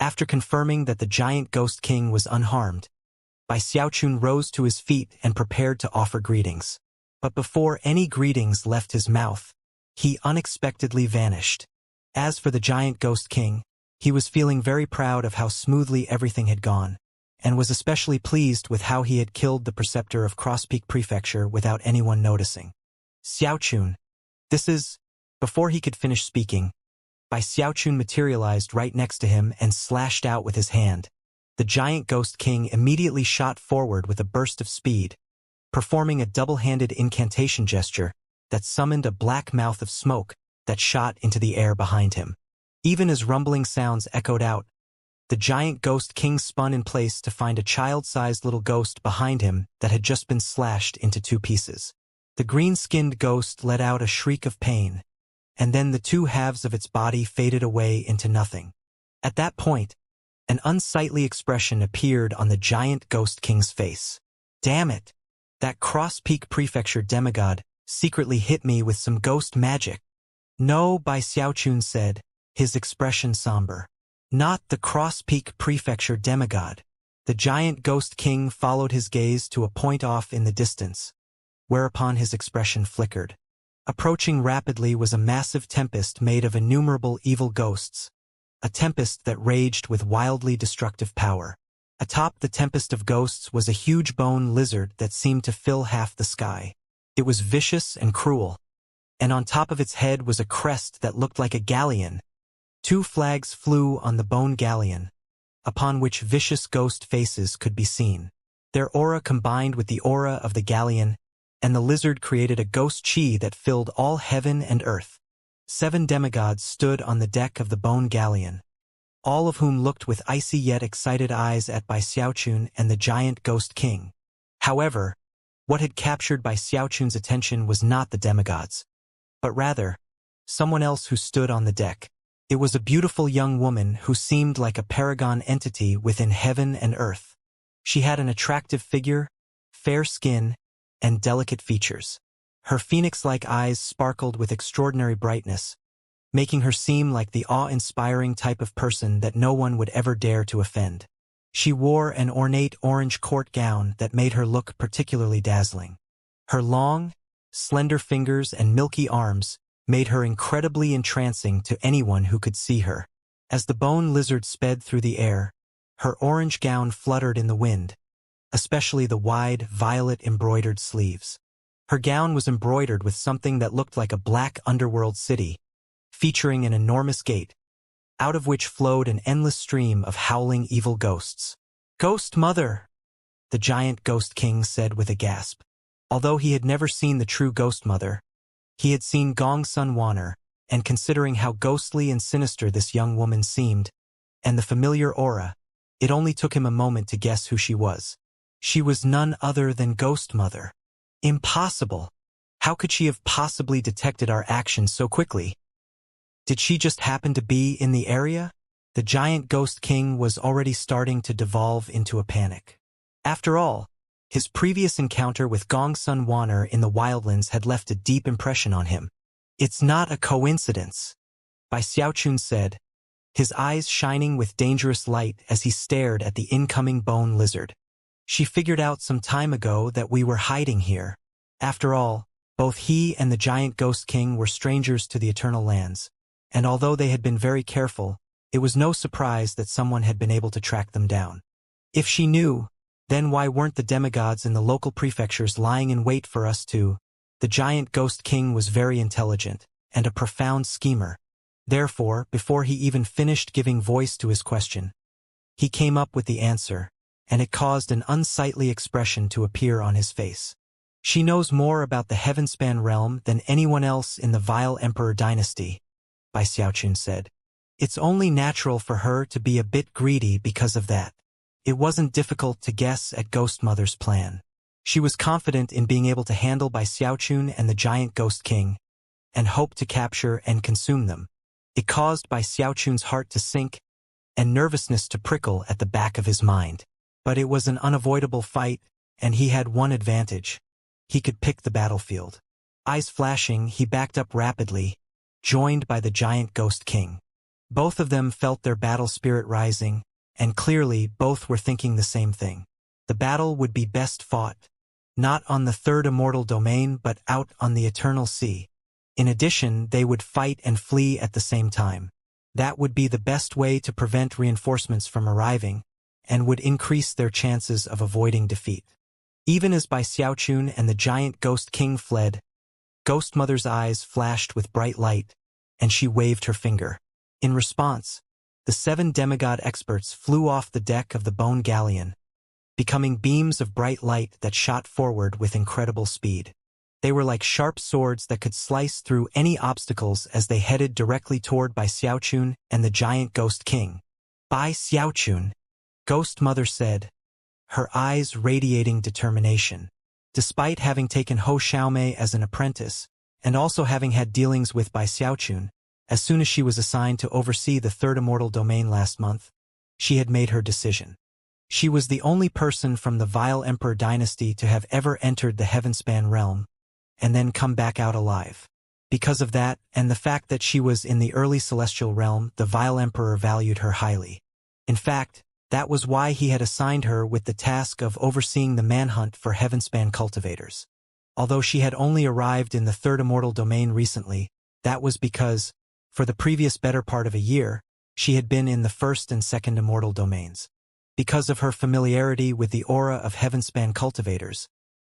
After confirming that the giant ghost king was unharmed, Bai Xiaochun rose to his feet and prepared to offer greetings. But before any greetings left his mouth, he unexpectedly vanished. As for the giant ghost king, he was feeling very proud of how smoothly everything had gone, and was especially pleased with how he had killed the preceptor of Crosspeak Prefecture without anyone noticing. Xiaochun, this is... Before he could finish speaking, Bai Xiaochun materialized right next to him and slashed out with his hand. The giant ghost king immediately shot forward with a burst of speed, performing a double-handed incantation gesture that summoned a black mouth of smoke that shot into the air behind him. Even as rumbling sounds echoed out, the giant ghost king spun in place to find a child-sized little ghost behind him that had just been slashed into two pieces. The green-skinned ghost let out a shriek of pain, and then the two halves of its body faded away into nothing. At that point, an unsightly expression appeared on the giant ghost king's face. Damn it! That Cross-Peak Prefecture demigod secretly hit me with some ghost magic. No, Bai Xiaochun said, his expression somber. Not the Cross-Peak Prefecture demigod. The giant ghost king followed his gaze to a point off in the distance, whereupon his expression flickered. Approaching rapidly was a massive tempest made of innumerable evil ghosts, a tempest that raged with wildly destructive power. Atop the tempest of ghosts was a huge bone lizard that seemed to fill half the sky. It was vicious and cruel, and on top of its head was a crest that looked like a galleon. Two flags flew on the bone galleon, upon which vicious ghost faces could be seen. Their aura combined with the aura of the galleon, and the lizard created a ghost chi that filled all heaven and earth. 7 demigods stood on the deck of the bone galleon, all of whom looked with icy yet excited eyes at Bai Xiaochun and the giant ghost king. However, what had captured Bai Xiaochun's attention was not the demigods, but rather, someone else who stood on the deck. It was a beautiful young woman who seemed like a paragon entity within heaven and earth. She had an attractive figure, fair skin, and delicate features. Her phoenix-like eyes sparkled with extraordinary brightness, making her seem like the awe-inspiring type of person that no one would ever dare to offend. She wore an ornate orange court gown that made her look particularly dazzling. Her long, slender fingers and milky arms made her incredibly entrancing to anyone who could see her. As the bone lizard sped through the air, her orange gown fluttered in the wind, especially the wide, violet-embroidered sleeves. Her gown was embroidered with something that looked like a black underworld city, featuring an enormous gate, out of which flowed an endless stream of howling evil ghosts. "Ghost Mother!" the giant ghost king said with a gasp. Although he had never seen the true Ghost Mother, he had seen Gong Sun Wanner, and considering how ghostly and sinister this young woman seemed, and the familiar aura, it only took him a moment to guess who she was. She was none other than Ghost Mother. Impossible! How could she have possibly detected our actions so quickly? Did she just happen to be in the area? The giant ghost king was already starting to devolve into a panic. After all, his previous encounter with Gong Sun Wanner in the wildlands had left a deep impression on him. "It's not a coincidence," Bai Xiaochun said, his eyes shining with dangerous light as he stared at the incoming bone lizard. "She figured out some time ago that we were hiding here." After all, both he and the giant ghost king were strangers to the Eternal Lands, and although they had been very careful, it was no surprise that someone had been able to track them down. If she knew, then why weren't the demigods in the local prefectures lying in wait for us too? The giant ghost king was very intelligent, and a profound schemer. Therefore, before he even finished giving voice to his question, he came up with the answer, and it caused an unsightly expression to appear on his face. "She knows more about the Heavenspan realm than anyone else in the Vile Emperor dynasty," Bai Xiaochun said. "It's only natural for her to be a bit greedy because of that." It wasn't difficult to guess at Ghost Mother's plan. She was confident in being able to handle Bai Xiaochun and the giant ghost king, and hoped to capture and consume them. It caused Bai Xiaochun's heart to sink, and nervousness to prickle at the back of his mind. But it was an unavoidable fight, and he had one advantage. He could pick the battlefield. Eyes flashing, he backed up rapidly, joined by the giant ghost king. Both of them felt their battle spirit rising, and clearly both were thinking the same thing. The battle would be best fought, not on the third immortal domain but out on the eternal sea. In addition, they would fight and flee at the same time. That would be the best way to prevent reinforcements from arriving, and would increase their chances of avoiding defeat. Even as Bai Xiaochun and the giant Ghost King fled, Ghost Mother's eyes flashed with bright light, and she waved her finger. In response, the 7 demigod experts flew off the deck of the bone galleon, becoming beams of bright light that shot forward with incredible speed. They were like sharp swords that could slice through any obstacles as they headed directly toward Bai Xiaochun and the giant Ghost King. Bai Xiaochun, Ghost Mother said, her eyes radiating determination. Despite having taken Ho Xiaomei as an apprentice, and also having had dealings with Bai Xiaochun, as soon as she was assigned to oversee the third immortal domain last month, she had made her decision. She was the only person from the Vile Emperor dynasty to have ever entered the Heavenspan realm, and then come back out alive. Because of that, and the fact that she was in the early celestial realm, the Vile Emperor valued her highly. In fact, that was why he had assigned her with the task of overseeing the manhunt for Heavenspan cultivators. Although she had only arrived in the third immortal domain recently, that was because, for the previous better part of a year, she had been in the first and second immortal domains. Because of her familiarity with the aura of Heavenspan cultivators,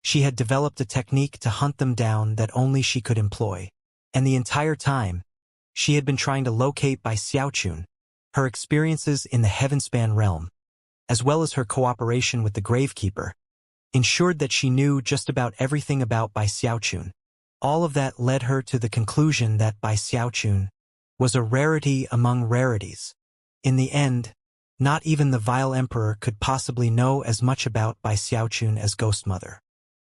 she had developed a technique to hunt them down that only she could employ. And the entire time, she had been trying to locate Bai Xiaochun. Her experiences in the Heavenspan realm, as well as her cooperation with the Gravekeeper, ensured that she knew just about everything about Bai Xiaochun. All of that led her to the conclusion that Bai Xiaochun was a rarity among rarities. In the end, not even the Vile Emperor could possibly know as much about Bai Xiaochun as Ghost Mother.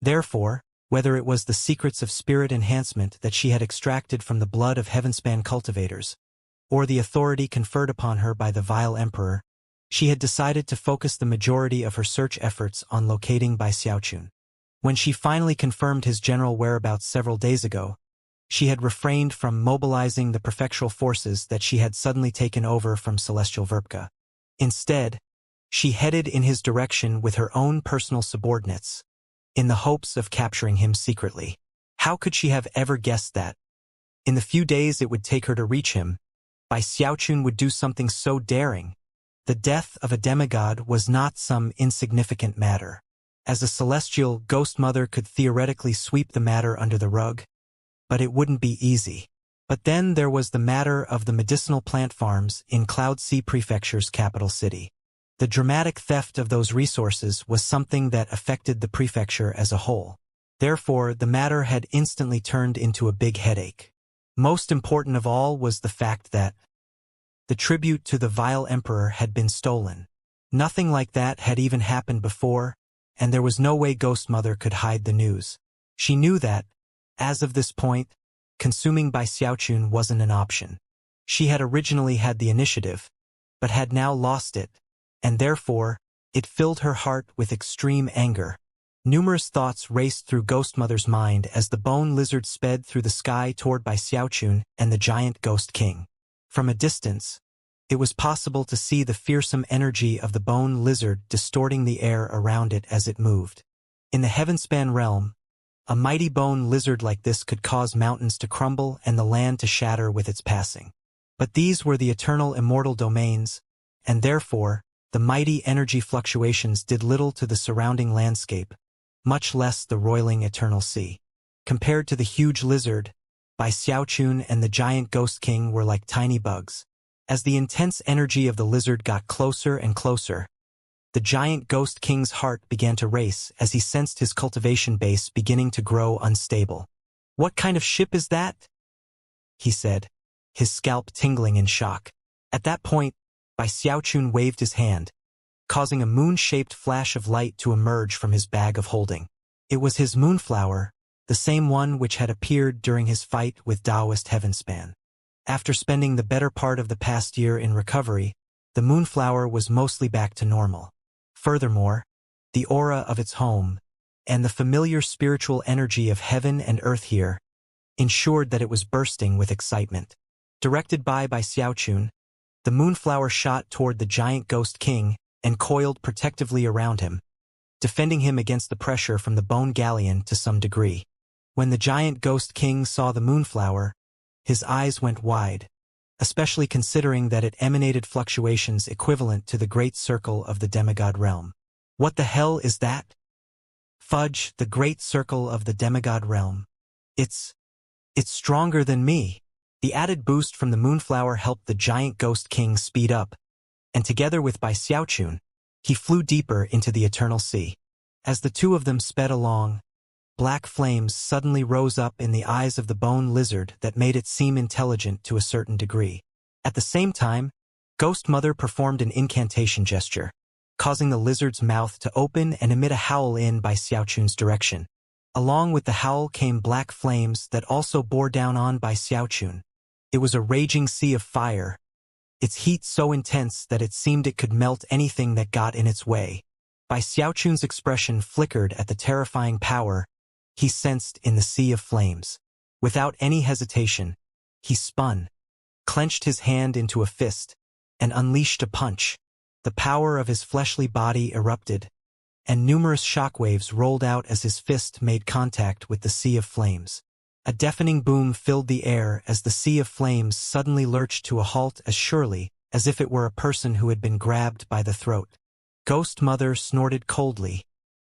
Therefore, whether it was the secrets of spirit enhancement that she had extracted from the blood of Heavenspan cultivators, or the authority conferred upon her by the Vile Emperor, she had decided to focus the majority of her search efforts on locating Bai Xiaochun. When she finally confirmed his general whereabouts several days ago, she had refrained from mobilizing the prefectural forces that she had suddenly taken over from Celestial Verpka. Instead, she headed in his direction with her own personal subordinates, in the hopes of capturing him secretly. How could she have ever guessed that, in the few days it would take her to reach him, Bai Xiaochun would do something so daring? The death of a demigod was not some insignificant matter. As a celestial, Ghost Mother could theoretically sweep the matter under the rug, but it wouldn't be easy. But then there was the matter of the medicinal plant farms in Cloud Sea Prefecture's capital city. The dramatic theft of those resources was something that affected the prefecture as a whole. Therefore, the matter had instantly turned into a big headache. Most important of all was the fact that the tribute to the Vile Emperor had been stolen. Nothing like that had even happened before, and there was no way Ghost Mother could hide the news. She knew that, as of this point, consuming Bai Xiaochun wasn't an option. She had originally had the initiative, but had now lost it, and therefore, it filled her heart with extreme anger. Numerous thoughts raced through Ghost Mother's mind as the bone lizard sped through the sky toward Bai Xiaochun and the giant Ghost King. From a distance, it was possible to see the fearsome energy of the bone lizard distorting the air around it as it moved. In the Heavenspan realm, a mighty bone lizard like this could cause mountains to crumble and the land to shatter with its passing. But these were the eternal immortal domains, and therefore, the mighty energy fluctuations did little to the surrounding landscape, much less the roiling eternal sea. Compared to the huge lizard, Bai Xiaochun and the giant Ghost King were like tiny bugs. As the intense energy of the lizard got closer and closer, the giant Ghost King's heart began to race as he sensed his cultivation base beginning to grow unstable. "What kind of ship is that?" he said, his scalp tingling in shock. At that point, Bai Xiaochun waved his hand, causing a moon-shaped flash of light to emerge from his bag of holding. It was his moonflower, the same one which had appeared during his fight with Taoist Heavenspan. After spending the better part of the past year in recovery, the moonflower was mostly back to normal. Furthermore, the aura of its home, and the familiar spiritual energy of heaven and earth here, ensured that it was bursting with excitement. Directed by Xiaochun, The moonflower shot toward the giant ghost king and coiled protectively around him, defending him against the pressure from the bone galleon to some degree. When the giant ghost king saw the moonflower, his eyes went wide, especially considering that it emanated fluctuations equivalent to the great circle of the demigod realm. What the hell is that? Fudge, the great circle of the demigod realm. It's stronger than me. The added boost from the moonflower helped the giant ghost king speed up, and together with Bai Xiaochun, he flew deeper into the eternal sea. As the two of them sped along, black flames suddenly rose up in the eyes of the bone lizard that made it seem intelligent to a certain degree. At the same time, Ghost Mother performed an incantation gesture, causing the lizard's mouth to open and emit a howl in Bai Xiaochun's direction. Along with the howl came black flames that also bore down on Bai Xiaochun. It was a raging sea of fire, its heat so intense that it seemed it could melt anything that got in its way. Bai Xiaochun's expression flickered at the terrifying power he sensed in the sea of flames. Without any hesitation, he spun, clenched his hand into a fist, and unleashed a punch. The power of his fleshly body erupted, and numerous shockwaves rolled out as his fist made contact with the sea of flames. A deafening boom filled the air as the sea of flames suddenly lurched to a halt as surely as if it were a person who had been grabbed by the throat. Ghost Mother snorted coldly,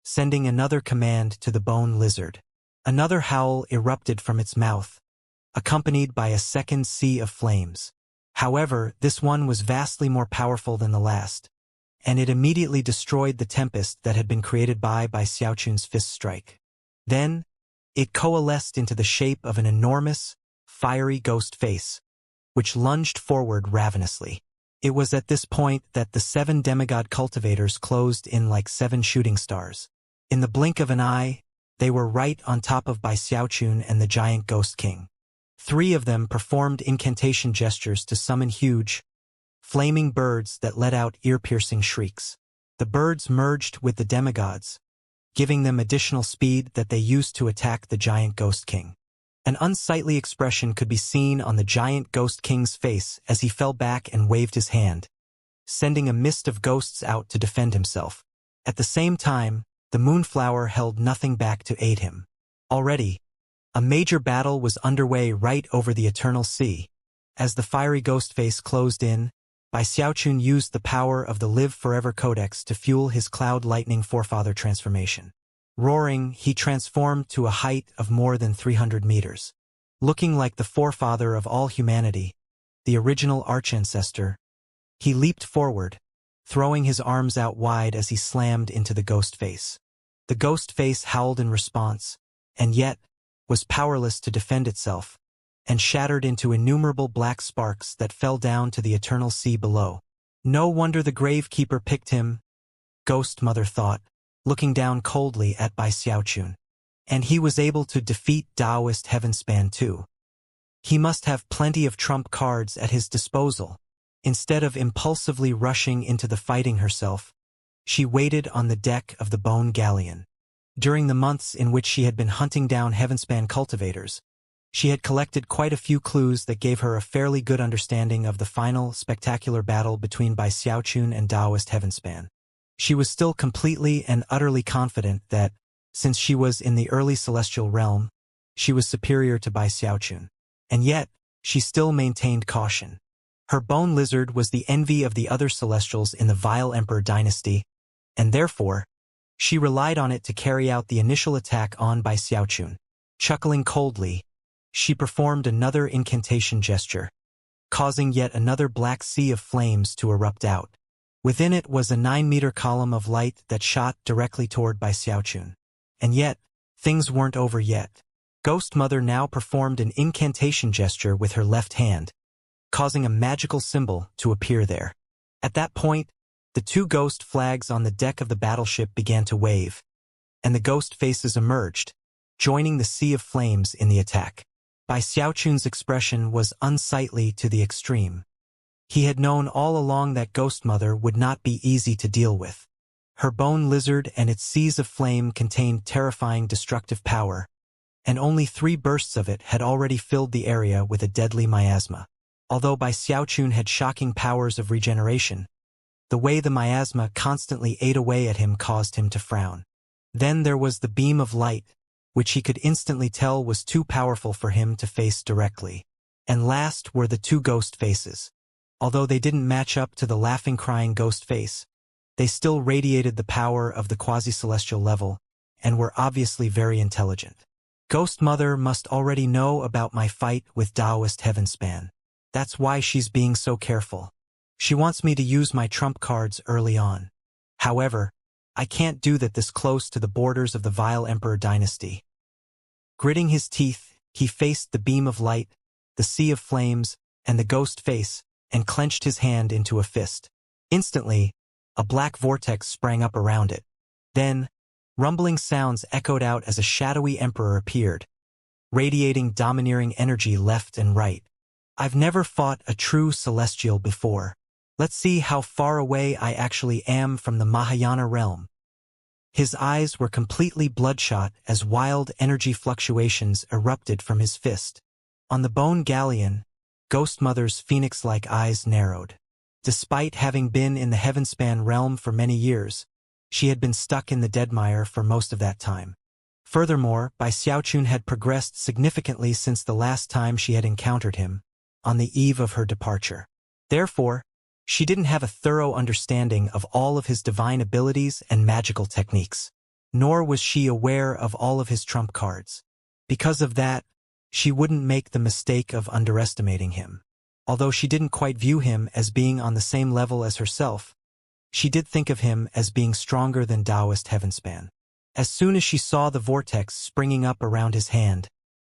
sending another command to the bone lizard. Another howl erupted from its mouth, accompanied by a second sea of flames. However, this one was vastly more powerful than the last, and it immediately destroyed the tempest that had been created by Xiaochun's fist strike. Then, it coalesced into the shape of an enormous, fiery ghost face, which lunged forward ravenously. It was at this point that the 7 demigod cultivators closed in like 7 shooting stars. In the blink of an eye, they were right on top of Bai Xiaochun and the giant ghost king. 3 of them performed incantation gestures to summon huge, flaming birds that let out ear-piercing shrieks. The birds merged with the demigods, giving them additional speed that they used to attack the giant ghost king. An unsightly expression could be seen on the giant ghost king's face as he fell back and waved his hand, sending a mist of ghosts out to defend himself. At the same time, the moonflower held nothing back to aid him. Already, a major battle was underway right over the eternal sea. As the fiery ghost face closed in, Bai Xiaochun used the power of the Live Forever Codex to fuel his Cloud Lightning Forefather transformation. Roaring, he transformed to a height of more than 300 meters. Looking like the forefather of all humanity, the original arch-ancestor, he leaped forward, throwing his arms out wide as he slammed into the ghost face. The ghost face howled in response, and yet was powerless to defend itself, and shattered into innumerable black sparks that fell down to the eternal sea below. No wonder the Gravekeeper picked him, Ghost Mother thought, looking down coldly at Bai Xiaochun. And he was able to defeat Taoist Heavenspan too. He must have plenty of trump cards at his disposal. Instead of impulsively rushing into the fighting herself, she waited on the deck of the bone galleon. During the months in which she had been hunting down Heavenspan cultivators, she had collected quite a few clues that gave her a fairly good understanding of the final, spectacular battle between Bai Xiaochun and Taoist Heavenspan. She was still completely and utterly confident that, since she was in the early celestial realm, she was superior to Bai Xiaochun. And yet, she still maintained caution. Her bone lizard was the envy of the other celestials in the Vile Emperor dynasty, and therefore, she relied on it to carry out the initial attack on Bai Xiaochun. Chuckling coldly, she performed another incantation gesture, causing yet another black sea of flames to erupt out. Within it was a 9-meter column of light that shot directly toward Bai Xiaochun. And yet, things weren't over yet. Ghost Mother now performed an incantation gesture with her left hand, causing a magical symbol to appear there. At that point, the 2 ghost flags on the deck of the battleship began to wave, and the ghost faces emerged, joining the sea of flames in the attack. Bai Xiaochun's expression was unsightly to the extreme. He had known all along that Ghost Mother would not be easy to deal with. Her bone lizard and its seas of flame contained terrifying destructive power, and only 3 bursts of it had already filled the area with a deadly miasma. Although Bai Xiaochun had shocking powers of regeneration, the way the miasma constantly ate away at him caused him to frown. Then there was the beam of light, which he could instantly tell was too powerful for him to face directly. And last were the two ghost faces. Although they didn't match up to the laughing crying ghost face, they still radiated the power of the quasi-celestial level, and were obviously very intelligent. Ghost Mother must already know about my fight with Taoist Heavenspan. That's why she's being so careful. She wants me to use my trump cards early on. However, I can't do that this close to the borders of the vile Emperor dynasty. Gritting his teeth, he faced the beam of light, the sea of flames, and the ghost face, and clenched his hand into a fist. Instantly, a black vortex sprang up around it. Then, rumbling sounds echoed out as a shadowy emperor appeared, radiating domineering energy left and right. I've never fought a true celestial before. Let's see how far away I actually am from the Mahayana realm. His eyes were completely bloodshot as wild energy fluctuations erupted from his fist. On the bone galleon, Ghost Mother's phoenix-like eyes narrowed. Despite having been in the Heavenspan realm for many years, she had been stuck in the Deadmire for most of that time. Furthermore, Bai Xiaochun had progressed significantly since the last time she had encountered him, on the eve of her departure. Therefore, she didn't have a thorough understanding of all of his divine abilities and magical techniques. Nor was she aware of all of his trump cards. Because of that, she wouldn't make the mistake of underestimating him. Although she didn't quite view him as being on the same level as herself, she did think of him as being stronger than Taoist Heavenspan. As soon as she saw the vortex springing up around his hand,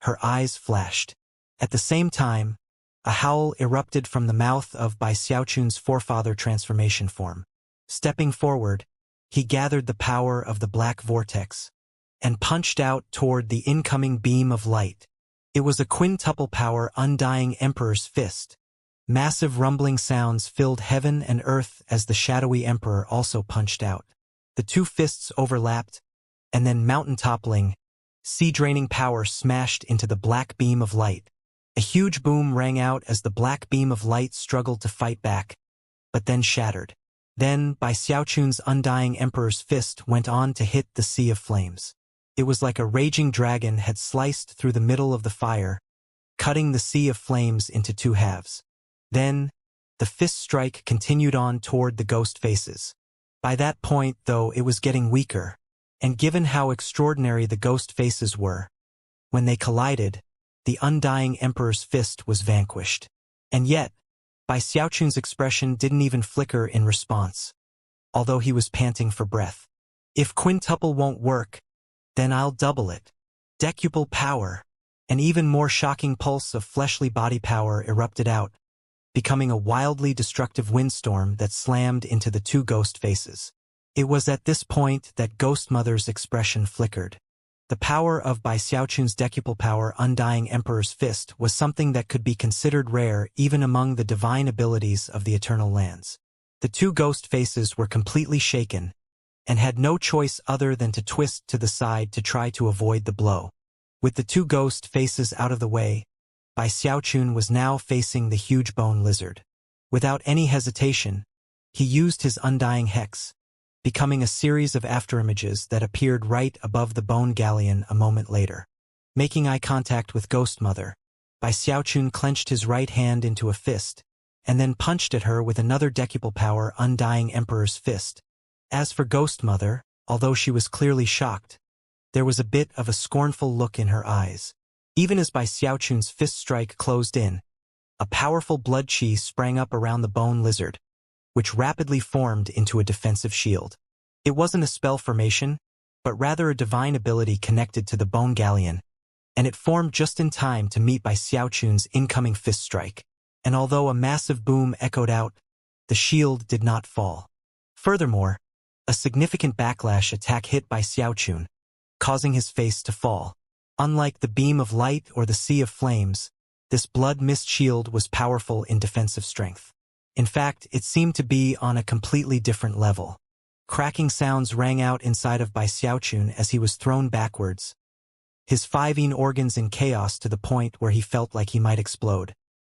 her eyes flashed. At the same time, a howl erupted from the mouth of Bai Xiaochun's forefather transformation form. Stepping forward, he gathered the power of the black vortex and punched out toward the incoming beam of light. It was a quintuple power undying emperor's fist. Massive rumbling sounds filled heaven and earth as the shadowy emperor also punched out. The two fists overlapped, and then mountain-toppling, sea-draining power smashed into the black beam of light. A huge boom rang out as the black beam of light struggled to fight back, but then shattered. Then, Bai Xiaochun's undying emperor's fist went on to hit the sea of flames. It was like a raging dragon had sliced through the middle of the fire, cutting the sea of flames into two halves. Then, the fist strike continued on toward the ghost faces. By that point, though, it was getting weaker, and given how extraordinary the ghost faces were, when they collided, the undying emperor's fist was vanquished. And yet, Bai Xiaochun's expression didn't even flicker in response, although he was panting for breath. If quintuple won't work, then I'll double it. Decuple power. An even more shocking pulse of fleshly body power erupted out, becoming a wildly destructive windstorm that slammed into the two ghost faces. It was at this point that Ghost Mother's expression flickered. The power of Bai Xiaochun's decuple power undying emperor's fist was something that could be considered rare even among the divine abilities of the Eternal Lands. The two ghost faces were completely shaken, and had no choice other than to twist to the side to try to avoid the blow. With the two ghost faces out of the way, Bai Xiaochun was now facing the huge bone lizard. Without any hesitation, he used his undying hex, becoming a series of afterimages that appeared right above the bone galleon a moment later. Making eye contact with Ghost Mother, Bai Xiaochun clenched his right hand into a fist, and then punched at her with another decuple power undying emperor's fist. As for Ghost Mother, although she was clearly shocked, there was a bit of a scornful look in her eyes. Even as Bai Xiaochun's fist strike closed in, a powerful blood chi sprang up around the bone lizard, which rapidly formed into a defensive shield. It wasn't a spell formation, but rather a divine ability connected to the bone galleon, and it formed just in time to meet Bai Xiaochun's incoming fist strike. And although a massive boom echoed out, the shield did not fall. Furthermore, a significant backlash attack hit Bai Xiaochun, causing his face to fall. Unlike the beam of light or the sea of flames, this blood mist shield was powerful in defensive strength. In fact, it seemed to be on a completely different level. Cracking sounds rang out inside of Bai Xiaochun as he was thrown backwards, his 5 organs in chaos to the point where he felt like he might explode.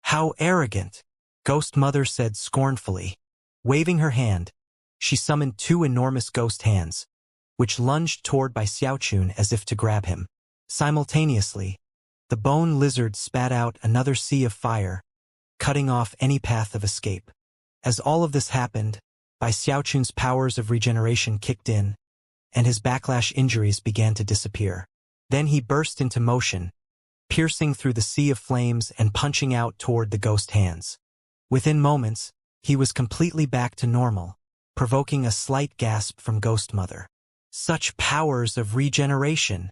How arrogant, Ghost Mother said scornfully. Waving her hand, she summoned two enormous ghost hands, which lunged toward Bai Xiaochun as if to grab him. Simultaneously, the bone lizard spat out another sea of fire, cutting off any path of escape. As all of this happened, Bai Xiaochun's powers of regeneration kicked in, and his backlash injuries began to disappear. Then he burst into motion, piercing through the sea of flames and punching out toward the ghost hands. Within moments, he was completely back to normal, provoking a slight gasp from Ghost Mother. Such powers of regeneration!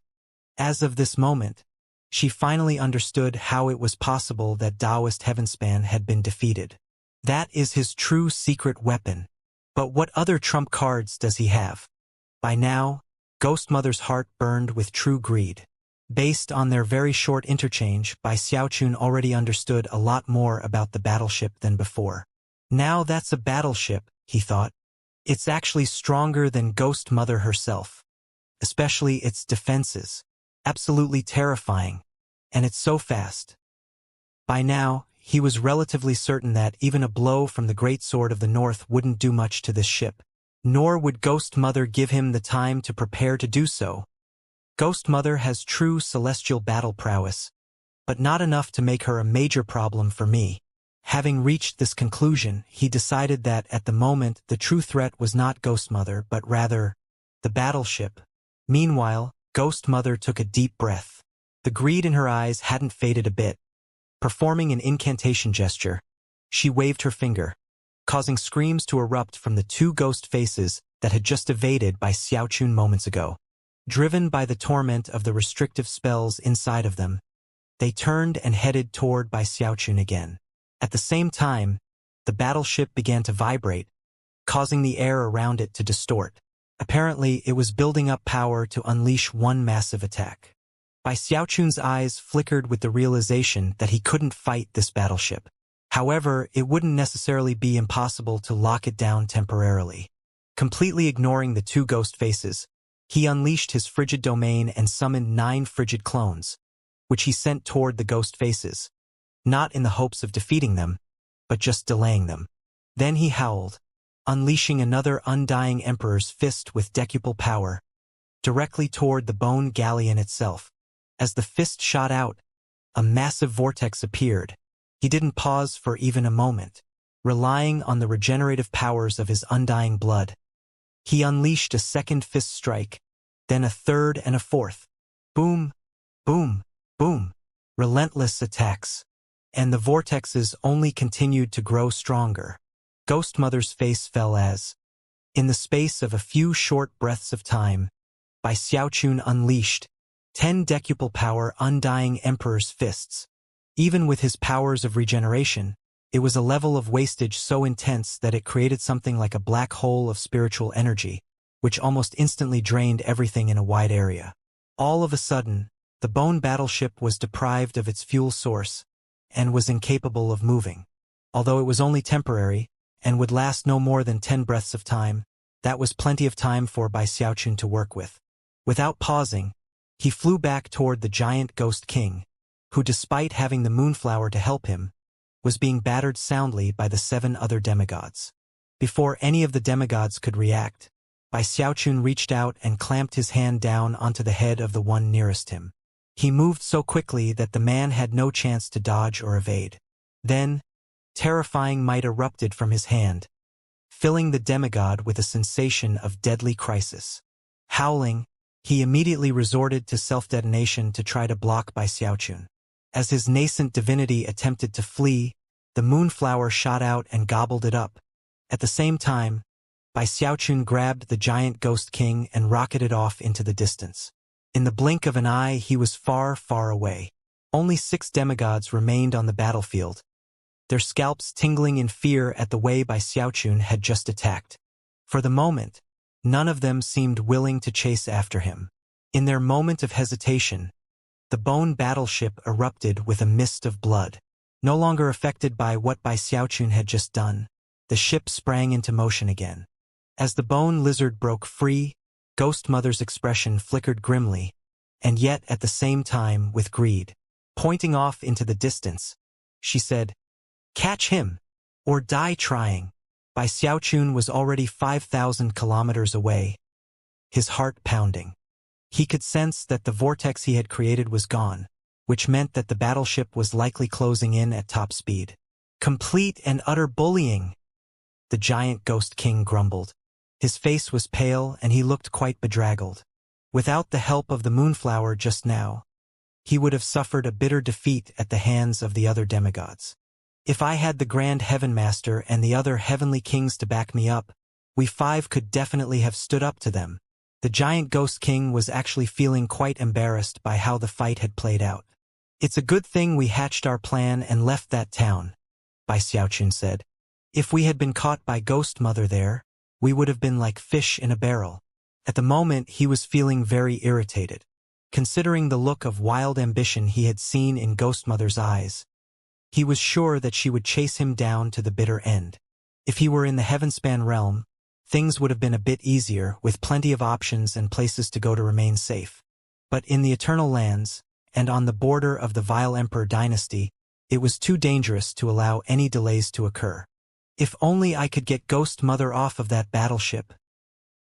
As of this moment, she finally understood how it was possible that Taoist Heavenspan had been defeated. That is his true secret weapon. But what other trump cards does he have? By now, Ghost Mother's heart burned with true greed. Based on their very short interchange, Bai Xiaochun already understood a lot more about the battleship than before. Now that's a battleship, he thought. It's actually stronger than Ghost Mother herself. Especially its defenses. Absolutely terrifying. And it's so fast. By now, he was relatively certain that even a blow from the Great Sword of the North wouldn't do much to this ship. Nor would Ghost Mother give him the time to prepare to do so. Ghost Mother has true celestial battle prowess, but not enough to make her a major problem for me. Having reached this conclusion, he decided that at the moment the true threat was not Ghost Mother but rather the battleship. Meanwhile, Ghost Mother took a deep breath. The greed in her eyes hadn't faded a bit. Performing an incantation gesture, she waved her finger, causing screams to erupt from the two ghost faces that had just evaded Bai Xiaochun moments ago. Driven by the torment of the restrictive spells inside of them, they turned and headed toward Bai Xiaochun again. At the same time, the battleship began to vibrate, causing the air around it to distort. Apparently, it was building up power to unleash one massive attack. Bai Xiaochun's eyes flickered with the realization that he couldn't fight this battleship. However, it wouldn't necessarily be impossible to lock it down temporarily. Completely ignoring the two ghost faces, he unleashed his frigid domain and summoned 9 frigid clones, which he sent toward the ghost faces, not in the hopes of defeating them, but just delaying them. Then he howled, unleashing another undying emperor's fist with decuple power, directly toward the bone galleon itself. As the fist shot out, a massive vortex appeared. He didn't pause for even a moment. Relying on the regenerative powers of his undying blood, he unleashed a second fist strike, then a third and a fourth. Boom, boom, boom. Relentless attacks. And the vortexes only continued to grow stronger. Ghost Mother's face fell as, in the space of a few short breaths of time, Bai Xiaochun unleashed 10 decuple power undying emperor's fists. Even with his powers of regeneration, it was a level of wastage so intense that it created something like a black hole of spiritual energy, which almost instantly drained everything in a wide area. All of a sudden, the bone battleship was deprived of its fuel source and was incapable of moving. Although it was only temporary and would last no more than 10 breaths of time, that was plenty of time for Bai Xiaochun to work with. Without pausing, he flew back toward the giant ghost king, who despite having the moonflower to help him, was being battered soundly by the 7 other demigods. Before any of the demigods could react, Bai Xiaochun reached out and clamped his hand down onto the head of the one nearest him. He moved so quickly that the man had no chance to dodge or evade. Then, terrifying might erupted from his hand, filling the demigod with a sensation of deadly crisis. Howling, he immediately resorted to self-detonation to try to block Bai Xiaochun. As his nascent divinity attempted to flee, the moonflower shot out and gobbled it up. At the same time, Bai Xiaochun grabbed the giant ghost king and rocketed off into the distance. In the blink of an eye, he was far, far away. Only 6 demigods remained on the battlefield, their scalps tingling in fear at the way Bai Xiaochun had just attacked. For the moment, none of them seemed willing to chase after him. In their moment of hesitation, the bone battleship erupted with a mist of blood. No longer affected by what Bai Xiaochun had just done, the ship sprang into motion again. As the bone lizard broke free, Ghost Mother's expression flickered grimly, and yet at the same time with greed. Pointing off into the distance, she said, Catch him, or die trying. Bai Xiaochun was already 5,000 kilometers away, his heart pounding. He could sense that the vortex he had created was gone, which meant that the battleship was likely closing in at top speed. Complete and utter bullying, the giant ghost king grumbled. His face was pale and he looked quite bedraggled. Without the help of the moonflower just now, he would have suffered a bitter defeat at the hands of the other demigods. If I had the Grand Heaven Master and the other heavenly kings to back me up, we 5 could definitely have stood up to them. The giant ghost king was actually feeling quite embarrassed by how the fight had played out. It's a good thing we hatched our plan and left that town, Bai Xiaochun said. If we had been caught by Ghost Mother there, we would have been like fish in a barrel. At the moment he was feeling very irritated. Considering the look of wild ambition he had seen in Ghost Mother's eyes, he was sure that she would chase him down to the bitter end. If he were in the Heavenspan realm, things would have been a bit easier, with plenty of options and places to go to remain safe. But in the Eternal Lands, and on the border of the Vile Emperor dynasty, it was too dangerous to allow any delays to occur. If only I could get Ghost Mother off of that battleship,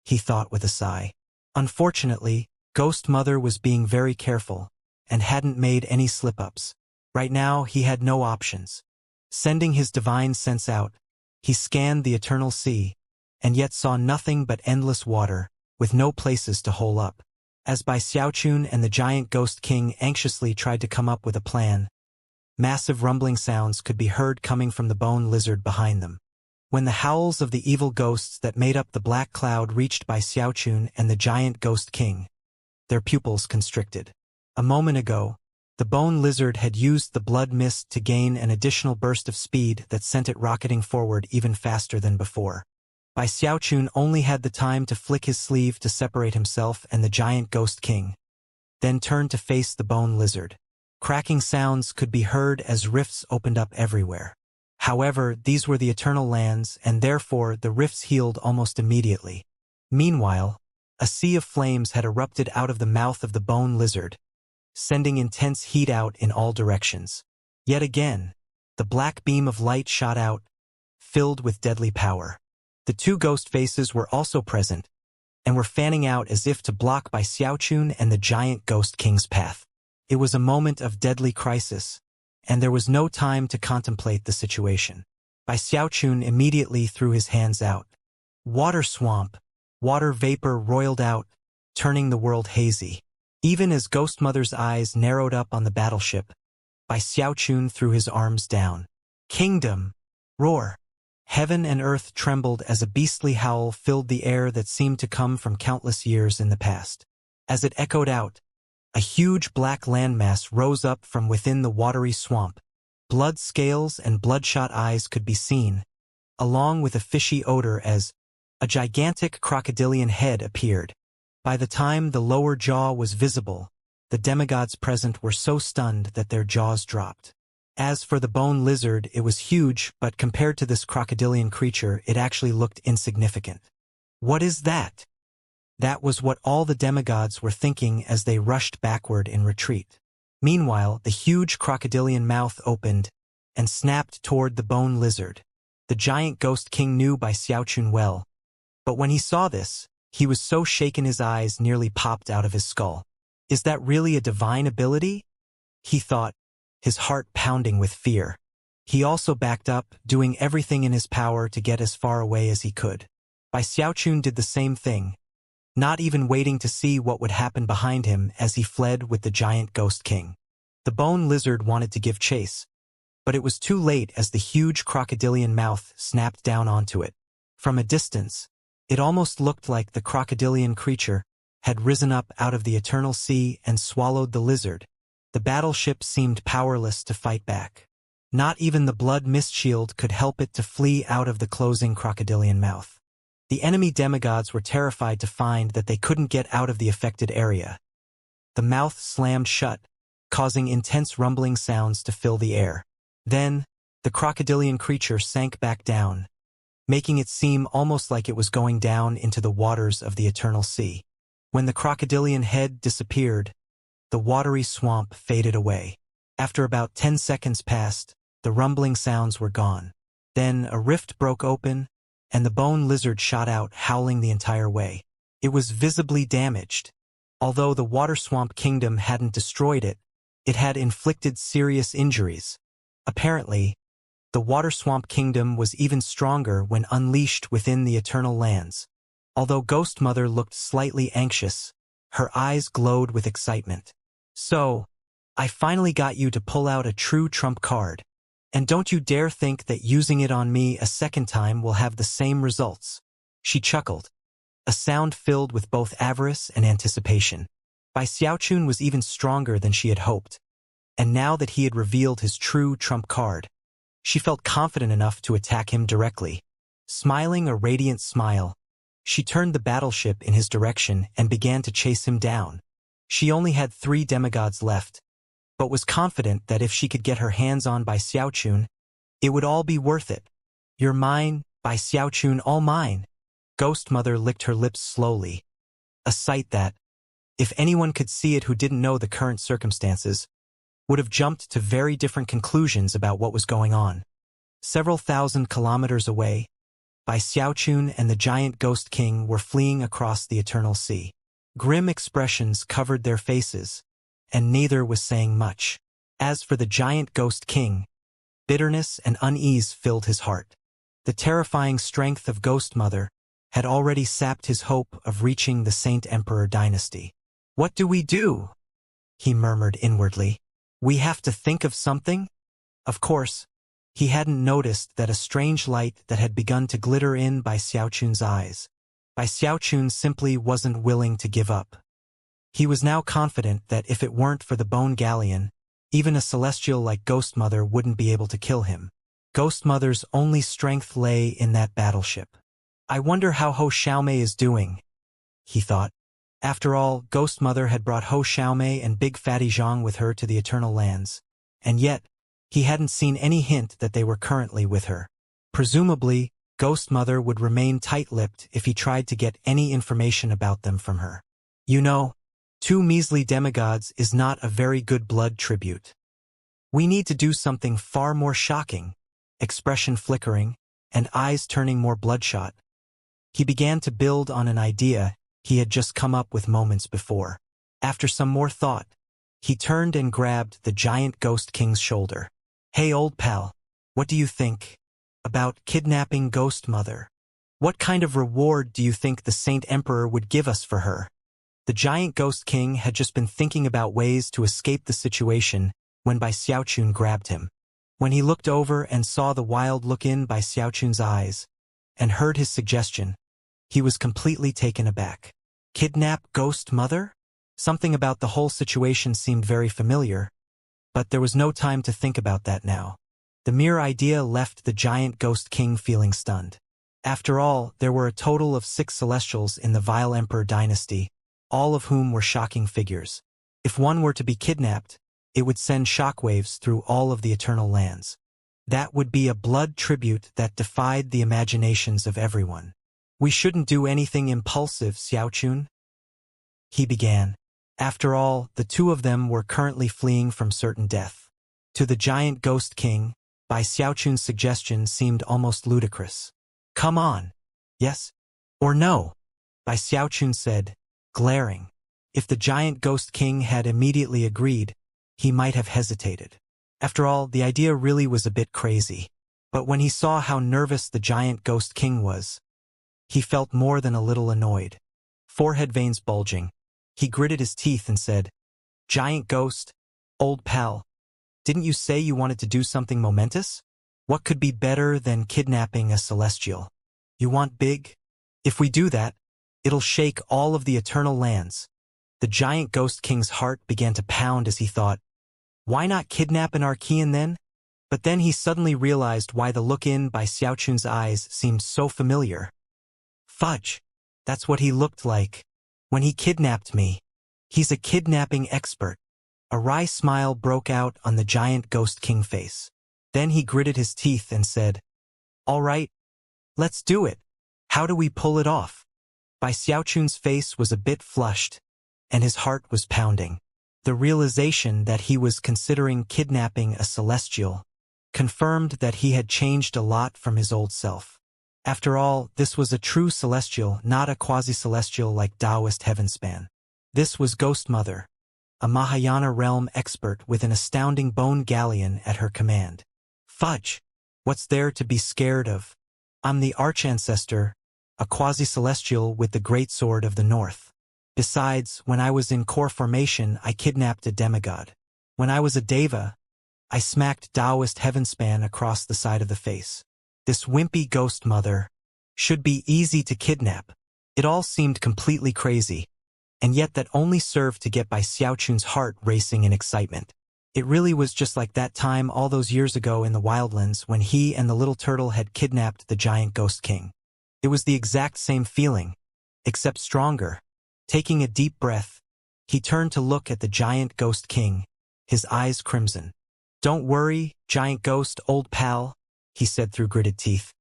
he thought with a sigh. Unfortunately, Ghost Mother was being very careful, and hadn't made any slip-ups. Right now, he had no options. Sending his divine sense out, he scanned the eternal sea, and yet saw nothing but endless water, with no places to hole up. As Bai Xiaochun and the giant ghost king anxiously tried to come up with a plan, massive rumbling sounds could be heard coming from the bone lizard behind them. When the howls of the evil ghosts that made up the black cloud reached Bai Xiaochun and the giant ghost king, their pupils constricted. A moment ago, the bone lizard had used the blood mist to gain an additional burst of speed that sent it rocketing forward even faster than before. Bai Xiaochun only had the time to flick his sleeve to separate himself and the giant ghost king, then turned to face the bone lizard. Cracking sounds could be heard as rifts opened up everywhere. However, these were the Eternal Lands, and therefore the rifts healed almost immediately. Meanwhile, a sea of flames had erupted out of the mouth of the bone lizard, sending intense heat out in all directions. Yet again, the black beam of light shot out, filled with deadly power. The 2 ghost faces were also present, and were fanning out as if to block Bai Xiaochun and the giant ghost king's path. It was a moment of deadly crisis, and there was no time to contemplate the situation. Bai Xiaochun immediately threw his hands out. Water swamp, water vapor roiled out, turning the world hazy. Even as Ghost Mother's eyes narrowed up on the battleship, Bai Xiaochun threw his arms down. Kingdom! Roar! Heaven and earth trembled as a beastly howl filled the air that seemed to come from countless years in the past. As it echoed out, a huge black landmass rose up from within the watery swamp. Blood scales and bloodshot eyes could be seen, along with a fishy odor as a gigantic crocodilian head appeared. By the time the lower jaw was visible, the demigods present were so stunned that their jaws dropped. As for the bone lizard, it was huge, but compared to this crocodilian creature, it actually looked insignificant. What is that? That was what all the demigods were thinking as they rushed backward in retreat. Meanwhile, the huge crocodilian mouth opened and snapped toward the bone lizard. The giant ghost king knew Bai Xiaochun well, but when he saw this, he was so shaken his eyes nearly popped out of his skull. Is that really a divine ability? He thought, his heart pounding with fear. He also backed up, doing everything in his power to get as far away as he could. Bai Xiaochun did the same thing, not even waiting to see what would happen behind him as he fled with the giant ghost king. The bone lizard wanted to give chase, but it was too late as the huge crocodilian mouth snapped down onto it. From a distance, it almost looked like the crocodilian creature had risen up out of the eternal sea and swallowed the lizard. The battleship seemed powerless to fight back. Not even the blood mist shield could help it to flee out of the closing crocodilian mouth. The enemy demigods were terrified to find that they couldn't get out of the affected area. The mouth slammed shut, causing intense rumbling sounds to fill the air. Then, the crocodilian creature sank back down, making it seem almost like it was going down into the waters of the eternal sea. When the crocodilian head disappeared, the watery swamp faded away. After about 10 seconds passed, the rumbling sounds were gone. Then a rift broke open, and the bone lizard shot out, howling the entire way. It was visibly damaged. Although the water swamp kingdom hadn't destroyed it, it had inflicted serious injuries. Apparently, the water swamp kingdom was even stronger when unleashed within the eternal lands. Although Ghost Mother looked slightly anxious, her eyes glowed with excitement. So, I finally got you to pull out a true trump card. And don't you dare think that using it on me a second time will have the same results. She chuckled, a sound filled with both avarice and anticipation. Bai Xiaochun was even stronger than she had hoped, and now that he had revealed his true trump card, she felt confident enough to attack him directly. Smiling a radiant smile, she turned the battleship in his direction and began to chase him down. She only had 3 demigods left, but was confident that if she could get her hands on Bai Xiaochun, it would all be worth it. You're mine, Bai Xiaochun, all mine. Ghost Mother licked her lips slowly, a sight that, if anyone could see it who didn't know the current circumstances, would have jumped to very different conclusions about what was going on. Several thousand kilometers away, Bai Xiaochun and the giant Ghost King were fleeing across the eternal sea. Grim expressions covered their faces, and neither was saying much. As for the giant Ghost King, bitterness and unease filled his heart. The terrifying strength of Ghost Mother had already sapped his hope of reaching the Saint Emperor dynasty. What do we do? He murmured inwardly. We have to think of something? Of course, he hadn't noticed that a strange light that had begun to glitter in Bai Xiaochun's eyes. Bai Xiaochun simply wasn't willing to give up. He was now confident that if it weren't for the bone galleon, even a celestial like Ghost Mother wouldn't be able to kill him. Ghost Mother's only strength lay in that battleship. I wonder how Ho Xiaomei is doing, he thought. After all, Ghost Mother had brought Ho Xiaomei and Big Fatty Zhang with her to the Eternal Lands, and yet, he hadn't seen any hint that they were currently with her. Presumably, Ghost Mother would remain tight-lipped if he tried to get any information about them from her. You know, 2 measly demigods is not a very good blood tribute. We need to do something far more shocking, expression flickering, and eyes turning more bloodshot. He began to build on an idea he had just come up with moments before. After some more thought, he turned and grabbed the giant Ghost King's shoulder. Hey old pal, what do you think about kidnapping Ghost Mother? What kind of reward do you think the Saint Emperor would give us for her? The giant Ghost King had just been thinking about ways to escape the situation when Bai Xiaochun grabbed him. When he looked over and saw the wild look in Bai Xiaochun's eyes and heard his suggestion, he was completely taken aback. Kidnap Ghost Mother? Something about the whole situation seemed very familiar, but there was no time to think about that now. The mere idea left the giant Ghost King feeling stunned. After all, there were a total of 6 Celestials in the Vile Emperor dynasty, all of whom were shocking figures. If one were to be kidnapped, it would send shockwaves through all of the Eternal Lands. That would be a blood tribute that defied the imaginations of everyone. We shouldn't do anything impulsive, Xiaochun, he began. After all, the 2 of them were currently fleeing from certain death. To the giant Ghost King, Bai Xiaochun's suggestion seemed almost ludicrous. Come on. Yes? Or no? Bai Xiaochun said, glaring. If the giant Ghost King had immediately agreed, he might have hesitated. After all, the idea really was a bit crazy. But when he saw how nervous the giant Ghost King was, he felt more than a little annoyed. Forehead veins bulging, he gritted his teeth and said, Giant Ghost, old pal, didn't you say you wanted to do something momentous? What could be better than kidnapping a celestial? You want big? If we do that, it'll shake all of the Eternal Lands. The giant Ghost King's heart began to pound as he thought, why not kidnap an Archean then? But then he suddenly realized why the look in Bai Xiaochun's eyes seemed so familiar. Fudge, that's what he looked like when he kidnapped me. He's a kidnapping expert. A wry smile broke out on the giant Ghost King face. Then he gritted his teeth and said, all right, let's do it. How do we pull it off? Bai Xiaochun's face was a bit flushed, and his heart was pounding. The realization that he was considering kidnapping a celestial confirmed that he had changed a lot from his old self. After all, this was a true celestial, not a quasi-celestial like Taoist heavenspan. This was Ghost Mother, a Mahayana realm expert with an astounding bone galleon at her command. Fudge! What's there to be scared of? I'm the Arch-Ancestor, a quasi-celestial with the Great Sword of the North. Besides, when I was in core formation, I kidnapped a demigod. When I was a Deva, I smacked Taoist heavenspan across the side of the face. This wimpy Ghost Mother should be easy to kidnap. It all seemed completely crazy, and yet that only served to get by Xiaochun's heart racing in excitement. It really was just like that time all those years ago in the Wildlands when he and the little turtle had kidnapped the giant Ghost King. It was the exact same feeling, except stronger. Taking a deep breath, he turned to look at the giant Ghost King, his eyes crimson. "Don't worry, giant ghost, old pal," he said through gritted teeth.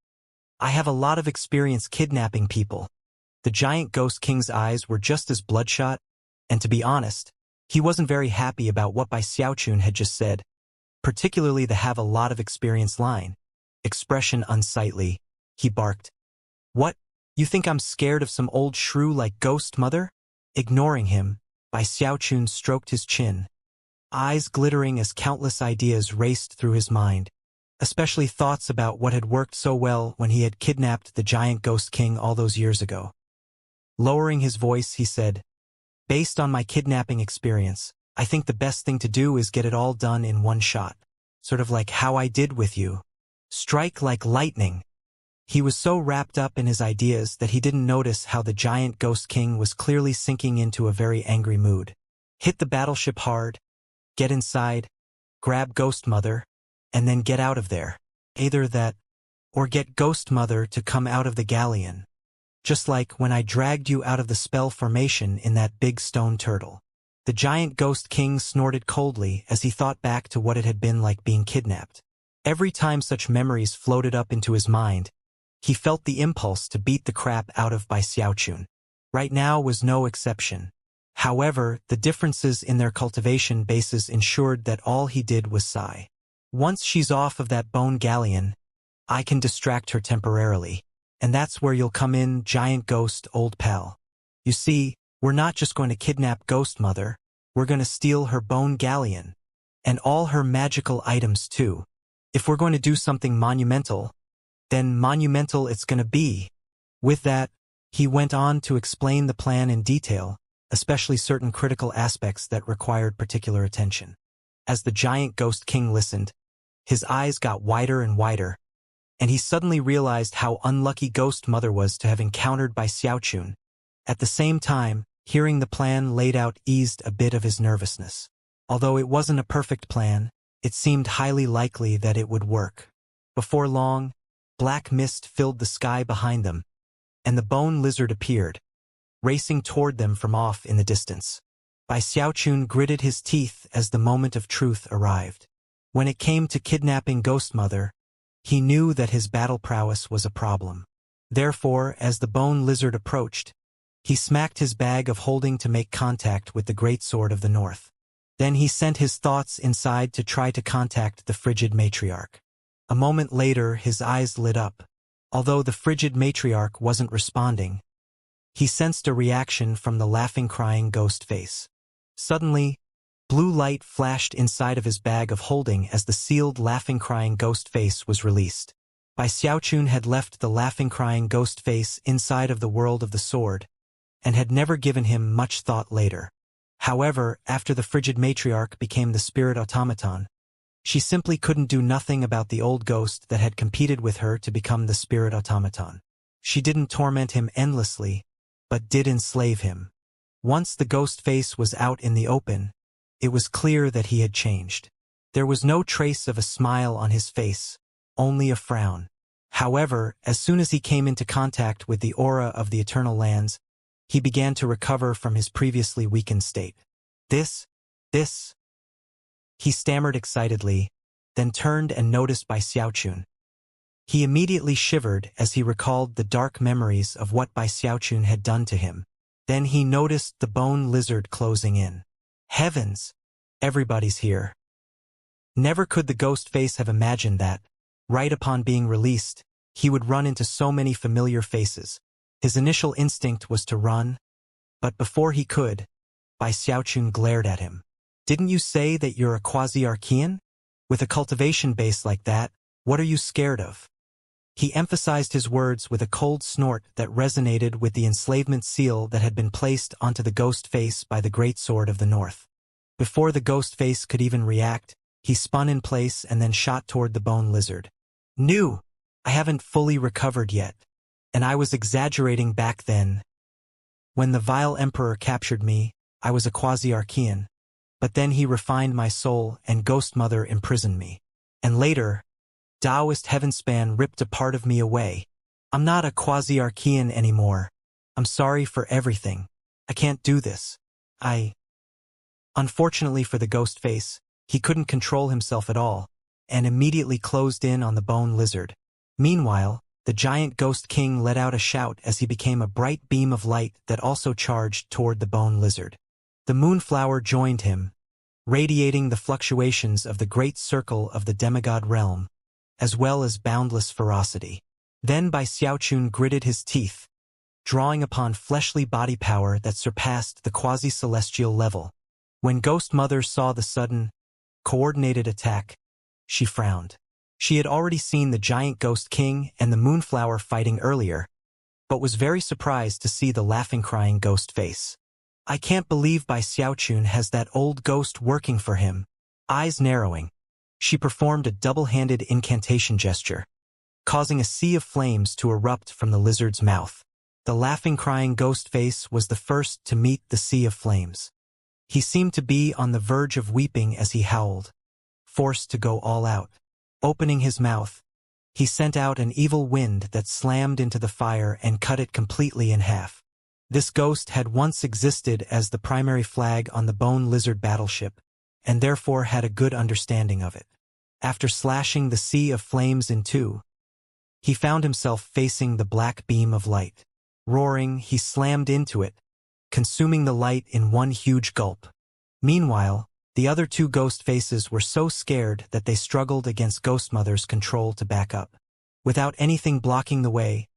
"I have a lot of experience kidnapping people." The giant Ghost King's eyes were just as bloodshot, and to be honest, he wasn't very happy about what Bai Xiaochun had just said, particularly the "have a lot of experience" line. Expression unsightly, he barked. "What? You think I'm scared of some old shrew like Ghost Mother?" Ignoring him, Bai Xiaochun stroked his chin, eyes glittering as countless ideas raced through his mind, especially thoughts about what had worked so well when he had kidnapped the giant Ghost King all those years ago. Lowering his voice, he said, "Based on my kidnapping experience, I think the best thing to do is get it all done in one shot. Sort of like how I did with you. Strike like lightning." He was so wrapped up in his ideas that he didn't notice how the giant Ghost King was clearly sinking into a very angry mood. "Hit the battleship hard, get inside, grab Ghost Mother, and then get out of there. Either that, or get Ghost Mother to come out of the galleon. Just like when I dragged you out of the spell formation in that big stone turtle." The giant Ghost King snorted coldly as he thought back to what it had been like being kidnapped. Every time such memories floated up into his mind, he felt the impulse to beat the crap out of Bai Xiaochun. Right now was no exception. However, the differences in their cultivation bases ensured that all he did was sigh. "Once she's off of that bone galleon, I can distract her temporarily. And that's where you'll come in, giant ghost, old pal. You see, we're not just going to kidnap Ghost Mother, we're going to steal her bone galleon. And all her magical items too. If we're going to do something monumental, then monumental it's going to be." With that, he went on to explain the plan in detail, especially certain critical aspects that required particular attention. As the giant Ghost King listened, his eyes got wider and wider, and he suddenly realized how unlucky Ghost Mother was to have encountered Bai Xiaochun. At the same time, hearing the plan laid out eased a bit of his nervousness. Although it wasn't a perfect plan, it seemed highly likely that it would work. Before long, black mist filled the sky behind them, and the bone lizard appeared, racing toward them from off in the distance. Bai Xiaochun gritted his teeth as the moment of truth arrived. When it came to kidnapping Ghost Mother, he knew that his battle prowess was a problem. Therefore, as the bone lizard approached, he smacked his bag of holding to make contact with the Great Sword of the North. Then he sent his thoughts inside to try to contact the frigid matriarch. A moment later, his eyes lit up. Although the frigid matriarch wasn't responding, he sensed a reaction from the laughing, crying ghost face. Suddenly, blue light flashed inside of his bag of holding as the sealed laughing, crying ghost face was released. Bai Xiaochun had left the laughing, crying ghost face inside of the world of the sword, and had never given him much thought later. However, after the frigid matriarch became the spirit automaton, she simply couldn't do nothing about the old ghost that had competed with her to become the spirit automaton. She didn't torment him endlessly, but did enslave him. Once the ghost face was out in the open, it was clear that he had changed. There was no trace of a smile on his face, only a frown. However, as soon as he came into contact with the aura of the Eternal Lands, he began to recover from his previously weakened state. This, he stammered excitedly, then turned and noticed Bai Xiaochun. He immediately shivered as he recalled the dark memories of what Bai Xiaochun had done to him. Then he noticed the bone lizard closing in. Heavens! Everybody's here. Never could the ghost face have imagined that, right upon being released, he would run into so many familiar faces. His initial instinct was to run, but before he could, Bai Xiaochun glared at him. "Didn't you say that you're a quasi-Archean? With a cultivation base like that, what are you scared of?" He emphasized his words with a cold snort that resonated with the enslavement seal that had been placed onto the ghost face by the Great Sword of the North. Before the ghost face could even react, he spun in place and then shot toward the bone lizard. "New! I haven't fully recovered yet. And I was exaggerating back then. When the vile emperor captured me, I was a quasi-Archean. But then he refined my soul and Ghost Mother imprisoned me. And later, Taoist Heavenspan ripped a part of me away. I'm not a quasi-Archean anymore. I'm sorry for everything. I can't do this. Unfortunately for the ghost face, he couldn't control himself at all, and immediately closed in on the bone lizard. Meanwhile, the giant ghost king let out a shout as he became a bright beam of light that also charged toward the bone lizard. The moonflower joined him, radiating the fluctuations of the great circle of the demigod realm, as well as boundless ferocity. Then Bai Xiaochun gritted his teeth, drawing upon fleshly body power that surpassed the quasi-celestial level. When Ghost Mother saw the sudden, coordinated attack, she frowned. She had already seen the giant ghost king and the moonflower fighting earlier, but was very surprised to see the laughing crying ghost face. I can't believe Bai Xiaochun has that old ghost working for him. Eyes narrowing, she performed a double-handed incantation gesture, causing a sea of flames to erupt from the lizard's mouth. The laughing crying ghost face was the first to meet the sea of flames. He seemed to be on the verge of weeping as he howled, forced to go all out. Opening his mouth, he sent out an evil wind that slammed into the fire and cut it completely in half. This ghost had once existed as the primary flag on the bone lizard battleship, and therefore had a good understanding of it. After slashing the sea of flames in two, he found himself facing the black beam of light. Roaring, he slammed into it, consuming the light in one huge gulp. Meanwhile, the other two ghost faces were so scared that they struggled against Ghost Mother's control to back up. Without anything blocking the way,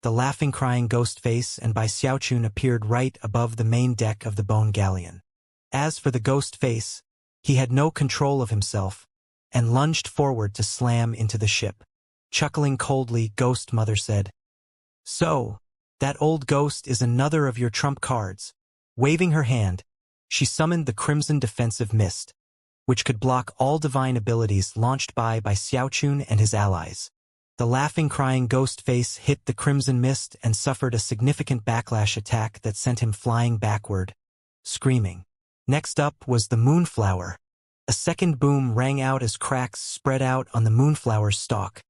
the laughing crying ghost face and Bai Xiaochun appeared right above the main deck of the bone galleon. As for the ghost face, he had no control of himself, and lunged forward to slam into the ship. Chuckling coldly, Ghost Mother said, "So, that old ghost is another of your trump cards." Waving her hand, she summoned the Crimson Defensive Mist, which could block all divine abilities launched by Xiaochun and his allies. The laughing crying ghost face hit the Crimson Mist and suffered a significant backlash attack that sent him flying backward, screaming. Next up was the Moonflower. A second boom rang out as cracks spread out on the Moonflower's stalk.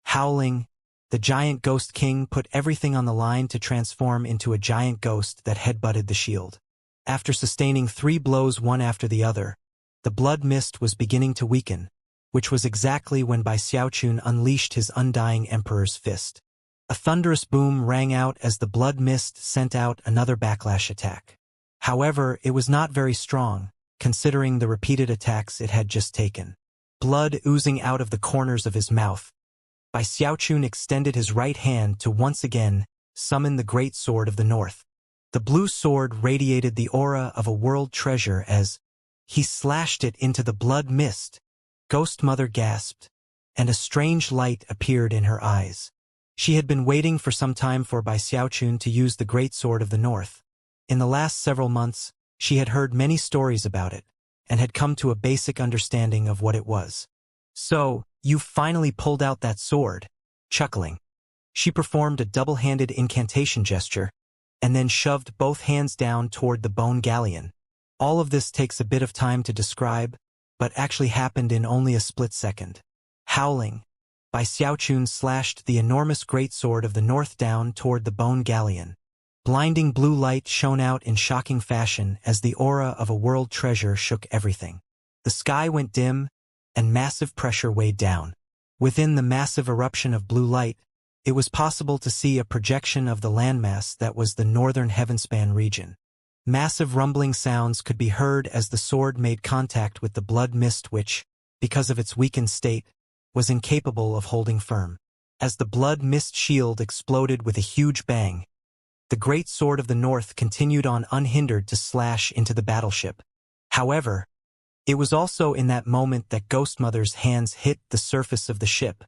Howling, the giant ghost king put everything on the line to transform into a giant ghost that headbutted the shield. After sustaining 3 blows one after the other, the blood mist was beginning to weaken, which was exactly when Bai Xiaochun unleashed his undying emperor's fist. A thunderous boom rang out as the blood mist sent out another backlash attack. However, it was not very strong, considering the repeated attacks it had just taken. Blood oozing out of the corners of his mouth, Bai Xiaochun extended his right hand to once again summon the Great Sword of the North. The blue sword radiated the aura of a world treasure as he slashed it into the blood mist. Ghost Mother gasped, and a strange light appeared in her eyes. She had been waiting for some time for Bai Xiaochun to use the Great Sword of the North. In the last several months, she had heard many stories about it, and had come to a basic understanding of what it was. "So, you finally pulled out that sword." Chuckling, she performed a double-handed incantation gesture, and then shoved both hands down toward the bone galleon. All of this takes a bit of time to describe, but actually happened in only a split second. Howling, Bai Xiaochun slashed the enormous great sword of the North down toward the bone galleon. Blinding blue light shone out in shocking fashion as the aura of a world treasure shook everything. The sky went dim, and massive pressure weighed down. Within the massive eruption of blue light, it was possible to see a projection of the landmass that was the northern heavenspan region. Massive rumbling sounds could be heard as the sword made contact with the blood mist which, because of its weakened state, was incapable of holding firm. As the blood mist shield exploded with a huge bang, the great sword of the North continued on unhindered to slash into the battleship. However, it was also in that moment that Ghostmother's hands hit the surface of the ship.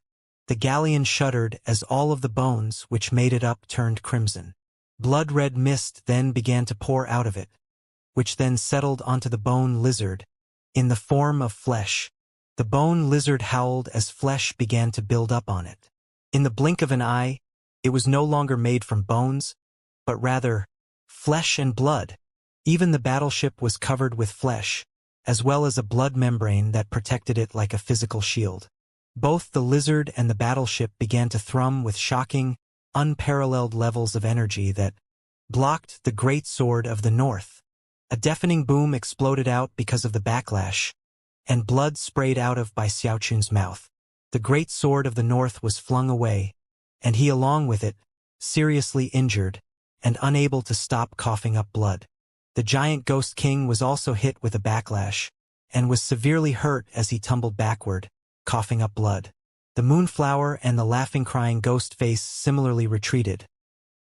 The galleon shuddered as all of the bones which made it up turned crimson. Blood-red mist then began to pour out of it, which then settled onto the bone lizard, in the form of flesh. The bone lizard howled as flesh began to build up on it. In the blink of an eye, it was no longer made from bones, but rather flesh and blood. Even the battleship was covered with flesh, as well as a blood membrane that protected it like a physical shield. Both the lizard and the battleship began to thrum with shocking, unparalleled levels of energy that blocked the great sword of the North. A deafening boom exploded out because of the backlash, and blood sprayed out of by Xiaochun's mouth. The great sword of the North was flung away, and he along with it, seriously injured, and unable to stop coughing up blood. The giant Ghost King was also hit with a backlash, and was severely hurt as he tumbled backward, coughing up blood. The Moonflower and the laughing crying ghost face similarly retreated,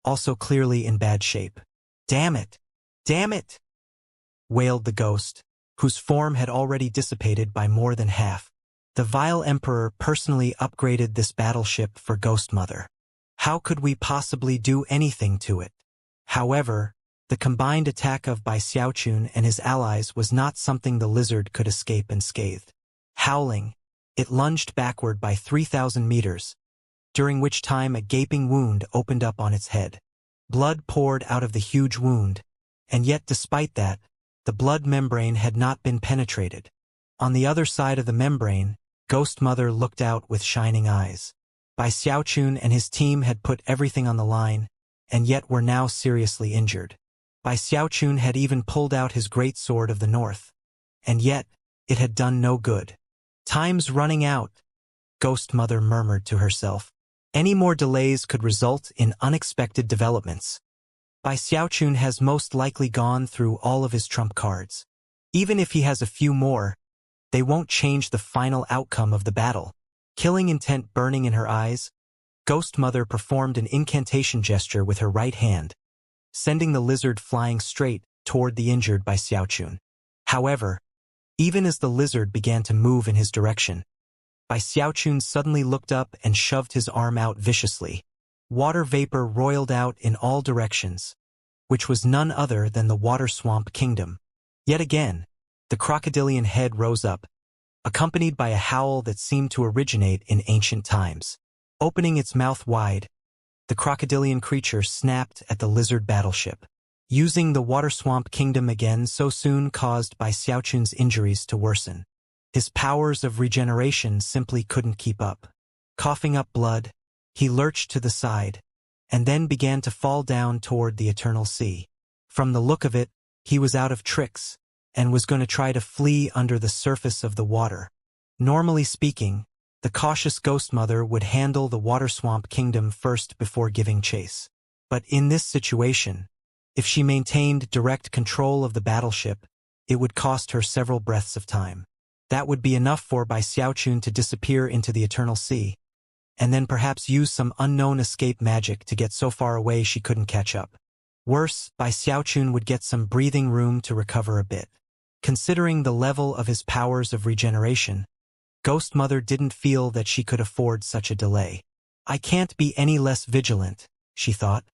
also clearly in bad shape. "Damn it! Damn it!" wailed the ghost, whose form had already dissipated by more than half. The vile Emperor personally upgraded this battleship for Ghostmother. How could we possibly do anything to it? However, the combined attack of Bai Xiaochun and his allies was not something the lizard could escape unscathed. Howling, it lunged backward by 3,000 meters, during which time a gaping wound opened up on its head. Blood poured out of the huge wound, and yet despite that, the blood membrane had not been penetrated. On the other side of the membrane, Ghostmother looked out with shining eyes. Bai Xiaochun and his team had put everything on the line, and yet were now seriously injured. Bai Xiaochun had even pulled out his great sword of the North, and yet it had done no good. "Time's running out," Ghostmother murmured to herself. Any more delays could result in unexpected developments. Bai Xiaochun has most likely gone through all of his trump cards. Even if he has a few more, they won't change the final outcome of the battle. Killing intent burning in her eyes, Ghostmother performed an incantation gesture with her right hand, sending the lizard flying straight toward the injured Bai Xiaochun. However, even as the lizard began to move in his direction, Bai Xiaochun suddenly looked up and shoved his arm out viciously. Water vapor roiled out in all directions, which was none other than the water swamp kingdom. Yet again, the crocodilian head rose up, accompanied by a howl that seemed to originate in ancient times. Opening its mouth wide, the crocodilian creature snapped at the lizard battleship. Using the water swamp kingdom again so soon caused Bai Xiaochun's injuries to worsen. His powers of regeneration simply couldn't keep up. Coughing up blood, he lurched to the side, and then began to fall down toward the eternal sea. From the look of it, he was out of tricks, and was going to try to flee under the surface of the water. Normally speaking, the cautious Ghostmother would handle the water swamp kingdom first before giving chase. But in this situation, if she maintained direct control of the battleship, it would cost her several breaths of time. That would be enough for Bai Xiaochun to disappear into the eternal sea, and then perhaps use some unknown escape magic to get so far away she couldn't catch up. Worse, Bai Xiaochun would get some breathing room to recover a bit. Considering the level of his powers of regeneration, Ghostmother didn't feel that she could afford such a delay. "I can't be any less vigilant," she thought.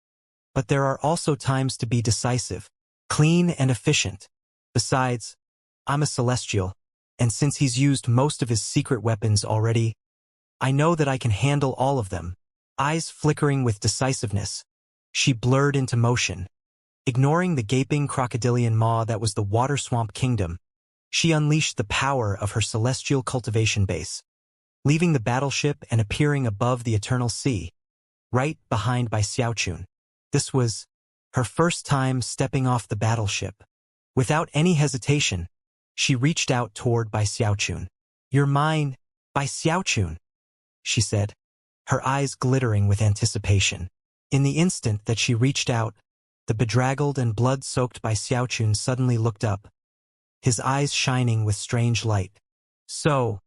"But there are also times to be decisive, clean and efficient. Besides, I'm a celestial, and since he's used most of his secret weapons already, I know that I can handle all of them." Eyes flickering with decisiveness, she blurred into motion. Ignoring the gaping crocodilian maw that was the water swamp kingdom, she unleashed the power of her celestial cultivation base, leaving the battleship and appearing above the eternal sea, right behind Bai Xiaochun. This was her first time stepping off the battleship. Without any hesitation, she reached out toward Bai Xiaochun. "You're mine, Bai Xiaochun," she said, her eyes glittering with anticipation. In the instant that she reached out, the bedraggled and blood-soaked Bai Xiaochun suddenly looked up, his eyes shining with strange light. "So,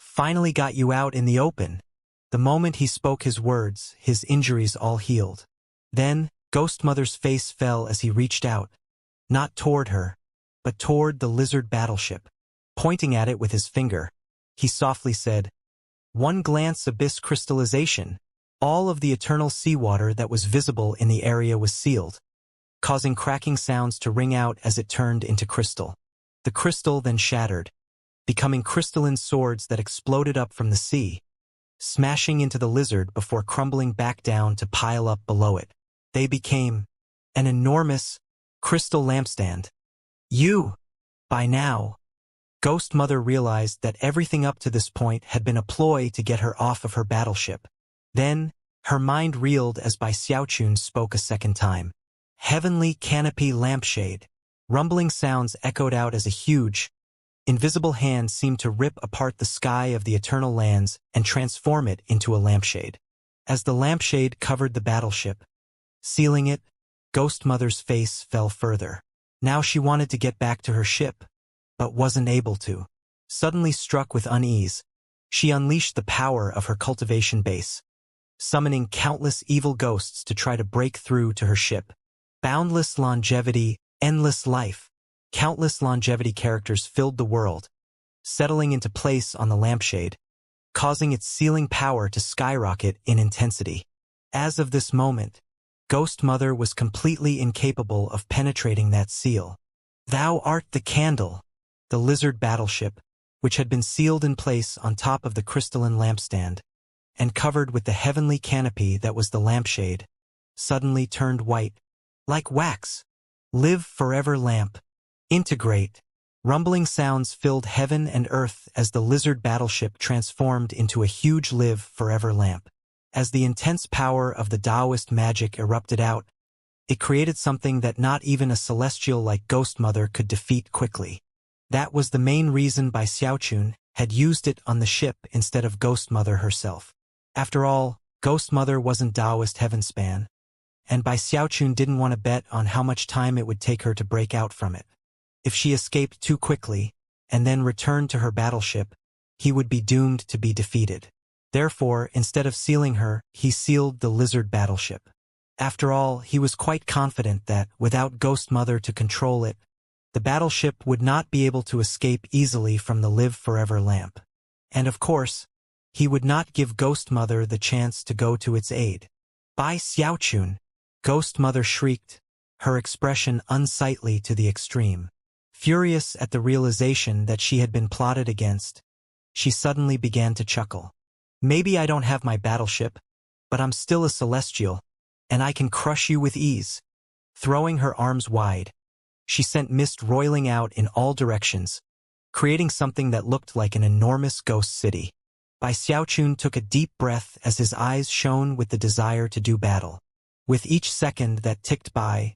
Finally got you out in the open." The moment he spoke his words, his injuries all healed. Then, Ghost Mother's face fell as he reached out, not toward her, but toward the lizard battleship. Pointing at it with his finger, he softly said, "One glance abyss crystallization." All of the eternal seawater that was visible in the area was sealed, causing cracking sounds to ring out as it turned into crystal. The crystal then shattered, becoming crystalline swords that exploded up from the sea, smashing into the lizard before crumbling back down to pile up below it. They became an enormous crystal lampstand. By now, Ghost Mother realized that everything up to this point had been a ploy to get her off of her battleship. Then, her mind reeled as Bai Xiaochun spoke a second time. "Heavenly canopy lampshade." Rumbling sounds echoed out as a huge, invisible hand seemed to rip apart the sky of the eternal lands and transform it into a lampshade. As the lampshade covered the battleship, sealing it, Ghost Mother's face fell further. Now she wanted to get back to her ship, but wasn't able to. Suddenly struck with unease, she unleashed the power of her cultivation base, summoning countless evil ghosts to try to break through to her ship. Boundless longevity, endless life. Countless longevity characters filled the world, settling into place on the lampshade, causing its sealing power to skyrocket in intensity. As of this moment, Ghost Mother was completely incapable of penetrating that seal. "Thou art the candle." The lizard battleship, which had been sealed in place on top of the crystalline lampstand, and covered with the heavenly canopy that was the lampshade, suddenly turned white, like wax. "Live forever lamp. Integrate." Rumbling sounds filled heaven and earth as the lizard battleship transformed into a huge live forever lamp. As the intense power of the Taoist magic erupted out, it created something that not even a celestial like Ghost Mother could defeat quickly. That was the main reason Bai Xiaochun had used it on the ship instead of Ghost Mother herself. After all, Ghost Mother wasn't Taoist heavenspan, and Bai Xiaochun didn't want to bet on how much time it would take her to break out from it. If she escaped too quickly, and then returned to her battleship, he would be doomed to be defeated. Therefore, instead of sealing her, he sealed the lizard battleship. After all, he was quite confident that, without Ghost Mother to control it, the battleship would not be able to escape easily from the Live Forever lamp. And of course, he would not give Ghost Mother the chance to go to its aid. "Bai Xiaochun!" Ghost Mother shrieked, her expression unsightly to the extreme. Furious at the realization that she had been plotted against, she suddenly began to chuckle. "Maybe I don't have my battleship, but I'm still a celestial, and I can crush you with ease." Throwing her arms wide, she sent mist roiling out in all directions, creating something that looked like an enormous ghost city. Bai Xiaochun took a deep breath as his eyes shone with the desire to do battle. With each second that ticked by,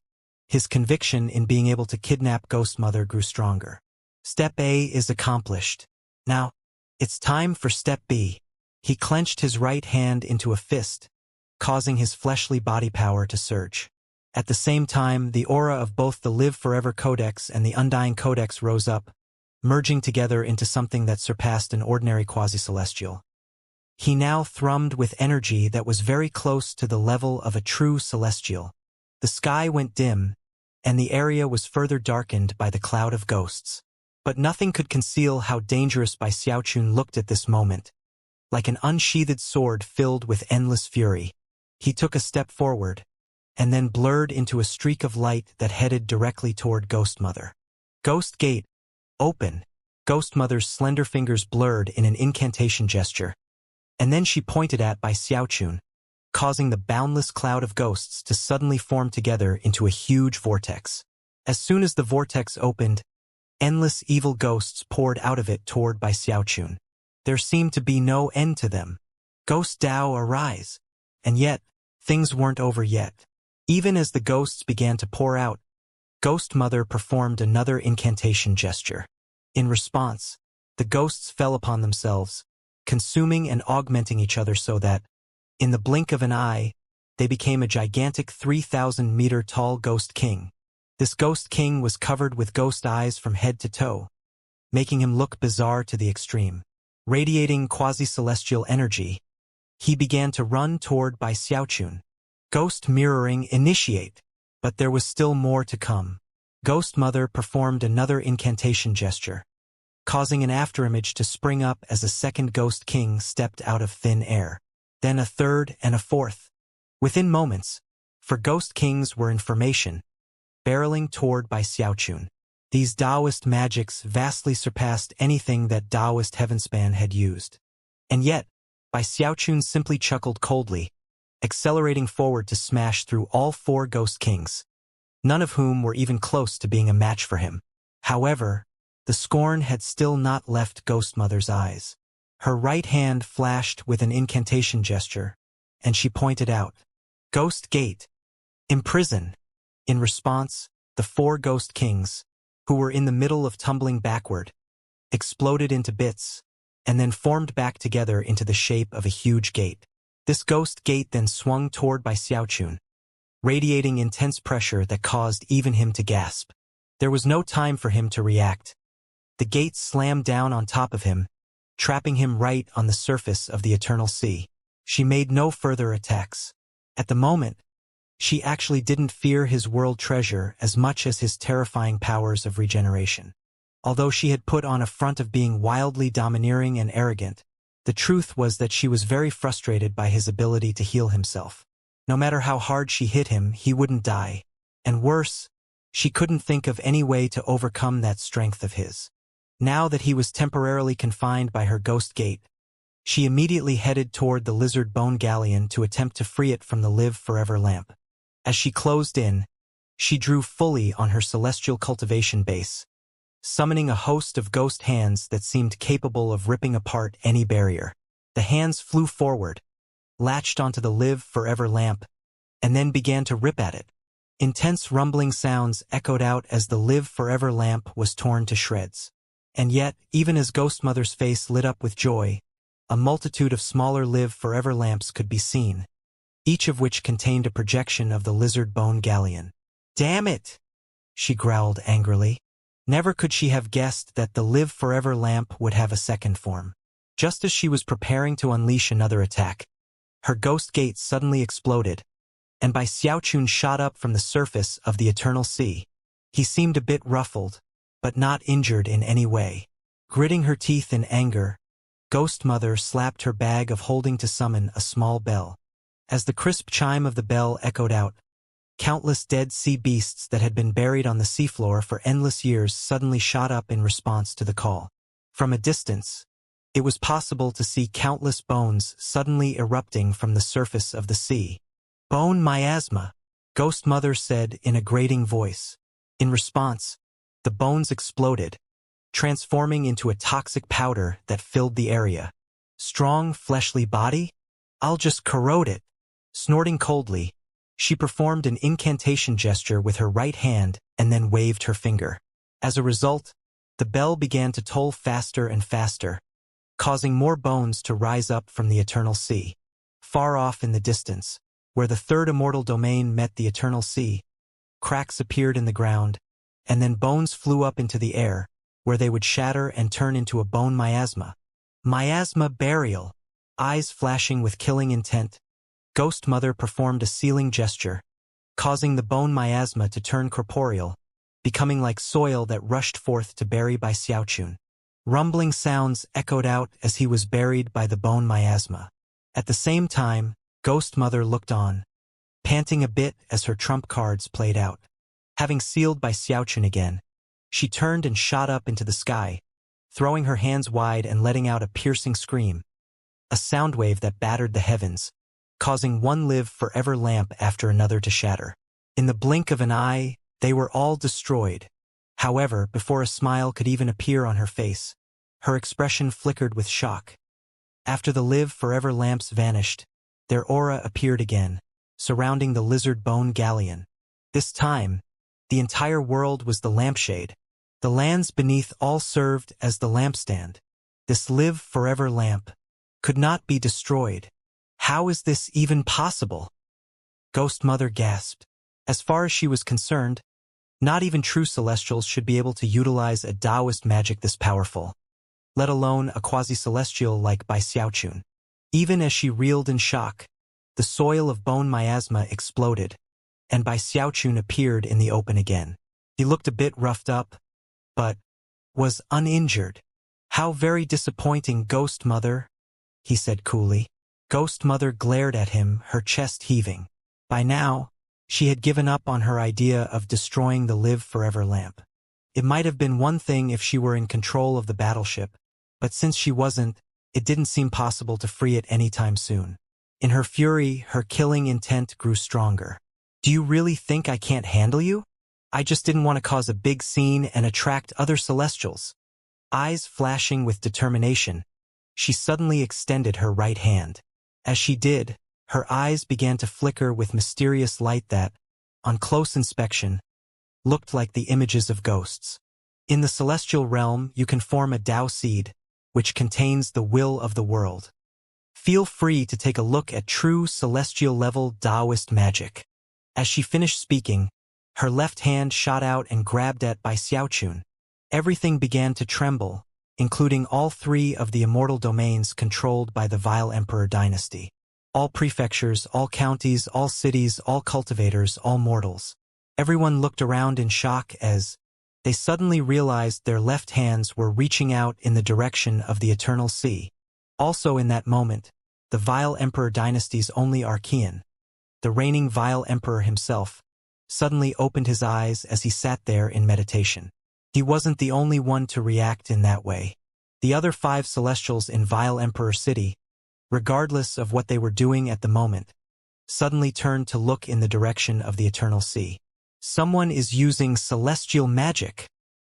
his conviction in being able to kidnap Ghost Mother grew stronger. Step A is accomplished. Now, it's time for Step B. He clenched his right hand into a fist, causing his fleshly body power to surge. At the same time, the aura of both the Live Forever Codex and the Undying Codex rose up, merging together into something that surpassed an ordinary quasi-celestial. He now thrummed with energy that was very close to the level of a true celestial. The sky went dim, and the area was further darkened by the cloud of ghosts. But nothing could conceal how dangerous Bai Xiaochun looked at this moment. Like an unsheathed sword filled with endless fury, he took a step forward, and then blurred into a streak of light that headed directly toward Ghost Mother. "Ghost Gate, open." Ghost Mother's slender fingers blurred in an incantation gesture, and then she pointed at Bai Xiaochun, causing the boundless cloud of ghosts to suddenly form together into a huge vortex. As soon as the vortex opened, endless evil ghosts poured out of it toward Bai Xiaochun. There seemed to be no end to them. "Ghost Tao, arise!" And yet, things weren't over yet. Even as the ghosts began to pour out, Ghost Mother performed another incantation gesture. In response, the ghosts fell upon themselves, consuming and augmenting each other so that, in the blink of an eye, they became a gigantic 3,000-meter-tall Ghost King. This Ghost King was covered with ghost eyes from head to toe, making him look bizarre to the extreme. Radiating quasi-celestial energy, he began to run toward Bai Xiaochun. Ghost mirroring initiate. But there was still more to come. Ghost Mother performed another incantation gesture, causing an afterimage to spring up as a second Ghost King stepped out of thin air. Then a third and a fourth. Within moments, for Ghost Kings were in formation, barreling toward Bai Xiaochun. These Taoist magics vastly surpassed anything that Taoist Heavenspan had used. And yet, Bai Xiaochun simply chuckled coldly, accelerating forward to smash through all four Ghost Kings, none of whom were even close to being a match for him. However, the scorn had still not left Ghost Mother's eyes. Her right hand flashed with an incantation gesture, and she pointed out, "Ghost Gate, imprison." In response, the four Ghost Kings, who were in the middle of tumbling backward, exploded into bits, and then formed back together into the shape of a huge gate. This Ghost Gate then swung toward Bai Xiaochun, radiating intense pressure that caused even him to gasp. There was no time for him to react. The gate slammed down on top of him, trapping him right on the surface of the Eternal Sea. She made no further attacks. At the moment, she actually didn't fear his world treasure as much as his terrifying powers of regeneration. Although she had put on a front of being wildly domineering and arrogant, the truth was that she was very frustrated by his ability to heal himself. No matter how hard she hit him, he wouldn't die. And worse, she couldn't think of any way to overcome that strength of his. Now that he was temporarily confined by her Ghost Gate, she immediately headed toward the lizard bone galleon to attempt to free it from the Live Forever lamp. As she closed in, she drew fully on her celestial cultivation base, summoning a host of ghost hands that seemed capable of ripping apart any barrier. The hands flew forward, latched onto the Live Forever lamp, and then began to rip at it. Intense rumbling sounds echoed out as the Live Forever lamp was torn to shreds. And yet, even as Ghost Mother's face lit up with joy, a multitude of smaller Live Forever lamps could be seen, each of which contained a projection of the lizard bone galleon. "Damn it!" she growled angrily. Never could she have guessed that the Live Forever lamp would have a second form. Just as she was preparing to unleash another attack, her Ghost Gate suddenly exploded, and Bai Xiaochun shot up from the surface of the Eternal Sea. He seemed a bit ruffled, but not injured in any way. Gritting her teeth in anger, Ghost Mother slapped her bag of holding to summon a small bell. As the crisp chime of the bell echoed out, countless dead sea beasts that had been buried on the seafloor for endless years suddenly shot up in response to the call. From a distance, it was possible to see countless bones suddenly erupting from the surface of the sea. "Bone miasma," Ghost Mother said in a grating voice. In response, the bones exploded, transforming into a toxic powder that filled the area. "Strong, fleshly body? I'll just corrode it." Snorting coldly, she performed an incantation gesture with her right hand and then waved her finger. As a result, the bell began to toll faster and faster, causing more bones to rise up from the Eternal Sea. Far off in the distance, where the third immortal domain met the Eternal Sea, cracks appeared in the ground, and then bones flew up into the air, where they would shatter and turn into a bone miasma. Miasma burial. Eyes flashing with killing intent, Ghost Mother performed a sealing gesture, causing the bone miasma to turn corporeal, becoming like soil that rushed forth to bury Bai Xiaochun. Rumbling sounds echoed out as he was buried by the bone miasma. At the same time, Ghost Mother looked on, panting a bit as her trump cards played out. Having sealed Bai Xiaochun again, she turned and shot up into the sky, throwing her hands wide and letting out a piercing scream, a sound wave that battered the heavens, causing one Live Forever lamp after another to shatter. In the blink of an eye, they were all destroyed. However, before a smile could even appear on her face, her expression flickered with shock. After the Live Forever lamps vanished, their aura appeared again, surrounding the lizard bone galleon. This time, the entire world was the lampshade. The lands beneath all served as the lampstand. This Live Forever lamp could not be destroyed. How is this even possible? Ghost Mother gasped. As far as she was concerned, not even true Celestials should be able to utilize a Taoist magic this powerful. let alone a quasi-celestial like Bai Xiaochun. Even as she reeled in shock, the soil of bone miasma exploded, and Bai Xiaochun appeared in the open again. He looked a bit roughed up, but was uninjured. "How very disappointing, Ghost Mother," he said coolly. Ghost Mother glared at him, her chest heaving. By now, she had given up on her idea of destroying the Live Forever lamp. It might have been one thing if she were in control of the battleship, but since she wasn't, it didn't seem possible to free it anytime soon. In her fury, her killing intent grew stronger. "Do you really think I can't handle you? I just didn't want to cause a big scene and attract other Celestials." Eyes flashing with determination, she suddenly extended her right hand. As she did, her eyes began to flicker with mysterious light that, on close inspection, looked like the images of ghosts. In the celestial realm, you can form a Tao seed, which contains the will of the world. Feel free to take a look at true celestial-level Taoist magic. As she finished speaking, her left hand shot out and grabbed at Bai Xiaochun. Everything began to tremble, including all three of the immortal domains controlled by the Vile Emperor dynasty. All prefectures, all counties, all cities, all cultivators, all mortals. Everyone looked around in shock as they suddenly realized their left hands were reaching out in the direction of the Eternal Sea. Also in that moment, the Vile Emperor dynasty's only Archean, the reigning Vile Emperor himself, suddenly opened his eyes as he sat there in meditation. He wasn't the only one to react in that way. The other 5 Celestials in Vile Emperor City, regardless of what they were doing at the moment, suddenly turned to look in the direction of the Eternal Sea. Someone is using celestial magic.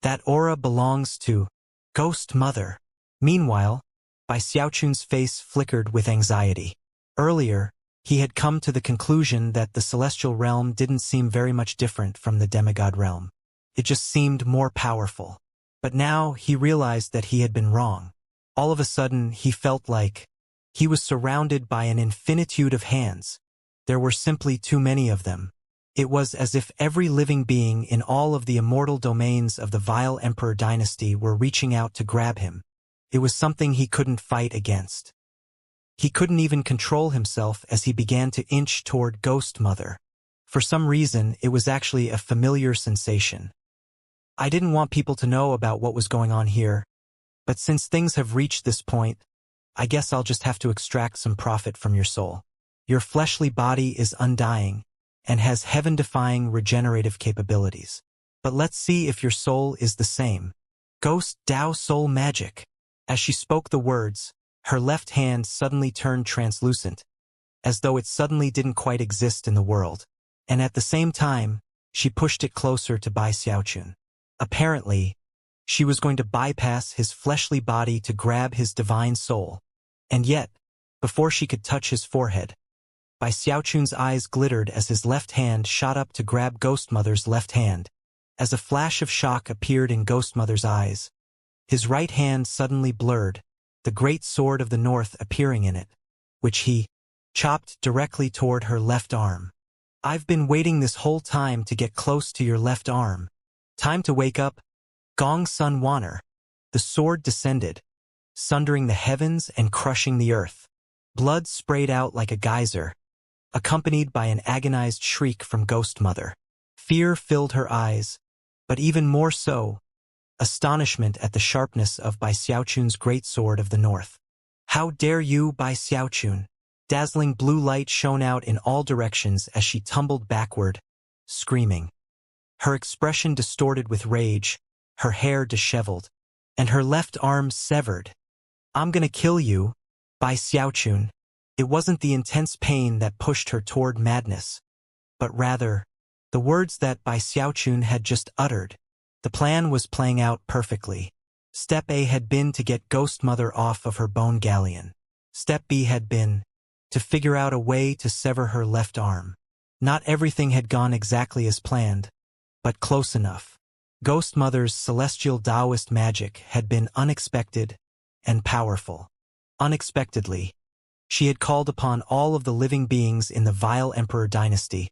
That aura belongs to Ghost Mother. Meanwhile, Bai Xiaochun's face flickered with anxiety. Earlier, he had come to the conclusion that the celestial realm didn't seem very much different from the demigod realm. It just seemed more powerful. But now he realized that he had been wrong. All of a sudden, he felt like he was surrounded by an infinitude of hands. There were simply too many of them. It was as if every living being in all of the immortal domains of the Vile Emperor dynasty were reaching out to grab him. It was something he couldn't fight against. He couldn't even control himself as he began to inch toward Ghost Mother. For some reason, it was actually a familiar sensation. "I didn't want people to know about what was going on here, but since things have reached this point, I guess I'll just have to extract some profit from your soul. Your fleshly body is undying and has heaven-defying regenerative capabilities. But let's see if your soul is the same. Ghost Tao Soul Magic." As she spoke the words, her left hand suddenly turned translucent, as though it suddenly didn't quite exist in the world. And at the same time, she pushed it closer to Bai Xiaochun. Apparently, she was going to bypass his fleshly body to grab his divine soul. And yet, before she could touch his forehead, Bai Xiaochun's eyes glittered as his left hand shot up to grab Ghost Mother's left hand. As a flash of shock appeared in Ghost Mother's eyes, his right hand suddenly blurred, the great sword of the north appearing in it, which he chopped directly toward her left arm. "I've been waiting this whole time to get close to your left arm. Time to wake up, Gong Sun Wanner." The sword descended, sundering the heavens and crushing the earth. Blood sprayed out like a geyser, accompanied by an agonized shriek from Ghost Mother. Fear filled her eyes, but even more so, astonishment at the sharpness of Bai Xiaochun's great sword of the north. "How dare you, Bai Xiaochun!" Dazzling blue light shone out in all directions as she tumbled backward, screaming. Her expression distorted with rage, her hair disheveled, and her left arm severed. "I'm gonna kill you, Bai Xiaochun." It wasn't the intense pain that pushed her toward madness, but rather, the words that Bai Xiaochun had just uttered. The plan was playing out perfectly. Step A had been to get Ghost Mother off of her bone galleon. Step B had been to figure out a way to sever her left arm. Not everything had gone exactly as planned, but close enough. Ghost Mother's celestial Taoist magic had been unexpected and powerful. Unexpectedly, she had called upon all of the living beings in the Vile Emperor dynasty,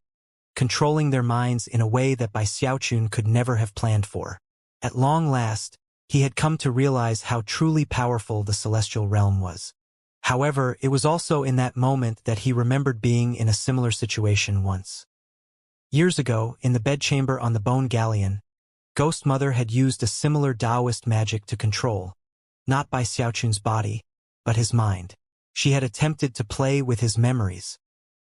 controlling their minds in a way that Bai Xiaochun could never have planned for. At long last, He had come to realize how truly powerful the celestial realm was. However, it was also in that moment that he remembered being in a similar situation once. Years ago, in the bedchamber on the Bone Galleon, Ghost Mother had used a similar Taoist magic to control, not by Xiaochun's body, but his mind. She had attempted to play with his memories.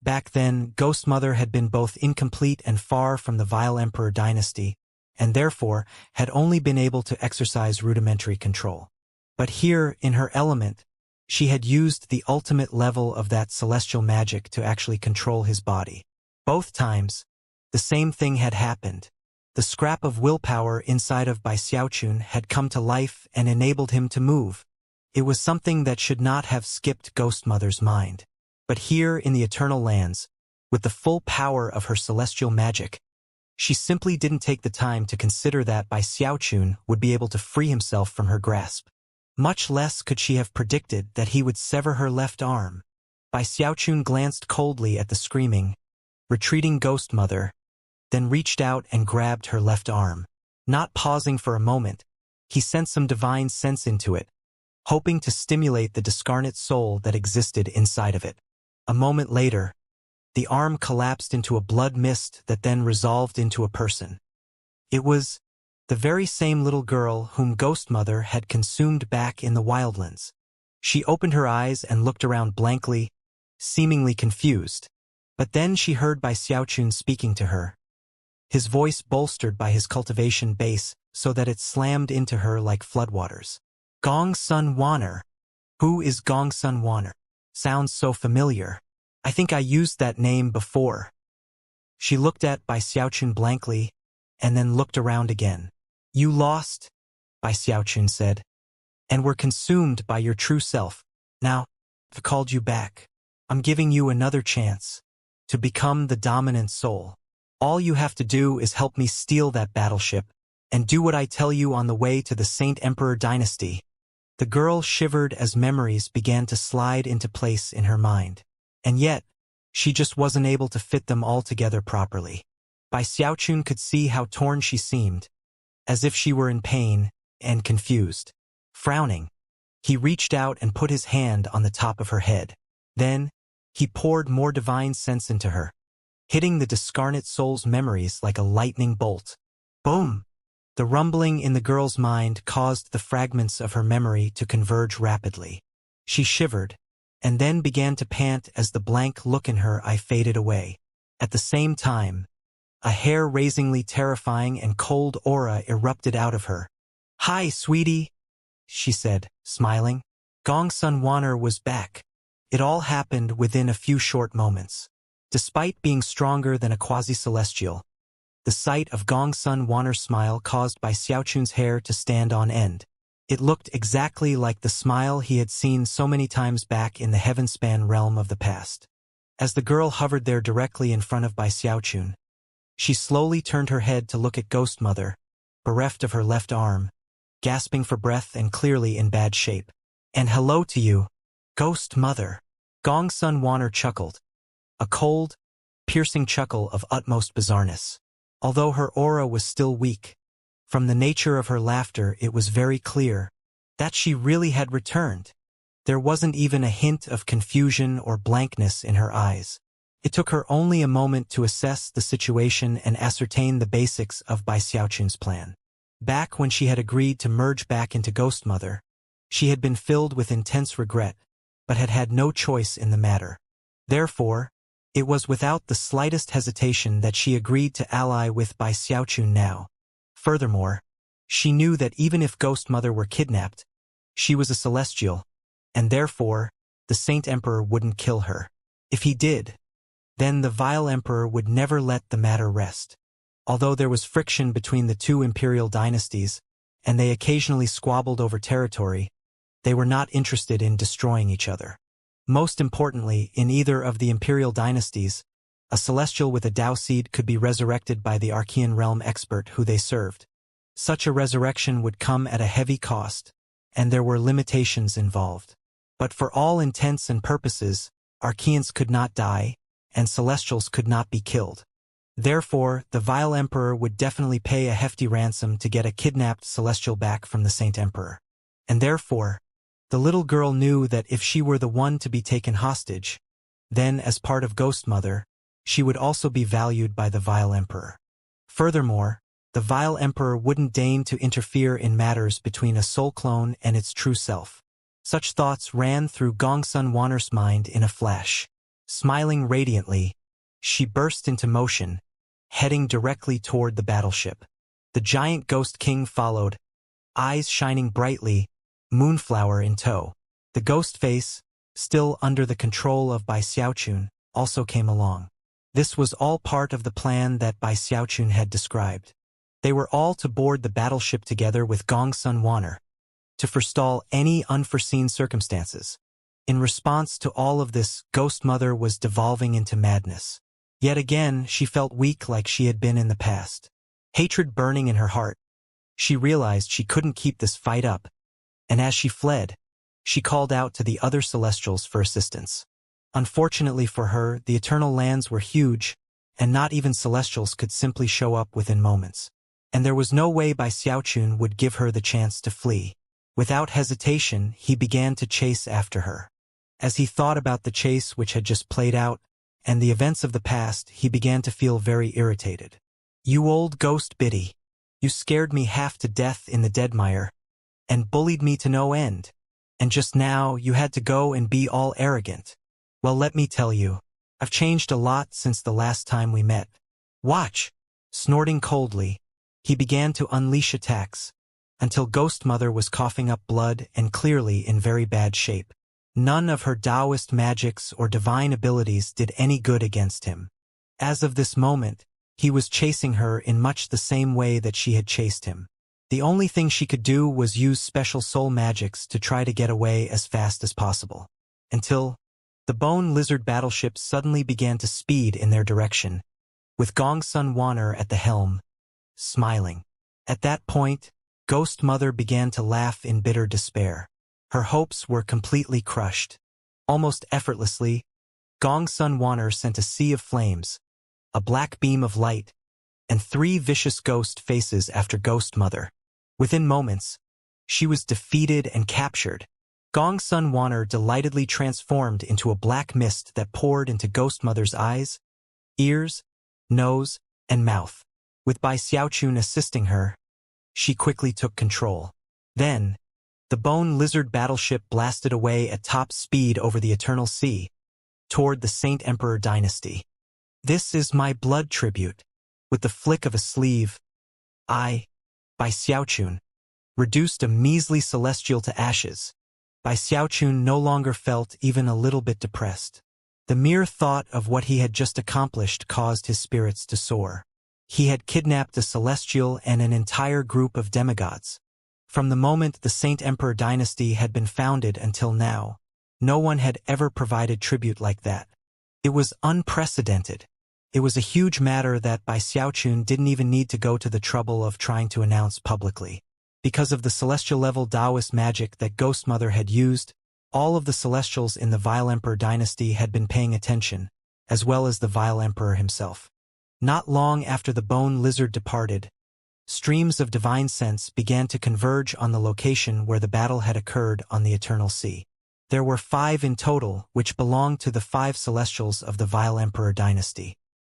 Back then, Ghost Mother had been both incomplete and far from the Vile Emperor dynasty, and therefore had only been able to exercise rudimentary control. But here, in her element, she had used the ultimate level of that celestial magic to actually control his body. Both times, the same thing had happened. The scrap of willpower inside of Bai Xiaochun had come to life and enabled him to move. It was something that should not have skipped Ghost Mother's mind. But here in the Eternal Lands, with the full power of her celestial magic, she simply didn't take the time to consider that Bai Xiaochun would be able to free himself from her grasp. Much less could she have predicted that he would sever her left arm. Bai Xiaochun glanced coldly at the screaming, retreating Ghost Mother, then reached out and grabbed her left arm. Not pausing for a moment, he sent some divine sense into it, hoping to stimulate the discarnate soul that existed inside of it. A moment later, the arm collapsed into a blood mist that then resolved into a person. It was the very same little girl whom Ghost Mother had consumed back in the wildlands. She opened her eyes and looked around blankly, seemingly confused. But then she heard Bai Xiaochun speaking to her, his voice bolstered by his cultivation base so that it slammed into her like floodwaters. Gong Sun Wanner. Who is Gong Sun Wanner? Sounds so familiar. I think I used that name before. She looked at Bai Xiaochun blankly, and then looked around again. You lost, Bai Xiaochun said, and were consumed by your true self. Now, I've called you back. I'm giving you another chance to become the dominant soul. All you have to do is help me steal that battleship, and do what I tell you on the way to the Saint Emperor dynasty. The girl shivered as memories began to slide into place in her mind. And yet, she just wasn't able to fit them all together properly. Bai Xiaochun could see how torn she seemed, as if she were in pain and confused. Frowning, he reached out and put his hand on the top of her head. Then, he poured more divine sense into her, hitting the discarnate soul's memories like a lightning bolt. Boom! The rumbling in the girl's mind caused the fragments of her memory to converge rapidly. She shivered, and then began to pant as the blank look in her eye faded away. At the same time, a hair-raisingly terrifying and cold aura erupted out of her. Hi, sweetie, she said, smiling. Gong Sun Wanner was back. It all happened within a few short moments. Despite being stronger than a quasi-celestial, the sight of Gong Sun Wanner's smile caused Bai Xiaochun's hair to stand on end. It looked exactly like the smile he had seen so many times back in the Heavenspan realm of the past. As the girl hovered there directly in front of Bai Xiaochun, she slowly turned her head to look at Ghost Mother, bereft of her left arm, gasping for breath and clearly in bad shape. And hello to you, Ghost Mother. Gong Sun Wanner chuckled, a cold, piercing chuckle of utmost bizarreness. Although her aura was still weak, from the nature of her laughter it was very clear that she really had returned. There wasn't even a hint of confusion or blankness in her eyes. It took her only a moment to assess the situation and ascertain the basics of Bai Xiaochun's plan. Back when she had agreed to merge back into Ghost Mother, she had been filled with intense regret, but had had no choice in the matter. Therefore, it was without the slightest hesitation that she agreed to ally with Bai Xiaochun now. Furthermore, she knew that even if Ghost Mother were kidnapped, she was a celestial, and therefore, the Saint Emperor wouldn't kill her. If he did, then the Vile Emperor would never let the matter rest. Although there was friction between the two imperial dynasties, and they occasionally squabbled over territory, they were not interested in destroying each other. Most importantly, in either of the imperial dynasties, a celestial with a Tao seed could be resurrected by the Archean realm expert who they served. Such a resurrection would come at a heavy cost, and there were limitations involved. But for all intents and purposes, Archeans could not die, and celestials could not be killed. Therefore, the vile emperor would definitely pay a hefty ransom to get a kidnapped celestial back from the Saint Emperor. And therefore, the little girl knew that if she were the one to be taken hostage, then, as part of Ghost Mother, she would also be valued by the vile emperor. Furthermore, the vile emperor wouldn't deign to interfere in matters between a soul clone and its true self. Such thoughts ran through Gongsun Wanner's mind in a flash. Smiling radiantly, she burst into motion, heading directly toward the battleship. The giant Ghost King followed, eyes shining brightly, Moonflower in tow. The ghost face, still under the control of Bai Xiaochun, also came along. This was all part of the plan that Bai Xiaochun had described. They were all to board the battleship together with Gongsun Wanner, to forestall any unforeseen circumstances. In response to all of this, Ghost Mother was devolving into madness. Yet again, she felt weak like she had been in the past. Hatred burning in her heart, she realized she couldn't keep this fight up, and as she fled, she called out to the other Celestials for assistance. Unfortunately for her, the Eternal Lands were huge, and not even Celestials could simply show up within moments. And there was no way Bai Xiaochun would give her the chance to flee. Without hesitation, he began to chase after her. As he thought about the chase which had just played out, and the events of the past, he began to feel very irritated. "You old ghost biddy. You scared me half to death in the Deadmire, and bullied me to no end. And just now you had to go and be all arrogant. Well, let me tell you, I've changed a lot since the last time we met. Watch!" Snorting coldly, he began to unleash attacks, until Ghost Mother was coughing up blood and clearly in very bad shape. None of her Taoist magics or divine abilities did any good against him. As of this moment, he was chasing her in much the same way that she had chased him. The only thing she could do was use special soul magics to try to get away as fast as possible. Until the Bone Lizard battleship suddenly began to speed in their direction, with Gongsun Wanner at the helm, smiling. At that point, Ghost Mother began to laugh in bitter despair. Her hopes were completely crushed. Almost effortlessly, Gongsun Wanner sent a sea of flames, a black beam of light, and 3 vicious ghost faces after Ghost Mother. Within moments, she was defeated and captured. Gongsun Wanner delightedly transformed into a black mist that poured into Ghost Mother's eyes, ears, nose, and mouth. With Bai Xiaochun assisting her, she quickly took control. Then, the Bone Lizard battleship blasted away at top speed over the Eternal Sea, toward the Saint Emperor dynasty. "This is my blood tribute." With the flick of a sleeve, Bai Xiaochun, reduced a measly celestial to ashes. Bai Xiaochun no longer felt even a little bit depressed. The mere thought of what he had just accomplished caused his spirits to soar. He had kidnapped a celestial and an entire group of demigods. From the moment the Saint Emperor dynasty had been founded until now, no one had ever provided tribute like that. It was unprecedented. It was a huge matter that Bai Xiaochun didn't even need to go to the trouble of trying to announce publicly. Because of the celestial-level Taoist magic that Ghost Mother had used, all of the Celestials in the Vile Emperor dynasty had been paying attention, as well as the Vile Emperor himself. Not long after the Bone Lizard departed, streams of divine sense began to converge on the location where the battle had occurred on the Eternal Sea. There were 5 in total, which belonged to the 5 Celestials of the Vile Emperor dynasty.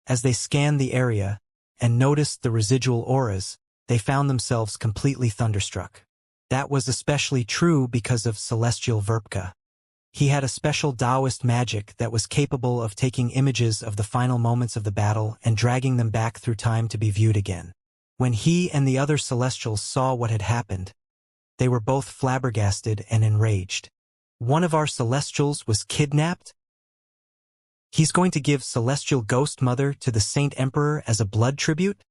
As they scanned the area and noticed the residual auras, they found themselves completely thunderstruck. That was especially true because of Celestial Verpka. He had a special Taoist magic that was capable of taking images of the final moments of the battle and dragging them back through time to be viewed again. When he and the other Celestials saw what had happened, they were both flabbergasted and enraged. "One of our Celestials was kidnapped? He's going to give Celestial Ghost Mother to the Saint Emperor as a blood tribute?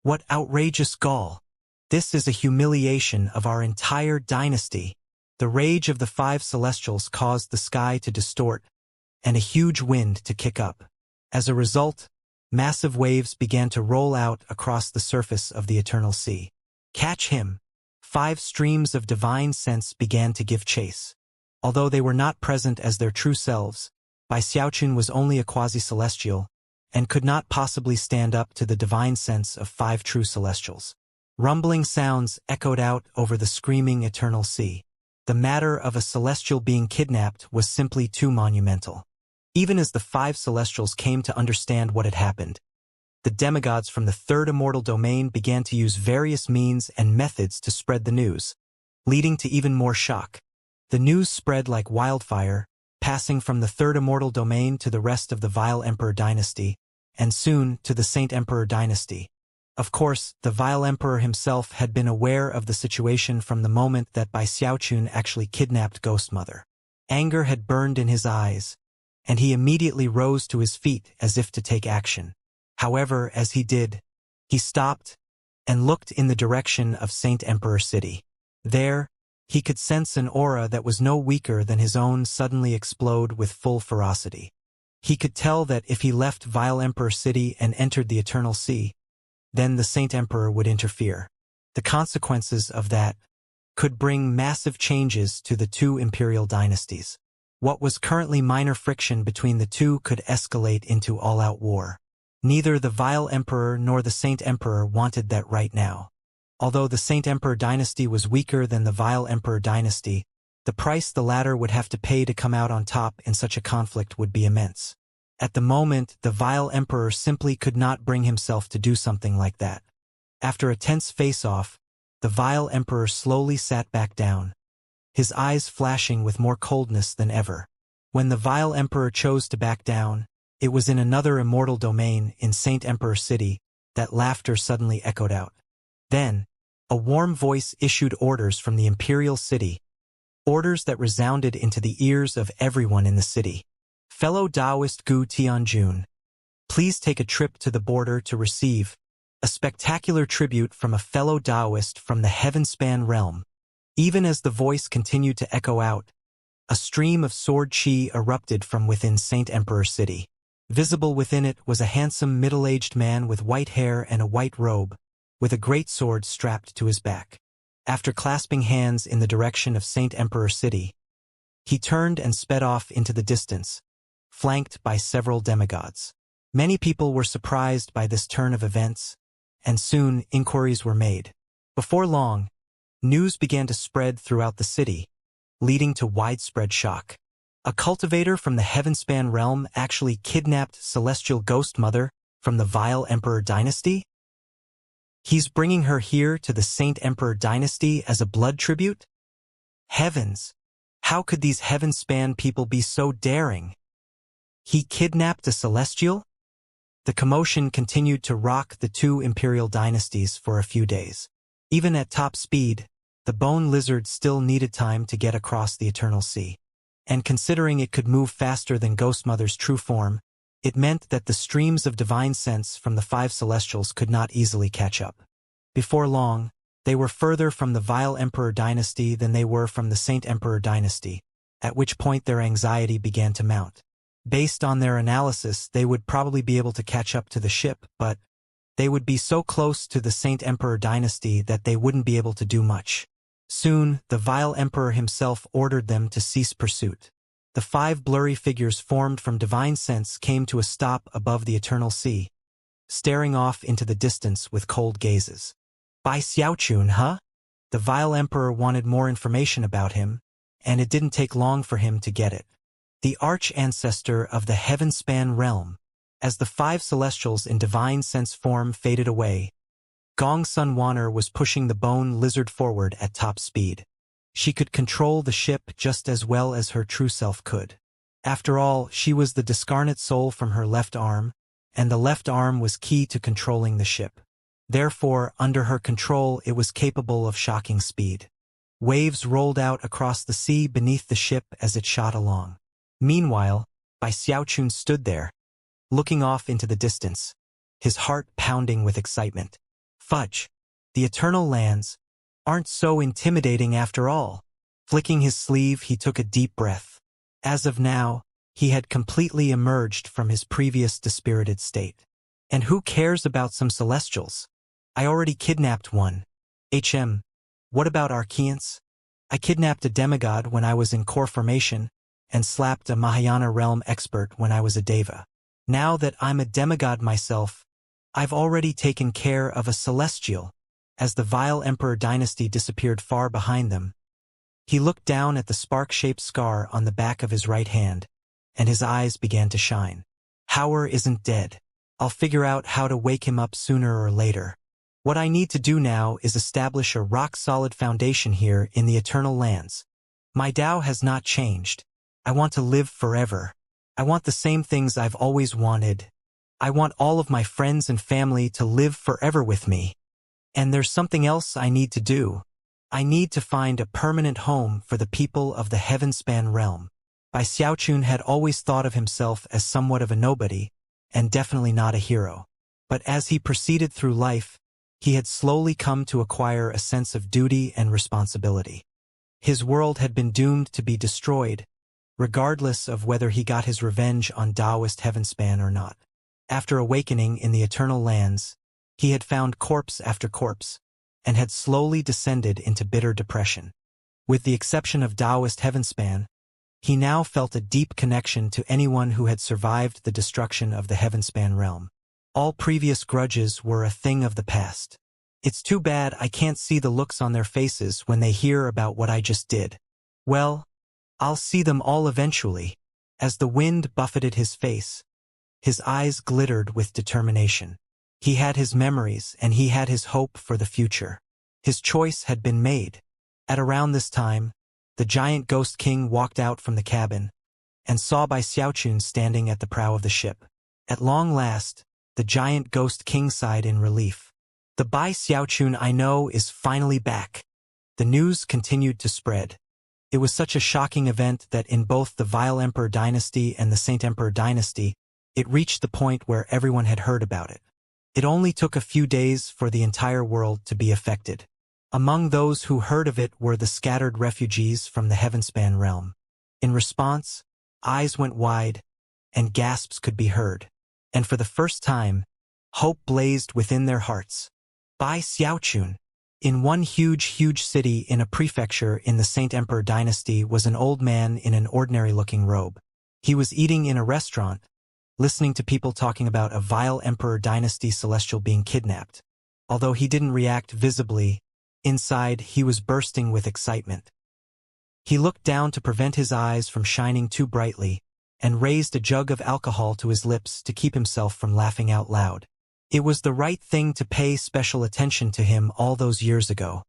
What outrageous gall! This is a humiliation of our entire dynasty." The rage of the 5 Celestials caused the sky to distort and a huge wind to kick up. As a result, massive waves began to roll out across the surface of the Eternal Sea. "Catch him!" 5 streams of divine sense began to give chase. Although they were not present as their true selves, Bai Xiaochun was only a quasi-celestial, and could not possibly stand up to the divine sense of 5 true celestials. Rumbling sounds echoed out over the screaming eternal sea. The matter of a celestial being kidnapped was simply too monumental. Even as the 5 celestials came to understand what had happened, the demigods from the 3rd immortal domain began to use various means and methods to spread the news, leading to even more shock. The news spread like wildfire, passing from the 3rd immortal domain to the rest of the Vile Emperor dynasty, and soon to the Saint Emperor dynasty. Of course, the Vile Emperor himself had been aware of the situation from the moment that Bai Xiaochun actually kidnapped Ghost Mother. Anger had burned in his eyes, and he immediately rose to his feet as if to take action. However, as he did, he stopped and looked in the direction of Saint Emperor City. There, he could sense an aura that was no weaker than his own suddenly explode with full ferocity. He could tell that if he left Vile Emperor City and entered the Eternal Sea, then the Saint Emperor would interfere. The consequences of that could bring massive changes to the 2 imperial dynasties. What was currently minor friction between the 2 could escalate into all-out war. Neither the Vile Emperor nor the Saint Emperor wanted that right now. Although the Saint Emperor dynasty was weaker than the Vile Emperor dynasty, the price the latter would have to pay to come out on top in such a conflict would be immense. At the moment, the Vile Emperor simply could not bring himself to do something like that. After a tense face-off, the Vile Emperor slowly sat back down, his eyes flashing with more coldness than ever. When the Vile Emperor chose to back down, it was in another immortal domain in Saint Emperor City that laughter suddenly echoed out. Then, a warm voice issued orders from the imperial city, orders that resounded into the ears of everyone in the city. Fellow Taoist Gu Tianjun, please take a trip to the border to receive a spectacular tribute from a fellow Taoist from the heaven-span realm. Even as the voice continued to echo out, a stream of sword chi erupted from within Saint Emperor City. Visible within it was a handsome middle-aged man with white hair and a white robe, with a great sword strapped to his back. After clasping hands in the direction of Saint Emperor City, he turned and sped off into the distance, flanked by several demigods. Many people were surprised by this turn of events, and soon inquiries were made. Before long, news began to spread throughout the city, leading to widespread shock. A cultivator from the heaven-span realm actually kidnapped Celestial Ghost Mother from the Vile Emperor dynasty? He's bringing her here to the Saint Emperor dynasty as a blood tribute? Heavens! How could these heaven-span people be so daring? He kidnapped a Celestial? The commotion continued to rock the 2 imperial dynasties for a few days. Even at top speed, the bone lizard still needed time to get across the Eternal Sea. And considering it could move faster than Ghost Mother's true form, it meant that the streams of divine sense from the 5 celestials could not easily catch up. Before long, they were further from the Vile Emperor dynasty than they were from the Saint Emperor dynasty, at which point their anxiety began to mount. Based on their analysis, they would probably be able to catch up to the ship, but they would be so close to the Saint Emperor dynasty that they wouldn't be able to do much. Soon, the Vile Emperor himself ordered them to cease pursuit. The 5 blurry figures formed from divine sense came to a stop above the Eternal Sea, staring off into the distance with cold gazes. Bai Xiaochun, huh? The Vile Emperor wanted more information about him, and it didn't take long for him to get it. The arch-ancestor of the heaven-span realm. As the 5 celestials in divine sense form faded away, Gong Sun Wanner was pushing the bone lizard forward at top speed. She could control the ship just as well as her true self could. After all, she was the discarnate soul from her left arm, and the left arm was key to controlling the ship. Therefore, under her control, it was capable of shocking speed. Waves rolled out across the sea beneath the ship as it shot along. Meanwhile, Bai Xiaochun stood there, looking off into the distance, his heart pounding with excitement. Fudge! The eternal lands aren't so intimidating after all. Flicking his sleeve, he took a deep breath. As of now, he had completely emerged from his previous dispirited state. And who cares about some celestials? I already kidnapped one. What about Archeans? I kidnapped a demigod when I was in core formation, and slapped a Mahayana realm expert when I was a deva. Now that I'm a demigod myself, I've already taken care of a celestial." As the vile emperor dynasty disappeared far behind them, he looked down at the spark-shaped scar on the back of his right hand, and his eyes began to shine. "Hauer isn't dead. I'll figure out how to wake him up sooner or later. What I need to do now is establish a rock-solid foundation here in the Eternal Lands. My Tao has not changed. I want to live forever. I want the same things I've always wanted. I want all of my friends and family to live forever with me. And there's something else I need to do. I need to find a permanent home for the people of the Heavenspan realm." Bai Xiaochun had always thought of himself as somewhat of a nobody, and definitely not a hero. But as he proceeded through life, he had slowly come to acquire a sense of duty and responsibility. His world had been doomed to be destroyed, regardless of whether he got his revenge on Taoist Heavenspan or not. After awakening in the Eternal Lands, he had found corpse after corpse, and had slowly descended into bitter depression. With the exception of Taoist Heavenspan, he now felt a deep connection to anyone who had survived the destruction of the Heavenspan realm. All previous grudges were a thing of the past. It's too bad I can't see the looks on their faces when they hear about what I just did. Well, I'll see them all eventually. As the wind buffeted his face, his eyes glittered with determination. He had his memories and he had his hope for the future. His choice had been made. At around this time, the giant ghost king walked out from the cabin and saw Bai Xiaochun standing at the prow of the ship. At long last, the giant ghost king sighed in relief. "The Bai Xiaochun I know is finally back." The news continued to spread. It was such a shocking event that in both the Vile Emperor dynasty and the Saint Emperor dynasty, it reached the point where everyone had heard about it. It only took a few days for the entire world to be affected. Among those who heard of it were the scattered refugees from the Heavenspan realm. In response, eyes went wide, and gasps could be heard. And for the first time, hope blazed within their hearts. Bai Xiaochun. In one huge city in a prefecture in the Saint Emperor dynasty was an old man in an ordinary-looking robe. He was eating in a restaurant, listening to people talking about a vile Emperor dynasty celestial being kidnapped. Although he didn't react visibly, inside he was bursting with excitement. He looked down to prevent his eyes from shining too brightly, and raised a jug of alcohol to his lips to keep himself from laughing out loud. It was the right thing to pay special attention to him all those years ago.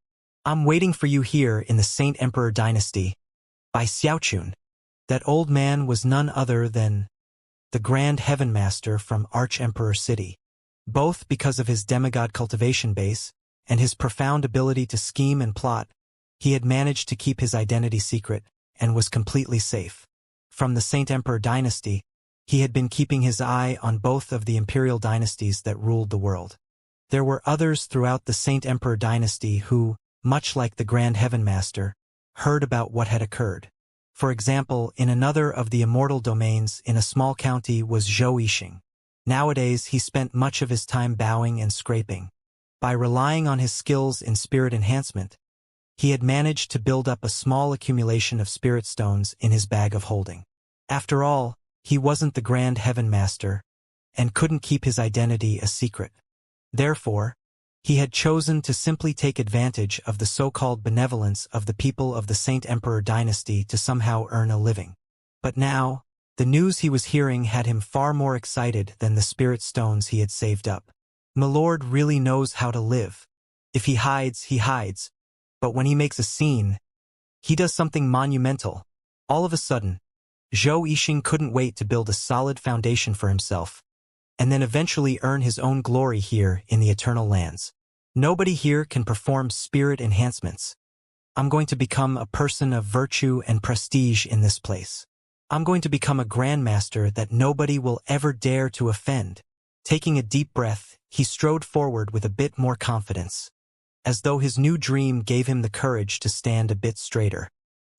"I'm waiting for you here in the Saint Emperor dynasty, Bai Xiaochun." That old man was none other than the Grand Heaven Master from Arch-Emperor City. Both because of his demigod cultivation base and his profound ability to scheme and plot, he had managed to keep his identity secret and was completely safe. From the Saint Emperor dynasty, he had been keeping his eye on both of the imperial dynasties that ruled the world. There were others throughout the Saint Emperor dynasty who, much like the Grand Heaven Master, heard about what had occurred. For example, in another of the immortal domains in a small county was Zhou Yixing. Nowadays, he spent much of his time bowing and scraping. By relying on his skills in spirit enhancement, he had managed to build up a small accumulation of spirit stones in his bag of holding. After all, he wasn't the Grand Heaven Master, and couldn't keep his identity a secret. Therefore, he had chosen to simply take advantage of the so-called benevolence of the people of the Saint Emperor dynasty to somehow earn a living. But now, the news he was hearing had him far more excited than the spirit stones he had saved up. Milord really knows how to live. If he hides, but when he makes a scene, he does something monumental. All of a sudden, Zhou Yixing couldn't wait to build a solid foundation for himself, and then eventually earn his own glory here in the Eternal Lands. Nobody here can perform spirit enhancements. I'm going to become a person of virtue and prestige in this place. I'm going to become a grandmaster that nobody will ever dare to offend. Taking a deep breath, he strode forward with a bit more confidence, as though his new dream gave him the courage to stand a bit straighter.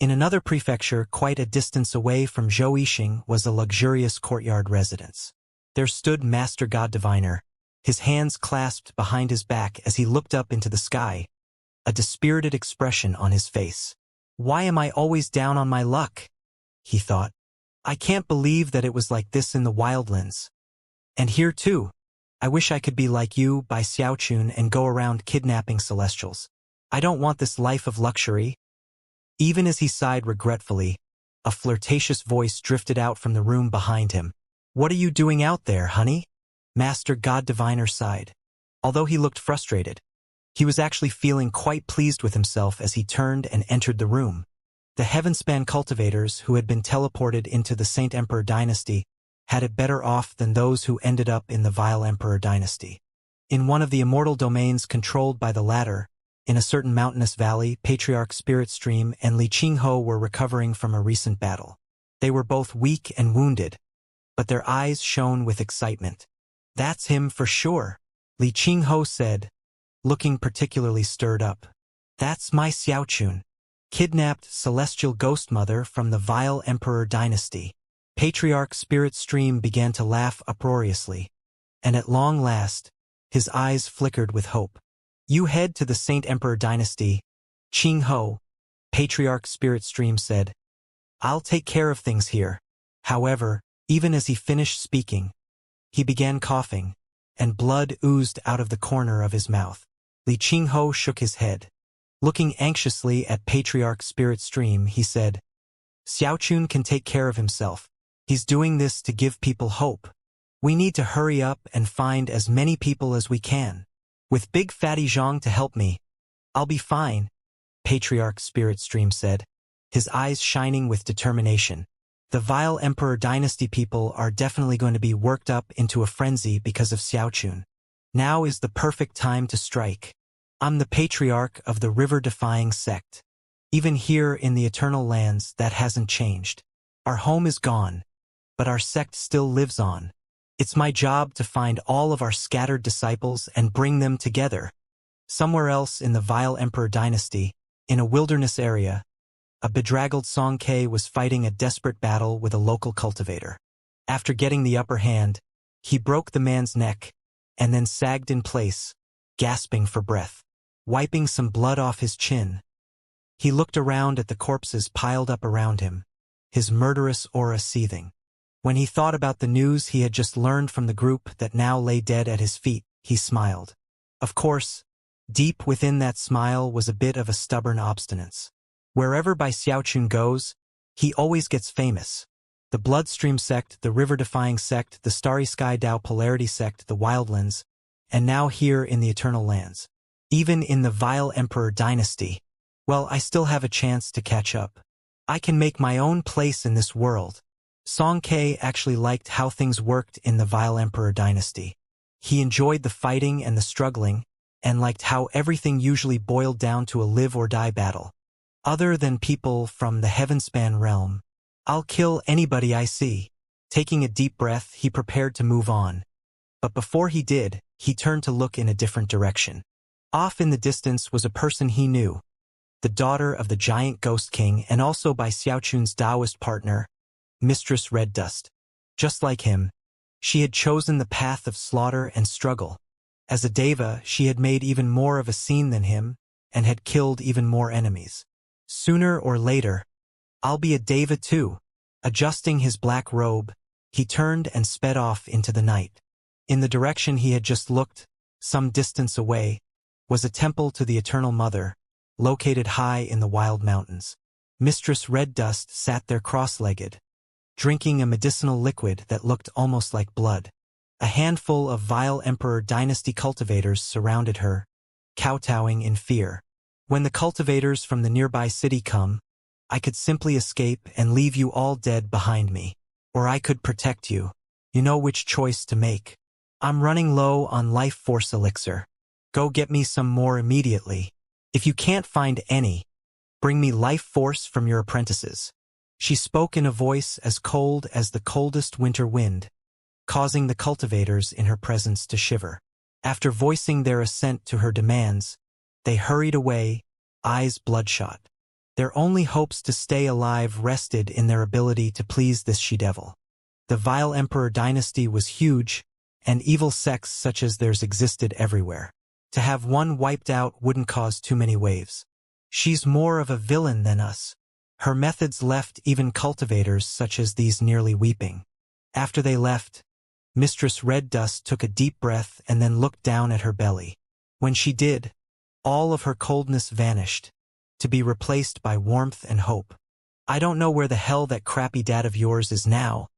In another prefecture, quite a distance away from Zhou Yixing, was a luxurious courtyard residence. There stood Master God Diviner, his hands clasped behind his back as he looked up into the sky, a dispirited expression on his face. "Why am I always down on my luck?" he thought. "I can't believe that it was like this in the wildlands. And here too. I wish I could be like you by Xiaochun and go around kidnapping celestials. I don't want this life of luxury. Even as he sighed regretfully, a flirtatious voice drifted out from the room behind him. What are you doing out there, honey? Master God Diviner sighed. Although he looked frustrated, he was actually feeling quite pleased with himself as he turned and entered the room. The Heavenspan cultivators who had been teleported into the Saint Emperor dynasty had it better off than those who ended up in the Vile Emperor dynasty. In one of the immortal domains controlled by the latter, in a certain mountainous valley, Patriarch Spirit Stream and Li Qingho were recovering from a recent battle. They were both weak and wounded, but their eyes shone with excitement. That's him for sure, Li Qingho said, looking particularly stirred up. That's my Xiaochun, kidnapped celestial ghost mother from the Vile Emperor dynasty. Patriarch Spirit Stream began to laugh uproariously, and at long last, his eyes flickered with hope. You head to the Saint Emperor dynasty, Qingho, Patriarch Spirit Stream said. I'll take care of things here. However, even as he finished speaking, he began coughing, and blood oozed out of the corner of his mouth. Li Qingho shook his head. Looking anxiously at Patriarch Spirit Stream, he said, Xiaochun can take care of himself. He's doing this to give people hope. We need to hurry up and find as many people as we can. With Big Fatty Zhang to help me, I'll be fine, Patriarch Spirit Stream said, his eyes shining with determination. The Vile Emperor dynasty people are definitely going to be worked up into a frenzy because of Xiaochun. Now is the perfect time to strike. I'm the patriarch of the river-defying sect. Even here in the Eternal Lands, that hasn't changed. Our home is gone, but our sect still lives on. It's my job to find all of our scattered disciples and bring them together. Somewhere else in the Vile Emperor dynasty, in a wilderness area, a bedraggled Xianxia was fighting a desperate battle with a local cultivator. After getting the upper hand, he broke the man's neck, and then sagged in place, gasping for breath. Wiping some blood off his chin, he looked around at the corpses piled up around him, his murderous aura seething. When he thought about the news he had just learned from the group that now lay dead at his feet, he smiled. Of course, deep within that smile was a bit of a stubborn obstinance. Wherever Bai Xiaochun goes, he always gets famous. The Bloodstream sect, the River-defying sect, the Starry Sky Dao Polarity sect, the Wildlands, and now here in the Eternal Lands. Even in the Vile Emperor dynasty, well, I still have a chance to catch up. I can make my own place in this world. Xianxia actually liked how things worked in the Vile Emperor dynasty. He enjoyed the fighting and the struggling, and liked how everything usually boiled down to a live-or-die battle. Other than people from the Heavenspan realm, I'll kill anybody I see. Taking a deep breath, he prepared to move on. But before he did, he turned to look in a different direction. Off in the distance was a person he knew, the daughter of the giant Ghost King and also Bai Xiaochun's Taoist partner, Mistress Red Dust. Just like him, she had chosen the path of slaughter and struggle. As a deva, she had made even more of a scene than him, and had killed even more enemies. Sooner or later, I'll be a deva too. Adjusting his black robe, he turned and sped off into the night. In the direction he had just looked, some distance away, was a temple to the Eternal Mother, located high in the wild mountains. Mistress Red Dust sat there cross-legged, drinking a medicinal liquid that looked almost like blood. A handful of Vile Emperor dynasty cultivators surrounded her, kowtowing in fear. When the cultivators from the nearby city come, I could simply escape and leave you all dead behind me. Or I could protect you. You know which choice to make. I'm running low on life force elixir. Go get me some more immediately. If you can't find any, bring me life force from your apprentices. She spoke in a voice as cold as the coldest winter wind, causing the cultivators in her presence to shiver. After voicing their assent to her demands, they hurried away, eyes bloodshot. Their only hopes to stay alive rested in their ability to please this she-devil. The Vile Emperor dynasty was huge, and evil sects such as theirs existed everywhere. To have one wiped out wouldn't cause too many waves. She's more of a villain than us. Her methods left even cultivators such as these nearly weeping. After they left, Mistress Red Dust took a deep breath and then looked down at her belly. When she did, all of her coldness vanished, to be replaced by warmth and hope. I don't know where the hell that crappy dad of yours is now,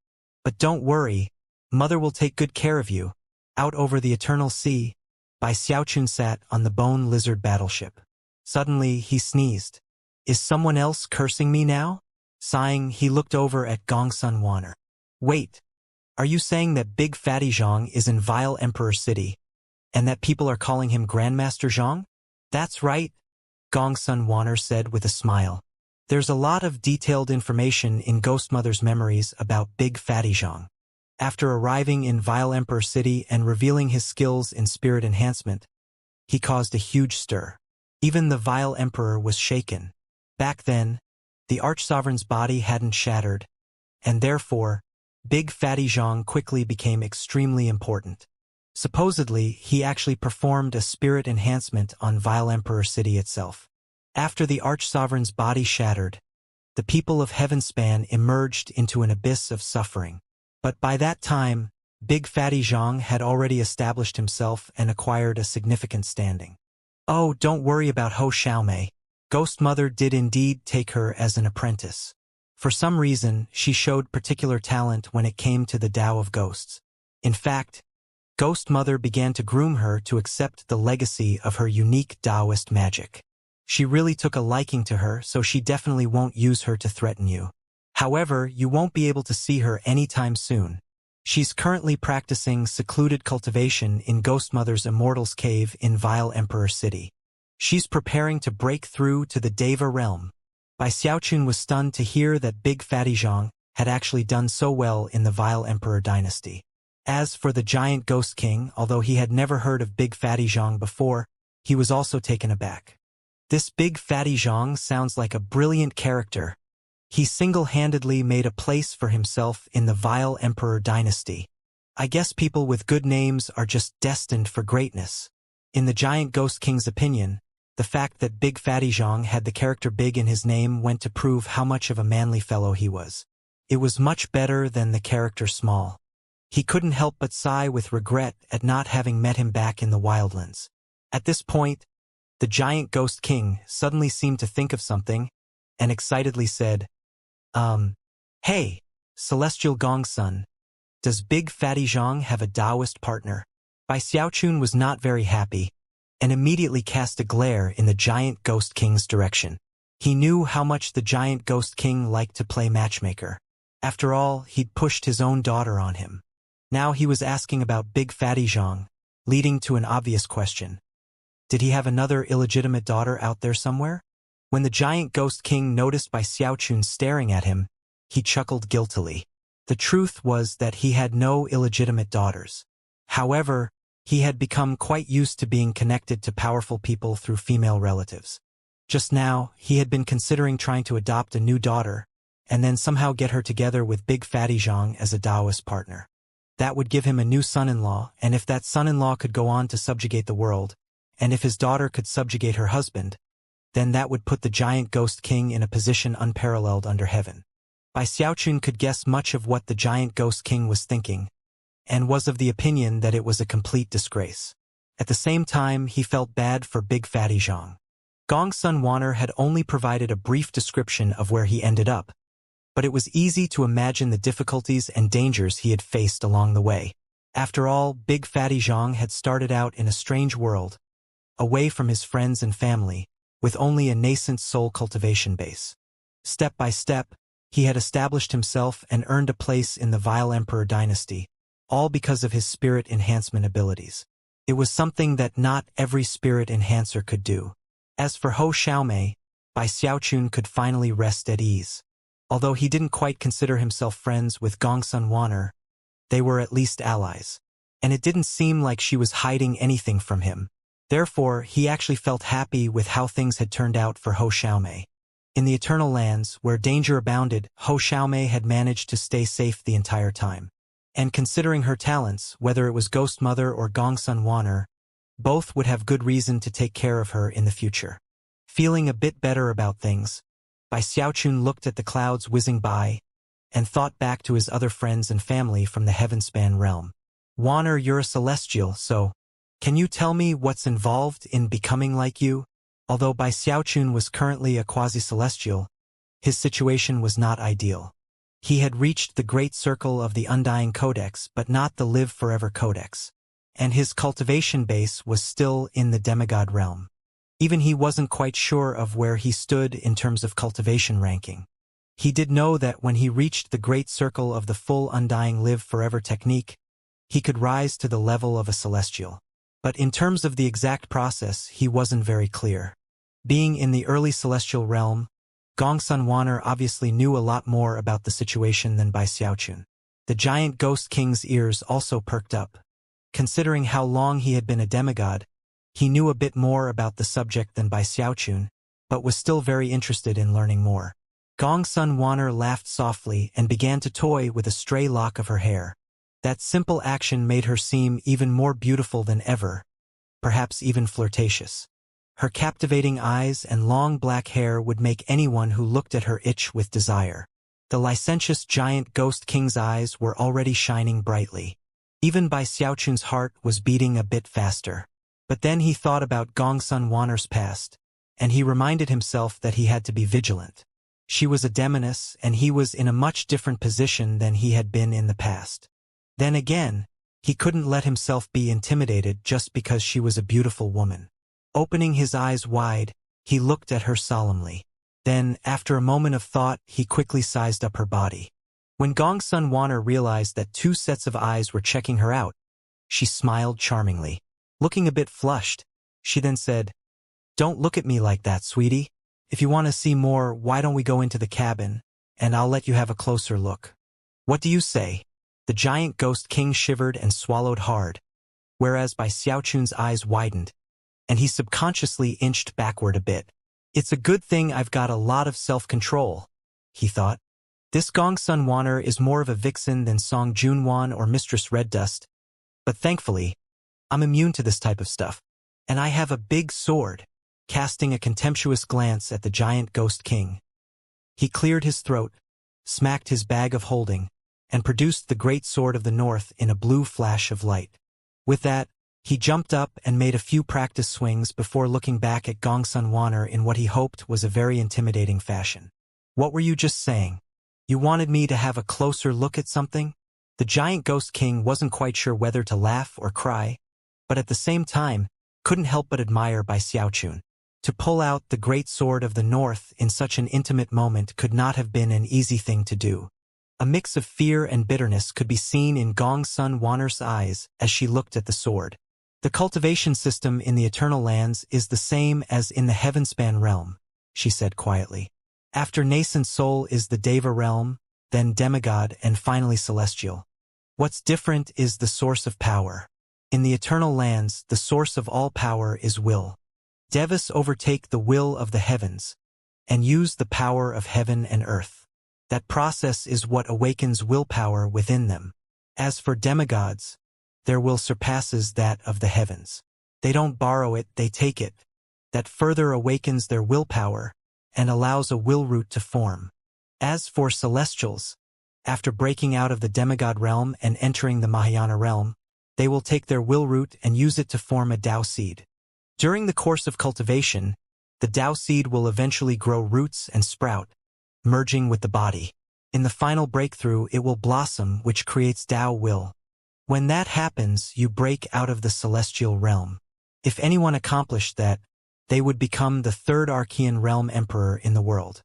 but don't worry, Mother will take good care of you. Out over the eternal sea, Xiaochun sat on the bone lizard battleship. Suddenly, he sneezed. Is someone else cursing me now? Sighing, he looked over at Gongsun Wanner. Wait, are you saying that Big Fatty Zhang is in Vile Emperor City, and that people are calling him Grandmaster Zhang? That's right, Gongsun Wanner said with a smile. There's a lot of detailed information in Ghost Mother's memories about Big Fatty Zhang. After arriving in Vile Emperor City and revealing his skills in spirit enhancement, he caused a huge stir. Even the Vile Emperor was shaken. Back then, the Archsovereign's body hadn't shattered, and therefore, Big Fatty Zhang quickly became extremely important. Supposedly, he actually performed a spirit enhancement on Vile Emperor City itself. After the Archsovereign's body shattered, the people of Heavenspan emerged into an abyss of suffering. But by that time, Big Fatty Zhang had already established himself and acquired a significant standing. Oh, don't worry about Ho Xiaomei. Ghost Mother did indeed take her as an apprentice. For some reason, she showed particular talent when it came to the Tao of Ghosts. In fact, Ghost Mother began to groom her to accept the legacy of her unique Taoist magic. She really took a liking to her, so she definitely won't use her to threaten you. However, you won't be able to see her anytime soon. She's currently practicing secluded cultivation in Ghost Mother's Immortal's Cave in Vile Emperor City. She's preparing to break through to the Deva realm. Xiaochun was stunned to hear that Big Fatty Zhang had actually done so well in the Vile Emperor dynasty. As for the giant Ghost King, although he had never heard of Big Fatty Zhang before, he was also taken aback. This Big Fatty Zhang sounds like a brilliant character. He single-handedly made a place for himself in the Vile Emperor dynasty. I guess people with good names are just destined for greatness. In the giant Ghost King's opinion, the fact that Big Fatty Zhang had the character Big in his name went to prove how much of a manly fellow he was. It was much better than the character Small. He couldn't help but sigh with regret at not having met him back in the wildlands. At this point, the giant Ghost King suddenly seemed to think of something, and excitedly said, Hey, Celestial Gongsun, does Big Fatty Zhang have a Taoist partner? Xiaochun was not very happy, and immediately cast a glare in the giant Ghost King's direction. He knew how much the giant Ghost King liked to play matchmaker. After all, he'd pushed his own daughter on him. Now he was asking about Big Fatty Zhang, leading to an obvious question. Did he have another illegitimate daughter out there somewhere? When the giant Ghost King noticed Xiaochun staring at him, he chuckled guiltily. The truth was that he had no illegitimate daughters. However, he had become quite used to being connected to powerful people through female relatives. Just now, he had been considering trying to adopt a new daughter, and then somehow get her together with Big Fatty Zhang as a Taoist partner. That would give him a new son-in-law, and if that son-in-law could go on to subjugate the world, and if his daughter could subjugate her husband, then that would put the giant Ghost King in a position unparalleled under heaven. Xiaochun could guess much of what the giant Ghost King was thinking, and was of the opinion that it was a complete disgrace. At the same time, he felt bad for Big Fatty Zhang. Gongsun Wanner had only provided a brief description of where he ended up, but it was easy to imagine the difficulties and dangers he had faced along the way. After all, Big Fatty Zhang had started out in a strange world, away from his friends and family, with only a nascent soul cultivation base. Step by step, he had established himself and earned a place in the Vile Emperor dynasty, all because of his spirit enhancement abilities. It was something that not every spirit enhancer could do. As for Ho Xiaomei, Xiaochun could finally rest at ease. Although he didn't quite consider himself friends with Gongsun Wanner, they were at least allies, and it didn't seem like she was hiding anything from him. Therefore, he actually felt happy with how things had turned out for Ho Xiaomei. In the Eternal Lands, where danger abounded, Ho Xiaomei had managed to stay safe the entire time. And considering her talents, whether it was Ghost Mother or Gongsun Wanner, both would have good reason to take care of her in the future. Feeling a bit better about things, Xiaochun looked at the clouds whizzing by, and thought back to his other friends and family from the Heavenspan realm. Wanner, you're a celestial, so can you tell me what's involved in becoming like you? Although Bai Xiaochun was currently a quasi-celestial, his situation was not ideal. He had reached the great circle of the Undying Codex but not the Live Forever Codex, and his cultivation base was still in the demigod realm. Even he wasn't quite sure of where he stood in terms of cultivation ranking. He did know that when he reached the great circle of the full Undying Live Forever technique, he could rise to the level of a celestial. But in terms of the exact process, he wasn't very clear. Being in the early celestial realm, Gongsun Wanner obviously knew a lot more about the situation than Bai Xiaochun. The giant ghost king's ears also perked up. Considering how long he had been a demigod, he knew a bit more about the subject than Bai Xiaochun, but was still very interested in learning more. Gongsun Wanner laughed softly and began to toy with a stray lock of her hair. That simple action made her seem even more beautiful than ever, perhaps even flirtatious. Her captivating eyes and long black hair would make anyone who looked at her itch with desire. The licentious giant ghost king's eyes were already shining brightly. Even Bai Xiaochun's heart was beating a bit faster. But then he thought about Gongsun Wanner's past, and he reminded himself that he had to be vigilant. She was a demoness, and he was in a much different position than he had been in the past. Then again, he couldn't let himself be intimidated just because she was a beautiful woman. Opening his eyes wide, he looked at her solemnly. Then, after a moment of thought, he quickly sized up her body. When Gongsun Wanner realized that two sets of eyes were checking her out, she smiled charmingly. Looking a bit flushed, she then said, "Don't look at me like that, sweetie. If you want to see more, why don't we go into the cabin, and I'll let you have a closer look." "What do you say?" The giant ghost king shivered and swallowed hard, whereas Bai Xiaochun's eyes widened, and he subconsciously inched backward a bit. "It's a good thing I've got a lot of self-control," he thought. "This Gongsun Wanner is more of a vixen than Song Junwan or Mistress Red Dust, but thankfully, I'm immune to this type of stuff. And I have a big sword," casting a contemptuous glance at the giant ghost king. He cleared his throat, smacked his bag of holding, and produced the great sword of the north in a blue flash of light. With that, he jumped up and made a few practice swings before looking back at Gongsun Wanner in what he hoped was a very intimidating fashion. "What were you just saying? You wanted me to have a closer look at something?" The giant ghost king wasn't quite sure whether to laugh or cry, but at the same time, couldn't help but admire Bai Xiaochun. To pull out the great sword of the north in such an intimate moment could not have been an easy thing to do. A mix of fear and bitterness could be seen in Gongsun Wanner's eyes as she looked at the sword. "The cultivation system in the Eternal Lands is the same as in the Heavenspan realm," she said quietly. "After nascent soul is the Deva realm, then demigod, and finally celestial. What's different is the source of power. In the Eternal Lands, the source of all power is will. Devas overtake the will of the heavens, and use the power of heaven and earth. That process is what awakens willpower within them. As for demigods, their will surpasses that of the heavens. They don't borrow it, they take it. That further awakens their willpower, and allows a will root to form. As for celestials, after breaking out of the demigod realm and entering the Mahayana realm, they will take their will root and use it to form a Tao seed. During the course of cultivation, the Tao seed will eventually grow roots and sprout, merging with the body. In the final breakthrough, it will blossom, which creates Tao will. When that happens, you break out of the celestial realm. If anyone accomplished that, they would become the third Archean realm emperor in the world.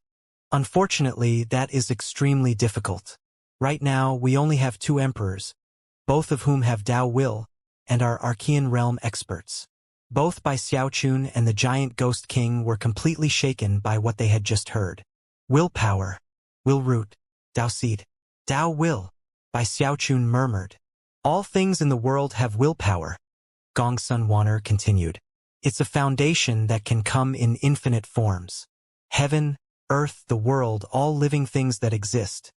Unfortunately, that is extremely difficult. Right now, we only have 2 emperors, both of whom have Tao will, and are Archean realm experts. Both Bai Xiaochun and the giant ghost king were completely shaken by what they had just heard. Willpower, will root, Tao seed, Tao will, Bai Xiaochun murmured. "All things in the world have willpower," Gongsun Wanner continued. "It's a foundation that can come in infinite forms. Heaven, earth, the world, all living things that exist.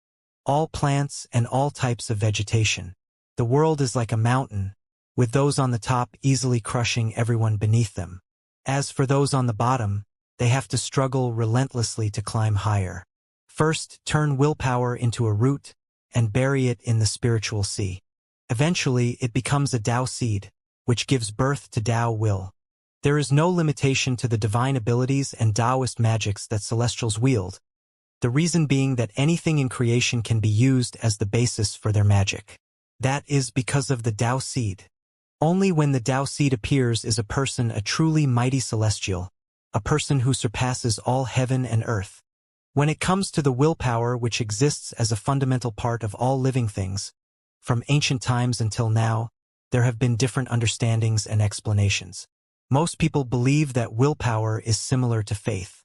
All plants and all types of vegetation. The world is like a mountain, with those on the top easily crushing everyone beneath them. As for those on the bottom, they have to struggle relentlessly to climb higher. First, turn willpower into a root and bury it in the spiritual sea. Eventually, it becomes a Tao seed, which gives birth to Tao will. There is no limitation to the divine abilities and Taoist magics that celestials wield, the reason being that anything in creation can be used as the basis for their magic. That is because of the Tao seed. Only when the Tao seed appears is a person a truly mighty celestial, a person who surpasses all heaven and earth. When it comes to the willpower which exists as a fundamental part of all living things, from ancient times until now, there have been different understandings and explanations. Most people believe that willpower is similar to faith.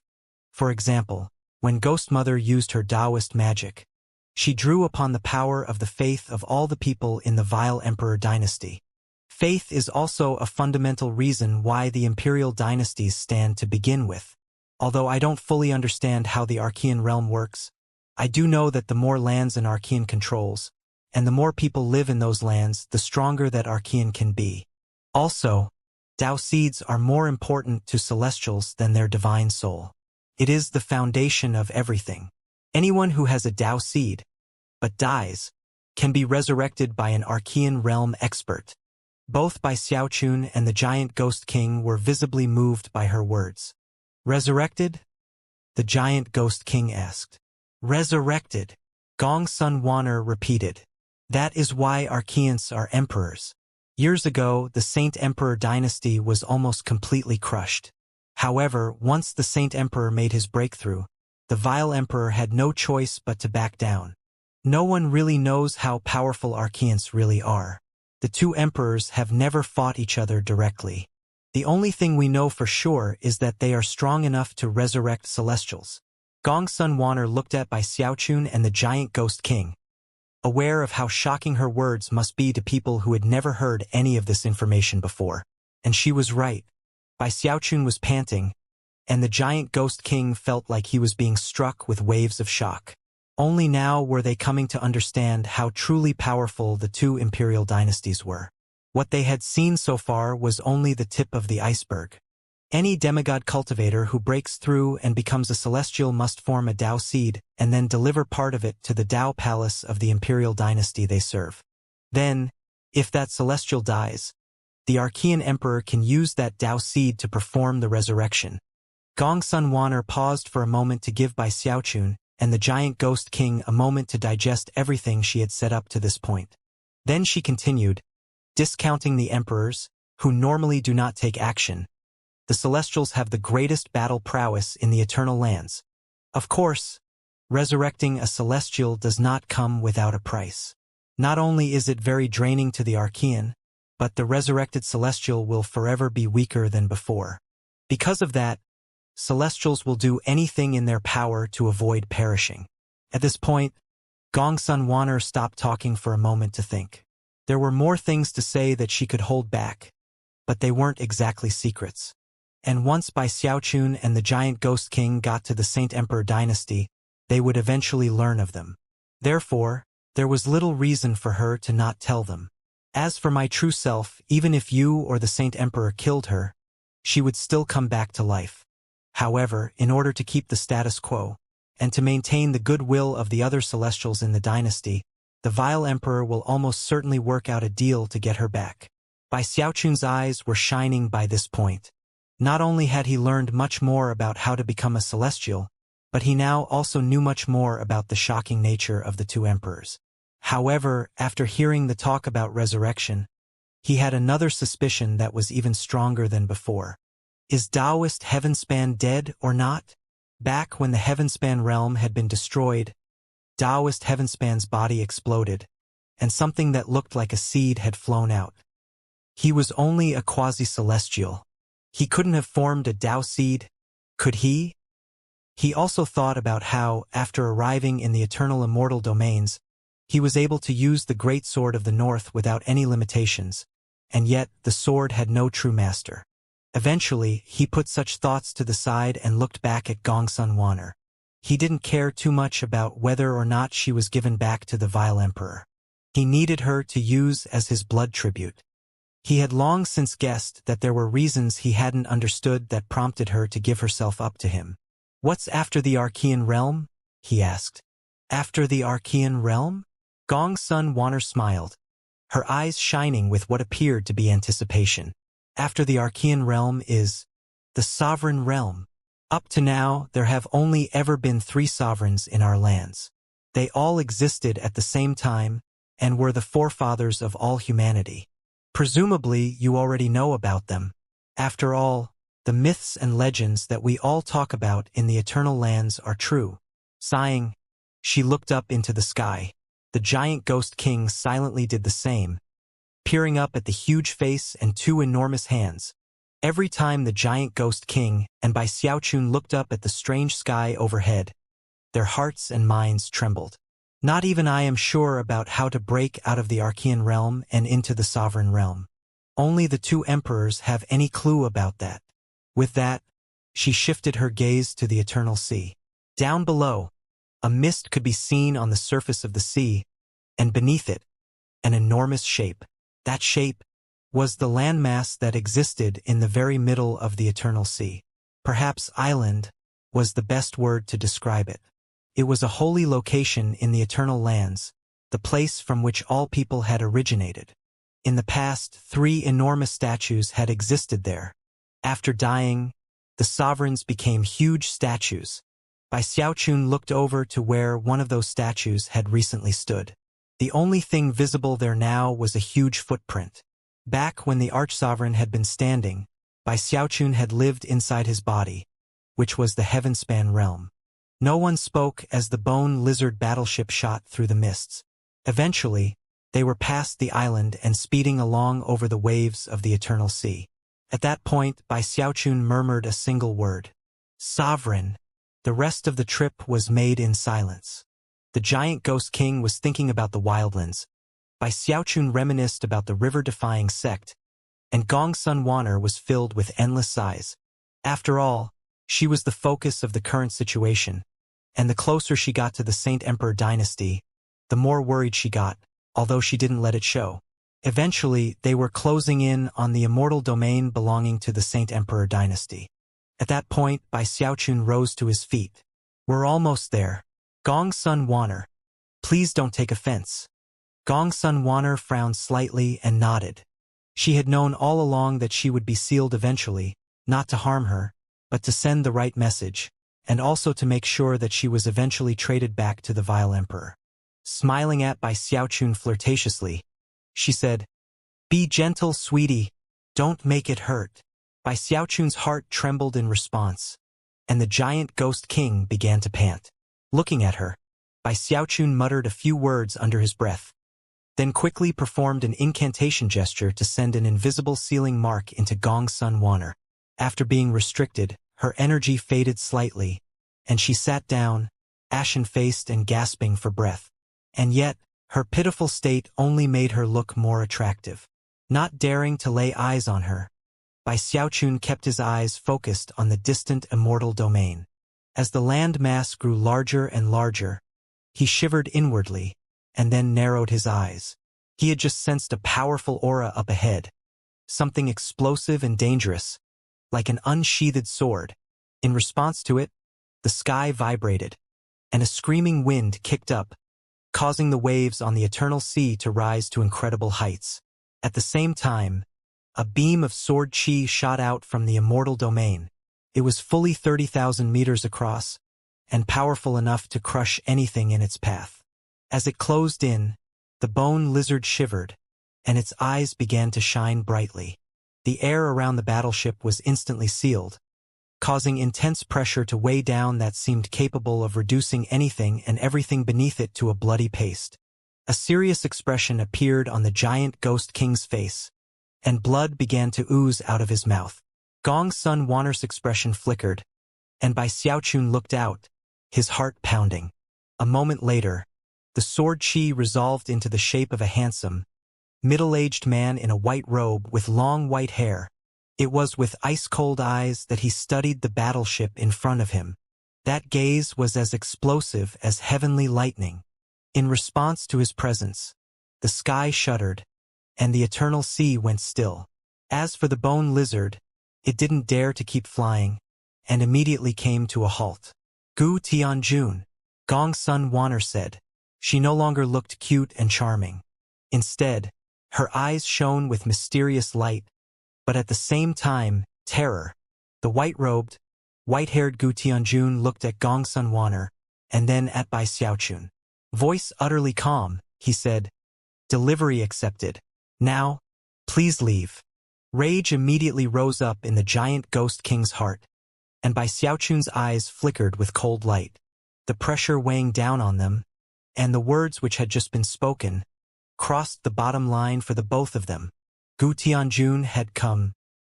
For example, when Ghost Mother used her Taoist magic, she drew upon the power of the faith of all the people in the Vile Emperor dynasty. Faith is also a fundamental reason why the imperial dynasties stand to begin with. Although I don't fully understand how the Archean realm works, I do know that the more lands an Archean controls, and the more people live in those lands, the stronger that Archean can be. Also, Tao seeds are more important to celestials than their divine soul. It is the foundation of everything. Anyone who has a Tao seed, but dies, can be resurrected by an Archean realm expert. Both by Xiaochun and the giant ghost king were visibly moved by her words. Resurrected? The giant ghost king asked. Resurrected, Gong Sun Wanner repeated. That is why Archeans are emperors. Years ago, the Saint Emperor dynasty was almost completely crushed. However, once the Saint Emperor made his breakthrough, the Vile Emperor had no choice but to back down. No one really knows how powerful Archeans really are. The two emperors have never fought each other directly. The only thing we know for sure is that they are strong enough to resurrect celestials. Gong Sun Wanner looked at by Xiaochun and the giant ghost king, aware of how shocking her words must be to people who had never heard any of this information before. And she was right. Bai Xiaochun was panting, and the giant ghost king felt like he was being struck with waves of shock. Only now were they coming to understand how truly powerful the two imperial dynasties were. What they had seen so far was only the tip of the iceberg. Any demigod cultivator who breaks through and becomes a celestial must form a Tao seed and then deliver part of it to the Tao palace of the imperial dynasty they serve. Then, if that celestial dies, the Archean emperor can use that Tao seed to perform the resurrection. Gong Sun Wanner paused for a moment to give Bai Xiaochun and the giant ghost king a moment to digest everything she had set up to this point. Then she continued, discounting the emperors, who normally do not take action. The Celestials have the greatest battle prowess in the Eternal Lands. Of course, resurrecting a Celestial does not come without a price. Not only is it very draining to the Archean, but the resurrected Celestial will forever be weaker than before. Because of that, Celestials will do anything in their power to avoid perishing. At this point, Gong Sun Wanner stopped talking for a moment to think. There were more things to say that she could hold back, but they weren't exactly secrets. And once Bai Xiaochun and the giant ghost king got to the Saint Emperor dynasty, they would eventually learn of them. Therefore, there was little reason for her to not tell them. As for my true self, even if you or the Saint Emperor killed her, she would still come back to life. However, in order to keep the status quo, and to maintain the goodwill of the other Celestials in the dynasty, the Vile Emperor will almost certainly work out a deal to get her back. Bai Xiaochun's eyes were shining by this point. Not only had he learned much more about how to become a Celestial, but he now also knew much more about the shocking nature of the two emperors. However, after hearing the talk about resurrection, he had another suspicion that was even stronger than before. Is Taoist Heavenspan dead or not? Back when the Heavenspan realm had been destroyed, Taoist Heavenspan's body exploded, and something that looked like a seed had flown out. He was only a quasi-celestial. He couldn't have formed a Tao seed, could he? He also thought about how, after arriving in the eternal immortal domains, he was able to use the great sword of the north without any limitations, and yet the sword had no true master. Eventually, he put such thoughts to the side and looked back at Gong Sun Wanner. He didn't care too much about whether or not she was given back to the Vile Emperor. He needed her to use as his blood tribute. He had long since guessed that there were reasons he hadn't understood that prompted her to give herself up to him. What's after the Archean realm? He asked. After the Archean realm? Gong Sun Wanner smiled. her eyes shining with what appeared to be anticipation. After the Archean realm is the sovereign realm. Up to now, there have only ever been 3 sovereigns in our lands. They all existed at the same time and were the forefathers of all humanity. Presumably, you already know about them. After all, the myths and legends that we all talk about in the eternal lands are true. Sighing, she looked up into the sky. The giant ghost king silently did the same, peering up at the huge face and 2 enormous hands. Every time the giant ghost king and Bai Xiaochun looked up at the strange sky overhead, their hearts and minds trembled. Not even I am sure about how to break out of the Archean realm and into the sovereign realm. Only the 2 emperors have any clue about that. With that, she shifted her gaze to the eternal sea. Down below, a mist could be seen on the surface of the sea, and beneath it, an enormous shape. That shape was the landmass that existed in the very middle of the eternal sea. Perhaps island was the best word to describe it. It was a holy location in the eternal lands, the place from which all people had originated. In the past, 3 enormous statues had existed there. After dying, the sovereigns became huge statues. Bai Xiaochun looked over to where one of those statues had recently stood. The only thing visible there now was a huge footprint. Back when the arch-sovereign had been standing, Bai Xiaochun had lived inside his body, which was the Heavenspan realm. No one spoke as the bone lizard battleship shot through the mists. Eventually, they were past the island and speeding along over the waves of the eternal sea. At that point, Bai Xiaochun murmured a single word. Sovereign. The rest of the trip was made in silence. The giant ghost king was thinking about the wildlands. Bai Xiaochun reminisced about the river-defying sect, and Gong Sun Wanner was filled with endless sighs. After all, she was the focus of the current situation, and the closer she got to the Saint Emperor dynasty, the more worried she got, although she didn't let it show. Eventually, they were closing in on the immortal domain belonging to the Saint Emperor dynasty. At that point, Bai Xiaochun rose to his feet. We're almost there. Gong Sun Wanner. Please don't take offense. Gong Sun Wanner frowned slightly and nodded. She had known all along that she would be sealed eventually, not to harm her, but to send the right message, and also to make sure that she was eventually traded back to the vile emperor. Smiling at Bai Xiaochun flirtatiously, she said, Be gentle, sweetie. Don't make it hurt. Bai Xiaochun's heart trembled in response, and the giant ghost king began to pant. Looking at her, Bai Xiaochun muttered a few words under his breath, then quickly performed an incantation gesture to send an invisible sealing mark into Gong Sun Wanner. After being restricted, her energy faded slightly, and she sat down, ashen-faced and gasping for breath. And yet, her pitiful state only made her look more attractive. Not daring to lay eyes on her, Bai Xiaochun kept his eyes focused on the distant immortal domain. As the land mass grew larger and larger, he shivered inwardly, and then narrowed his eyes. He had just sensed a powerful aura up ahead, something explosive and dangerous, like an unsheathed sword. In response to it, the sky vibrated, and a screaming wind kicked up, causing the waves on the eternal sea to rise to incredible heights. At the same time, a beam of sword chi shot out from the immortal domain. It was fully 30,000 meters across, and powerful enough to crush anything in its path. As it closed in, the bone lizard shivered, and its eyes began to shine brightly. The air around the battleship was instantly sealed, causing intense pressure to weigh down that seemed capable of reducing anything and everything beneath it to a bloody paste. A serious expression appeared on the giant ghost king's face, and blood began to ooze out of his mouth. Gong Sun Wanner's expression flickered, and Bai Xiaochun looked out, his heart pounding. A moment later, the sword chi resolved into the shape of a handsome, middle-aged man in a white robe with long white hair. It was with ice-cold eyes that he studied the battleship in front of him. That gaze was as explosive as heavenly lightning. In response to his presence, the sky shuddered, and the eternal sea went still. As for the bone lizard, it didn't dare to keep flying, and immediately came to a halt. Gu Tianjun, Gong Sun Wanner said. She no longer looked cute and charming. Instead, Her eyes shone with mysterious light, but at the same time, terror. The white-robed, white-haired Gu Tianjun looked at Gongsun Wanner, and then at Bai Xiaochun. Voice utterly calm, he said, "Delivery accepted. Now, please leave." Rage immediately rose up in the giant ghost king's heart, and Bai Xiaochun's eyes flickered with cold light. The pressure weighing down on them, and the words which had just been spoken, crossed the bottom line for the both of them. Gu Tianjun had come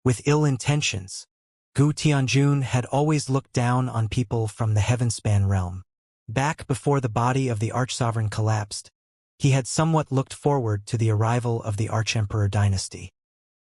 with ill intentions. Gu Tianjun had always looked down on people from the Heavenspan realm. Back before the body of the Archsovereign collapsed, he had somewhat looked forward to the arrival of the Archemperor dynasty.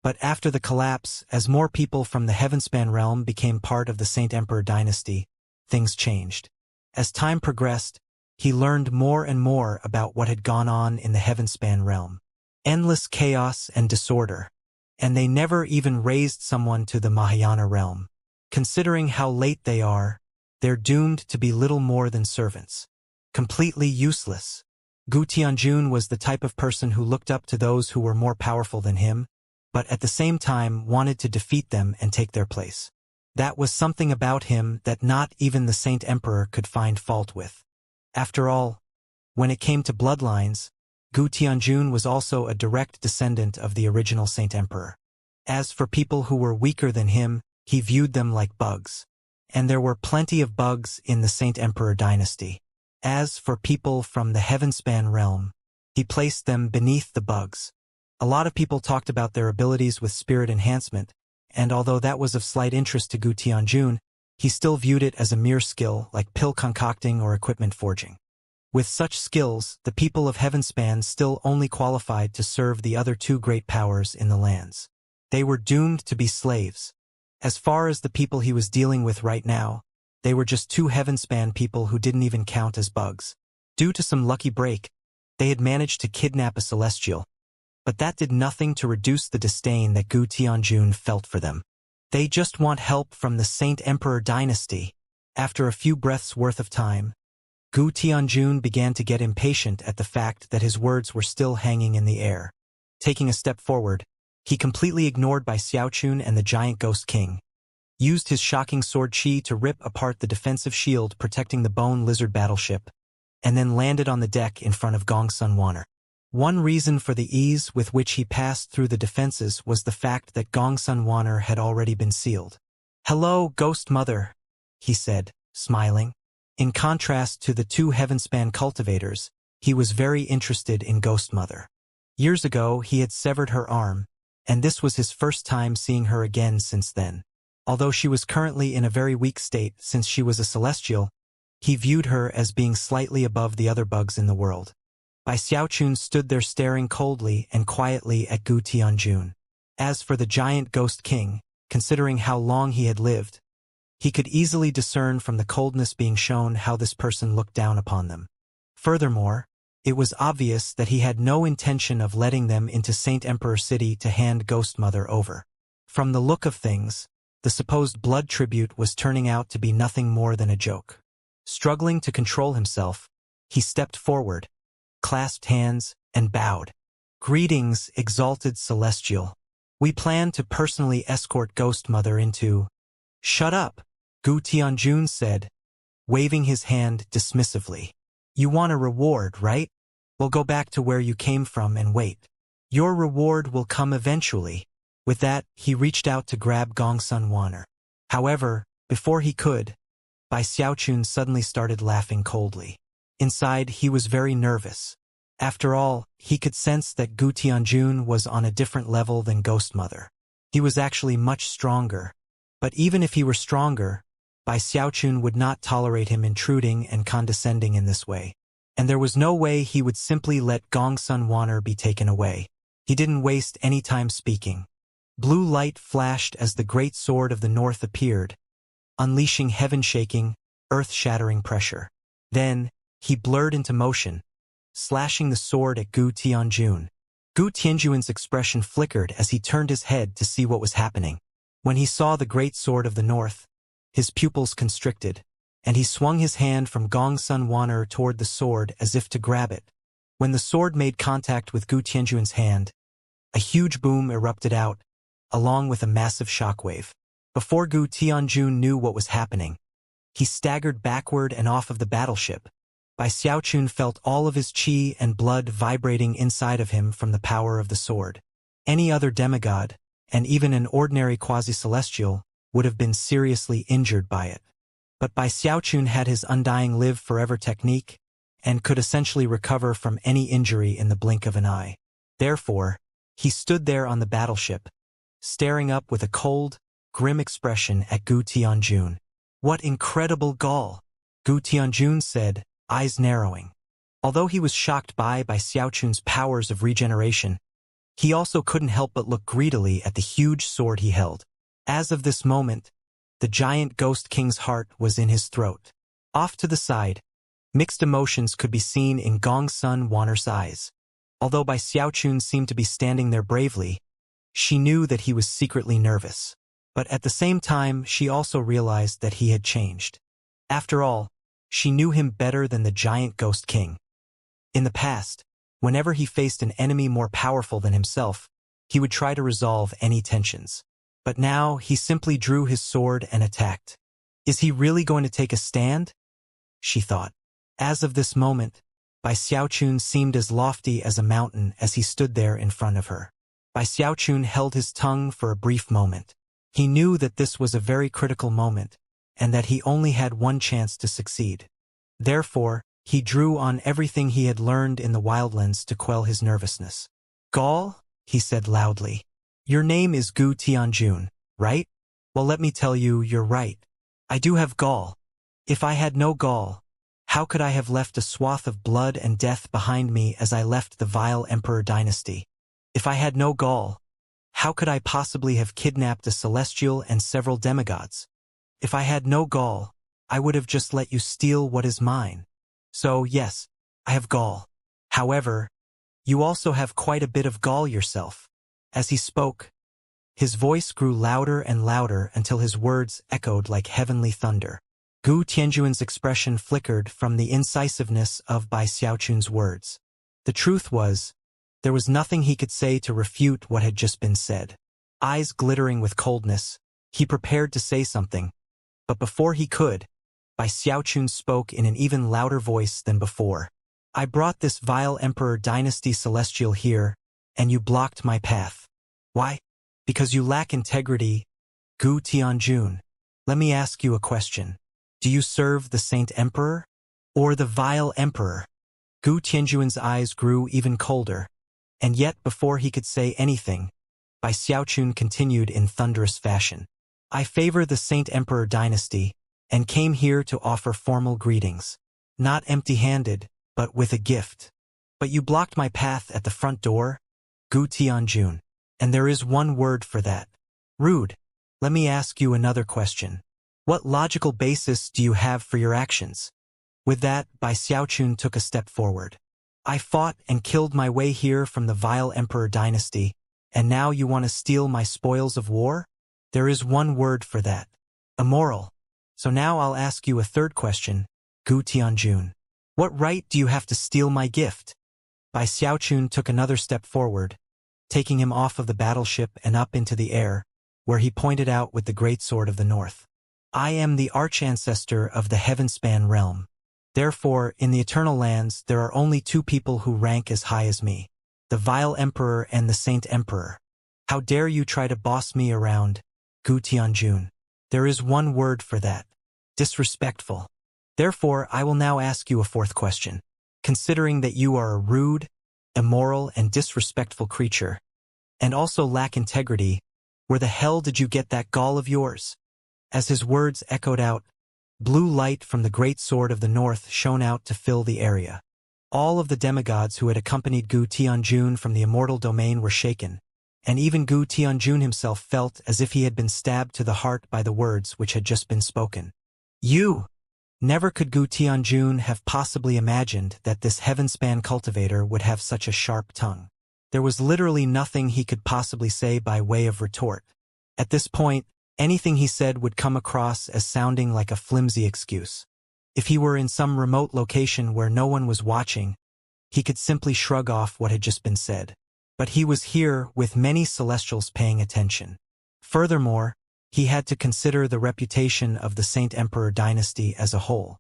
But after the collapse, as more people from the Heavenspan realm became part of the Saint Emperor dynasty, things changed. As time progressed, he learned more and more about what had gone on in the Heavenspan realm. Endless chaos and disorder. And they never even raised someone to the Mahayana realm. Considering how late they are, they're doomed to be little more than servants. Completely useless. Gu Tianjun was the type of person who looked up to those who were more powerful than him, but at the same time wanted to defeat them and take their place. That was something about him that not even the Saint Emperor could find fault with. After all, when it came to bloodlines, Gu Tianjun was also a direct descendant of the original Saint Emperor. As for people who were weaker than him, he viewed them like bugs. And there were plenty of bugs in the Saint Emperor dynasty. As for people from the Heavenspan realm, he placed them beneath the bugs. A lot of people talked about their abilities with spirit enhancement, and although that was of slight interest to Gu Tianjun, he still viewed it as a mere skill like pill concocting or equipment forging. With such skills, the people of Heavenspan still only qualified to serve the other two great powers in the lands. They were doomed to be slaves. As far as the people he was dealing with right now, they were just two Heavenspan people who didn't even count as bugs. Due to some lucky break, they had managed to kidnap a celestial. But that did nothing to reduce the disdain that Gu Tianjun felt for them. They just want help from the Saint Emperor dynasty. After a few breaths worth of time, Gu Tianjun began to get impatient at the fact that his words were still hanging in the air. Taking a step forward, he completely ignored Bai Xiaochun and the giant ghost king, used his shocking sword chi to rip apart the defensive shield protecting the bone lizard battleship, and then landed on the deck in front of Gongsun Wanner. One reason for the ease with which he passed through the defenses was the fact that Gongsun Wanner had already been sealed. "Hello, Ghost Mother," he said, smiling. In contrast to the two Heavenspan cultivators, he was very interested in Ghost Mother. Years ago, he had severed her arm, and this was his first time seeing her again since then. Although she was currently in a very weak state since she was a celestial, he viewed her as being slightly above the other bugs in the world. Bai Xiaochun stood there staring coldly and quietly at Gu Tianjun. As for the giant ghost king, considering how long he had lived, he could easily discern from the coldness being shown how this person looked down upon them. Furthermore, it was obvious that he had no intention of letting them into Saint Emperor City to hand Ghost Mother over. From the look of things, the supposed blood tribute was turning out to be nothing more than a joke. Struggling to control himself, he stepped forward, clasped hands, and bowed. "Greetings, exalted celestial. We plan to personally escort Ghost Mother into—" "Shut up," Gu Tianjun said, waving his hand dismissively. "You want a reward, right? Well, go back to where you came from and wait. Your reward will come eventually." With that, he reached out to grab Gongsun Wanner. However, before he could, Bai Xiaochun suddenly started laughing coldly. Inside, he was very nervous. After all, he could sense that Gu Tianjun was on a different level than Ghost Mother. He was actually much stronger. But even if he were stronger, Bai Xiaochun would not tolerate him intruding and condescending in this way. And there was no way he would simply let Gongsun Wanner be taken away. He didn't waste any time speaking. Blue light flashed as the great sword of the north appeared, unleashing heaven-shaking, earth-shattering pressure. Then, he blurred into motion, slashing the sword at Gu Tianjun. Gu Tianjun's expression flickered as he turned his head to see what was happening. When he saw the great sword of the north, his pupils constricted, and he swung his hand from Gongsun Wanner toward the sword as if to grab it. When the sword made contact with Gu Tianjun's hand, A huge boom erupted out, along with a massive shockwave. Before Gu Tianjun knew what was happening, he staggered backward and off of the battleship. Bai Xiaochun felt all of his qi and blood vibrating inside of him from the power of the sword. Any other demigod, and even an ordinary quasi-celestial, would have been seriously injured by it. But Bai Xiaochun had his undying live forever technique, and could essentially recover from any injury in the blink of an eye. Therefore, he stood there on the battleship, staring up with a cold, grim expression at Gu Tianjun. "What incredible gall!" Gu Tianjun said, eyes narrowing. Although he was shocked by Xiaochun's powers of regeneration, he also couldn't help but look greedily at the huge sword he held. As of this moment, the giant ghost king's heart was in his throat. Off to the side, mixed emotions could be seen in Gongsun Wanner's eyes. Although Bai Xiaochun seemed to be standing there bravely, she knew that he was secretly nervous. But at the same time, she also realized that he had changed. After all, she knew him better than the giant ghost king. In the past, whenever he faced an enemy more powerful than himself, he would try to resolve any tensions. But now, he simply drew his sword and attacked. Is he really going to take a stand? She thought. As of this moment, Bai Xiaochun seemed as lofty as a mountain as he stood there in front of her. Bai Xiaochun held his tongue for a brief moment. He knew that this was a very critical moment, and that he only had one chance to succeed. Therefore, he drew on everything he had learned in the wildlands to quell his nervousness. "Gall," he said loudly. "Your name is Gu Tianjun, right? Well, let me tell you, you're right. I do have gall. If I had no gall, how could I have left a swath of blood and death behind me as I left the vile emperor dynasty? If I had no gall, how could I possibly have kidnapped a celestial and several demigods? If I had no gall, I would have just let you steal what is mine. So, yes, I have gall. However, you also have quite a bit of gall yourself." As he spoke, his voice grew louder and louder until his words echoed like heavenly thunder. Gu Tianjun's expression flickered from the incisiveness of Bai Xiaochun's words. The truth was, there was nothing he could say to refute what had just been said. Eyes glittering with coldness, he prepared to say something, but before he could, Bai Xiaochun spoke in an even louder voice than before. "I brought this vile emperor dynasty celestial here, and you blocked my path. Why? Because you lack integrity, Gu Tianjun. Let me ask you a question. Do you serve the Saint Emperor? Or the vile emperor?" Gu Tianjun's eyes grew even colder, and yet before he could say anything, Bai Xiaochun continued in thunderous fashion. "I favor the Saint Emperor dynasty, and came here to offer formal greetings. Not empty-handed, but with a gift. But you blocked my path at the front door, Gu Tianjun, and there is one word for that. Rude. Let me ask you another question. What logical basis do you have for your actions?" With that, Bai Xiaochun took a step forward. "I fought and killed my way here from the vile emperor dynasty, and now you want to steal my spoils of war? There is one word for that. Immoral. So now I'll ask you a third question, Gu Tianjun. What right do you have to steal my gift?" Bai Xiaochun took another step forward, taking him off of the battleship and up into the air, where he pointed out with the great sword of the north. "I am the arch-ancestor of the Heavenspan realm. Therefore, in the Eternal Lands, there are only two people who rank as high as me, the vile emperor and the Saint Emperor. How dare you try to boss me around, Gu Tianjun? There is one word for that. Disrespectful. Therefore, I will now ask you a fourth question. Considering that you are a rude, immoral, and disrespectful creature, and also lack integrity, where the hell did you get that gall of yours?" As his words echoed out, blue light from the great sword of the north shone out to fill the area. All of the demigods who had accompanied Gu Tianjun from the immortal domain were shaken, and even Gu Tianjun himself felt as if he had been stabbed to the heart by the words which had just been spoken. "You!" Never could Gu Tianjun have possibly imagined that this heavenspan cultivator would have such a sharp tongue. There was literally nothing he could possibly say by way of retort. At this point, anything he said would come across as sounding like a flimsy excuse. If he were in some remote location where no one was watching, he could simply shrug off what had just been said. But he was here with many celestials paying attention. Furthermore, he had to consider the reputation of the Saint Emperor dynasty as a whole.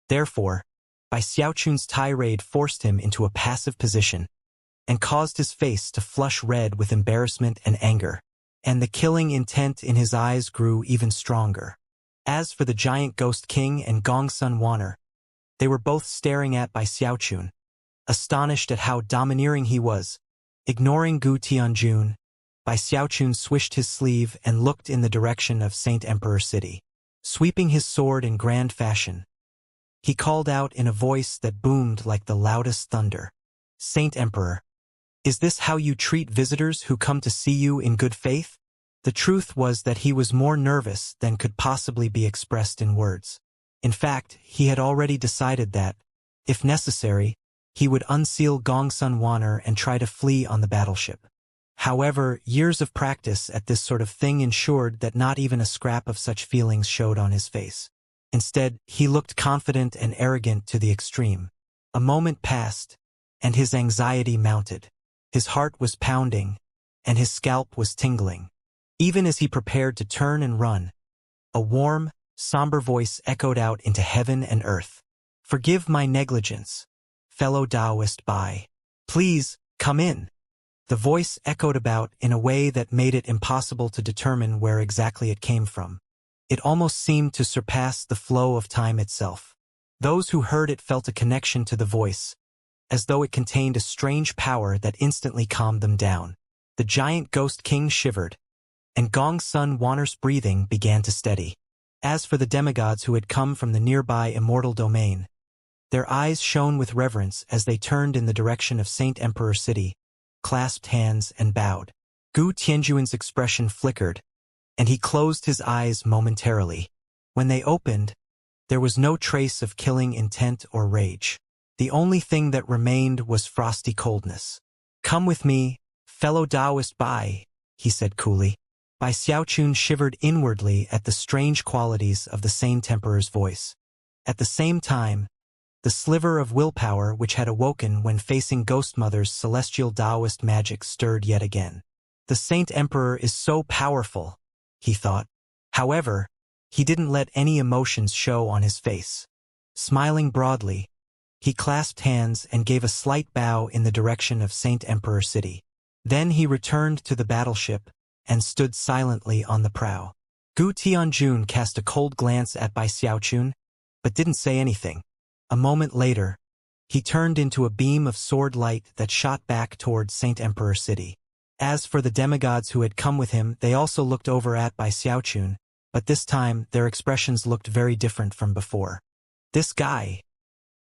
Therefore, Bai Xiaochun's tirade forced him into a passive position and caused his face to flush red with embarrassment and anger, and the killing intent in his eyes grew even stronger. As for the giant ghost king and Gongsun Wanner, they were both staring at Bai Xiaochun, astonished at how domineering he was. Ignoring Gu Tianjun, Bai Xiaochun swished his sleeve and looked in the direction of Saint Emperor City. Sweeping his sword in grand fashion, he called out in a voice that boomed like the loudest thunder. Saint Emperor, is this how you treat visitors who come to see you in good faith? The truth was that he was more nervous than could possibly be expressed in words. In fact, he had already decided that, if necessary, he would unseal Gongsun Wanner and try to flee on the battleship. However, years of practice at this sort of thing ensured that not even a scrap of such feelings showed on his face. Instead, he looked confident and arrogant to the extreme. A moment passed, and his anxiety mounted. His heart was pounding, and his scalp was tingling. Even as he prepared to turn and run, a warm, somber voice echoed out into heaven and earth. Forgive my negligence, fellow Taoist Bai. Please, come in. The voice echoed about in a way that made it impossible to determine where exactly it came from. It almost seemed to surpass the flow of time itself. Those who heard it felt a connection to the voice, as though it contained a strange power that instantly calmed them down. The giant ghost king shivered, and Gongsun Wanner's breathing began to steady. As for the demigods who had come from the nearby immortal domain, their eyes shone with reverence as they turned in the direction of Saint Emperor City, clasped hands and bowed. Gu Tianjuan's expression flickered, and he closed his eyes momentarily. When they opened, there was no trace of killing intent or rage. The only thing that remained was frosty coldness. Come with me, fellow Taoist Bai, he said coolly. Bai Xiaochun shivered inwardly at the strange qualities of the Saint Emperor's voice. At the same time, the sliver of willpower which had awoken when facing Ghost Mother's celestial Taoist magic stirred yet again. The Saint Emperor is so powerful, he thought. However, he didn't let any emotions show on his face. Smiling broadly, he clasped hands and gave a slight bow in the direction of Saint Emperor City. Then he returned to the battleship and stood silently on the prow. Gu Tianjun cast a cold glance at Bai Xiaochun, but didn't say anything. A moment later, he turned into a beam of sword light that shot back towards Saint Emperor City. As for the demigods who had come with him, they also looked over at Bai Xiaochun, but this time their expressions looked very different from before. This guy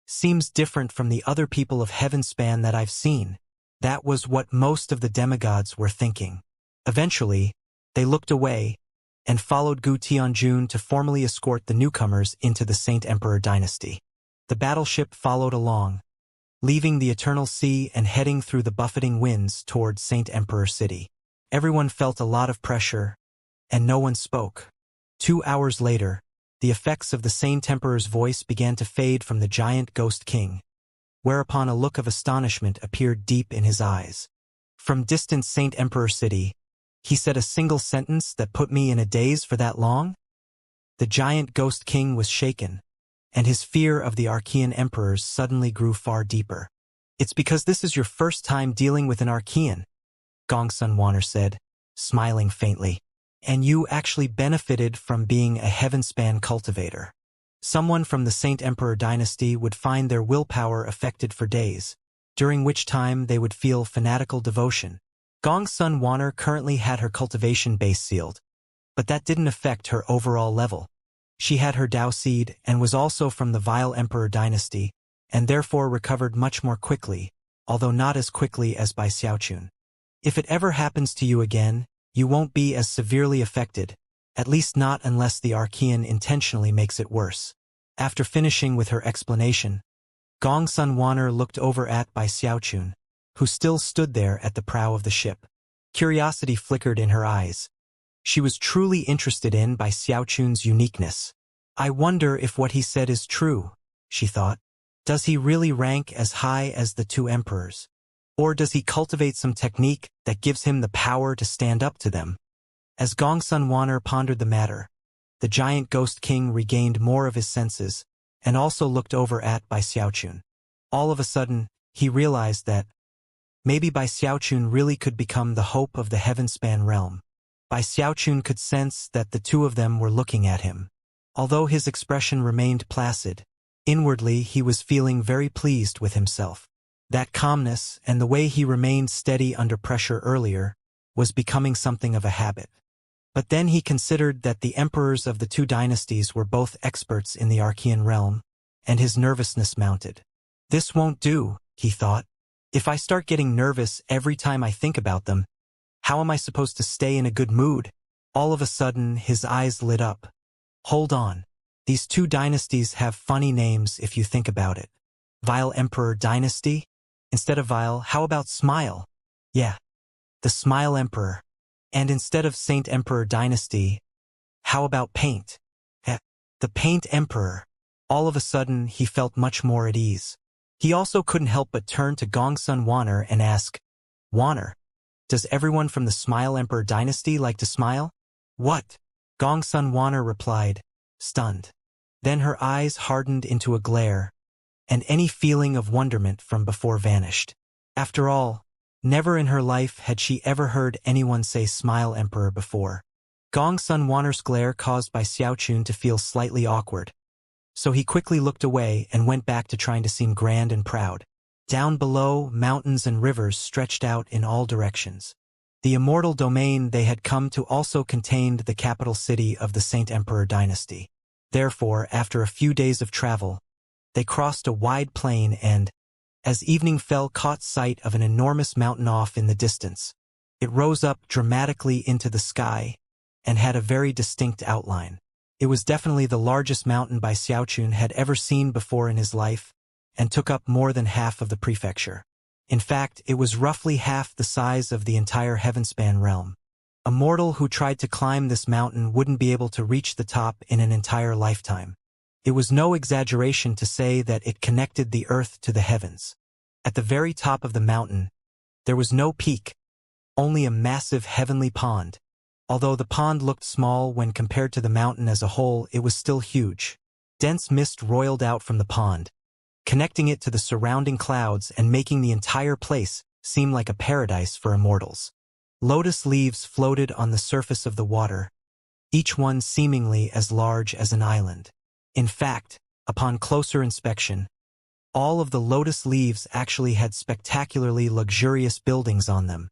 seems different from the other people of Heavenspan that I've seen. That was what most of the demigods were thinking. Eventually, they looked away and followed Gu Tianjun to formally escort the newcomers into the Saint Emperor dynasty. The battleship followed along, leaving the eternal sea and heading through the buffeting winds towards Saint Emperor City. Everyone felt a lot of pressure, and no one spoke. 2 hours later, the effects of the Saint Emperor's voice began to fade from the giant ghost king, whereupon a look of astonishment appeared deep in his eyes. From distant Saint Emperor City, he said a single sentence that put me in a daze for that long? The giant ghost king was shaken, and his fear of the Archean emperors suddenly grew far deeper. It's because this is your first time dealing with an Archean, Gongsun Wanner said, smiling faintly. And you actually benefited from being a Heavenspan cultivator. Someone from the Saint Emperor dynasty would find their willpower affected for days, during which time they would feel fanatical devotion. Gongsun Wanner currently had her cultivation base sealed, but that didn't affect her overall level. She had her Dao seed and was also from the Vile Emperor dynasty, and therefore recovered much more quickly, although not as quickly as Bai Xiaochun. If it ever happens to you again, you won't be as severely affected, at least not unless the Archean intentionally makes it worse. After finishing with her explanation, Gongsun Wanner looked over at Bai Xiaochun, who still stood there at the prow of the ship. Curiosity flickered in her eyes. She was truly interested in Bai Xiaochun's uniqueness. I wonder if what he said is true, she thought. Does he really rank as high as the two emperors? Or does he cultivate some technique that gives him the power to stand up to them? As Gongsun Wan'er pondered the matter, the giant ghost king regained more of his senses and also looked over at Bai Xiaochun. All of a sudden, he realized that maybe Bai Xiaochun really could become the hope of the heaven-span realm. Bai Xiaochun could sense that the two of them were looking at him. Although his expression remained placid, inwardly he was feeling very pleased with himself. That calmness and the way he remained steady under pressure earlier was becoming something of a habit. But then he considered that the emperors of the two dynasties were both experts in the Archean realm, and his nervousness mounted. This won't do, he thought. If I start getting nervous every time I think about them, how am I supposed to stay in a good mood? All of a sudden, his eyes lit up. Hold on. These two dynasties have funny names if you think about it. Vile Emperor Dynasty? Instead of Vile, how about Smile? Yeah, the Smile Emperor. And instead of Saint Emperor Dynasty, how about Paint? The Paint Emperor. All of a sudden, he felt much more at ease. He also couldn't help but turn to Gongsun Wan'er and ask, Wan'er, does everyone from the Smile Emperor Dynasty like to smile? What? Gongsun Wan'er replied, stunned. Then her eyes hardened into a glare, and any feeling of wonderment from before vanished. After all, never in her life had she ever heard anyone say Smile Emperor before. Gongsun Wan'er's glare caused Bai Xiaochun to feel slightly awkward, so he quickly looked away and went back to trying to seem grand and proud. Down below, mountains and rivers stretched out in all directions. The immortal domain they had come to also contained the capital city of the Saint Emperor Dynasty. Therefore, after a few days of travel, they crossed a wide plain and, as evening fell, caught sight of an enormous mountain off in the distance. It rose up dramatically into the sky and had a very distinct outline. It was definitely the largest mountain Bai Xiaochun had ever seen before in his life, and took up more than half of the prefecture. In fact, it was roughly half the size of the entire Heavenspan realm. A mortal who tried to climb this mountain wouldn't be able to reach the top in an entire lifetime. It was no exaggeration to say that it connected the earth to the heavens. At the very top of the mountain, there was no peak, only a massive heavenly pond. Although the pond looked small when compared to the mountain as a whole, it was still huge. Dense mist roiled out from the pond, connecting it to the surrounding clouds and making the entire place seem like a paradise for immortals. Lotus leaves floated on the surface of the water, each one seemingly as large as an island. In fact, upon closer inspection, all of the lotus leaves actually had spectacularly luxurious buildings on them.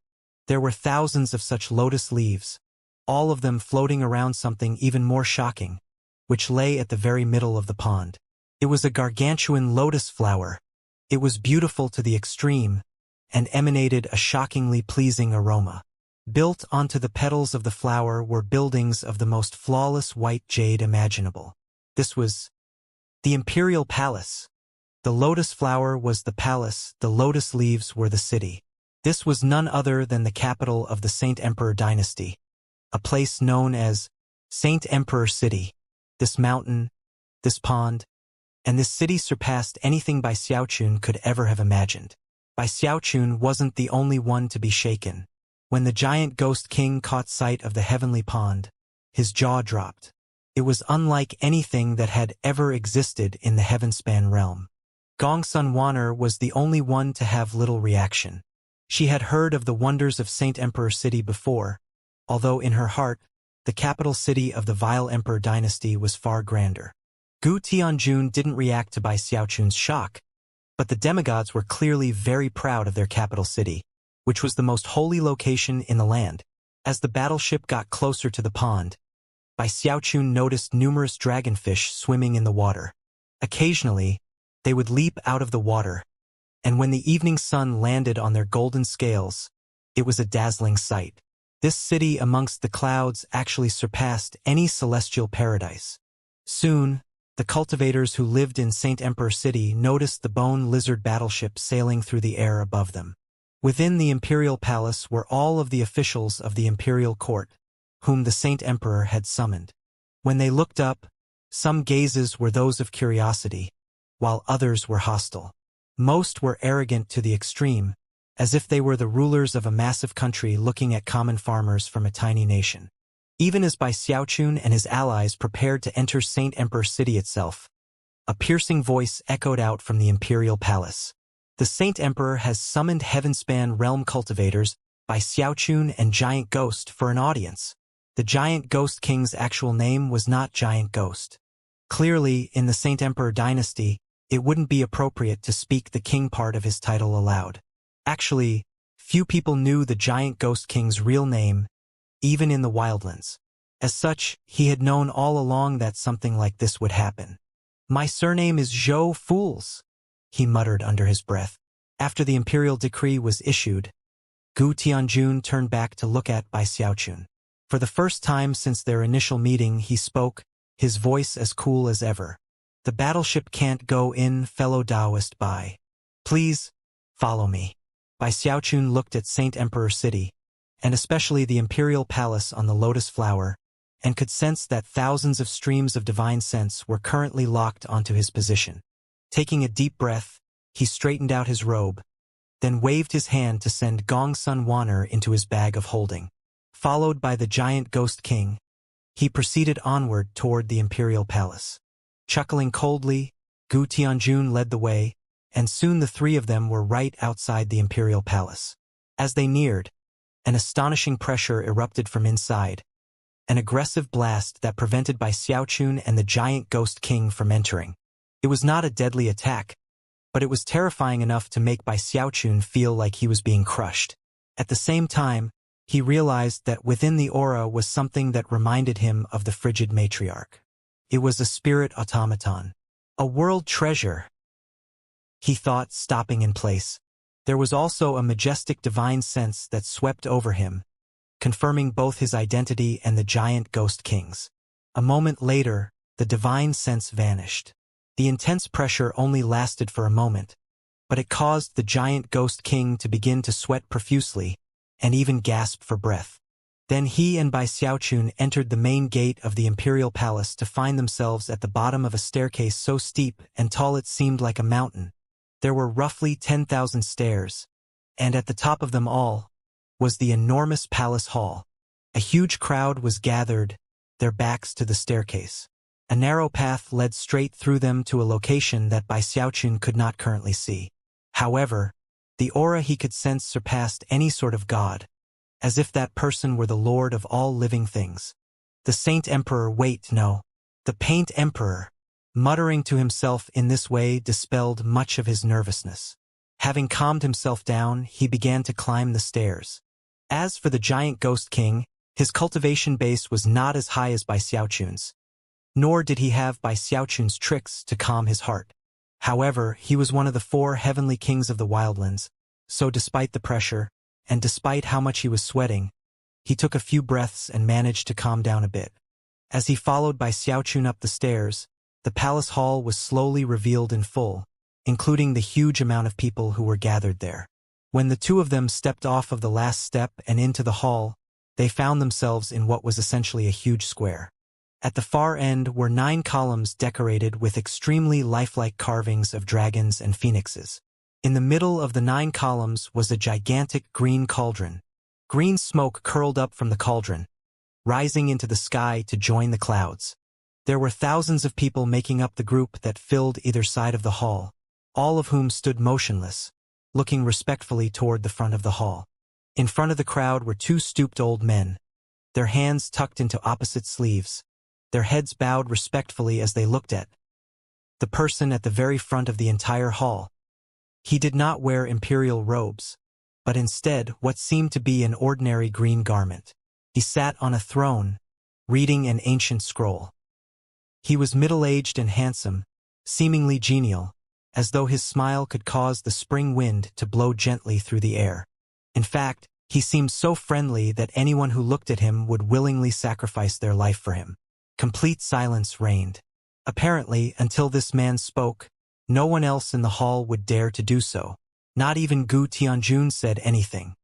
There were thousands of such lotus leaves, all of them floating around something even more shocking, which lay at the very middle of the pond. It was a gargantuan lotus flower. It was beautiful to the extreme and emanated a shockingly pleasing aroma. Built onto the petals of the flower were buildings of the most flawless white jade imaginable. This was the Imperial Palace. The lotus flower was the palace, the lotus leaves were the city. This was none other than the capital of the Saint Emperor Dynasty, a place known as Saint Emperor City. This mountain, this pond, and this city surpassed anything Bai Xiaochun could ever have imagined. Bai Xiaochun wasn't the only one to be shaken. When the giant ghost king caught sight of the heavenly pond, his jaw dropped. It was unlike anything that had ever existed in the Heavenspan realm. Gongsun Wan'er was the only one to have little reaction. She had heard of the wonders of Saint Emperor City before, although in her heart, the capital city of the Vile Emperor Dynasty was far grander. Gu Tianjun didn't react to Bai Xiaochun's shock, but the demigods were clearly very proud of their capital city, which was the most holy location in the land. As the battleship got closer to the pond, Bai Xiaochun noticed numerous dragonfish swimming in the water. Occasionally, they would leap out of the water, and when the evening sun landed on their golden scales, it was a dazzling sight. This city amongst the clouds actually surpassed any celestial paradise. Soon, the cultivators who lived in Saint Emperor City noticed the bone lizard battleship sailing through the air above them. Within the imperial palace were all of the officials of the imperial court, whom the Saint Emperor had summoned. When they looked up, some gazes were those of curiosity, while others were hostile. Most were arrogant to the extreme, as if they were the rulers of a massive country looking at common farmers from a tiny nation. Even as Bai Xiaochun and his allies prepared to enter Saint Emperor City itself, a piercing voice echoed out from the imperial palace. The Saint Emperor has summoned Heavenspan realm cultivators Bai Xiaochun and Giant Ghost for an audience. The Giant Ghost King's actual name was not Giant Ghost. Clearly, in the Saint Emperor dynasty, it wouldn't be appropriate to speak the king part of his title aloud. Actually, few people knew the Giant Ghost King's real name, even in the wildlands. As such, he had known all along that something like this would happen. "My surname is Zhou Fools," he muttered under his breath. After the imperial decree was issued, Gu Tianjun turned back to look at Bai Xiaochun. For the first time since their initial meeting, he spoke, his voice as cool as ever. "The battleship can't go in, fellow Taoist Bai. Please, follow me." Bai Xiaochun looked at Saint Emperor City, and especially the imperial palace on the lotus flower, and could sense that thousands of streams of divine sense were currently locked onto his position. Taking a deep breath, he straightened out his robe, then waved his hand to send Gong Sun Wanner into his bag of holding. Followed by the Giant Ghost King, he proceeded onward toward the imperial palace. Chuckling coldly, Gu Tianjun led the way, and soon the three of them were right outside the imperial palace. As they neared, an astonishing pressure erupted from inside, an aggressive blast that prevented Bai Xiaochun and the Giant Ghost King from entering. It was not a deadly attack, but it was terrifying enough to make Bai Xiaochun feel like he was being crushed. At the same time, he realized that within the aura was something that reminded him of the frigid matriarch. It was a spirit automaton. A world treasure, he thought, stopping in place. There was also a majestic divine sense that swept over him, confirming both his identity and the Giant Ghost King's. A moment later, the divine sense vanished. The intense pressure only lasted for a moment, but it caused the Giant Ghost King to begin to sweat profusely and even gasp for breath. Then he and Bai Xiaochun entered the main gate of the imperial palace to find themselves at the bottom of a staircase so steep and tall it seemed like a mountain. There were roughly 10,000 stairs, and at the top of them all was the enormous palace hall. A huge crowd was gathered, their backs to the staircase. A narrow path led straight through them to a location that Bai Xiaochun could not currently see. However, the aura he could sense surpassed any sort of god, as if that person were the lord of all living things. The Saint Emperor, wait, no. The Paint Emperor, muttering to himself in this way, dispelled much of his nervousness. Having calmed himself down, he began to climb the stairs. As for the Giant Ghost King, his cultivation base was not as high as Bai Xiaochun's, nor did he have Bai Xiaochun's tricks to calm his heart. However, he was one of the 4 heavenly kings of the wildlands, so despite the pressure, and despite how much he was sweating, he took a few breaths and managed to calm down a bit. As he followed Bai Xiaochun up the stairs, the palace hall was slowly revealed in full, including the huge amount of people who were gathered there. When the two of them stepped off of the last step and into the hall, they found themselves in what was essentially a huge square. At the far end were 9 columns decorated with extremely lifelike carvings of dragons and phoenixes. In the middle of the 9 columns was a gigantic green cauldron. Green smoke curled up from the cauldron, rising into the sky to join the clouds. There were thousands of people making up the group that filled either side of the hall, all of whom stood motionless, looking respectfully toward the front of the hall. In front of the crowd were 2 stooped old men, their hands tucked into opposite sleeves, their heads bowed respectfully as they looked at the person at the very front of the entire hall. He did not wear imperial robes, but instead what seemed to be an ordinary green garment. He sat on a throne, reading an ancient scroll. He was middle-aged and handsome, seemingly genial, as though his smile could cause the spring wind to blow gently through the air. In fact, he seemed so friendly that anyone who looked at him would willingly sacrifice their life for him. Complete silence reigned. Apparently, until this man spoke, no one else in the hall would dare to do so. Not even Gu Tianjun said anything.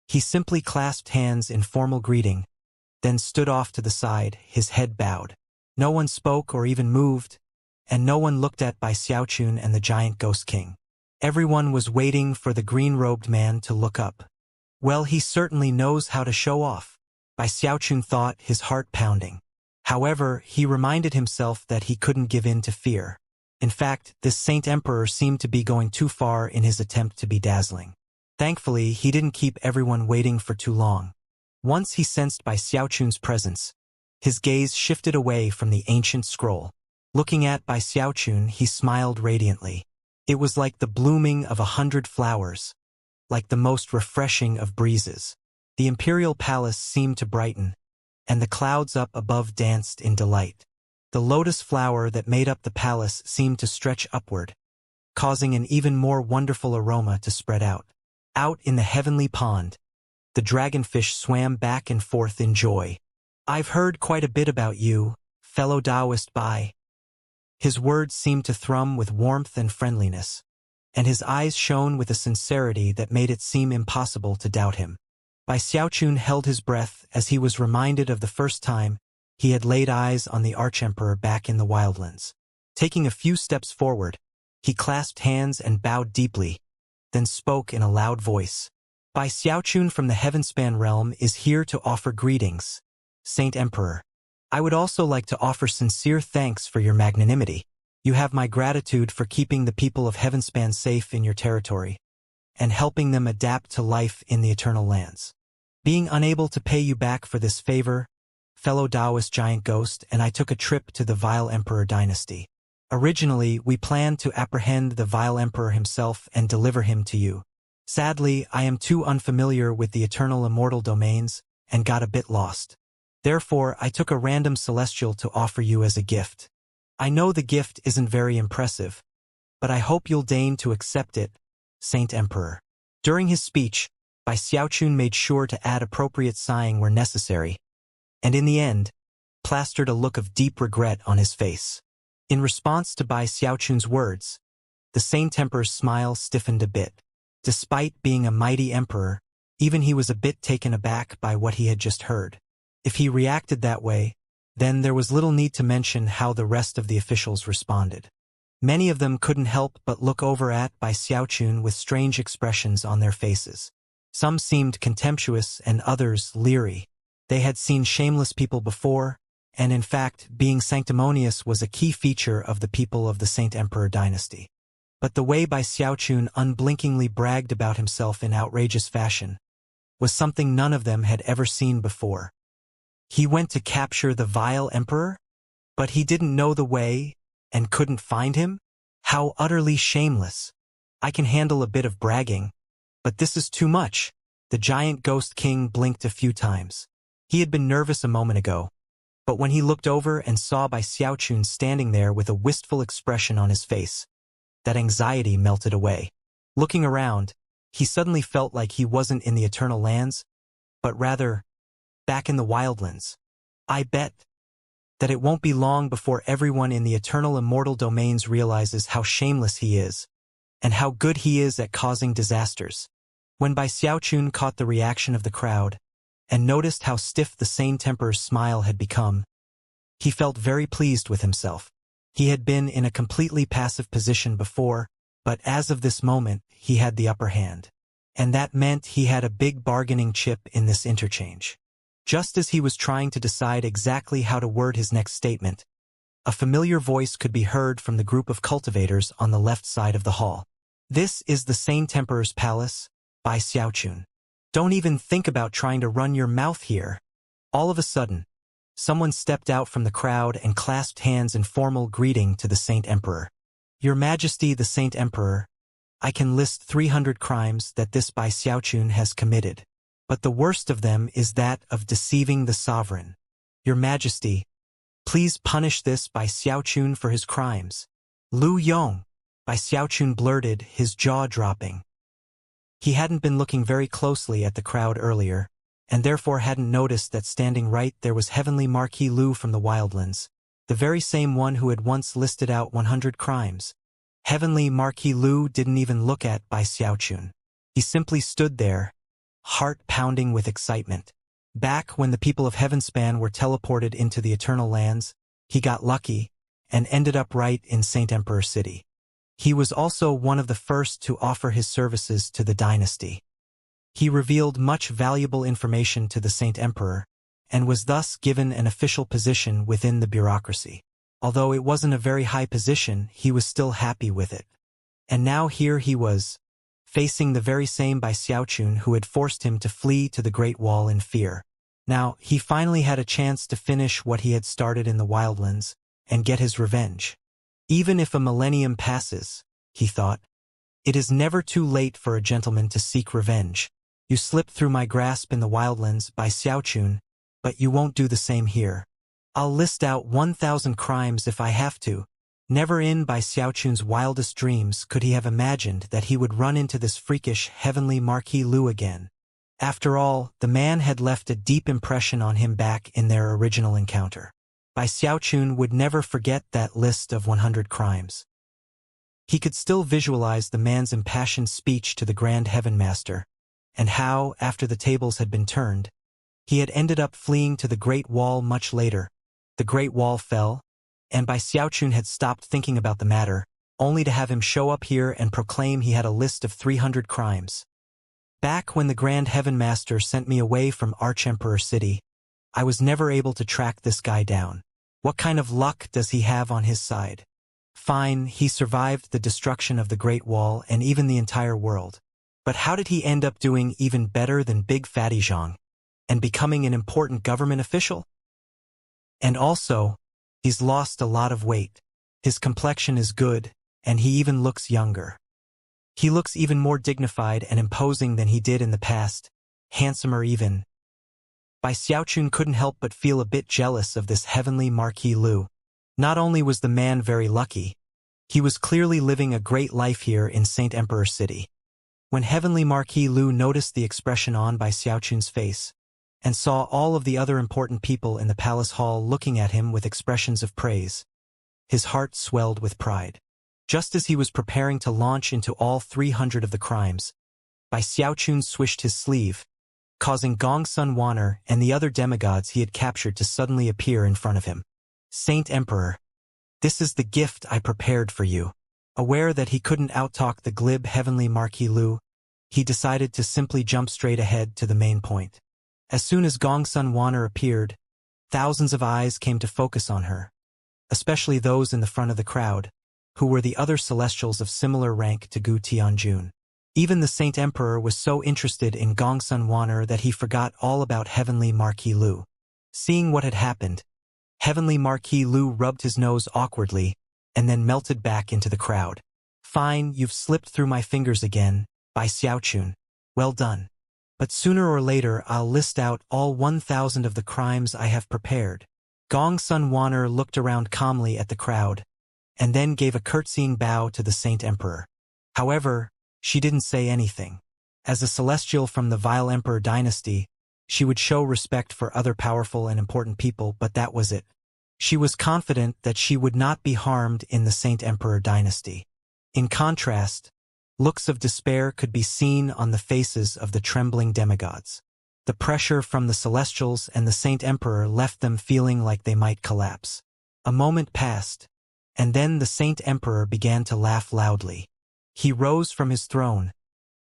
He simply clasped hands in formal greeting, then stood off to the side, his head bowed. No one spoke or even moved, and no one looked at Bai Xiaochun and the Giant Ghost King. Everyone was waiting for the green-robed man to look up. Well, he certainly knows how to show off, Bai Xiaochun thought, his heart pounding. However, he reminded himself that he couldn't give in to fear. In fact, this Saint Emperor seemed to be going too far in his attempt to be dazzling. Thankfully, he didn't keep everyone waiting for too long. Once he sensed Bai Xiaochun's presence, his gaze shifted away from the ancient scroll. Looking at Bai Xiaochun, he smiled radiantly. It was like the blooming of 100 flowers, like the most refreshing of breezes. The imperial palace seemed to brighten, and the clouds up above danced in delight. The lotus flower that made up the palace seemed to stretch upward, causing an even more wonderful aroma to spread out. Out in the heavenly pond, the dragonfish swam back and forth in joy. I've heard quite a bit about you, fellow Taoist Bai. His words seemed to thrum with warmth and friendliness, and his eyes shone with a sincerity that made it seem impossible to doubt him. Bai Xiaochun held his breath as he was reminded of the first time he had laid eyes on the Archemperor back in the wildlands. Taking a few steps forward, he clasped hands and bowed deeply, then spoke in a loud voice. Bai Xiaochun from the Heavenspan realm is here to offer greetings, Saint Emperor. I would also like to offer sincere thanks for your magnanimity. You have my gratitude for keeping the people of Heavenspan safe in your territory, and helping them adapt to life in the eternal lands. Being unable to pay you back for this favor, fellow Taoist giant ghost, and I took a trip to the Vile Emperor dynasty. Originally, we planned to apprehend the Vile Emperor himself and deliver him to you. Sadly, I am too unfamiliar with the eternal immortal domains and got a bit lost. Therefore, I took a random celestial to offer you as a gift. I know the gift isn't very impressive, but I hope you'll deign to accept it, Saint Emperor. During his speech, Bai Xiaochun made sure to add appropriate sighing where necessary, and in the end, plastered a look of deep regret on his face. In response to Bai Xiaochun's words, the Saint Emperor's smile stiffened a bit. Despite being a mighty emperor, even he was a bit taken aback by what he had just heard. If he reacted that way, then there was little need to mention how the rest of the officials responded. Many of them couldn't help but look over at Bai Xiaochun with strange expressions on their faces. Some seemed contemptuous and others leery. They had seen shameless people before, and in fact, being sanctimonious was a key feature of the people of the Saint Emperor dynasty. But the way Bai Xiaochun unblinkingly bragged about himself in outrageous fashion was something none of them had ever seen before. He went to capture the Vile Emperor, but he didn't know the way and couldn't find him? How utterly shameless. I can handle a bit of bragging, but this is too much. The giant ghost king blinked a few times. He had been nervous a moment ago, but when he looked over and saw Bai Xiaochun standing there with a wistful expression on his face, that anxiety melted away. Looking around, he suddenly felt like he wasn't in the eternal lands, but rather back in the wildlands. I bet that it won't be long before everyone in the eternal immortal domains realizes how shameless he is, and how good he is at causing disasters. When Bai Xiaochun caught the reaction of the crowd, and noticed how stiff the Saint Emperor's smile had become, he felt very pleased with himself. He had been in a completely passive position before, but as of this moment, he had the upper hand. And that meant he had a big bargaining chip in this interchange. Just as he was trying to decide exactly how to word his next statement, a familiar voice could be heard from the group of cultivators on the left side of the hall. This is the Saint Emperor's palace, Bai Xiaochun. Don't even think about trying to run your mouth here. All of a sudden, someone stepped out from the crowd and clasped hands in formal greeting to the Saint Emperor. Your Majesty the Saint Emperor, I can list 300 crimes that this Bai Xiaochun has committed. But the worst of them is that of deceiving the sovereign. Your Majesty, please punish this Bai Xiaochun for his crimes. Lu Yong, Bai Xiaochun blurted, his jaw dropping. He hadn't been looking very closely at the crowd earlier, and therefore hadn't noticed that standing right there was Heavenly Marquis Lu from the Wildlands, the very same one who had once listed out 100 crimes. Heavenly Marquis Lu didn't even look at Bai Xiaochun. He simply stood there, heart pounding with excitement. Back when the people of Heavenspan were teleported into the Eternal Lands, he got lucky and ended up right in Saint Emperor City. He was also one of the first to offer his services to the dynasty. He revealed much valuable information to the Saint Emperor, and was thus given an official position within the bureaucracy. Although it wasn't a very high position, he was still happy with it. And now here he was, facing the very same by Xiaochun who had forced him to flee to the Great Wall in fear. Now, he finally had a chance to finish what he had started in the Wildlands, and get his revenge. Even if a millennium passes, he thought, it is never too late for a gentleman to seek revenge. You slipped through my grasp in the Wildlands by Xiaochun, but you won't do the same here. I'll list out 1,000 crimes if I have to. Never in by Xiaochun's wildest dreams could he have imagined that he would run into this freakish heavenly Marquis Lu again. After all, the man had left a deep impression on him back in their original encounter. Bai Xiaochun would never forget that list of 100 crimes. He could still visualize the man's impassioned speech to the Grand Heaven Master, and how, after the tables had been turned, he had ended up fleeing to the Great Wall much later. The Great Wall fell, and Bai Xiaochun had stopped thinking about the matter, only to have him show up here and proclaim he had a list of 300 crimes. Back when the Grand Heaven Master sent me away from Archemperor City, I was never able to track this guy down. What kind of luck does he have on his side? Fine, he survived the destruction of the Great Wall and even the entire world. But how did he end up doing even better than Big Fatty Zhang, and becoming an important government official? And also, he's lost a lot of weight. His complexion is good, and he even looks younger. He looks even more dignified and imposing than he did in the past, handsomer even. Bai Xiaochun couldn't help but feel a bit jealous of this heavenly Marquis Lu. Not only was the man very lucky, he was clearly living a great life here in Saint Emperor City. When heavenly Marquis Lu noticed the expression on Bai Xiaochun's face, and saw all of the other important people in the palace hall looking at him with expressions of praise, his heart swelled with pride. Just as he was preparing to launch into all 300 of the crimes, Bai Xiaochun swished his sleeve, causing Gongsun Wan'er and the other demigods he had captured to suddenly appear in front of him. Saint Emperor, this is the gift I prepared for you. Aware that he couldn't outtalk the glib heavenly Marquis Lu, he decided to simply jump straight ahead to the main point. As soon as Gongsun Wan'er appeared, thousands of eyes came to focus on her, especially those in the front of the crowd, who were the other celestials of similar rank to Gu Tianjun. Even the Saint Emperor was so interested in Gongsun Wan'er that he forgot all about heavenly Marquis Lu. Seeing what had happened, heavenly Marquis Lu rubbed his nose awkwardly, and then melted back into the crowd. Fine, you've slipped through my fingers again, Bai Xiaochun. Well done. But sooner or later I'll list out all 1,000 of the crimes I have prepared. Gongsun Wan'er looked around calmly at the crowd, and then gave a curtsying bow to the Saint Emperor. However, she didn't say anything. As a celestial from the Vile Emperor dynasty, she would show respect for other powerful and important people, but that was it. She was confident that she would not be harmed in the Saint Emperor dynasty. In contrast, looks of despair could be seen on the faces of the trembling demigods. The pressure from the celestials and the Saint Emperor left them feeling like they might collapse. A moment passed, and then the Saint Emperor began to laugh loudly. He rose from his throne,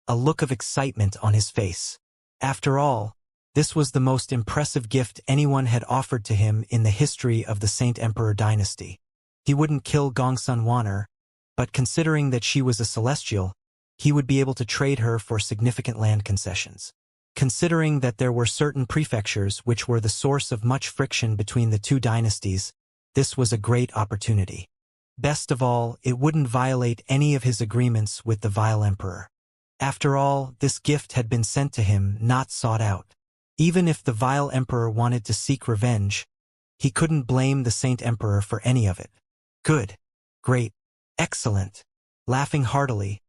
a look of excitement on his face. After all, this was the most impressive gift anyone had offered to him in the history of the Saint Emperor dynasty. He wouldn't kill Gongsun Wan'er, but considering that she was a celestial, he would be able to trade her for significant land concessions. Considering that there were certain prefectures which were the source of much friction between the two dynasties, this was a great opportunity. Best of all, it wouldn't violate any of his agreements with the Vile Emperor. After all, this gift had been sent to him, not sought out. Even if the Vile Emperor wanted to seek revenge, he couldn't blame the Saint Emperor for any of it. Good. Great. Excellent. Laughing heartily,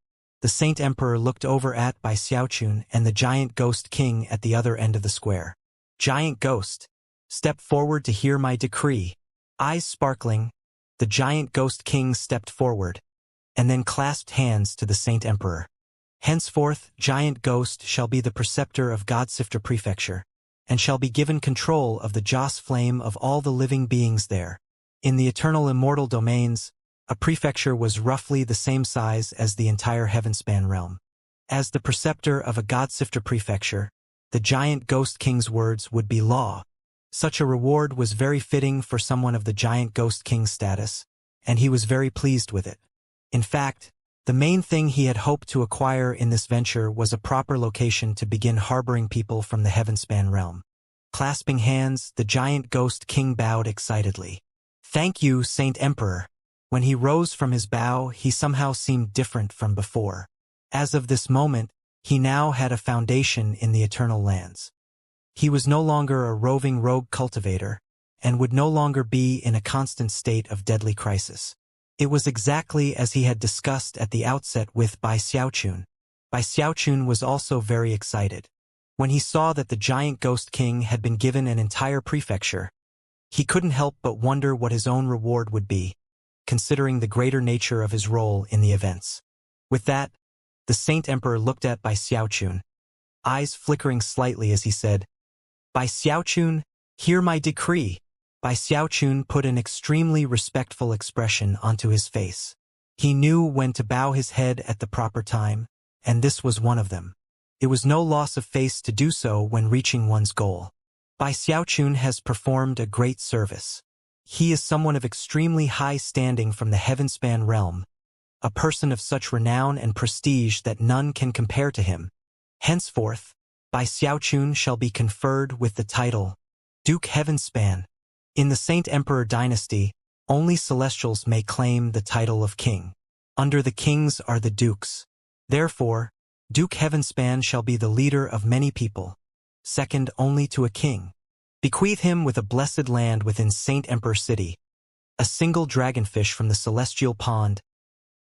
the Saint Emperor looked over at Bai Xiaochun and the giant ghost king at the other end of the square. Giant ghost, step forward to hear my decree. Eyes sparkling, the giant ghost king stepped forward, and then clasped hands to the Saint Emperor. Henceforth, giant ghost shall be the preceptor of Godsifter Prefecture, and shall be given control of the Joss flame of all the living beings there. In the eternal immortal domains, A prefecture was roughly the same size as the entire Heavenspan realm. As the preceptor of a Godsifter prefecture, the giant Ghost King's words would be law. Such a reward was very fitting for someone of the giant Ghost King's status, and he was very pleased with it. In fact, the main thing he had hoped to acquire in this venture was a proper location to begin harboring people from the Heavenspan realm. Clasping hands, the giant Ghost King bowed excitedly. "Thank you, Saint Emperor." When he rose from his bow, he somehow seemed different from before. As of this moment, he now had a foundation in the eternal lands. He was no longer a roving rogue cultivator, and would no longer be in a constant state of deadly crisis. It was exactly as he had discussed at the outset with Bai Xiaochun. Bai Xiaochun was also very excited. When he saw that the giant Ghost King had been given an entire prefecture, he couldn't help but wonder what his own reward would be, considering the greater nature of his role in the events. With that, the Saint Emperor looked at Bai Xiaochun, eyes flickering slightly as he said, "Bai Xiaochun, hear my decree." Bai Xiaochun put an extremely respectful expression onto his face. He knew when to bow his head at the proper time, and this was one of them. It was no loss of face to do so when reaching one's goal. Bai Xiaochun has performed a great service. He is someone of extremely high standing from the Heavenspan realm, a person of such renown and prestige that none can compare to him. Henceforth, Bai Xiaochun shall be conferred with the title Duke Heavenspan. In the Saint Emperor dynasty, only celestials may claim the title of king. Under the kings are the dukes. Therefore, Duke Heavenspan shall be the leader of many people, second only to a king. Bequeath him with a blessed land within Saint Emperor City, a single dragonfish from the celestial pond,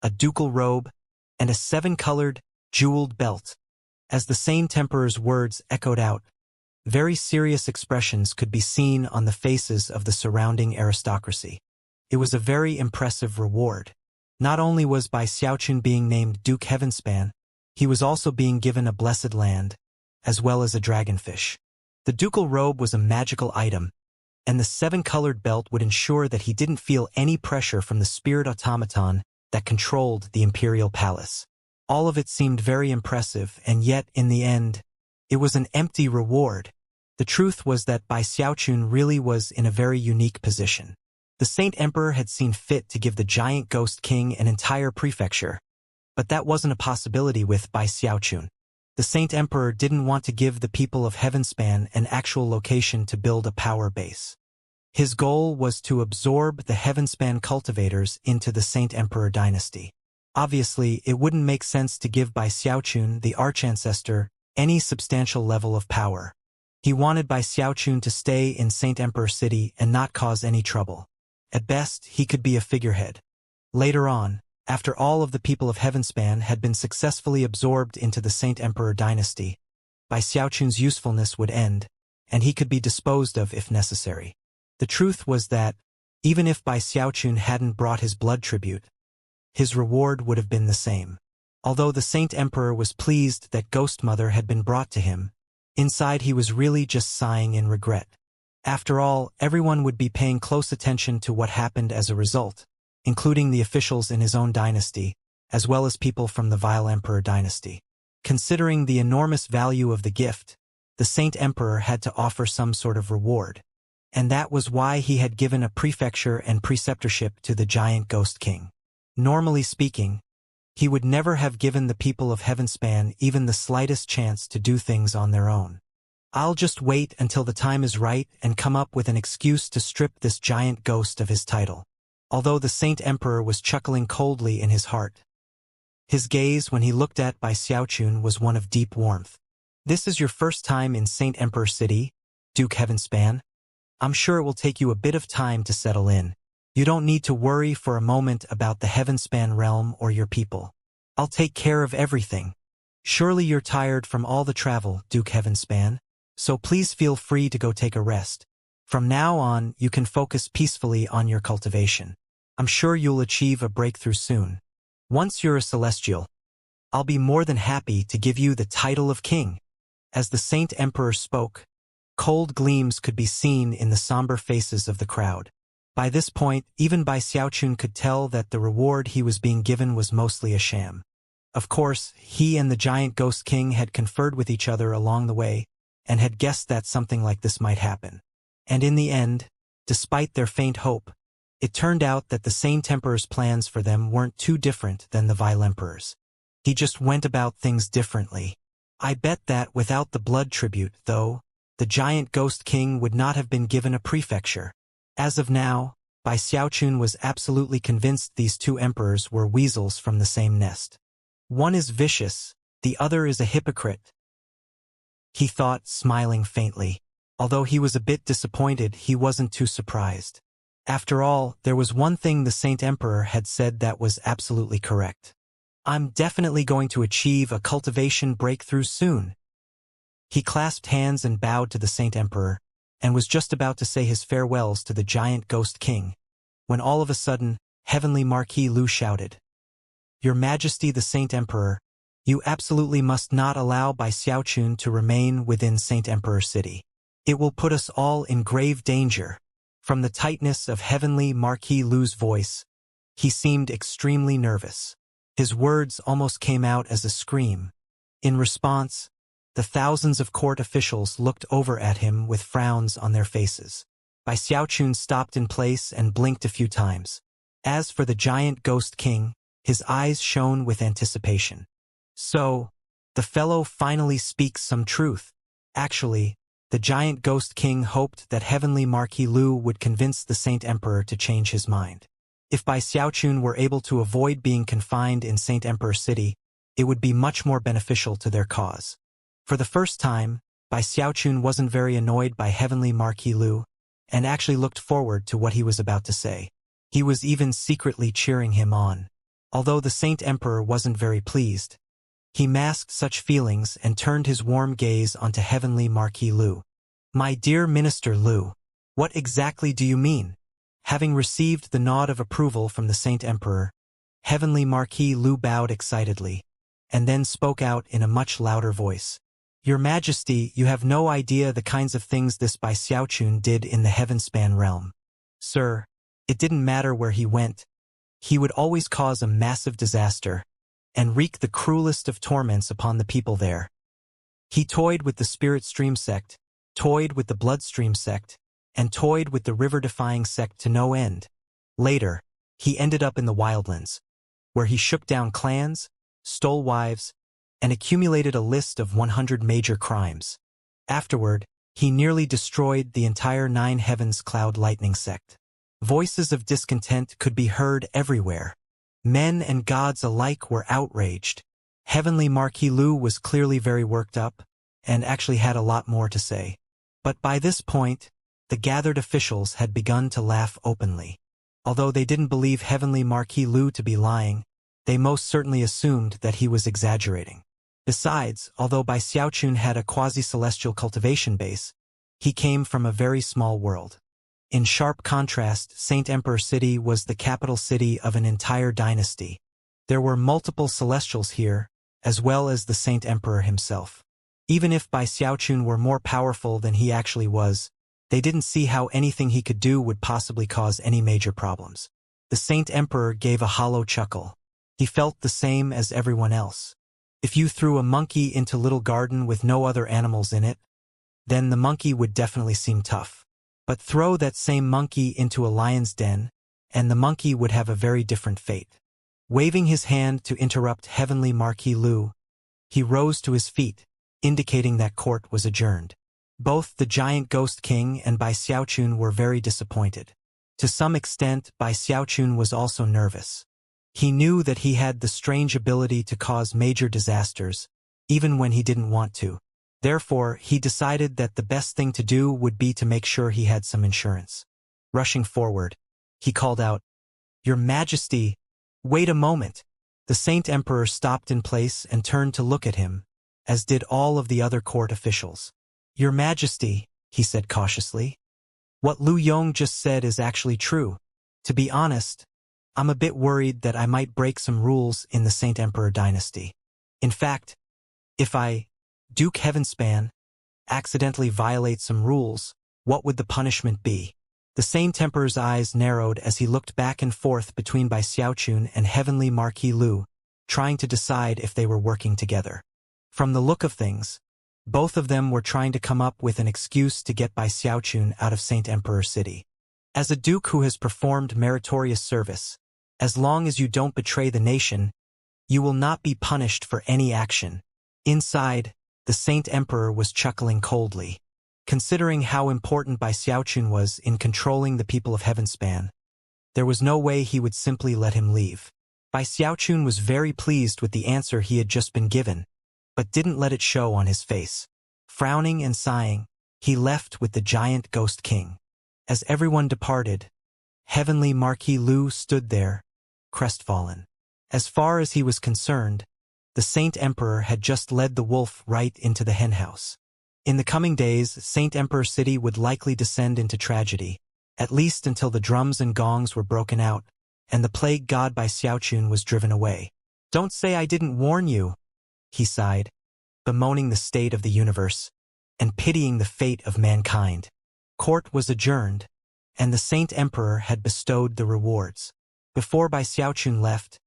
a ducal robe, and a 7-colored, jeweled belt. As the Saint Emperor's words echoed out, very serious expressions could be seen on the faces of the surrounding aristocracy. It was a very impressive reward. Not only was Bai Xiaochun being named Duke Heavenspan, he was also being given a blessed land, as well as a dragonfish. The ducal robe was a magical item, and the 7-colored belt would ensure that he didn't feel any pressure from the spirit automaton that controlled the imperial palace. All of it seemed very impressive, and yet, in the end, it was an empty reward. The truth was that Bai Xiaochun really was in a very unique position. The Saint Emperor had seen fit to give the giant Ghost King an entire prefecture, but that wasn't a possibility with Bai Xiaochun. The Saint Emperor didn't want to give the people of Heavenspan an actual location to build a power base. His goal was to absorb the Heavenspan cultivators into the Saint Emperor dynasty. Obviously, it wouldn't make sense to give Bai Xiaochun, the archancestor, any substantial level of power. He wanted Bai Xiaochun to stay in Saint Emperor City and not cause any trouble. At best, he could be a figurehead. Later on, after all of the people of Heavenspan had been successfully absorbed into the Saint Emperor dynasty, Bai Xiaochun's usefulness would end, and he could be disposed of if necessary. The truth was that, even if Bai Xiaochun hadn't brought his blood tribute, his reward would have been the same. Although the Saint Emperor was pleased that Ghost Mother had been brought to him, inside he was really just sighing in regret. After all, everyone would be paying close attention to what happened as a result, including the officials in his own dynasty, as well as people from the Vile Emperor dynasty. Considering the enormous value of the gift, the Saint Emperor had to offer some sort of reward. And that was why he had given a prefecture and preceptorship to the giant Ghost King. Normally speaking, he would never have given the people of Heavenspan even the slightest chance to do things on their own. I'll just wait until the time is right and come up with an excuse to strip this giant ghost of his title. Although the Saint Emperor was chuckling coldly in his heart, his gaze when he looked at Bai Xiaochun was one of deep warmth. "This is your first time in Saint Emperor City, Duke Heavenspan? I'm sure it will take you a bit of time to settle in. You don't need to worry for a moment about the Heavenspan realm or your people. I'll take care of everything. Surely you're tired from all the travel, Duke Heavenspan, so please feel free to go take a rest. From now on, you can focus peacefully on your cultivation. I'm sure you'll achieve a breakthrough soon. Once you're a celestial, I'll be more than happy to give you the title of king." As the Saint Emperor spoke, cold gleams could be seen in the somber faces of the crowd. By this point, even Bai Xiaochun could tell that the reward he was being given was mostly a sham. Of course, he and the giant Ghost King had conferred with each other along the way, and had guessed that something like this might happen. And in the end, despite their faint hope, it turned out that the Saint Emperor's plans for them weren't too different than the Vile Emperor's. He just went about things differently. I bet that without the blood tribute, though, the giant Ghost King would not have been given a prefecture. As of now, Bai Xiaochun was absolutely convinced these two emperors were weasels from the same nest. One is vicious, the other is a hypocrite, he thought, smiling faintly. Although he was a bit disappointed, he wasn't too surprised. After all, there was one thing the Saint Emperor had said that was absolutely correct. I'm definitely going to achieve a cultivation breakthrough soon. He clasped hands and bowed to the Saint Emperor, and was just about to say his farewells to the giant Ghost King, when all of a sudden, Heavenly Marquis Lu shouted, "Your Majesty the Saint Emperor, you absolutely must not allow Bai Xiaochun to remain within Saint Emperor City. It will put us all in grave danger." From the tightness of Heavenly Marquis Lu's voice, he seemed extremely nervous. His words almost came out as a scream. In response, the thousands of court officials looked over at him with frowns on their faces. Bai Xiaochun stopped in place and blinked a few times. As for the giant Ghost King, his eyes shone with anticipation. So, the fellow finally speaks some truth. Actually, the giant Ghost King hoped that Heavenly Marquis Lu would convince the Saint Emperor to change his mind. If Bai Xiaochun were able to avoid being confined in Saint Emperor City, it would be much more beneficial to their cause. For the first time, Bai Xiaochun wasn't very annoyed by Heavenly Marquis Lu, and actually looked forward to what he was about to say. He was even secretly cheering him on. Although the Saint Emperor wasn't very pleased, he masked such feelings and turned his warm gaze onto Heavenly Marquis Lu. "My dear Minister Lu, what exactly do you mean?" Having received the nod of approval from the Saint Emperor, Heavenly Marquis Lu bowed excitedly, and then spoke out in a much louder voice. "Your Majesty, you have no idea the kinds of things this Bai Xiaochun did in the Heavenspan realm. Sir, it didn't matter where he went. He would always cause a massive disaster, and wreak the cruelest of torments upon the people there. He toyed with the Spirit Stream sect, toyed with the Bloodstream sect, and toyed with the River-defying sect to no end. Later, he ended up in the Wildlands, where he shook down clans, stole wives, and accumulated a list of 100 major crimes. Afterward, he nearly destroyed the entire Nine Heavens Cloud Lightning sect. Voices of discontent could be heard everywhere. Men and gods alike were outraged. Heavenly Marquis Lu was clearly very worked up, and actually had a lot more to say. But by this point, the gathered officials had begun to laugh openly. Although they didn't believe Heavenly Marquis Lu to be lying, they most certainly assumed that he was exaggerating. Besides, although Bai Xiaochun had a quasi-celestial cultivation base, he came from a very small world. In sharp contrast, Saint Emperor City was the capital city of an entire dynasty. There were multiple celestials here, as well as the Saint Emperor himself. Even if Bai Xiaochun were more powerful than he actually was, they didn't see how anything he could do would possibly cause any major problems. The Saint Emperor gave a hollow chuckle. He felt the same as everyone else. If you threw a monkey into a little garden with no other animals in it, then the monkey would definitely seem tough. But throw that same monkey into a lion's den, and the monkey would have a very different fate. Waving his hand to interrupt Heavenly Marquis Lu, he rose to his feet, indicating that court was adjourned. Both the giant Ghost King and Bai Xiaochun were very disappointed. To some extent, Bai Xiaochun was also nervous. He knew that he had the strange ability to cause major disasters, even when he didn't want to. Therefore, he decided that the best thing to do would be to make sure he had some insurance. Rushing forward, he called out, "Your Majesty, wait a moment." The Saint Emperor stopped in place and turned to look at him, as did all of the other court officials. "Your Majesty," he said cautiously, "what Lu Yong just said is actually true. To be honest, I'm a bit worried that I might break some rules in the Saint Emperor dynasty. In fact, if I, Duke Heavenspan, accidentally violate some rules, what would the punishment be?" The Saint Emperor's eyes narrowed as he looked back and forth between Bai Xiaochun and Heavenly Marquis Lu, trying to decide if they were working together. From the look of things, both of them were trying to come up with an excuse to get Bai Xiaochun out of Saint Emperor City. As a duke who has performed meritorious service, as long as you don't betray the nation, you will not be punished for any action. Inside, the Saint Emperor was chuckling coldly. Considering how important Bai Xiaochun was in controlling the people of Heavenspan, there was no way he would simply let him leave. Bai Xiaochun was very pleased with the answer he had just been given, but didn't let it show on his face. Frowning and sighing, he left with the giant ghost king. As everyone departed, Heavenly Marquis Lu stood there, crestfallen. As far as he was concerned, the Saint Emperor had just led the wolf right into the henhouse. In the coming days, Saint Emperor City would likely descend into tragedy, at least until the drums and gongs were broken out, and the plague god Bai Xiaochun was driven away. "Don't say I didn't warn you," he sighed, bemoaning the state of the universe, and pitying the fate of mankind. Court was adjourned, and the Saint Emperor had bestowed the rewards. Before Bai Xiaochun left,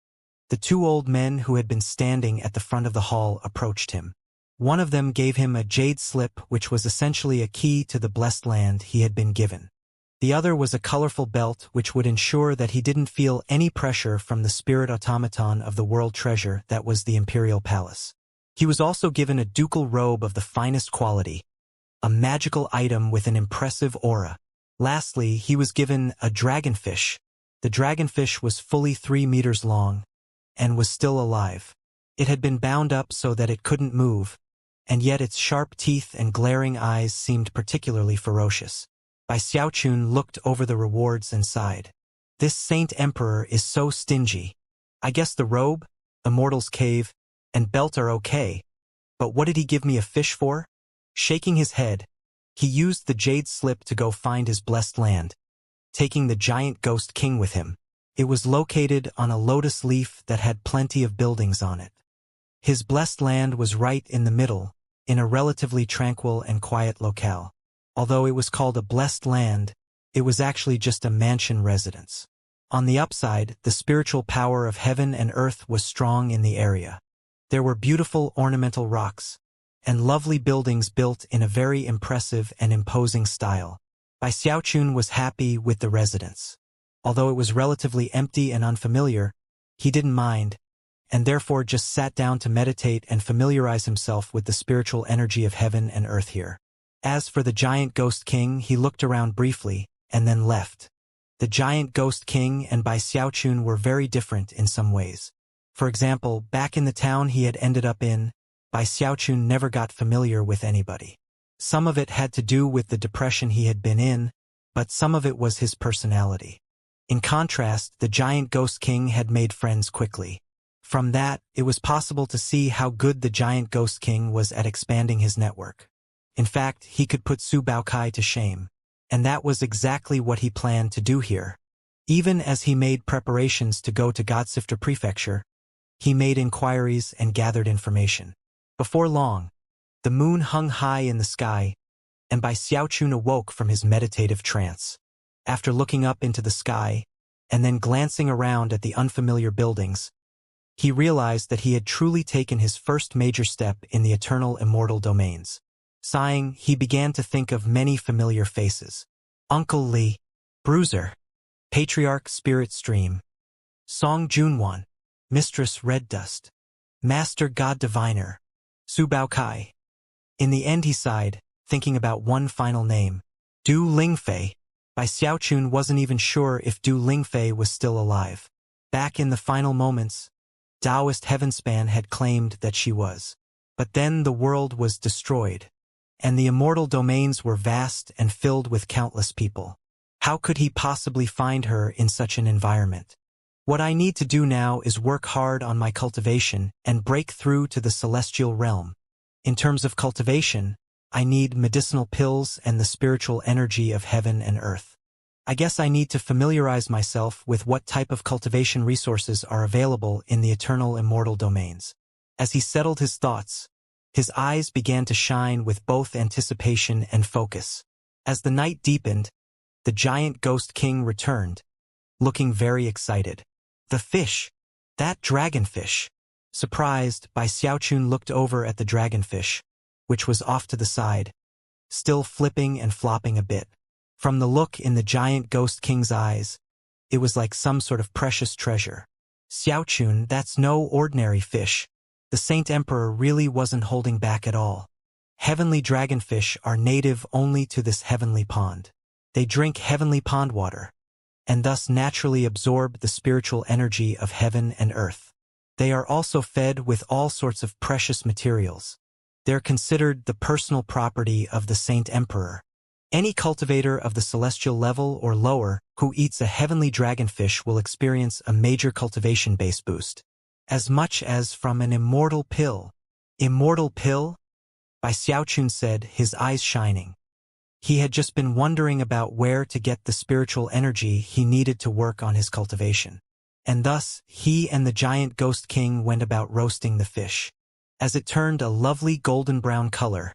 the two old men who had been standing at the front of the hall approached him. One of them gave him a jade slip which was essentially a key to the blessed land he had been given. The other was a colorful belt which would ensure that he didn't feel any pressure from the spirit automaton of the world treasure that was the imperial palace. He was also given a ducal robe of the finest quality, a magical item with an impressive aura. Lastly, he was given a dragonfish. The dragonfish was fully 3 meters long and was still alive. It had been bound up so that it couldn't move, and yet its sharp teeth and glaring eyes seemed particularly ferocious. Bai Xiaochun looked over the rewards and sighed. This Saint Emperor is so stingy. I guess the robe, Immortal's Cave, and belt are okay, but what did he give me a fish for? Shaking his head, he used the jade slip to go find his blessed land, taking the giant ghost king with him. It was located on a lotus leaf that had plenty of buildings on it. His blessed land was right in the middle, in a relatively tranquil and quiet locale. Although it was called a blessed land, it was actually just a mansion residence. On the upside, the spiritual power of heaven and earth was strong in the area. There were beautiful ornamental rocks, and lovely buildings built in a very impressive and imposing style. Bai Xiaochun was happy with the residence. Although it was relatively empty and unfamiliar, he didn't mind, and therefore just sat down to meditate and familiarize himself with the spiritual energy of heaven and earth here. As for the giant ghost king, he looked around briefly, and then left. The giant ghost king and Bai Xiaochun were very different in some ways. For example, back in the town he had ended up in, Bai Xiaochun never got familiar with anybody. Some of it had to do with the depression he had been in, but some of it was his personality. In contrast, the giant ghost king had made friends quickly. From that, it was possible to see how good the giant ghost king was at expanding his network. In fact, he could put Su Baokai to shame, and that was exactly what he planned to do here. Even as he made preparations to go to Godsifter Prefecture, he made inquiries and gathered information. Before long, the moon hung high in the sky, and Bai Xiaochun awoke from his meditative trance. After looking up into the sky, and then glancing around at the unfamiliar buildings, he realized that he had truly taken his first major step in the eternal immortal domains. Sighing, he began to think of many familiar faces. Uncle Li, Bruiser, Patriarch Spirit Stream, Song Junwan, Mistress Red Dust, Master God Diviner, Su Baokai. In the end he sighed, thinking about one final name, Du Lingfei. Bai Xiaochun wasn't even sure if Du Lingfei was still alive. Back in the final moments, Taoist Heavenspan had claimed that she was. But then the world was destroyed, and the immortal domains were vast and filled with countless people. How could he possibly find her in such an environment? What I need to do now is work hard on my cultivation and break through to the celestial realm. In terms of cultivation, I need medicinal pills and the spiritual energy of heaven and earth. I guess I need to familiarize myself with what type of cultivation resources are available in the eternal immortal domains. As he settled his thoughts, his eyes began to shine with both anticipation and focus. As the night deepened, the giant ghost king returned, looking very excited. The fish! That dragonfish! Surprised, Bai Xiaochun looked over at the dragonfish, which was off to the side, still flipping and flopping a bit. From the look in the giant ghost king's eyes, it was like some sort of precious treasure. Xiaochun, that's no ordinary fish. The Saint Emperor really wasn't holding back at all. Heavenly dragonfish are native only to this heavenly pond. They drink heavenly pond water, and thus naturally absorb the spiritual energy of heaven and earth. They are also fed with all sorts of precious materials. They're considered the personal property of the Saint Emperor. Any cultivator of the celestial level or lower who eats a heavenly dragonfish will experience a major cultivation base boost, as much as from an immortal pill. Immortal pill? Bai Xiaochun said, his eyes shining. He had just been wondering about where to get the spiritual energy he needed to work on his cultivation. And thus, he and the giant ghost king went about roasting the fish. As it turned a lovely golden brown color,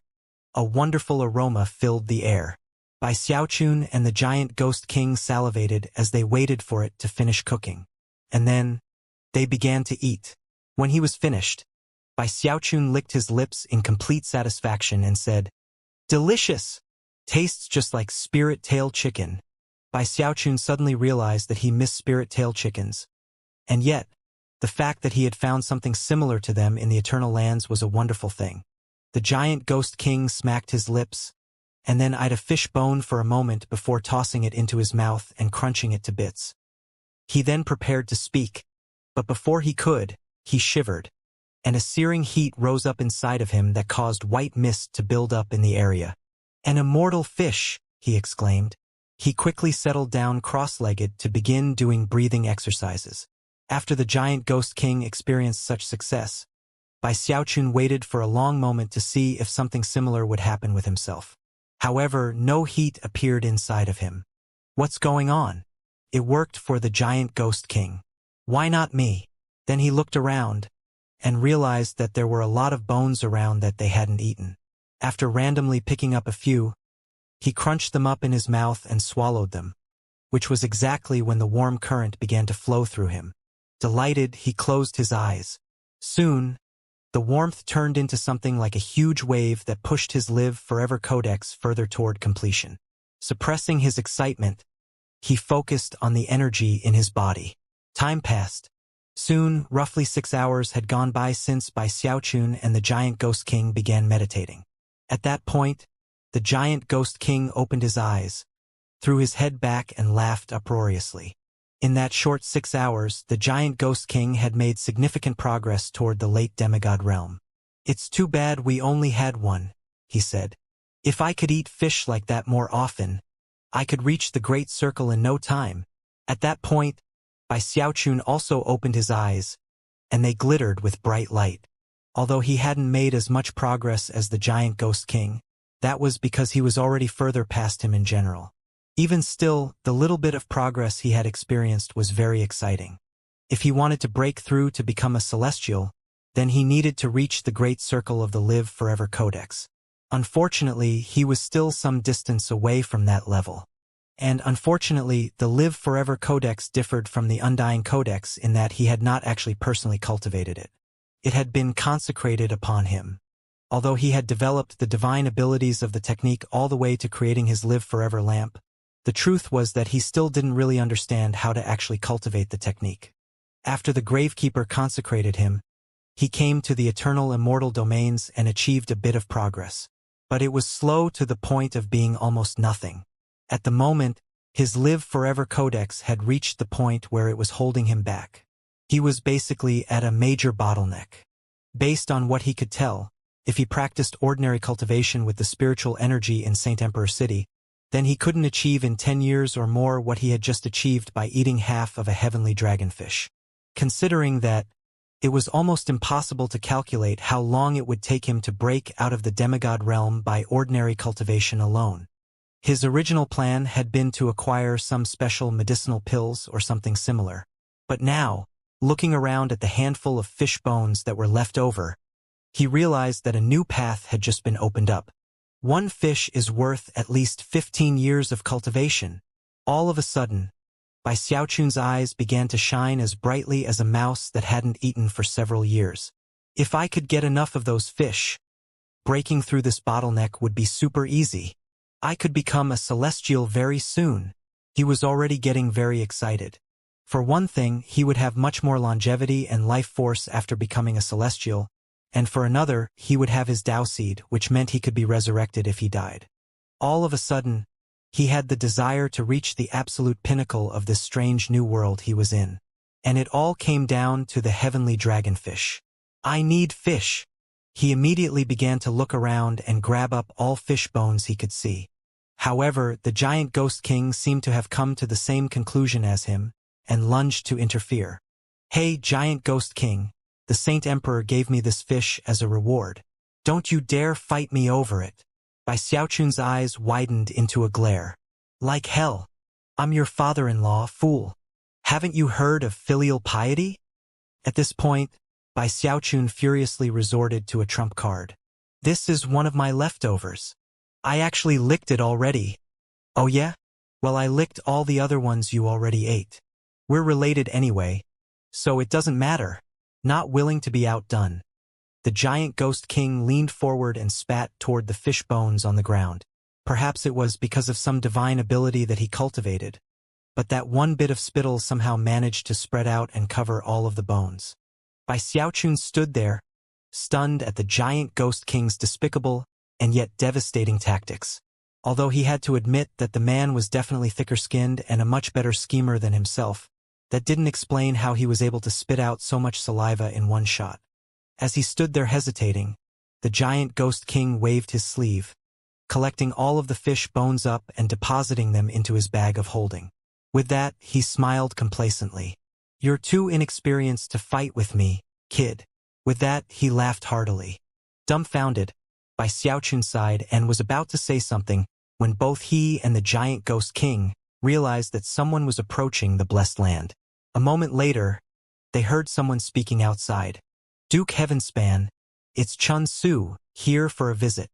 a wonderful aroma filled the air. Bai Xiaochun and the giant ghost king salivated as they waited for it to finish cooking. And then, they began to eat. When he was finished, Bai Xiaochun licked his lips in complete satisfaction and said, "Delicious! Tastes just like spirit tail chicken." Bai Xiaochun suddenly realized that he missed spirit tail chickens. And yet, the fact that he had found something similar to them in the Eternal Lands was a wonderful thing. The giant ghost king smacked his lips, and then eyed a fish bone for a moment before tossing it into his mouth and crunching it to bits. He then prepared to speak, but before he could, he shivered, and a searing heat rose up inside of him that caused white mist to build up in the area. "An immortal fish!" he exclaimed. He quickly settled down cross-legged to begin doing breathing exercises. After the giant ghost king experienced such success, Bai Xiaochun waited for a long moment to see if something similar would happen with himself. However, no heat appeared inside of him. What's going on? It worked for the giant ghost king. Why not me? Then he looked around and realized that there were a lot of bones around that they hadn't eaten. After randomly picking up a few, he crunched them up in his mouth and swallowed them, which was exactly when the warm current began to flow through him. Delighted, he closed his eyes. Soon, the warmth turned into something like a huge wave that pushed his Live Forever Codex further toward completion. Suppressing his excitement, he focused on the energy in his body. Time passed. Soon, roughly 6 hours had gone by since Bai Xiaochun and the giant ghost king began meditating. At that point, the giant ghost king opened his eyes, threw his head back and laughed uproariously. In that short 6 hours, the giant ghost king had made significant progress toward the late demigod realm. "It's too bad we only had one," he said. "If I could eat fish like that more often, I could reach the Great Circle in no time." At that point, Bai Xiaochun also opened his eyes, and they glittered with bright light. Although he hadn't made as much progress as the giant ghost king, that was because he was already further past him in general. Even still, the little bit of progress he had experienced was very exciting. If he wanted to break through to become a celestial, then he needed to reach the Great Circle of the Live Forever Codex. Unfortunately, he was still some distance away from that level. And unfortunately, the Live Forever Codex differed from the Undying Codex in that he had not actually personally cultivated it. It had been consecrated upon him. Although he had developed the divine abilities of the technique all the way to creating his Live Forever lamp, the truth was that he still didn't really understand how to actually cultivate the technique. After the Gravekeeper consecrated him, he came to the eternal immortal domains and achieved a bit of progress. But it was slow to the point of being almost nothing. At the moment, his Live Forever Codex had reached the point where it was holding him back. He was basically at a major bottleneck. Based on what he could tell, if he practiced ordinary cultivation with the spiritual energy in Saint Emperor City, then he couldn't achieve in 10 years or more what he had just achieved by eating half of a heavenly dragonfish. Considering that, it was almost impossible to calculate how long it would take him to break out of the demigod realm by ordinary cultivation alone. His original plan had been to acquire some special medicinal pills or something similar. But now, looking around at the handful of fish bones that were left over, he realized that a new path had just been opened up. One fish is worth at least 15 years of cultivation. All of a sudden, Bai Xiaochun's eyes began to shine as brightly as a mouse that hadn't eaten for several years. If I could get enough of those fish, breaking through this bottleneck would be super easy. I could become a celestial very soon. He was already getting very excited. For one thing, he would have much more longevity and life force after becoming a celestial, and for another, he would have his Tao seed, which meant he could be resurrected if he died. All of a sudden, he had the desire to reach the absolute pinnacle of this strange new world he was in. And it all came down to the heavenly dragonfish. I need fish. He immediately began to look around and grab up all fish bones he could see. However, the giant ghost king seemed to have come to the same conclusion as him, and lunged to interfere. Hey, giant ghost king, the Saint Emperor gave me this fish as a reward. Don't you dare fight me over it. Bai Xiaochun's eyes widened into a glare. Like hell. I'm your father-in-law, fool. Haven't you heard of filial piety? At this point, Bai Xiaochun furiously resorted to a trump card. This is one of my leftovers. I actually licked it already. Oh yeah? Well, I licked all the other ones you already ate. We're related anyway, so it doesn't matter. Not willing to be outdone. The giant ghost king leaned forward and spat toward the fish bones on the ground. Perhaps it was because of some divine ability that he cultivated. But that one bit of spittle somehow managed to spread out and cover all of the bones. Bai Xiaochun stood there, stunned at the giant ghost king's despicable and yet devastating tactics. Although he had to admit that the man was definitely thicker-skinned and a much better schemer than himself, that didn't explain how he was able to spit out so much saliva in one shot. As he stood there hesitating, the giant ghost king waved his sleeve, collecting all of the fish bones up and depositing them into his bag of holding. With that, he smiled complacently. You're too inexperienced to fight with me, kid. With that, he laughed heartily. Dumbfounded, Bai Xiaochun sighed and was about to say something when both he and the giant ghost king realized that someone was approaching the blessed land. A moment later, they heard someone speaking outside. Duke Heavenspan, it's Chun Su, here for a visit.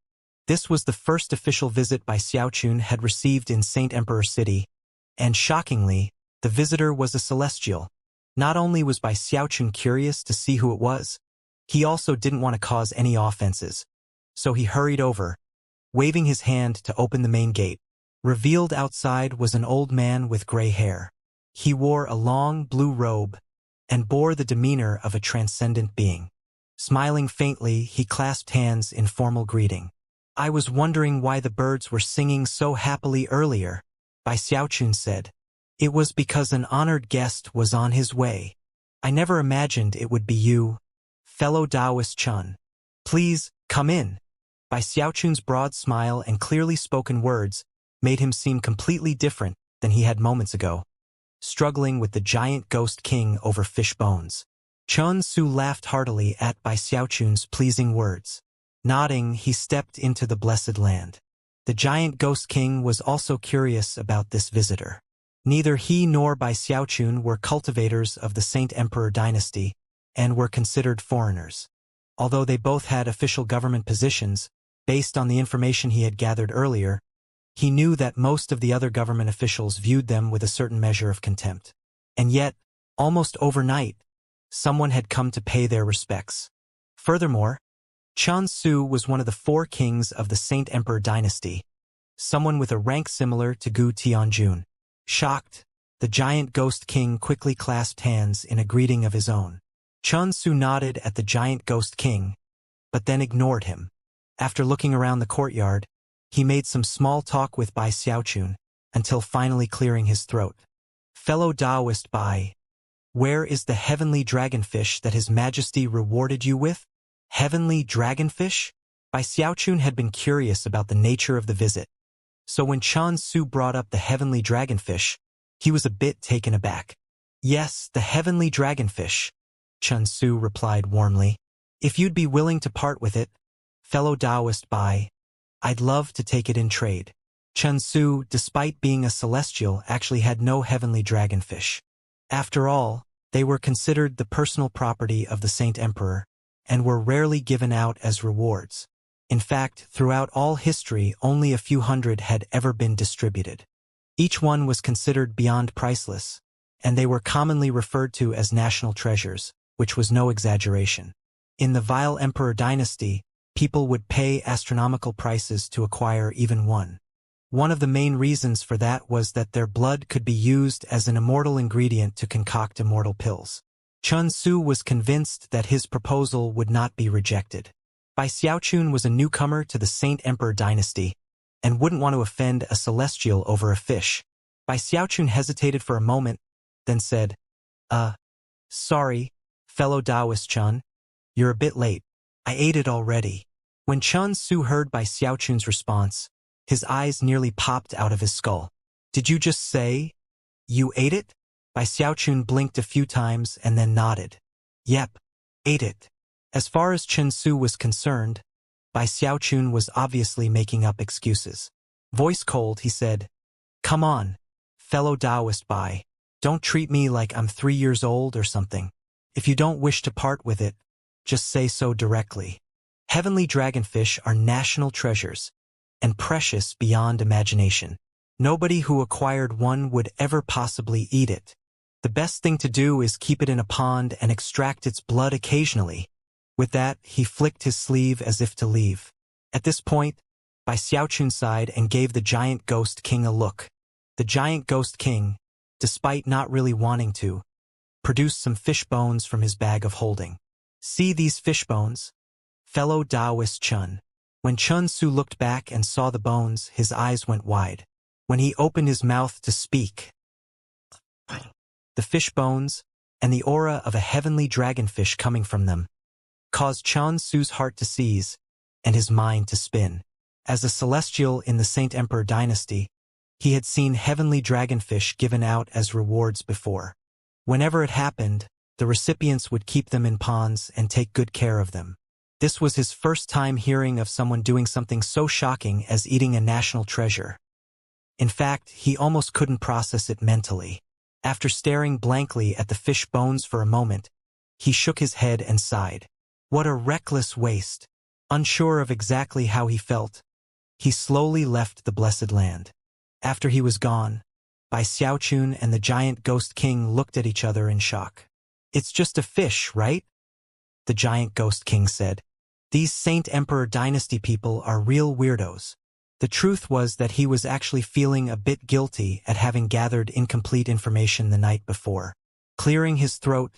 This was the first official visit Bai Xiaochun had received in Saint Emperor City, and shockingly, the visitor was a celestial. Not only was Bai Xiaochun curious to see who it was, he also didn't want to cause any offenses. So he hurried over, waving his hand to open the main gate. Revealed outside was an old man with gray hair. He wore a long blue robe and bore the demeanor of a transcendent being. Smiling faintly, he clasped hands in formal greeting. I was wondering why the birds were singing so happily earlier, Bai Xiaochun said. It was because an honored guest was on his way. I never imagined it would be you, fellow Taoist Chun. Please, come in. Bai Xiaochun's broad smile and clearly spoken words made him seem completely different than he had moments ago. Struggling with the giant ghost king over fish bones. Chun Su laughed heartily at Bai Xiaochun's pleasing words. Nodding, he stepped into the blessed land. The giant ghost king was also curious about this visitor. Neither he nor Bai Xiaochun were cultivators of the Saint Emperor dynasty and were considered foreigners. Although they both had official government positions, based on the information he had gathered earlier, he knew that most of the other government officials viewed them with a certain measure of contempt. And yet, almost overnight, someone had come to pay their respects. Furthermore, Chun Su was one of the 4 kings of the Saint Emperor dynasty, someone with a rank similar to Gu Tianjun. Shocked, the giant ghost king quickly clasped hands in a greeting of his own. Chun Su nodded at the giant ghost king, but then ignored him. After looking around the courtyard, he made some small talk with Bai Xiaochun, until finally clearing his throat. Fellow Taoist Bai, where is the heavenly dragonfish that His Majesty rewarded you with? Heavenly dragonfish? Bai Xiaochun had been curious about the nature of the visit, so when Chun Su brought up the heavenly dragonfish, he was a bit taken aback. Yes, the heavenly dragonfish, Chun Su replied warmly. If you'd be willing to part with it, fellow Taoist Bai, I'd love to take it in trade. Chun Su, despite being a celestial, actually had no heavenly dragonfish. After all, they were considered the personal property of the Saint Emperor, and were rarely given out as rewards. In fact, throughout all history, only a few hundred had ever been distributed. Each one was considered beyond priceless, and they were commonly referred to as national treasures, which was no exaggeration. In the Vile Emperor dynasty, people would pay astronomical prices to acquire even one. One of the main reasons for that was that their blood could be used as an immortal ingredient to concoct immortal pills. Chun Su was convinced that his proposal would not be rejected. Bai Xiaochun was a newcomer to the Saint Emperor dynasty and wouldn't want to offend a celestial over a fish. Bai Xiaochun hesitated for a moment, then said, sorry, fellow Taoist Chun, you're a bit late. I ate it already. When Chun Su heard Bai Xiaochun's response, his eyes nearly popped out of his skull. Did you just say, you ate it? Bai Xiaochun blinked a few times and then nodded. Yep, ate it. As far as Chun Su was concerned, Bai Xiaochun was obviously making up excuses. Voice cold, he said, come on, fellow Taoist Bai, don't treat me like I'm 3 years old or something. If you don't wish to part with it, just say so directly. Heavenly dragonfish are national treasures, and precious beyond imagination. Nobody who acquired one would ever possibly eat it. The best thing to do is keep it in a pond and extract its blood occasionally. With that, he flicked his sleeve as if to leave. At this point, Bai Xiaochun sighed and gave the giant ghost king a look. The giant ghost king, despite not really wanting to, produced some fish bones from his bag of holding. See these fish bones? Fellow Taoist Chun. When Chun Su looked back and saw the bones, his eyes went wide. When he opened his mouth to speak, the fish bones, and the aura of a heavenly dragonfish coming from them, caused Chun Su's heart to seize, and his mind to spin. As a celestial in the Saint Emperor dynasty, he had seen heavenly dragonfish given out as rewards before. Whenever it happened, the recipients would keep them in ponds and take good care of them. This was his first time hearing of someone doing something so shocking as eating a national treasure. In fact, he almost couldn't process it mentally. After staring blankly at the fish bones for a moment, he shook his head and sighed. What a reckless waste! Unsure of exactly how he felt, he slowly left the blessed land. After he was gone, Bai Xiaochun and the giant ghost king looked at each other in shock. It's just a fish, right? The giant ghost king said. These Saint Emperor dynasty people are real weirdos. The truth was that he was actually feeling a bit guilty at having gathered incomplete information the night before. Clearing his throat,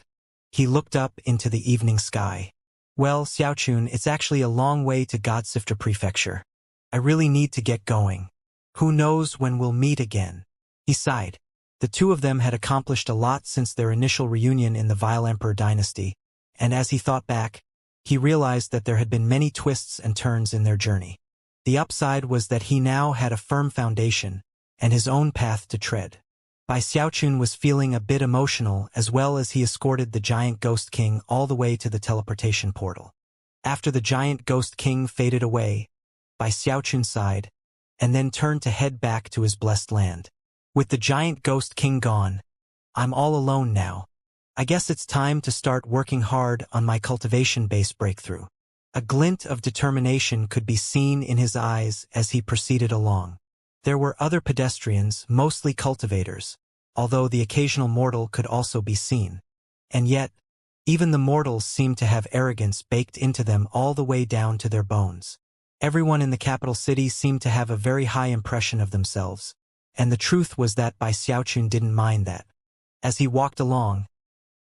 he looked up into the evening sky. Well, Xiaochun, it's actually a long way to Godsifter Prefecture. I really need to get going. Who knows when we'll meet again? He sighed. The two of them had accomplished a lot since their initial reunion in the Vile Emperor dynasty, and as he thought back, he realized that there had been many twists and turns in their journey. The upside was that he now had a firm foundation and his own path to tread. Bai Xiaochun was feeling a bit emotional as well as he escorted the giant ghost king all the way to the teleportation portal. After the giant ghost king faded away, Bai Xiaochun sighed, and then turned to head back to his blessed land. With the giant ghost king gone, I'm all alone now. I guess it's time to start working hard on my cultivation-based breakthrough. A glint of determination could be seen in his eyes as he proceeded along. There were other pedestrians, mostly cultivators, although the occasional mortal could also be seen. And yet, even the mortals seemed to have arrogance baked into them all the way down to their bones. Everyone in the capital city seemed to have a very high impression of themselves, and the truth was that Bai Xiaochun didn't mind that. As he walked along,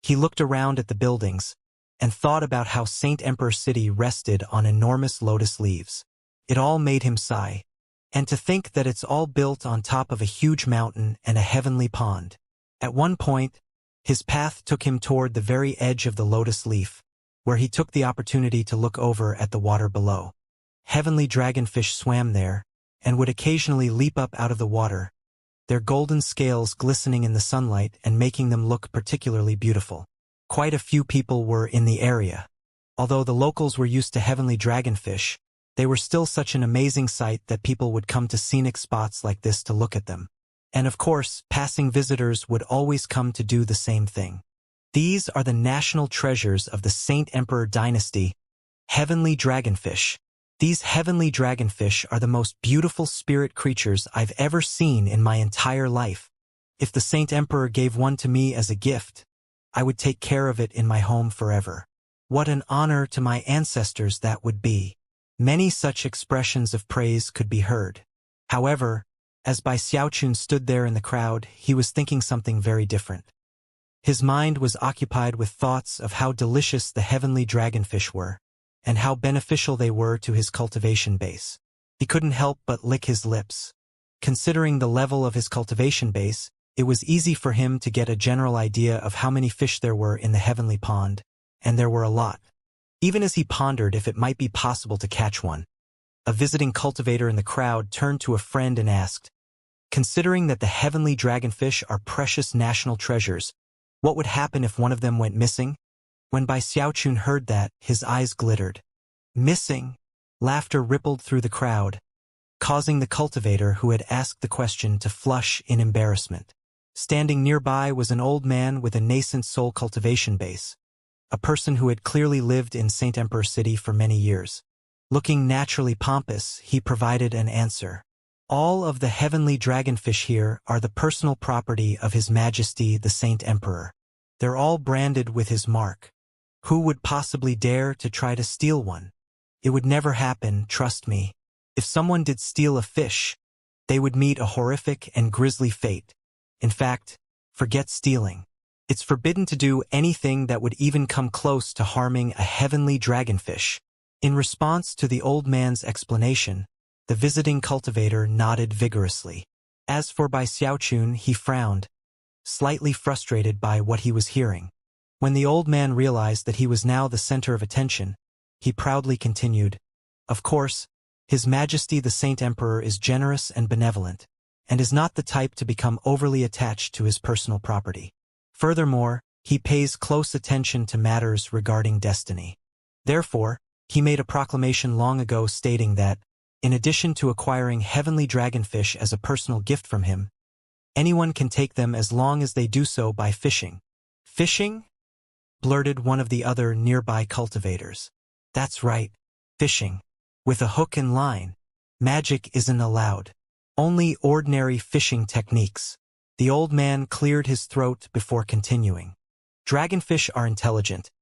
he looked around at the buildings and thought about how Saint Emperor City rested on enormous lotus leaves. It all made him sigh. And to think that it's all built on top of a huge mountain and a heavenly pond. At one point, his path took him toward the very edge of the lotus leaf, where he took the opportunity to look over at the water below. Heavenly dragonfish swam there, and would occasionally leap up out of the water, their golden scales glistening in the sunlight and making them look particularly beautiful. Quite a few people were in the area. Although the locals were used to heavenly dragonfish, they were still such an amazing sight that people would come to scenic spots like this to look at them. And of course, passing visitors would always come to do the same thing. These are the national treasures of the Saint Emperor dynasty, heavenly dragonfish. These heavenly dragonfish are the most beautiful spirit creatures I've ever seen in my entire life. If the Saint Emperor gave one to me as a gift, I would take care of it in my home forever. What an honor to my ancestors that would be. Many such expressions of praise could be heard. However, as Bai Xiaochun stood there in the crowd, he was thinking something very different. His mind was occupied with thoughts of how delicious the heavenly dragonfish were, and how beneficial they were to his cultivation base. He couldn't help but lick his lips. Considering the level of his cultivation base, it was easy for him to get a general idea of how many fish there were in the heavenly pond, and there were a lot. Even as he pondered if it might be possible to catch one, a visiting cultivator in the crowd turned to a friend and asked, "Considering that the heavenly dragonfish are precious national treasures, what would happen if one of them went missing?" When Bai Xiaochun heard that, his eyes glittered. Missing? Laughter rippled through the crowd, causing the cultivator who had asked the question to flush in embarrassment. Standing nearby was an old man with a nascent soul cultivation base, a person who had clearly lived in Saint Emperor City for many years. Looking naturally pompous, he provided an answer. "All of the heavenly dragonfish here are the personal property of His Majesty the Saint Emperor. They're all branded with his mark. Who would possibly dare to try to steal one? It would never happen, trust me. If someone did steal a fish, they would meet a horrific and grisly fate. In fact, forget stealing. It's forbidden to do anything that would even come close to harming a heavenly dragonfish." In response to the old man's explanation, the visiting cultivator nodded vigorously. As for Bai Xiaochun, he frowned, slightly frustrated by what he was hearing. When the old man realized that he was now the center of attention, he proudly continued, "Of course, His Majesty the Saint Emperor is generous and benevolent, and is not the type to become overly attached to his personal property. Furthermore, he pays close attention to matters regarding destiny. Therefore, he made a proclamation long ago stating that, in addition to acquiring heavenly dragonfish as a personal gift from him, anyone can take them as long as they do so by fishing." "Fishing?" blurted one of the other nearby cultivators. "That's right, fishing. With a hook and line. Magic isn't allowed. Only ordinary fishing techniques." The old man cleared his throat before continuing. "Dragonfish are intelligent,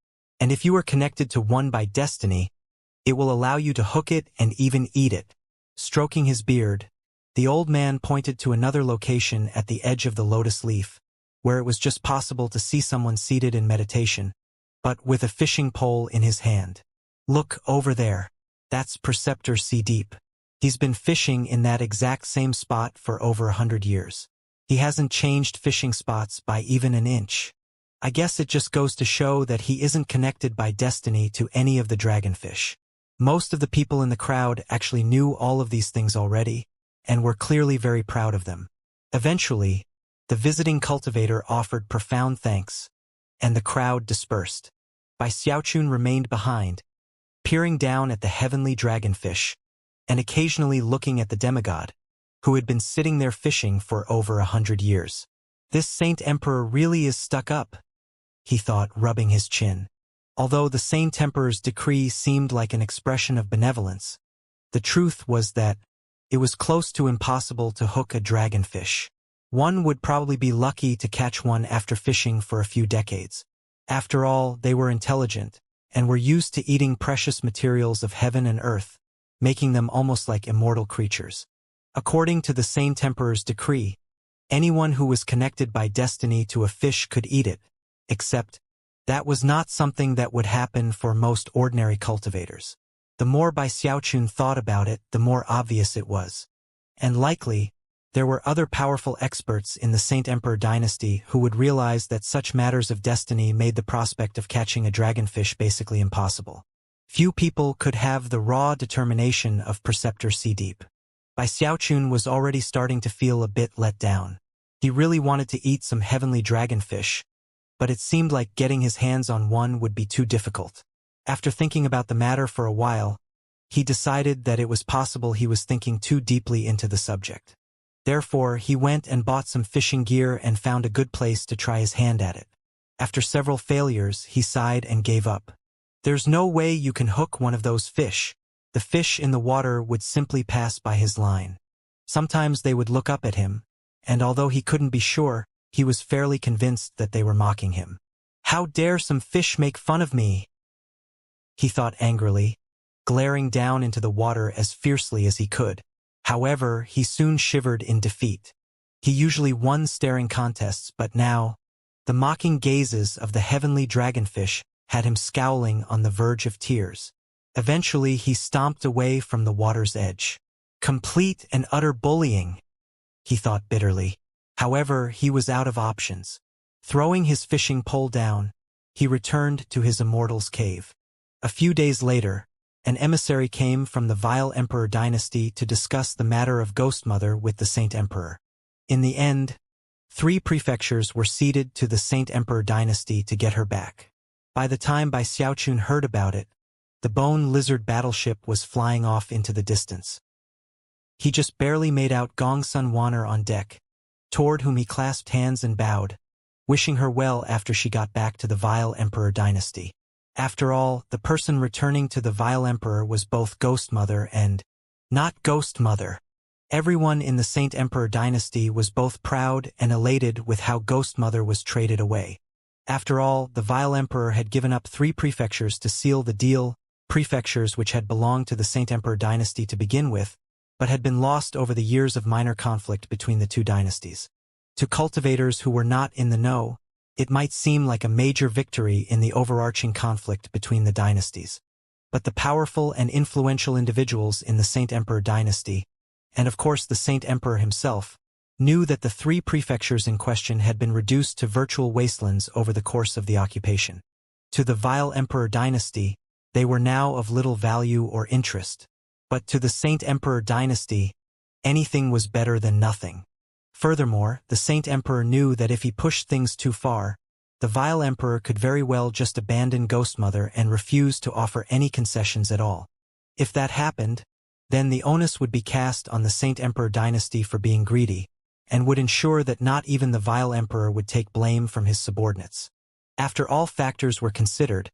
and if you are connected to one by destiny, it will allow you to hook it and even eat it." Stroking his beard, the old man pointed to another location at the edge of the lotus leaf, where it was just possible to see someone seated in meditation, but with a fishing pole in his hand. "Look over there. That's Preceptor C. Deep. He's been fishing in that exact same spot for over 100 years. He hasn't changed fishing spots by even an inch. I guess it just goes to show that he isn't connected by destiny to any of the dragonfish." Most of the people in the crowd actually knew all of these things already, and were clearly very proud of them. Eventually, the visiting cultivator offered profound thanks, and the crowd dispersed. Bai Xiaochun remained behind, peering down at the heavenly dragonfish, and occasionally looking at the demigod, who had been sitting there fishing for over 100 years. "This Saint Emperor really is stuck up," he thought, rubbing his chin. Although the Saint Emperor's decree seemed like an expression of benevolence, the truth was that it was close to impossible to hook a dragonfish. One would probably be lucky to catch one after fishing for a few decades. After all, they were intelligent, and were used to eating precious materials of heaven and earth, making them almost like immortal creatures. According to the Saint Emperor's decree, anyone who was connected by destiny to a fish could eat it, except that was not something that would happen for most ordinary cultivators. The more Bai Xiaochun thought about it, the more obvious it was. And likely, there were other powerful experts in the Saint Emperor dynasty who would realize that such matters of destiny made the prospect of catching a dragonfish basically impossible. Few people could have the raw determination of Preceptor C. Deep. Bai Xiaochun was already starting to feel a bit let down. He really wanted to eat some heavenly dragonfish, but it seemed like getting his hands on one would be too difficult. After thinking about the matter for a while, he decided that it was possible he was thinking too deeply into the subject. Therefore, he went and bought some fishing gear and found a good place to try his hand at it. After several failures, he sighed and gave up. "There's no way you can hook one of those fish," The fish in the water would simply pass by his line. Sometimes they would look up at him, and although he couldn't be sure, he was fairly convinced that they were mocking him. "How dare some fish make fun of me?" he thought angrily, glaring down into the water as fiercely as he could. However, he soon shivered in defeat. He usually won staring contests, but now, the mocking gazes of the heavenly dragonfish had him scowling on the verge of tears. Eventually, he stomped away from the water's edge. Complete and utter bullying, he thought bitterly. However, he was out of options. Throwing his fishing pole down, he returned to his immortal's cave. A few days later, an emissary came from the Vile Emperor dynasty to discuss the matter of Ghost Mother with the Saint Emperor. In the end, 3 prefectures were ceded to the Saint Emperor dynasty to get her back. By the time Bai Xiaochun heard about it, the bone lizard battleship was flying off into the distance. He just barely made out Gong Sun Wan'er on deck, toward whom he clasped hands and bowed, wishing her well after she got back to the Vile Emperor dynasty. After all, the person returning to the Vile Emperor was both Ghost Mother and not Ghost Mother. Everyone in the Saint Emperor dynasty was both proud and elated with how Ghost Mother was traded away. After all, the Vile Emperor had given up 3 prefectures to seal the deal, prefectures which had belonged to the Saint Emperor dynasty to begin with, but had been lost over the years of minor conflict between the 2 dynasties. To cultivators who were not in the know, it might seem like a major victory in the overarching conflict between the dynasties. But the powerful and influential individuals in the Saint Emperor dynasty, and of course the Saint Emperor himself, knew that the 3 prefectures in question had been reduced to virtual wastelands over the course of the occupation. To the Vile Emperor dynasty, they were now of little value or interest. But to the Saint Emperor dynasty, anything was better than nothing. Furthermore, the Saint Emperor knew that if he pushed things too far, the Vile Emperor could very well just abandon Ghost Mother and refuse to offer any concessions at all. If that happened, then the onus would be cast on the Saint Emperor dynasty for being greedy, and would ensure that not even the Vile Emperor would take blame from his subordinates. After all factors were considered,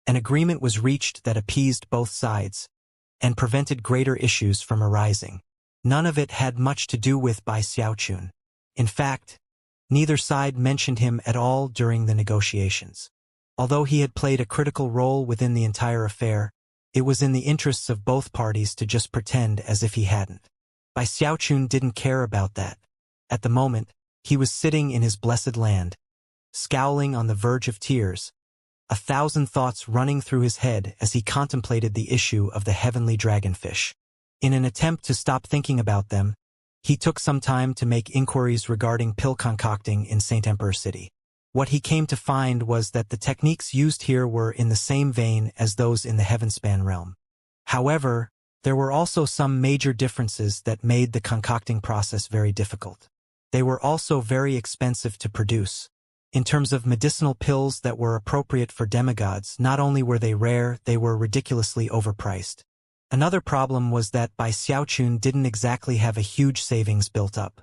an agreement was reached that appeased both sides, and prevented greater issues from arising. None of it had much to do with Bai Xiaochun. In fact, neither side mentioned him at all during the negotiations. Although he had played a critical role within the entire affair, it was in the interests of both parties to just pretend as if he hadn't. Bai Xiaochun didn't care about that. At the moment, he was sitting in his blessed land, scowling on the verge of tears, 1,000 thoughts running through his head as he contemplated the issue of the heavenly dragonfish. In an attempt to stop thinking about them, he took some time to make inquiries regarding pill concocting in St. Emperor City. What he came to find was that the techniques used here were in the same vein as those in the Heavenspan realm. However, there were also some major differences that made the concocting process very difficult. They were also very expensive to produce. In terms of medicinal pills that were appropriate for demigods, not only were they rare, they were ridiculously overpriced. Another problem was that Bai Xiaochun didn't exactly have a huge savings built up.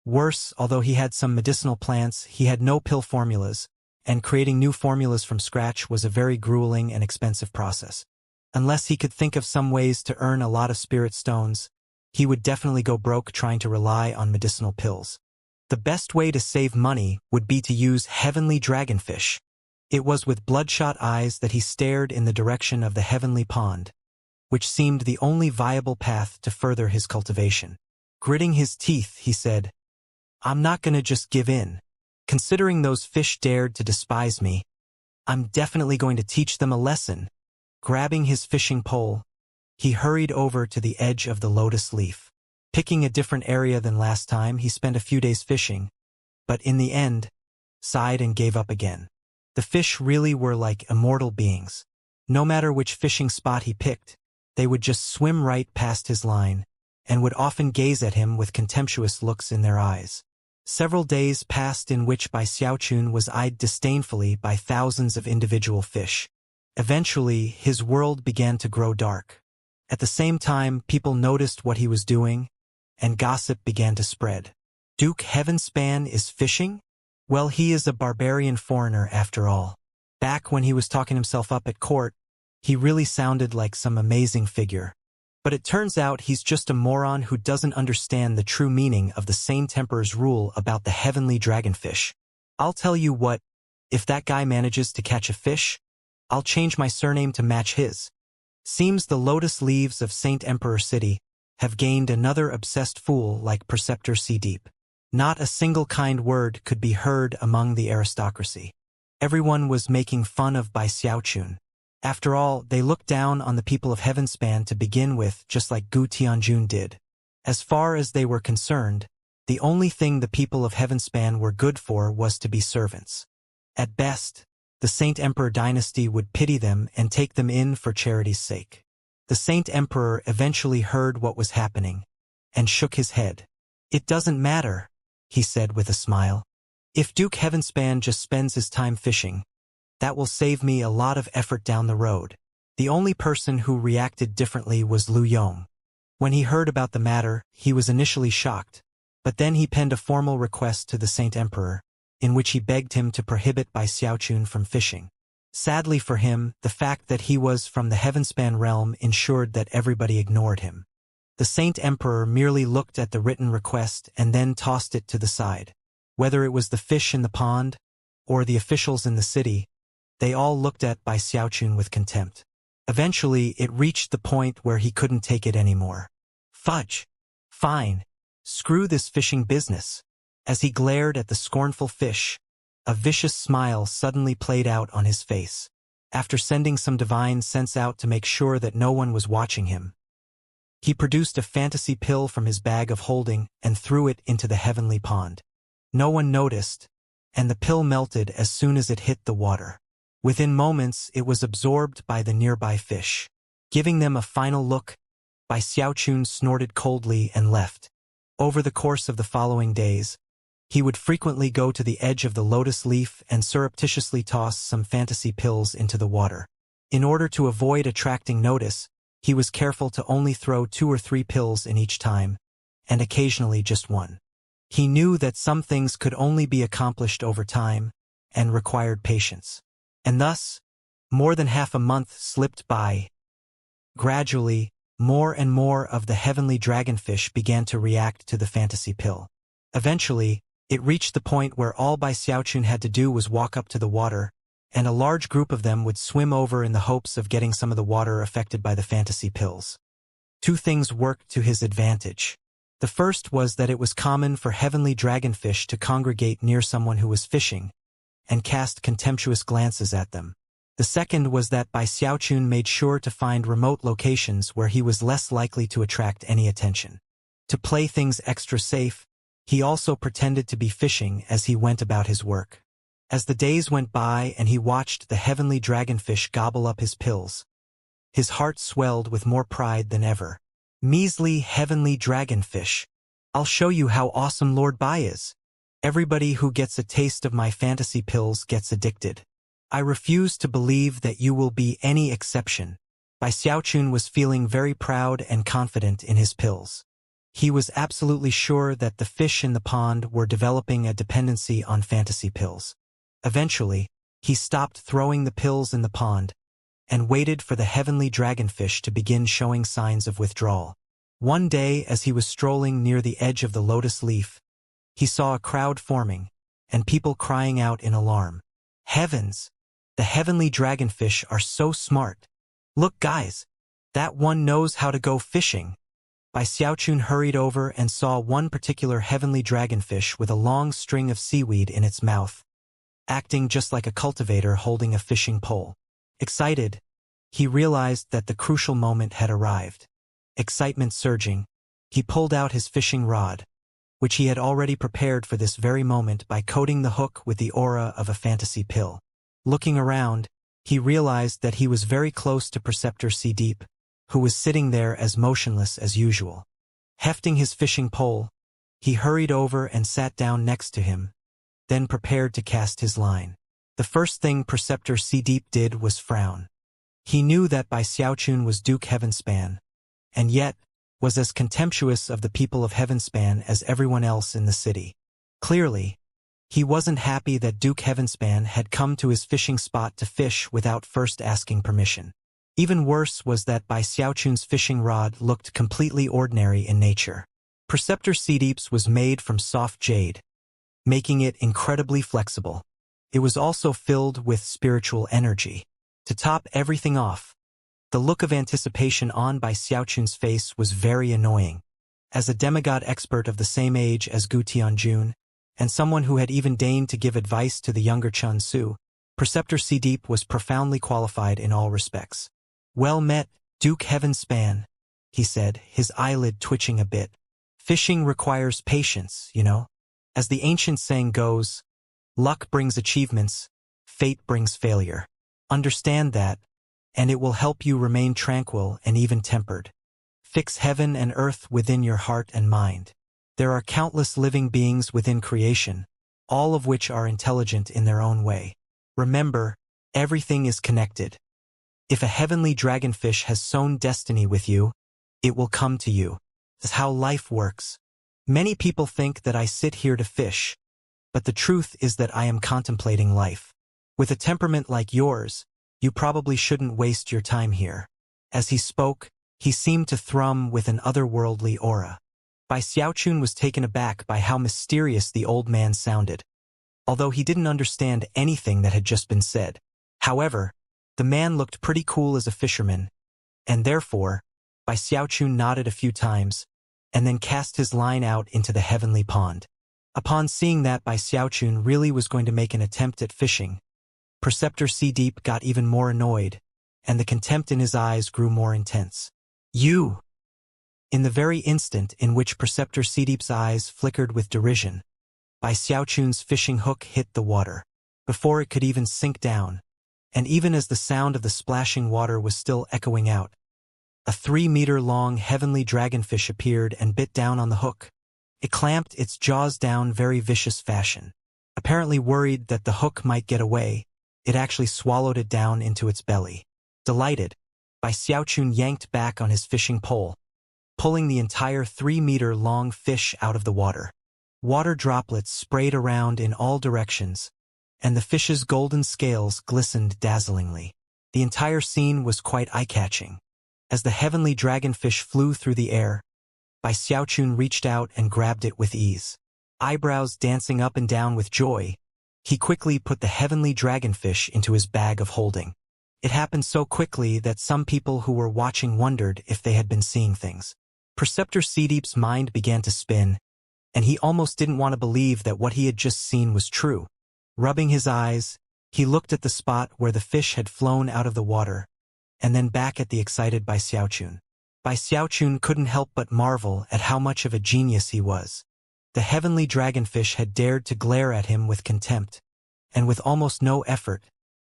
Worse, although he had some medicinal plants, he had no pill formulas, and creating new formulas from scratch was a very grueling and expensive process. Unless he could think of some ways to earn a lot of spirit stones, he would definitely go broke trying to rely on medicinal pills. The best way to save money would be to use heavenly dragonfish. It was with bloodshot eyes that he stared in the direction of the heavenly pond, which seemed the only viable path to further his cultivation. Gritting his teeth, he said, "I'm not gonna just give in. Considering those fish dared to despise me, I'm definitely going to teach them a lesson." Grabbing his fishing pole, he hurried over to the edge of the lotus leaf. Picking a different area than last time, he spent a few days fishing, but in the end, sighed and gave up again. The fish really were like immortal beings. No matter which fishing spot he picked, they would just swim right past his line, and would often gaze at him with contemptuous looks in their eyes. Several days passed in which Bai Xiaochun was eyed disdainfully by thousands of individual fish. Eventually, his world began to grow dark. At the same time, people noticed what he was doing, and gossip began to spread. Duke Heavenspan is fishing? Well, he is a barbarian foreigner after all. Back when he was talking himself up at court, he really sounded like some amazing figure. But it turns out he's just a moron who doesn't understand the true meaning of the Saint Emperor's rule about the heavenly dragonfish. I'll tell you what, if that guy manages to catch a fish, I'll change my surname to match his. Seems the lotus leaves of Saint Emperor City have gained another obsessed fool like Preceptor C-Deep. Not a single kind word could be heard among the aristocracy. Everyone was making fun of Bai Xiaochun. After all, they looked down on the people of Heavenspan to begin with, just like Gu Tianjun did. As far as they were concerned, the only thing the people of Heavenspan were good for was to be servants. At best, the Saint Emperor dynasty would pity them and take them in for charity's sake. The Saint Emperor eventually heard what was happening and shook his head. "It doesn't matter," he said with a smile. "If Duke Heavenspan just spends his time fishing, that will save me a lot of effort down the road." The only person who reacted differently was Lu Yong. When he heard about the matter, he was initially shocked, but then he penned a formal request to the Saint Emperor, in which he begged him to prohibit Bai Xiaochun from fishing. Sadly for him, the fact that he was from the Heavenspan realm ensured that everybody ignored him. The Saint Emperor merely looked at the written request and then tossed it to the side. Whether it was the fish in the pond or the officials in the city, they all looked at Bai Xiaochun with contempt. Eventually, it reached the point where he couldn't take it anymore. "Fudge! Fine. Screw this fishing business." As he glared at the scornful fish, a vicious smile suddenly played out on his face. After sending some divine sense out to make sure that no one was watching him, he produced a fantasy pill from his bag of holding and threw it into the heavenly pond. No one noticed, and the pill melted as soon as it hit the water. Within moments, it was absorbed by the nearby fish. Giving them a final look, Bai Xiaochun snorted coldly and left. Over the course of the following days, he would frequently go to the edge of the lotus leaf and surreptitiously toss some fantasy pills into the water. In order to avoid attracting notice, he was careful to only throw 2 or 3 pills in each time, and occasionally just one. He knew that some things could only be accomplished over time and required patience. And thus, more than half a month slipped by. Gradually, more and more of the heavenly dragonfish began to react to the fantasy pill. Eventually, it reached the point where all Bai Xiaochun had to do was walk up to the water, and a large group of them would swim over in the hopes of getting some of the water affected by the fantasy pills. 2 things worked to his advantage. The first was that it was common for heavenly dragonfish to congregate near someone who was fishing, and cast contemptuous glances at them. The second was that Bai Xiaochun made sure to find remote locations where he was less likely to attract any attention. To play things extra safe, he also pretended to be fishing as he went about his work. As the days went by and he watched the heavenly dragonfish gobble up his pills, his heart swelled with more pride than ever. "Measly heavenly dragonfish. I'll show you how awesome Lord Bai is. Everybody who gets a taste of my fantasy pills gets addicted. I refuse to believe that you will be any exception." Bai Xiaochun was feeling very proud and confident in his pills. He was absolutely sure that the fish in the pond were developing a dependency on fantasy pills. Eventually, he stopped throwing the pills in the pond and waited for the heavenly dragonfish to begin showing signs of withdrawal. One day, as he was strolling near the edge of the lotus leaf, he saw a crowd forming, and people crying out in alarm. "Heavens! The heavenly dragonfish are so smart. Look guys, that one knows how to go fishing." Bai Xiaochun hurried over and saw one particular heavenly dragonfish with a long string of seaweed in its mouth, acting just like a cultivator holding a fishing pole. Excited, he realized that the crucial moment had arrived. Excitement surging, he pulled out his fishing rod, which he had already prepared for this very moment by coating the hook with the aura of a fantasy pill. Looking around, he realized that he was very close to Preceptor C-Deep, who was sitting there as motionless as usual. Hefting his fishing pole, he hurried over and sat down next to him, then prepared to cast his line. The first thing Preceptor C-Deep did was frown. He knew that Bai Xiaochun was Duke Heavenspan, and yet was as contemptuous of the people of Heavenspan as everyone else in the city. Clearly, he wasn't happy that Duke Heavenspan had come to his fishing spot to fish without first asking permission. Even worse was that Bai Xiaochun's fishing rod looked completely ordinary in nature. Perceptor Seedeep's was made from soft jade, making it incredibly flexible. It was also filled with spiritual energy. To top everything off, the look of anticipation on Bai Xiaochun's face was very annoying. As a demigod expert of the same age as Gu Tianjun, and someone who had even deigned to give advice to the younger Chun Su, Perceptor Seedeep was profoundly qualified in all respects. "Well met, Duke Heavenspan," he said, his eyelid twitching a bit. "Fishing requires patience, you know. As the ancient saying goes, luck brings achievements, fate brings failure. Understand that, and it will help you remain tranquil and even-tempered. Fix heaven and earth within your heart and mind. There are countless living beings within creation, all of which are intelligent in their own way. Remember, everything is connected. If a heavenly dragonfish has sown destiny with you, it will come to you. That's how life works. Many people think that I sit here to fish, but the truth is that I am contemplating life. With a temperament like yours, you probably shouldn't waste your time here." As he spoke, he seemed to thrum with an otherworldly aura. Bai Xiaochun was taken aback by how mysterious the old man sounded, although he didn't understand anything that had just been said. However, the man looked pretty cool as a fisherman, and therefore, Bai Xiaochun nodded a few times, and then cast his line out into the heavenly pond. Upon seeing that Bai Xiaochun really was going to make an attempt at fishing, Perceptor Seedeep got even more annoyed, and the contempt in his eyes grew more intense. "You!" In the very instant in which Perceptor Seedeep's eyes flickered with derision, Bai Xiaochun's fishing hook hit the water, before it could even sink down, and even as the sound of the splashing water was still echoing out, a 3-meter-long heavenly dragonfish appeared and bit down on the hook. It clamped its jaws down very vicious fashion. Apparently worried that the hook might get away, it actually swallowed it down into its belly. Delighted, Bai Xiaochun yanked back on his fishing pole, pulling the entire 3-meter-long fish out of the water. Water droplets sprayed around in all directions, and the fish's golden scales glistened dazzlingly. The entire scene was quite eye-catching. As the heavenly dragonfish flew through the air, Bai Xiaochun reached out and grabbed it with ease. Eyebrows dancing up and down with joy, he quickly put the heavenly dragonfish into his bag of holding. It happened so quickly that some people who were watching wondered if they had been seeing things. Perceptor Seedeep's mind began to spin, and he almost didn't want to believe that what he had just seen was true. Rubbing his eyes, he looked at the spot where the fish had flown out of the water, and then back at the excited Bai Xiaochun. Bai Xiaochun couldn't help but marvel at how much of a genius he was. The heavenly dragonfish had dared to glare at him with contempt, and with almost no effort,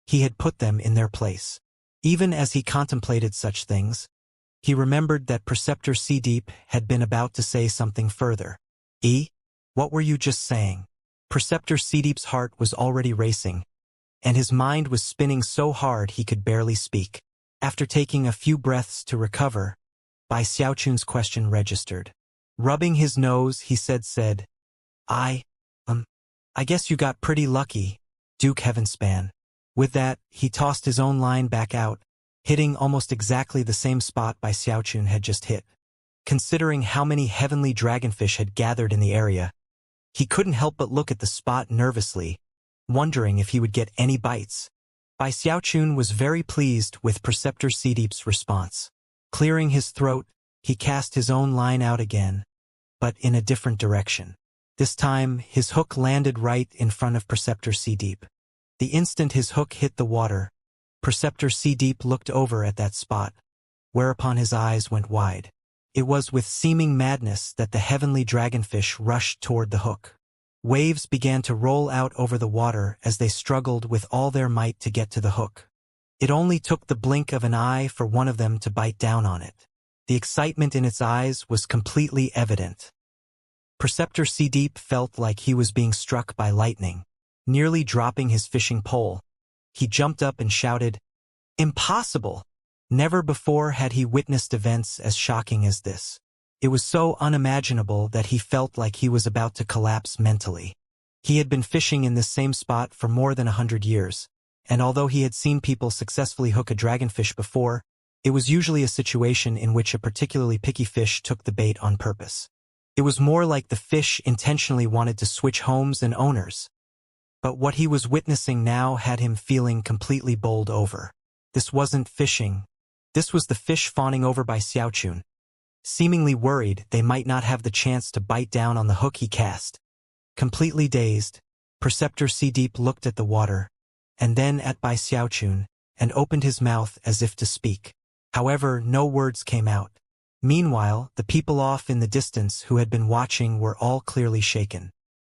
he had put them in their place. Even as he contemplated such things, he remembered that Perceptor Seedeep had been about to say something further. What were you just saying?" Perceptor Seedeep's heart was already racing, and his mind was spinning so hard he could barely speak. After taking a few breaths to recover, Bai Xiaochun's question registered. Rubbing his nose, he said, I guess you got pretty lucky, Duke Heavenspan." With that, he tossed his own line back out, hitting almost exactly the same spot Bai Xiaochun had just hit. Considering how many heavenly dragonfish had gathered in the area, he couldn't help but look at the spot nervously, wondering if he would get any bites. Bai Xiaochun was very pleased with Perceptor Seedeep's response. Clearing his throat, he cast his own line out again, but in a different direction. This time, his hook landed right in front of Perceptor Seedeep. The instant his hook hit the water, Perceptor Seedeep looked over at that spot, whereupon his eyes went wide. It was with seeming madness that the heavenly dragonfish rushed toward the hook. Waves began to roll out over the water as they struggled with all their might to get to the hook. It only took the blink of an eye for one of them to bite down on it. The excitement in its eyes was completely evident. Perceptor Seedeep felt like he was being struck by lightning. Nearly dropping his fishing pole, he jumped up and shouted, "Impossible!" Never before had he witnessed events as shocking as this. It was so unimaginable that he felt like he was about to collapse mentally. He had been fishing in this same spot for more than 100 years, and although he had seen people successfully hook a dragonfish before, It was usually a situation in which a particularly picky fish took the bait on purpose. It was more like the fish intentionally wanted to switch homes and owners. But what he was witnessing now had him feeling completely bowled over. This wasn't fishing. This was the fish fawning over by Xiaochun, seemingly worried they might not have the chance to bite down on the hook he cast. Completely dazed, Perceptor Sea-Deep looked at the water, and then at Bai Xiaochun, and opened his mouth as if to speak. However, no words came out. Meanwhile, the people off in the distance who had been watching were all clearly shaken.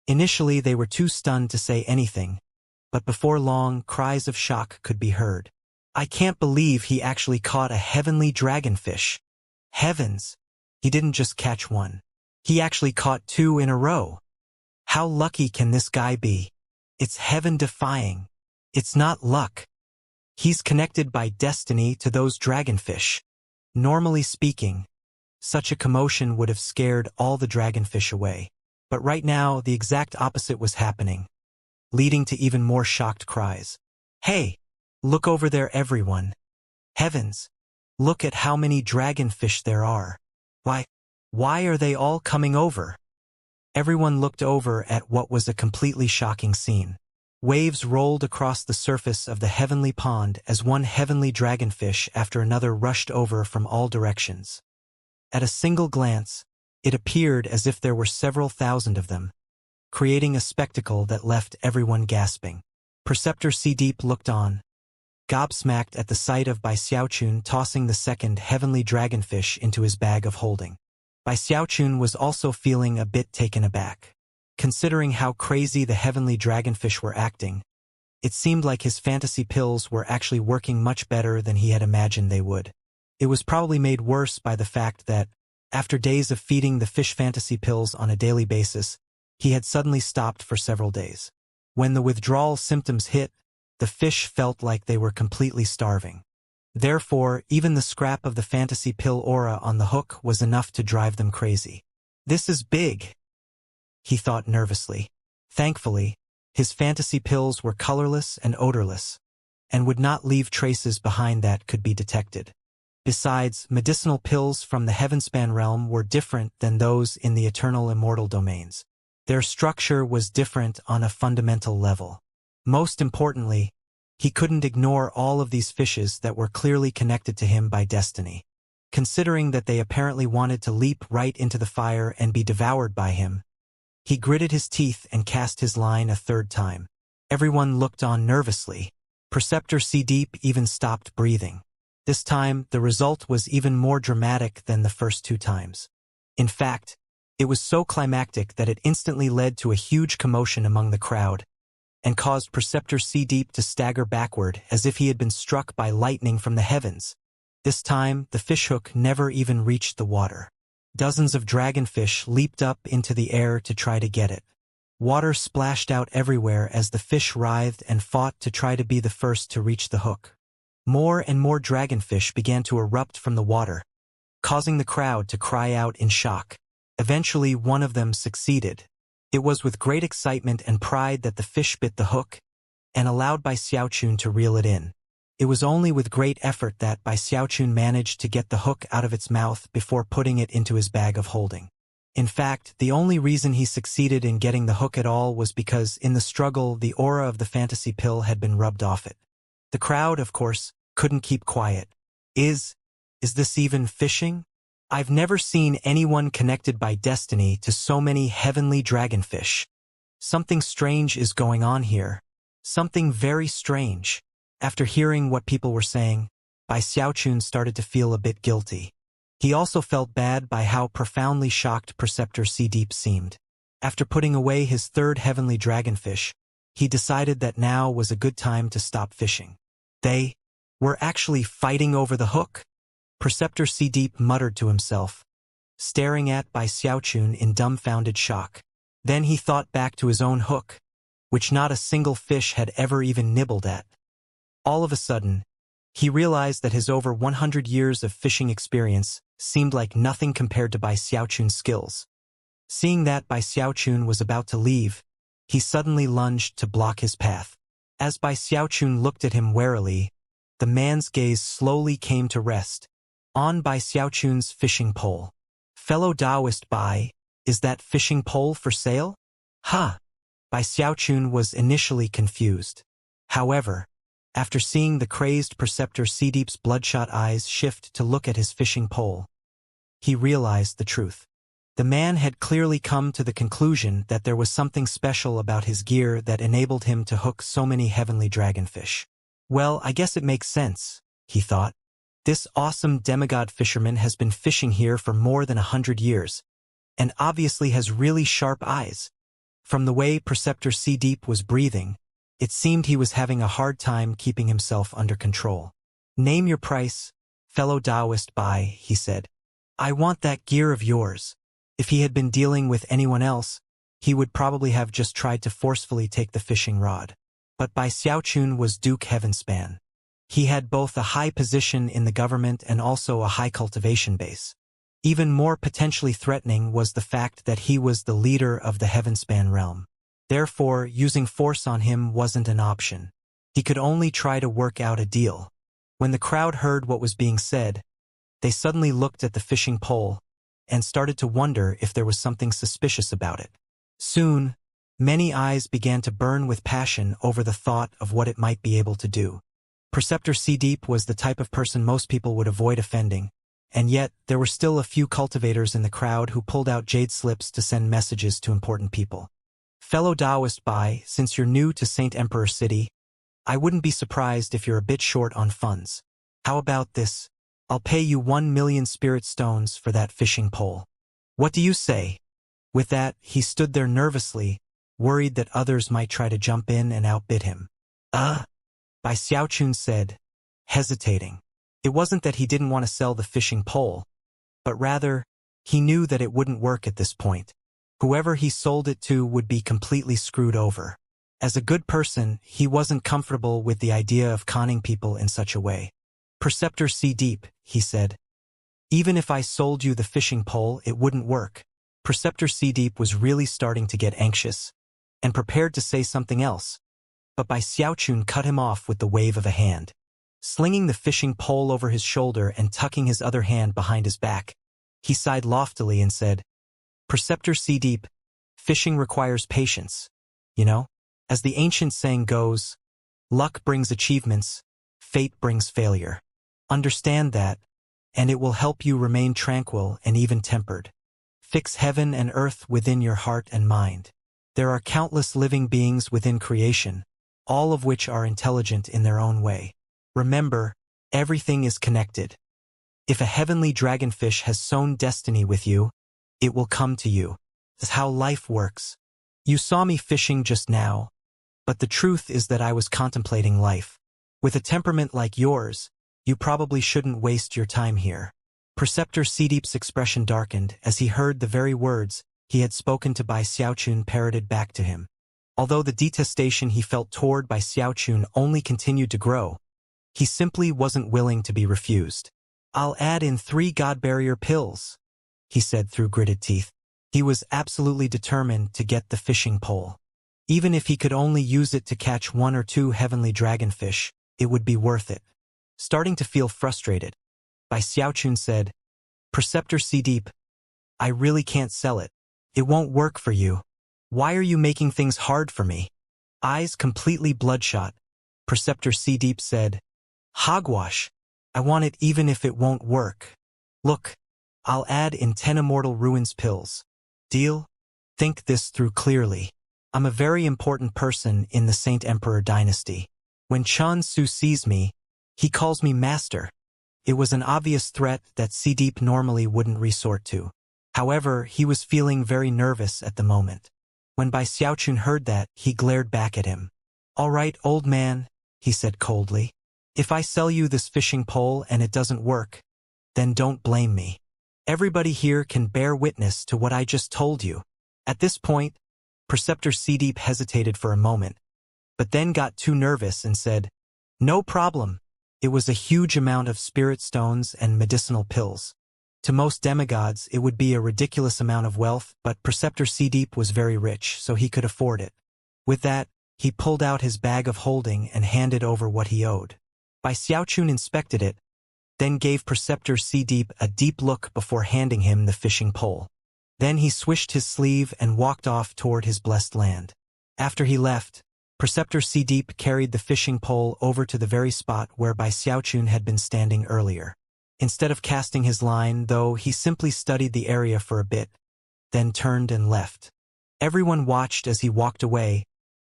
Initially, they were too stunned to say anything, but before long, cries of shock could be heard. I can't believe he actually caught a heavenly dragonfish. Heavens! He didn't just catch one. He actually caught two in a row. How lucky can this guy be? It's heaven-defying. It's not luck. He's connected by destiny to those dragonfish. Normally speaking, such a commotion would have scared all the dragonfish away. But right now, the exact opposite was happening, leading to even more shocked cries. Hey! Look over there, everyone. Heavens! Look at how many dragonfish there are. Why are they all coming over? Everyone looked over at what was a completely shocking scene. Waves rolled across the surface of the heavenly pond as one heavenly dragonfish after another rushed over from all directions. At a single glance, it appeared as if there were several thousand of them, creating a spectacle that left everyone gasping. Perceptor Sea-Deep looked on, gobsmacked at the sight of Bai Xiaochun tossing the second heavenly dragonfish into his bag of holding. Bai Xiaochun was also feeling a bit taken aback. Considering how crazy the heavenly dragonfish were acting, it seemed like his fantasy pills were actually working much better than he had imagined they would. It was probably made worse by the fact that, after days of feeding the fish fantasy pills on a daily basis, he had suddenly stopped for several days. When the withdrawal symptoms hit, the fish felt like they were completely starving. Therefore, even the scrap of the fantasy pill aura on the hook was enough to drive them crazy. This is big, he thought nervously. Thankfully, his fantasy pills were colorless and odorless, and would not leave traces behind that could be detected. Besides, medicinal pills from the Heavenspan realm were different than those in the eternal immortal domains. Their structure was different on a fundamental level. Most importantly, he couldn't ignore all of these fishes that were clearly connected to him by destiny. Considering that they apparently wanted to leap right into the fire and be devoured by him, he gritted his teeth and cast his line a third time. Everyone looked on nervously. Perceptor Sea-Deep even stopped breathing. This time, the result was even more dramatic than the first two times. In fact, it was so climactic that it instantly led to a huge commotion among the crowd, and caused Perceptor Sea-Deep to stagger backward as if he had been struck by lightning from the heavens. This time, the fishhook never even reached the water. Dozens of dragonfish leaped up into the air to try to get it. Water splashed out everywhere as the fish writhed and fought to try to be the first to reach the hook. More and more dragonfish began to erupt from the water, causing the crowd to cry out in shock. Eventually, one of them succeeded. It was with great excitement and pride that the fish bit the hook, and allowed Bai Xiaochun to reel it in. It was only with great effort that Bai Xiaochun managed to get the hook out of its mouth before putting it into his bag of holding. In fact, the only reason he succeeded in getting the hook at all was because in the struggle the aura of the fantasy pill had been rubbed off it. The crowd, of course, couldn't keep quiet. Is this even fishing? I've never seen anyone connected by destiny to so many heavenly dragonfish. Something strange is going on here. Something very strange. After hearing what people were saying, Bai Xiaochun started to feel a bit guilty. He also felt bad by how profoundly shocked Perceptor Sea-Deep seemed. After putting away his third heavenly dragonfish, he decided that now was a good time to stop fishing. They were actually fighting over the hook? Perceptor Sea-Deep muttered to himself, staring at Bai Xiaochun in dumbfounded shock. Then he thought back to his own hook, which not a single fish had ever even nibbled at. All of a sudden, he realized that his over 100 years of fishing experience seemed like nothing compared to Bai Xiaochun's skills. Seeing that Bai Xiaochun was about to leave, he suddenly lunged to block his path. As Bai Xiaochun looked at him warily, The man's gaze slowly came to rest on Bai Xiaochun's fishing pole. Fellow Taoist Bai, is that fishing pole for sale? Huh. Bai Xiaochun was initially confused. However, after seeing the crazed preceptor Sideep's bloodshot eyes shift to look at his fishing pole, he realized the truth. The man had clearly come to the conclusion that there was something special about his gear that enabled him to hook so many heavenly dragonfish. Well, I guess it makes sense, he thought. This awesome demigod fisherman has been fishing here for more than 100 years, and obviously has really sharp eyes. From the way Preceptor Sideep was breathing, it seemed he was having a hard time keeping himself under control. Name your price, fellow Taoist Bai, he said. I want that gear of yours. If he had been dealing with anyone else, he would probably have just tried to forcefully take the fishing rod. But Bai Xiaochun was Duke Heavenspan. He had both a high position in the government and also a high cultivation base. Even more potentially threatening was the fact that he was the leader of the Heavenspan realm. Therefore, using force on him wasn't an option. He could only try to work out a deal. When the crowd heard what was being said, they suddenly looked at the fishing pole and started to wonder if there was something suspicious about it. Soon, many eyes began to burn with passion over the thought of what it might be able to do. Preceptor Sideep was the type of person most people would avoid offending, and yet there were still a few cultivators in the crowd who pulled out jade slips to send messages to important people. Fellow Taoist Bai, since you're new to Saint Emperor City, I wouldn't be surprised if you're a bit short on funds. How about this? I'll pay you 1 million spirit stones for that fishing pole. What do you say? With that, he stood there nervously, worried that others might try to jump in and outbid him. Bai Xiaochun said, hesitating. It wasn't that he didn't want to sell the fishing pole, but rather, he knew that it wouldn't work at this point. Whoever he sold it to would be completely screwed over. As a good person, he wasn't comfortable with the idea of conning people in such a way. Preceptor Sideep, he said. Even if I sold you the fishing pole, it wouldn't work. Preceptor Sideep was really starting to get anxious, and prepared to say something else. But Bai Xiaochun cut him off with the wave of a hand. Slinging the fishing pole over his shoulder and tucking his other hand behind his back, he sighed loftily and said, Preceptor Sideep, fishing requires patience. You know, as the ancient saying goes, luck brings achievements, fate brings failure. Understand that, and it will help you remain tranquil and even-tempered. Fix heaven and earth within your heart and mind. There are countless living beings within creation, all of which are intelligent in their own way. Remember, everything is connected. If a heavenly dragonfish has sown destiny with you, it will come to you. That's how life works. You saw me fishing just now, but the truth is that I was contemplating life. With a temperament like yours, you probably shouldn't waste your time here. Preceptor Sideep's expression darkened as he heard the very words he had spoken to Bai Xiaochun parroted back to him. Although the detestation he felt toward Bai Xiaochun only continued to grow, he simply wasn't willing to be refused. I'll add in 3 God Barrier pills, he said through gritted teeth. He was absolutely determined to get the fishing pole. Even if he could only use it to catch 1 or 2 heavenly dragonfish, it would be worth it. Starting to feel frustrated, Bai Xiaochun said, Preceptor Sideep, I really can't sell it. It won't work for you. Why are you making things hard for me? Eyes completely bloodshot, Preceptor Sideep said, Hogwash. I want it even if it won't work. Look, I'll add in 10 Immortal Ruins pills. Deal? Think this through clearly. I'm a very important person in the Saint Emperor dynasty. When Chan Su sees me, he calls me master. It was an obvious threat that Sideep normally wouldn't resort to. However, he was feeling very nervous at the moment. When Bai Xiaochun heard that, he glared back at him. All right, old man, he said coldly. If I sell you this fishing pole and it doesn't work, then don't blame me. Everybody here can bear witness to what I just told you. At this point, Preceptor Sideep hesitated for a moment, but then got too nervous and said, No problem. It was a huge amount of spirit stones and medicinal pills. To most demigods, it would be a ridiculous amount of wealth, but Preceptor Sideep was very rich, so he could afford it. With that, he pulled out his bag of holding and handed over what he owed. Bai Xiaochun inspected it, then gave Preceptor C-Deep a deep look before handing him the fishing pole. Then he swished his sleeve and walked off toward his blessed land. After he left, Preceptor C-Deep carried the fishing pole over to the very spot where Bai Xiaochun had been standing earlier. Instead of casting his line, though, he simply studied the area for a bit, then turned and left. Everyone watched as he walked away,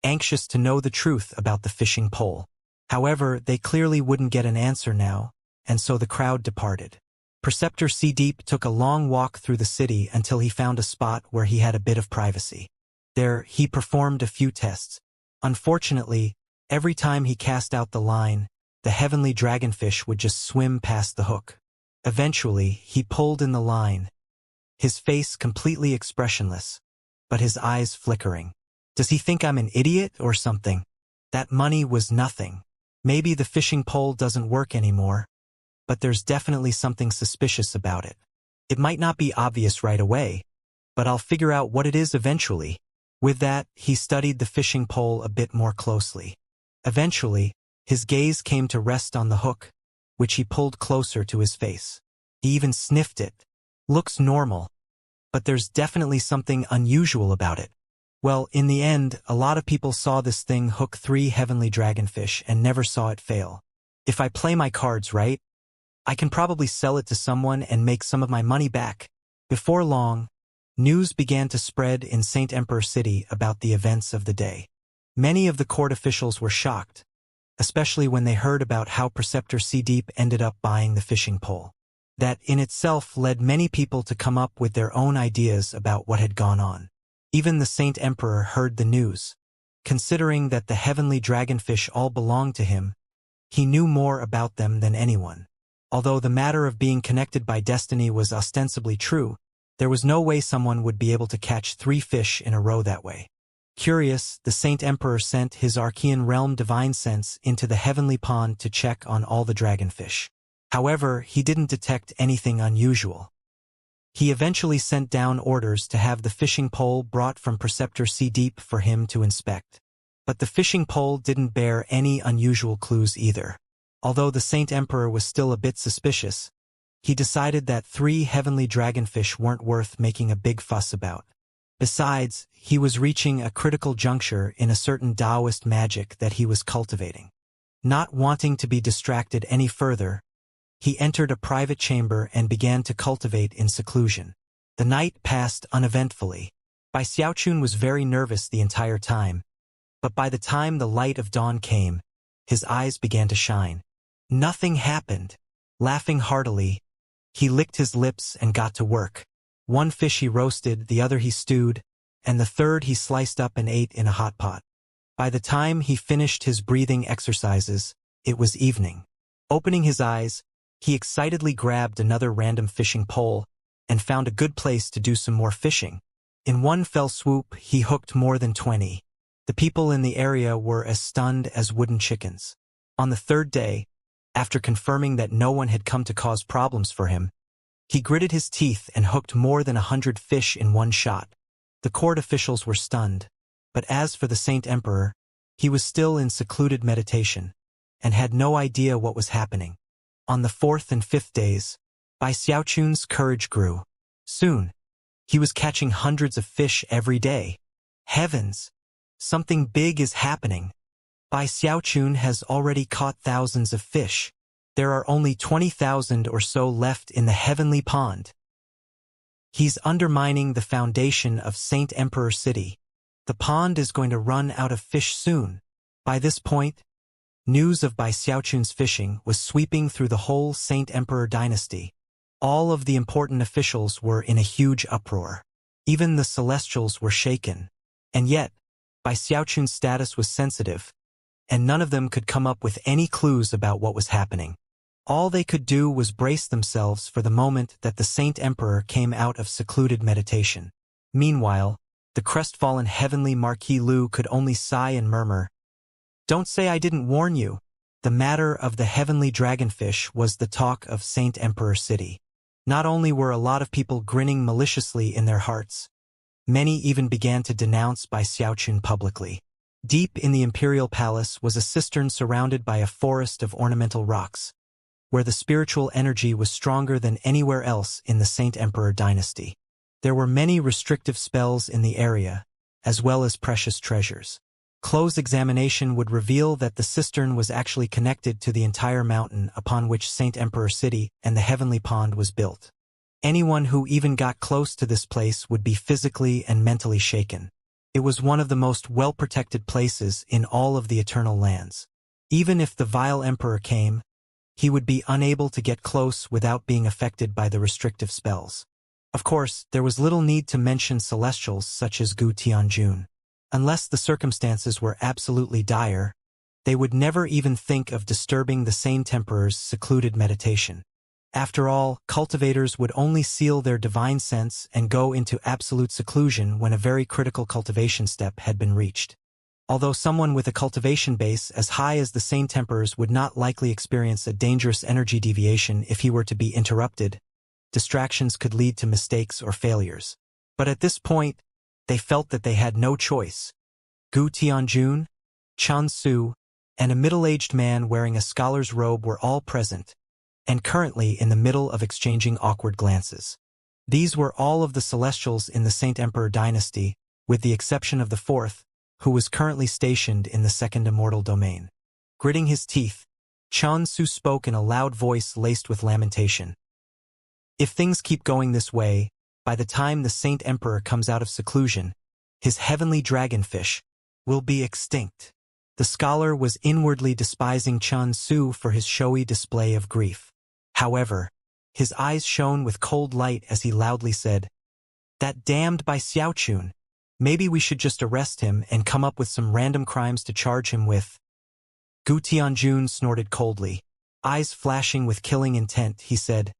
anxious to know the truth about the fishing pole. However, they clearly wouldn't get an answer now, and so the crowd departed. Preceptor C-Deep took a long walk through the city until he found a spot where he had a bit of privacy. There, he performed a few tests. Unfortunately, every time he cast out the line, the heavenly dragonfish would just swim past the hook. Eventually, he pulled in the line, his face completely expressionless, but his eyes flickering. Does he think I'm an idiot or something? That money was nothing. Maybe the fishing pole doesn't work anymore, but there's definitely something suspicious about it. It might not be obvious right away, but I'll figure out what it is eventually. With that, he studied the fishing pole a bit more closely. Eventually, his gaze came to rest on the hook, which he pulled closer to his face. He even sniffed it. Looks normal, but there's definitely something unusual about it. Well, in the end, a lot of people saw this thing hook 3 heavenly dragonfish and never saw it fail. If I play my cards right, I can probably sell it to someone and make some of my money back. Before long, news began to spread in Saint Emperor City about the events of the day. Many of the court officials were shocked, especially when they heard about how Preceptor C-Deep ended up buying the fishing pole. That in itself led many people to come up with their own ideas about what had gone on. Even the Saint Emperor heard the news. Considering that the heavenly dragonfish all belonged to him, he knew more about them than anyone. Although the matter of being connected by destiny was ostensibly true, there was no way someone would be able to catch 3 fish in a row that way. Curious, the Saint Emperor sent his Archean realm divine sense into the heavenly pond to check on all the dragonfish. However, he didn't detect anything unusual. He eventually sent down orders to have the fishing pole brought from Preceptor C-Deep for him to inspect. But the fishing pole didn't bear any unusual clues either. Although the Saint Emperor was still a bit suspicious, he decided that 3 heavenly dragonfish weren't worth making a big fuss about. Besides, he was reaching a critical juncture in a certain Taoist magic that he was cultivating. Not wanting to be distracted any further, he entered a private chamber and began to cultivate in seclusion. The night passed uneventfully. Bai Xiaochun was very nervous the entire time, but by the time the light of dawn came, his eyes began to shine. Nothing happened. Laughing heartily, he licked his lips and got to work. 1 fish he roasted, the other he stewed, and the 3rd he sliced up and ate in a hot pot. By the time he finished his breathing exercises, it was evening. Opening his eyes, he excitedly grabbed another random fishing pole and found a good place to do some more fishing. In one fell swoop, he hooked more than 20. The people in the area were as stunned as wooden chickens. On the 3rd day, after confirming that no one had come to cause problems for him, he gritted his teeth and hooked more than 100 fish in one shot. The court officials were stunned, but as for the Saint Emperor, he was still in secluded meditation and had no idea what was happening. On the 4th and 5th days, Bai Xiaochun's courage grew. Soon, he was catching hundreds of fish every day. Heavens! Something big is happening. Bai Xiaochun has already caught thousands of fish. There are only 20,000 or so left in the heavenly pond. He's undermining the foundation of Saint Emperor City. The pond is going to run out of fish soon. By this point, news of Bai Xiaochun's fishing was sweeping through the whole Saint Emperor dynasty. All of the important officials were in a huge uproar. Even the Celestials were shaken. And yet, Bai Xiaochun's status was sensitive, and none of them could come up with any clues about what was happening. All they could do was brace themselves for the moment that the Saint Emperor came out of secluded meditation. Meanwhile, the crestfallen heavenly Marquis Lu could only sigh and murmur, "Don't say I didn't warn you." The matter of the heavenly dragonfish was the talk of Saint Emperor City. Not only were a lot of people grinning maliciously in their hearts, many even began to denounce Bai Xiaochun publicly. Deep in the imperial palace was a cistern surrounded by a forest of ornamental rocks, where the spiritual energy was stronger than anywhere else in the Saint Emperor dynasty. There were many restrictive spells in the area, as well as precious treasures. Close examination would reveal that the cistern was actually connected to the entire mountain upon which Saint Emperor City and the Heavenly Pond was built. Anyone who even got close to this place would be physically and mentally shaken. It was one of the most well-protected places in all of the Eternal Lands. Even if the vile Emperor came, he would be unable to get close without being affected by the restrictive spells. Of course, there was little need to mention celestials such as Gu Tianjun. Unless the circumstances were absolutely dire, they would never even think of disturbing the Saint Emperor's secluded meditation. After all, cultivators would only seal their divine sense and go into absolute seclusion when a very critical cultivation step had been reached. Although someone with a cultivation base as high as the Saint Emperor's would not likely experience a dangerous energy deviation if he were to be interrupted, distractions could lead to mistakes or failures. But at this point, they felt that they had no choice. Gu Tianjun, Chen Su, and a middle-aged man wearing a scholar's robe were all present, and currently in the middle of exchanging awkward glances. These were all of the Celestials in the Saint Emperor dynasty, with the exception of the fourth, who was currently stationed in the second immortal domain. Gritting his teeth, Chen Su spoke in a loud voice laced with lamentation. If things keep going this way, by the time the Saint Emperor comes out of seclusion, his heavenly dragonfish will be extinct. The scholar was inwardly despising Chen Su for his showy display of grief. However, his eyes shone with cold light as he loudly said, "That damned by Xiaochun. Maybe we should just arrest him and come up with some random crimes to charge him with." Gu Tianjun snorted coldly. Eyes flashing with killing intent, he said,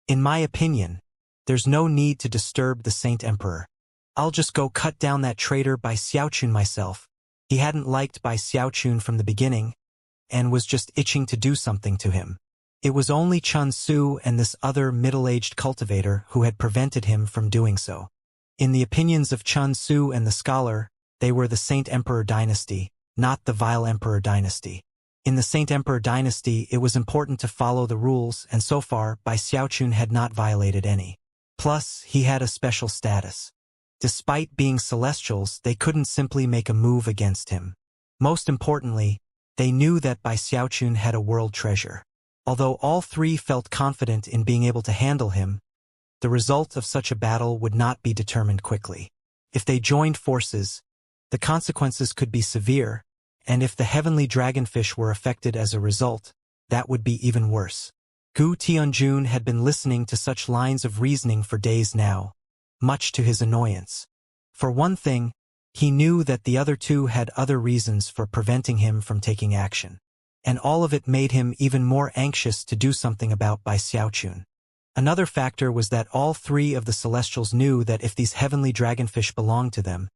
"In my opinion, there's no need to disturb the Saint Emperor. I'll just go cut down that traitor by Xiaochun myself." He hadn't liked Bai Xiaochun from the beginning, and was just itching to do something to him. It was only Chen Su and this other middle-aged cultivator who had prevented him from doing so. In the opinions of Chen Su and the scholar, they were the Saint Emperor dynasty, not the vile Emperor dynasty. In the Saint Emperor dynasty, it was important to follow the rules, and so far, Bai Xiaochun had not violated any. Plus, he had a special status. Despite being celestials, they couldn't simply make a move against him. Most importantly, they knew that Bai Xiaochun had a world treasure. Although all three felt confident in being able to handle him, the result of such a battle would not be determined quickly. If they joined forces, the consequences could be severe, and if the heavenly dragonfish were affected as a result, that would be even worse. Gu Tianjun had been listening to such lines of reasoning for days now, much to his annoyance. For one thing, he knew that the other two had other reasons for preventing him from taking action, and all of it made him even more anxious to do something about Bai Xiaochun. Another factor was that all three of the Celestials knew that if these heavenly dragonfish belonged to them,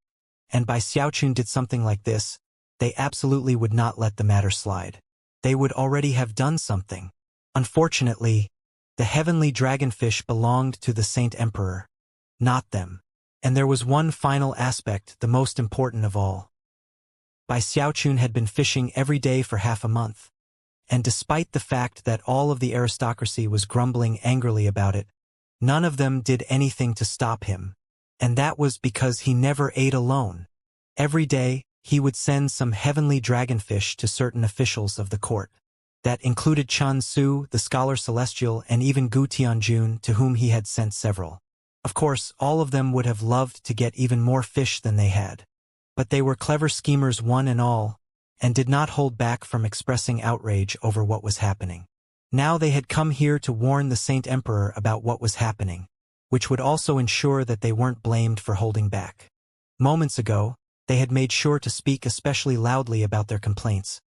and Bai Xiaochun did something like this, they absolutely would not let the matter slide. They would already have done something. Unfortunately, the heavenly dragonfish belonged to the Saint Emperor, not them. And there was one final aspect, the most important of all. Bai Xiaochun had been fishing every day for half a month, and despite the fact that all of the aristocracy was grumbling angrily about it, none of them did anything to stop him, and that was because he never ate alone. Every day, he would send some heavenly dragonfish to certain officials of the court. That included Chen Su, the scholar celestial, and even Gu Tianjun, to whom he had sent several. Of course, all of them would have loved to get even more fish than they had. But they were clever schemers one and all, and did not hold back from expressing outrage over what was happening. Now they had come here to warn the Saint Emperor about what was happening, which would also ensure that they weren't blamed for holding back. Moments ago, they had made sure to speak especially loudly about their complaints,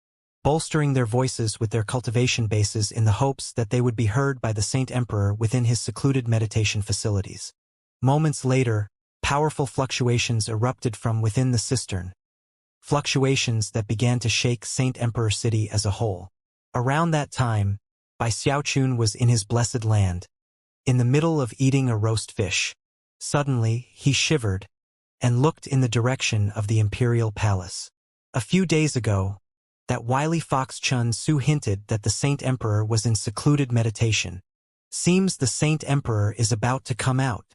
bolstering their voices with their cultivation bases in the hopes that they would be heard by the Saint Emperor within his secluded meditation facilities. Moments later, powerful fluctuations erupted from within the cistern, fluctuations that began to shake Saint Emperor City as a whole. Around that time, Bai Xiaochun was in his blessed land, in the middle of eating a roast fish. Suddenly, he shivered, and looked in the direction of the imperial palace. A few days ago, that wily fox Chun Su hinted that the Saint Emperor was in secluded meditation. Seems the Saint Emperor is about to come out.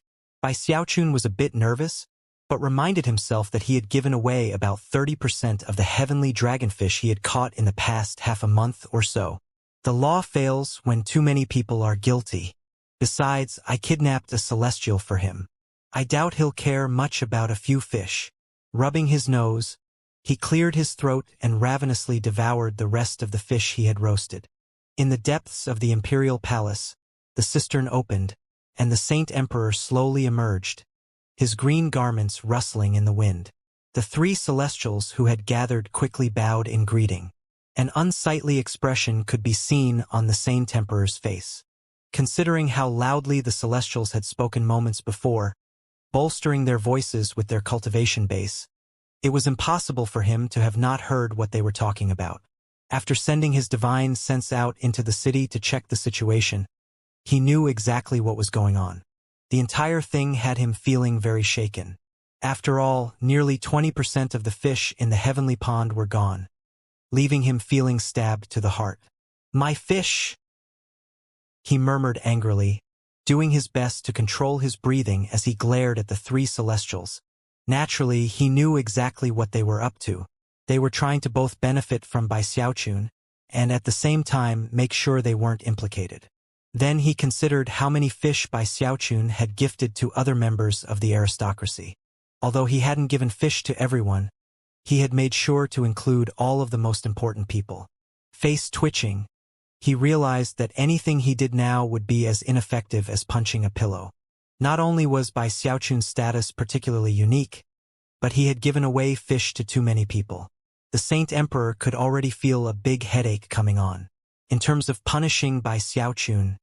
Bai Xiaochun was a bit nervous, but reminded himself that he had given away about 30% of the heavenly dragonfish he had caught in the past half a month or so. The law fails when too many people are guilty. Besides, I kidnapped a celestial for him. I doubt he'll care much about a few fish. Rubbing his nose, he cleared his throat and ravenously devoured the rest of the fish he had roasted. In the depths of the imperial palace, the cistern opened, and the Saint Emperor slowly emerged, his green garments rustling in the wind. The three celestials who had gathered quickly bowed in greeting. An unsightly expression could be seen on the Saint Emperor's face. Considering how loudly the celestials had spoken moments before, bolstering their voices with their cultivation base, it was impossible for him to have not heard what they were talking about. After sending his divine sense out into the city to check the situation, he knew exactly what was going on. The entire thing had him feeling very shaken. After all, nearly 20% of the fish in the heavenly pond were gone, leaving him feeling stabbed to the heart. "My fish!" he murmured angrily, doing his best to control his breathing as he glared at the three celestials. Naturally, he knew exactly what they were up to. They were trying to both benefit from Bai Xiaochun and at the same time make sure they weren't implicated. Then he considered how many fish Bai Xiaochun had gifted to other members of the aristocracy. Although he hadn't given fish to everyone, he had made sure to include all of the most important people. Face twitching, he realized that anything he did now would be as ineffective as punching a pillow. Not only was Bai Xiaochun's status particularly unique, but he had given away fish to too many people. The Saint Emperor could already feel a big headache coming on. In terms of punishing Bai Xiaochun,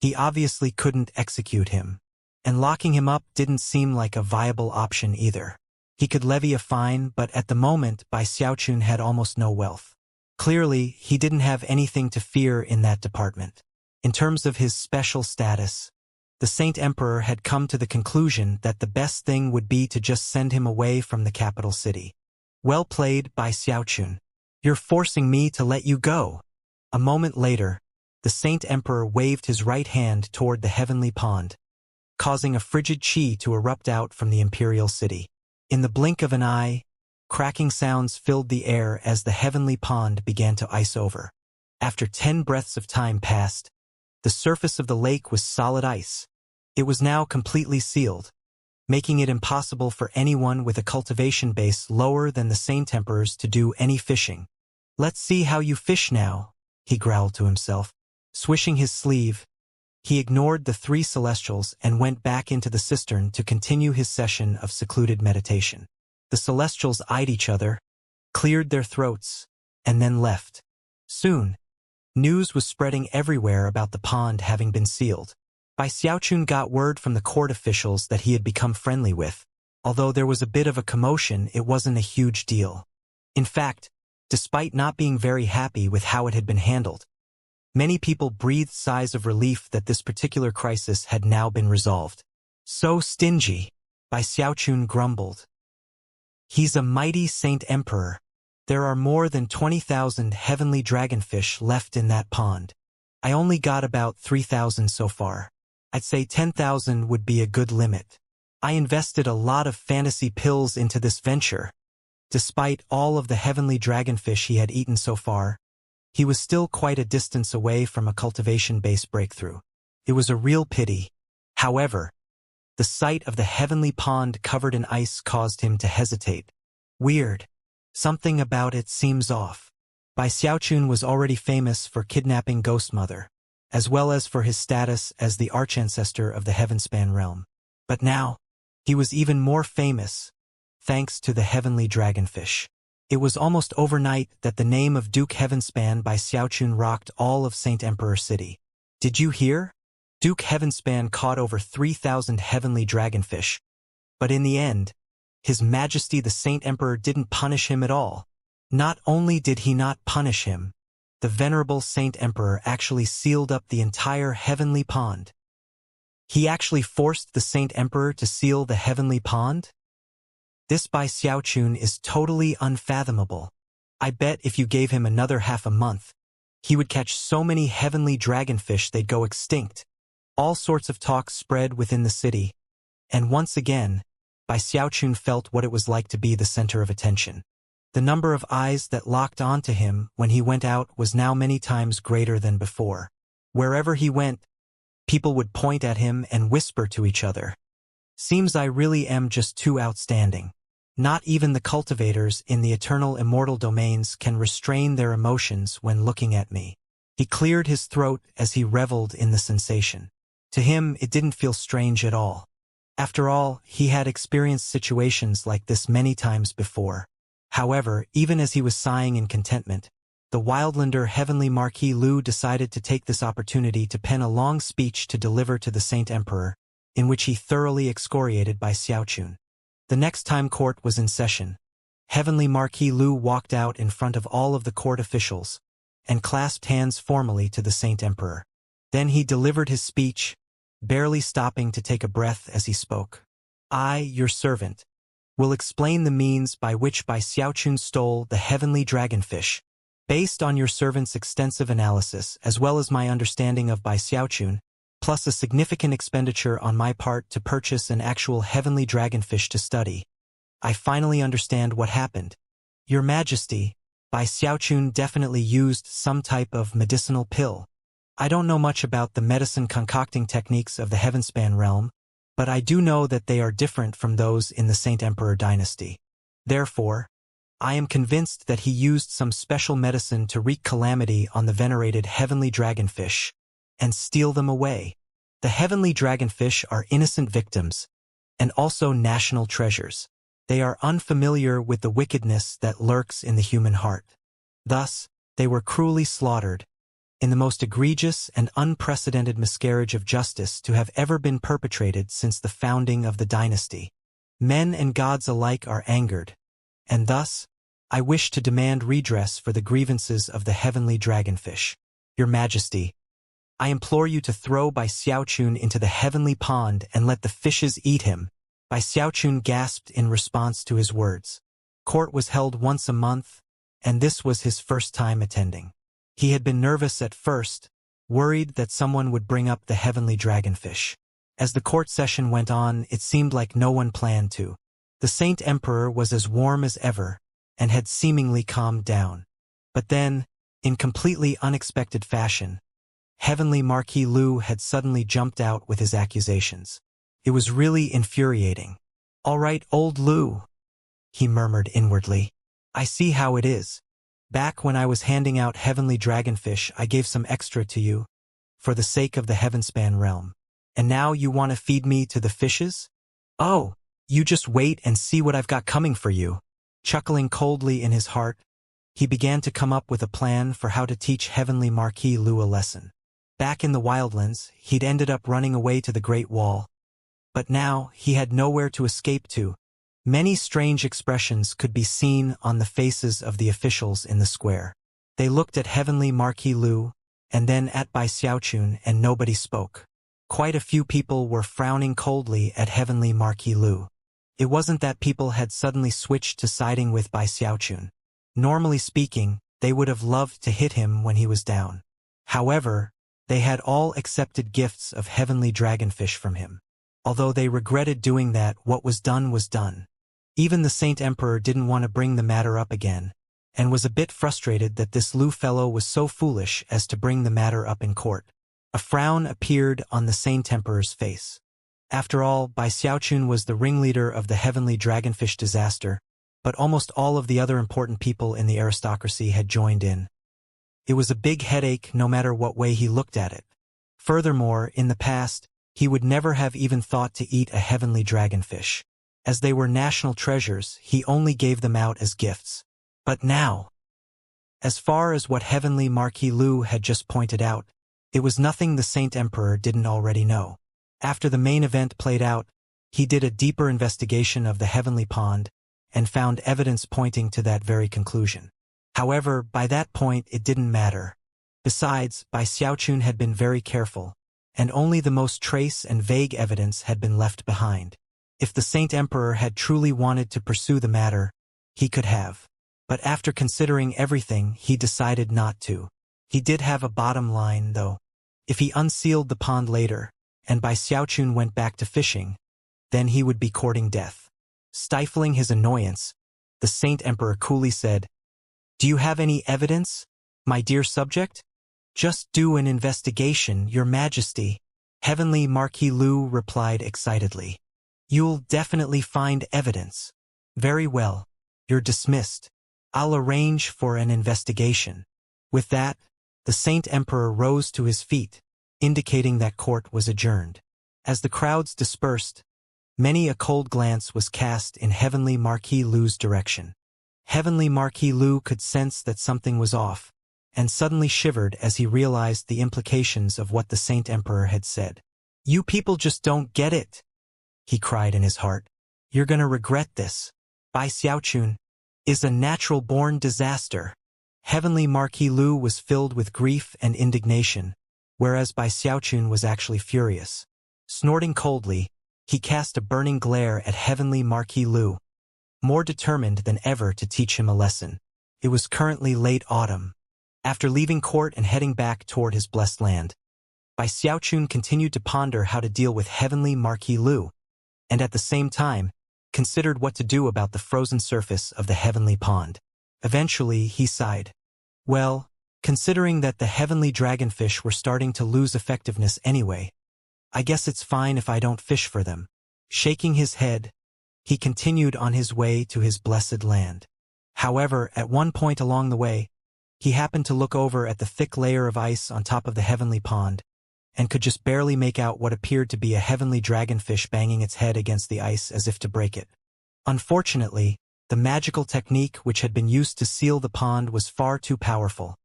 he obviously couldn't execute him, and locking him up didn't seem like a viable option either. He could levy a fine, but at the moment Bai Xiaochun had almost no wealth. Clearly, he didn't have anything to fear in that department. In terms of his special status, the Saint Emperor had come to the conclusion that the best thing would be to just send him away from the capital city. "Well played, Bai Xiaochun. You're forcing me to let you go." A moment later, the Saint Emperor waved his right hand toward the heavenly pond, causing a frigid chi to erupt out from the imperial city. In the blink of an eye, cracking sounds filled the air as the heavenly pond began to ice over. After 10 breaths of time passed, the surface of the lake was solid ice. It was now completely sealed, making it impossible for anyone with a cultivation base lower than the Saint Emperor's to do any fishing. "Let's see how you fish now," he growled to himself. Swishing his sleeve, he ignored the three celestials and went back into the cistern to continue his session of secluded meditation. The celestials eyed each other, cleared their throats, and then left. Soon, news was spreading everywhere about the pond having been sealed. Bai Xiaochun got word from the court officials that he had become friendly with. Although there was a bit of a commotion, it wasn't a huge deal. In fact, despite not being very happy with how it had been handled, many people breathed sighs of relief that this particular crisis had now been resolved. "So stingy," Bai Xiaochun grumbled. "He's a mighty Saint Emperor. There are more than 20,000 heavenly dragonfish left in that pond. I only got about 3,000 so far. I'd say 10,000 would be a good limit. I invested a lot of fantasy pills into this venture." Despite all of the heavenly dragonfish he had eaten so far, he was still quite a distance away from a cultivation-based breakthrough. It was a real pity. However, the sight of the heavenly pond covered in ice caused him to hesitate. Weird. Something about it seems off. Bai Xiaochun was already famous for kidnapping Ghost Mother, as well as for his status as the archancestor of the Heavenspan realm. But now, he was even more famous, thanks to the heavenly dragonfish. It was almost overnight that the name of Duke Heavenspan Bai Xiaochun rocked all of Saint Emperor City. Did you hear? Duke Heavenspan caught over 3,000 heavenly dragonfish. But in the end, His Majesty the Saint Emperor didn't punish him at all. Not only did he not punish him, the venerable Saint Emperor actually sealed up the entire heavenly pond. He actually forced the Saint Emperor to seal the heavenly pond? This Bai Xiaochun is totally unfathomable. I bet if you gave him another half a month, he would catch so many heavenly dragonfish they'd go extinct. All sorts of talk spread within the city, and once again, Bai Xiaochun felt what it was like to be the center of attention. The number of eyes that locked onto him when he went out was now many times greater than before. Wherever he went, people would point at him and whisper to each other. Seems I really am just too outstanding. Not even the cultivators in the eternal immortal domains can restrain their emotions when looking at me. He cleared his throat as he reveled in the sensation. To him, it didn't feel strange at all. After all, he had experienced situations like this many times before. However, even as he was sighing in contentment, the Wildlander Heavenly Marquis Lu decided to take this opportunity to pen a long speech to deliver to the Saint Emperor, in which he thoroughly excoriated Bai Xiaochun. The next time court was in session, Heavenly Marquis Lu walked out in front of all of the court officials and clasped hands formally to the Saint Emperor. Then he delivered his speech, barely stopping to take a breath as he spoke. I, your servant, will explain the means by which Bai Xiaochun stole the heavenly dragonfish. Based on your servant's extensive analysis as well as my understanding of Bai Xiaochun, plus a significant expenditure on my part to purchase an actual heavenly dragonfish to study, I finally understand what happened. Your Majesty, Bai Xiaochun definitely used some type of medicinal pill. I don't know much about the medicine concocting techniques of the Heavenspan realm, but I do know that they are different from those in the Saint Emperor dynasty. Therefore, I am convinced that he used some special medicine to wreak calamity on the venerated heavenly dragonfish and steal them away. The heavenly dragonfish are innocent victims and also national treasures. They are unfamiliar with the wickedness that lurks in the human heart. Thus, they were cruelly slaughtered in the most egregious and unprecedented miscarriage of justice to have ever been perpetrated since the founding of the dynasty. Men and gods alike are angered, and thus, I wish to demand redress for the grievances of the heavenly dragonfish. Your Majesty, I implore you to throw Bai Xiaochun into the heavenly pond and let the fishes eat him. Bai Xiaochun gasped in response to his words. Court was held once a month, and this was his first time attending. He had been nervous at first, worried that someone would bring up the heavenly dragonfish. As the court session went on, it seemed like no one planned to. The Saint Emperor was as warm as ever, and had seemingly calmed down. But then, in completely unexpected fashion, Heavenly Marquis Lu had suddenly jumped out with his accusations. It was really infuriating. All right, old Lu, he murmured inwardly. I see how it is. Back when I was handing out heavenly dragonfish, I gave some extra to you, for the sake of the Heavenspan realm. And now you want to feed me to the fishes? Oh, you just wait and see what I've got coming for you. Chuckling coldly in his heart, he began to come up with a plan for how to teach Heavenly Marquis Lu a lesson. Back in the Wildlands, he'd ended up running away to the Great Wall. But now, he had nowhere to escape to. Many strange expressions could be seen on the faces of the officials in the square. They looked at Heavenly Marquis Lu, and then at Bai Xiaochun, and nobody spoke. Quite a few people were frowning coldly at Heavenly Marquis Lu. It wasn't that people had suddenly switched to siding with Bai Xiaochun. Normally speaking, they would have loved to hit him when he was down. However, they had all accepted gifts of heavenly dragonfish from him. Although they regretted doing that, what was done was done. Even the Saint Emperor didn't want to bring the matter up again, and was a bit frustrated that this Lu fellow was so foolish as to bring the matter up in court. A frown appeared on the Saint Emperor's face. After all, Bai Xiaochun was the ringleader of the heavenly dragonfish disaster, but almost all of the other important people in the aristocracy had joined in. It was a big headache no matter what way he looked at it. Furthermore, in the past, he would never have even thought to eat a heavenly dragonfish. As they were national treasures, he only gave them out as gifts. But now, as far as what Heavenly Marquis Lu had just pointed out, it was nothing the Saint Emperor didn't already know. After the main event played out, he did a deeper investigation of the heavenly pond and found evidence pointing to that very conclusion. However, by that point it didn't matter. Besides, Bai Xiaochun had been very careful, and only the most trace and vague evidence had been left behind. If the Saint Emperor had truly wanted to pursue the matter, he could have. But after considering everything, he decided not to. He did have a bottom line, though. If he unsealed the pond later, and Bai Xiaochun went back to fishing, then he would be courting death. Stifling his annoyance, the Saint Emperor coolly said, "Do you have any evidence, my dear subject?" "Just do an investigation, Your Majesty," Heavenly Marquis Lu replied excitedly. "You'll definitely find evidence." "Very well. You're dismissed. I'll arrange for an investigation." With that, the Saint Emperor rose to his feet, indicating that court was adjourned. As the crowds dispersed, many a cold glance was cast in Heavenly Marquis Lu's direction. Heavenly Marquis Lu could sense that something was off, and suddenly shivered as he realized the implications of what the Saint Emperor had said. "You people just don't get it," he cried in his heart. "You're gonna regret this. Bai Xiaochun is a natural-born disaster." Heavenly Marquis Lu was filled with grief and indignation, whereas Bai Xiaochun was actually furious. Snorting coldly, he cast a burning glare at Heavenly Marquis Lu, more determined than ever to teach him a lesson. It was currently late autumn. After leaving court and heading back toward his blessed land, Bai Xiaochun continued to ponder how to deal with Heavenly Marquis Lu, and at the same time, considered what to do about the frozen surface of the heavenly pond. Eventually, he sighed. Well, considering that the heavenly dragonfish were starting to lose effectiveness anyway, I guess it's fine if I don't fish for them. Shaking his head, he continued on his way to his blessed land. However, at one point along the way, he happened to look over at the thick layer of ice on top of the heavenly pond, and could just barely make out what appeared to be a heavenly dragonfish banging its head against the ice as if to break it. Unfortunately, the magical technique which had been used to seal the pond was far too powerful,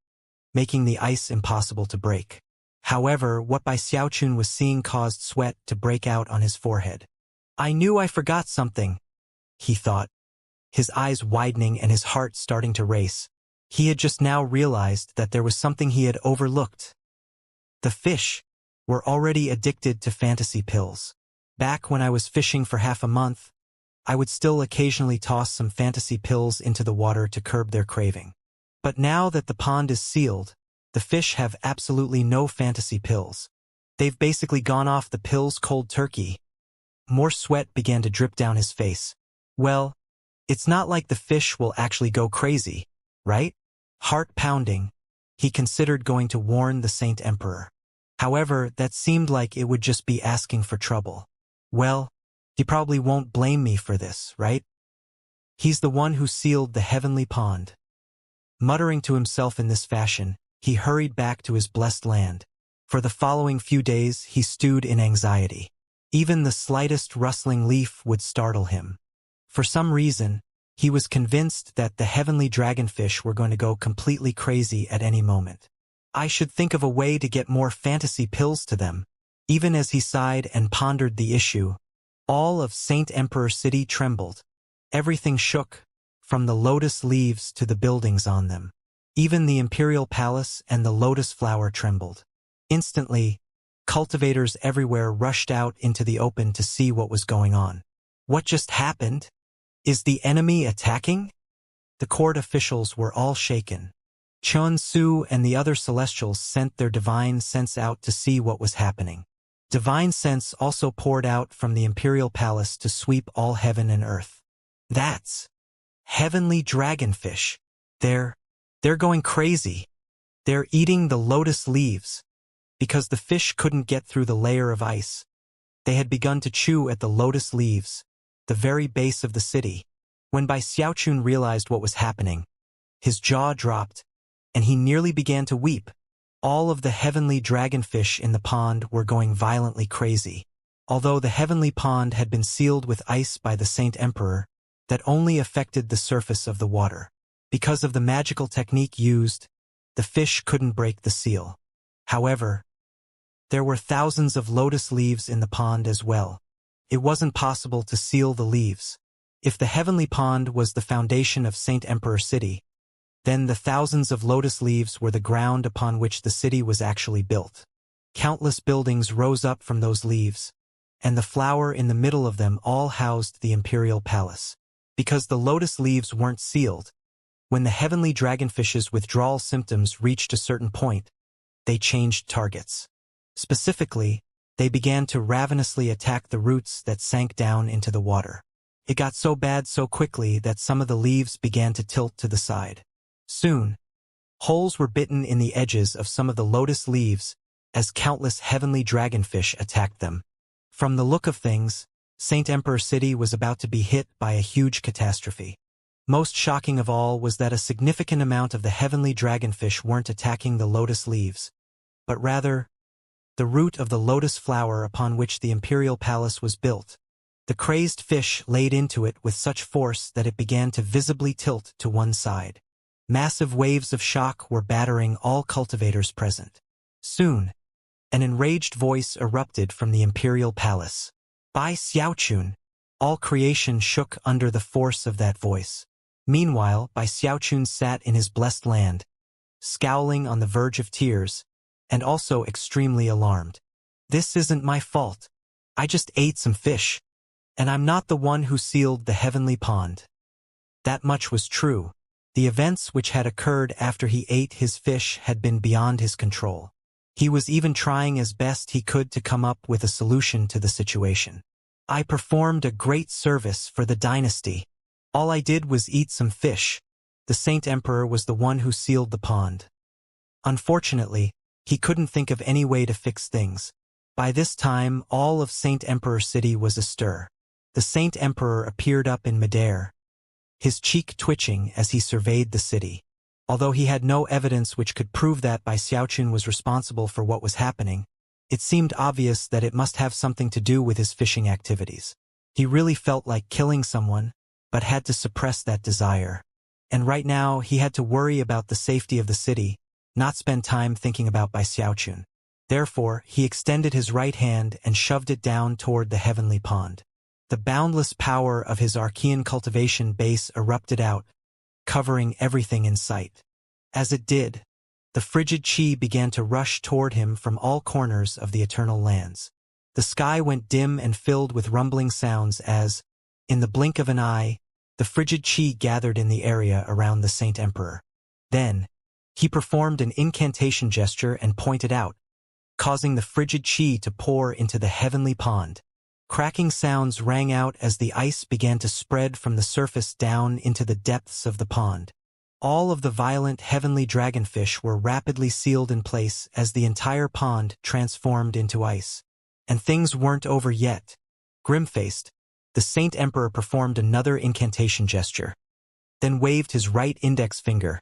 making the ice impossible to break. However, what Bai Xiaochun was seeing caused sweat to break out on his forehead. "I knew I forgot something," he thought, his eyes widening and his heart starting to race. He had just now realized that there was something he had overlooked. The fish were already addicted to fantasy pills. Back when I was fishing for half a month, I would still occasionally toss some fantasy pills into the water to curb their craving. But now that the pond is sealed, the fish have absolutely no fantasy pills. They've basically gone off the pills cold turkey. More sweat began to drip down his face. Well, it's not like the fish will actually go crazy, right? Heart pounding, he considered going to warn the Saint Emperor. However, that seemed like it would just be asking for trouble. Well, he probably won't blame me for this, right? He's the one who sealed the heavenly pond. Muttering to himself in this fashion, he hurried back to his blessed land. For the following few days, he stewed in anxiety. Even the slightest rustling leaf would startle him. For some reason, he was convinced that the heavenly dragonfish were going to go completely crazy at any moment. I should think of a way to get more fantasy pills to them. Even as he sighed and pondered the issue, all of Saint Emperor City trembled. Everything shook, from the lotus leaves to the buildings on them. Even the imperial palace and the lotus flower trembled. Instantly, cultivators everywhere rushed out into the open to see what was going on. What just happened? Is the enemy attacking? The court officials were all shaken. Chun Su and the other celestials sent their divine sense out to see what was happening. Divine sense also poured out from the imperial palace to sweep all heaven and earth. That's heavenly dragonfish. They're going crazy. They're eating the lotus leaves. Because the fish couldn't get through the layer of ice, they had begun to chew at the lotus leaves, the very base of the city. When Bai Xiaochun realized what was happening, his jaw dropped, and he nearly began to weep. All of the heavenly dragonfish in the pond were going violently crazy. Although the heavenly pond had been sealed with ice by the Saint Emperor, that only affected the surface of the water. Because of the magical technique used, the fish couldn't break the seal. However, there were thousands of lotus leaves in the pond as well. It wasn't possible to seal the leaves. If the heavenly pond was the foundation of Saint Emperor City, then the thousands of lotus leaves were the ground upon which the city was actually built. Countless buildings rose up from those leaves, and the flower in the middle of them all housed the imperial palace. Because the lotus leaves weren't sealed, When the heavenly dragonfish's withdrawal symptoms reached a certain point, they changed targets. Specifically, they began to ravenously attack the roots that sank down into the water. It got so bad so quickly that some of the leaves began to tilt to the side. Soon, holes were bitten in the edges of some of the lotus leaves as countless heavenly dragonfish attacked them. From the look of things, Saint Emperor City was about to be hit by a huge catastrophe. Most shocking of all was that a significant amount of the heavenly dragonfish weren't attacking the lotus leaves, but rather the root of the lotus flower upon which the imperial palace was built. The crazed fish laid into it with such force that it began to visibly tilt to one side. Massive waves of shock were battering all cultivators present. Soon, an enraged voice erupted from the imperial palace. By Xiaochun! All creation shook under the force of that voice. Meanwhile, Bai Xiaochun sat in his blessed land, scowling on the verge of tears, and also extremely alarmed. This isn't my fault. I just ate some fish, and I'm not the one who sealed the heavenly pond. That much was true. The events which had occurred after he ate his fish had been beyond his control. He was even trying as best he could to come up with a solution to the situation. I performed a great service for the dynasty. All I did was eat some fish. The Saint Emperor was the one who sealed the pond. Unfortunately, he couldn't think of any way to fix things. By this time, all of Saint Emperor City was astir. The Saint Emperor appeared up in midair, his cheek twitching as he surveyed the city. Although he had no evidence which could prove that Bai Xiaochun was responsible for what was happening, it seemed obvious that it must have something to do with his fishing activities. He really felt like killing someone, but had to suppress that desire. And right now, he had to worry about the safety of the city, not spend time thinking about Bai Xiaochun. Therefore, he extended his right hand and shoved it down toward the heavenly pond. The boundless power of his Archean cultivation base erupted out, covering everything in sight. As it did, the frigid chi began to rush toward him from all corners of the eternal lands. The sky went dim and filled with rumbling sounds as, in the blink of an eye, the frigid chi gathered in the area around the Saint Emperor. Then, he performed an incantation gesture and pointed out, causing the frigid chi to pour into the heavenly pond. Cracking sounds rang out as the ice began to spread from the surface down into the depths of the pond. All of the violent heavenly dragonfish were rapidly sealed in place as the entire pond transformed into ice. And things weren't over yet. Grim-faced, the Saint Emperor performed another incantation gesture, then waved his right index finger,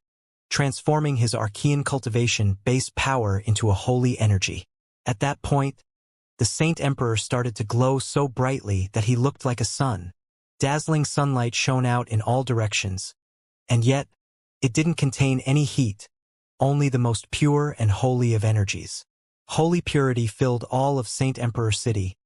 transforming his Archean cultivation base power into a holy energy. At that point, the Saint Emperor started to glow so brightly that he looked like a sun. Dazzling sunlight shone out in all directions, and yet, it didn't contain any heat, only the most pure and holy of energies. Holy purity filled all of Saint Emperor City,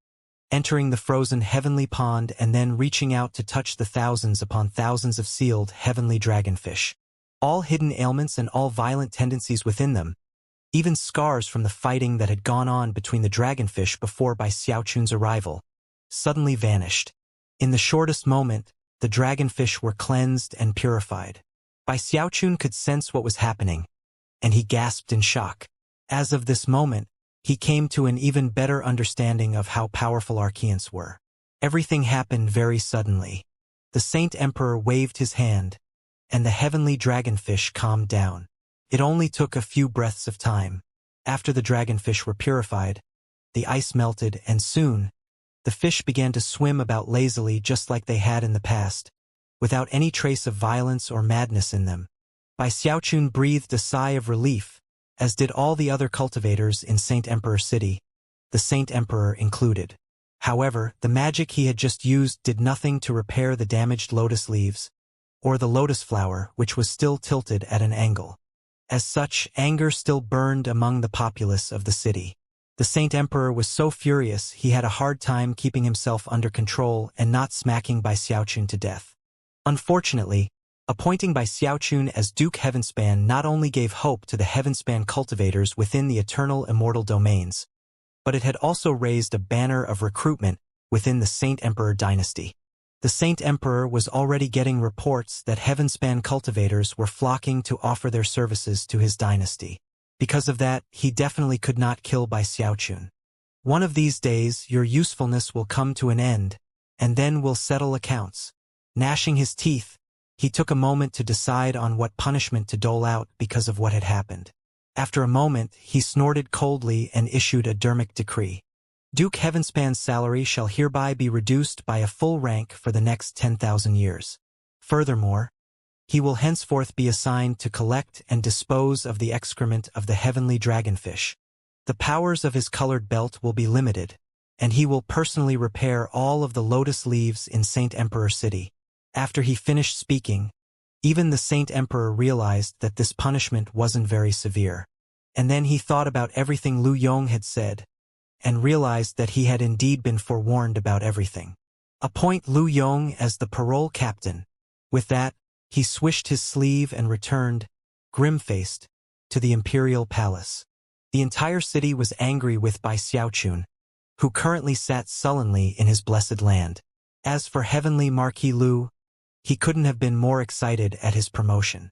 entering the frozen heavenly pond and then reaching out to touch the thousands upon thousands of sealed heavenly dragonfish. All hidden ailments and all violent tendencies within them, even scars from the fighting that had gone on between the dragonfish before Bai Xiaochun's arrival, suddenly vanished. In the shortest moment, the dragonfish were cleansed and purified. Bai Xiaochun could sense what was happening, and he gasped in shock. As of this moment, he came to an even better understanding of how powerful Archeans were. Everything happened very suddenly. The Saint Emperor waved his hand, and the heavenly dragonfish calmed down. It only took a few breaths of time. After the dragonfish were purified, the ice melted and soon, the fish began to swim about lazily just like they had in the past, without any trace of violence or madness in them. Bai Xiaochun breathed a sigh of relief, as did all the other cultivators in Saint Emperor City, the Saint Emperor included. However, the magic he had just used did nothing to repair the damaged lotus leaves, or the lotus flower which was still tilted at an angle. As such, anger still burned among the populace of the city. The Saint Emperor was so furious he had a hard time keeping himself under control and not smacking Bai Xiaochun to death. Unfortunately, appointing Bai Xiaochun as Duke Heavenspan not only gave hope to the Heavenspan cultivators within the eternal immortal domains, but it had also raised a banner of recruitment within the Saint Emperor dynasty. The Saint Emperor was already getting reports that Heavenspan cultivators were flocking to offer their services to his dynasty. Because of that, he definitely could not kill Bai Xiaochun. One of these days, your usefulness will come to an end, and then we'll settle accounts. Gnashing his teeth, he took a moment to decide on what punishment to dole out because of what had happened. After a moment, he snorted coldly and issued a dermic decree. Duke Heavenspan's salary shall hereby be reduced by a full rank for the next 10,000 years. Furthermore, he will henceforth be assigned to collect and dispose of the excrement of the heavenly dragonfish. The powers of his colored belt will be limited, and he will personally repair all of the lotus leaves in Saint Emperor City. After he finished speaking, even the Saint Emperor realized that this punishment wasn't very severe. And then he thought about everything Lu Yong had said, and realized that he had indeed been forewarned about everything. Appoint Lu Yong as the parole captain. With that, he swished his sleeve and returned, grim-faced, to the imperial palace. The entire city was angry with Bai Xiaochun, who currently sat sullenly in his blessed land. As for Heavenly Marquis Lu, he couldn't have been more excited at his promotion.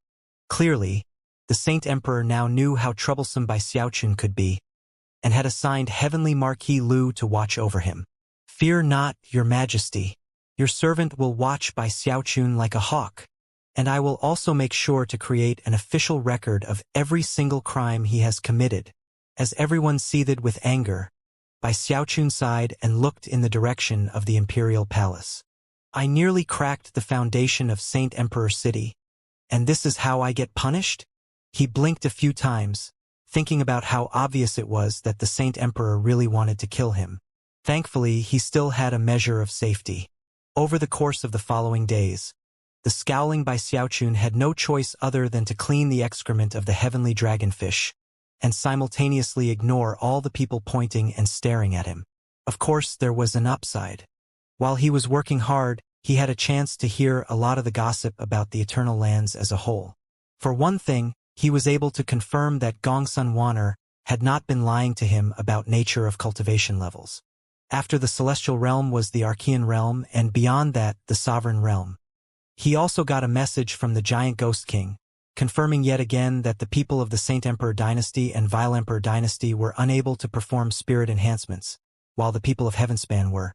Clearly, the Saint Emperor now knew how troublesome Bai Xiaochun could be, and had assigned Heavenly Marquis Lu to watch over him. Fear not, your majesty. Your servant will watch Bai Xiaochun like a hawk, and I will also make sure to create an official record of every single crime he has committed. As everyone seethed with anger, Bai Xiaochun sighed and looked in the direction of the imperial palace. I nearly cracked the foundation of Saint Emperor City, and this is how I get punished? He blinked a few times, thinking about how obvious it was that the Saint Emperor really wanted to kill him. Thankfully, he still had a measure of safety. Over the course of the following days, the scowling Bai Xiaochun had no choice other than to clean the excrement of the heavenly dragonfish, and simultaneously ignore all the people pointing and staring at him. Of course, there was an upside. While he was working hard, he had a chance to hear a lot of the gossip about the Eternal Lands as a whole. For one thing, he was able to confirm that Gongsun Wanner had not been lying to him about nature of cultivation levels. After the Celestial Realm was the Archean Realm, and beyond that, the Sovereign Realm. He also got a message from the Giant Ghost King, confirming yet again that the people of the Saint Emperor Dynasty and Vile Emperor Dynasty were unable to perform spirit enhancements, while the people of Heavenspan were.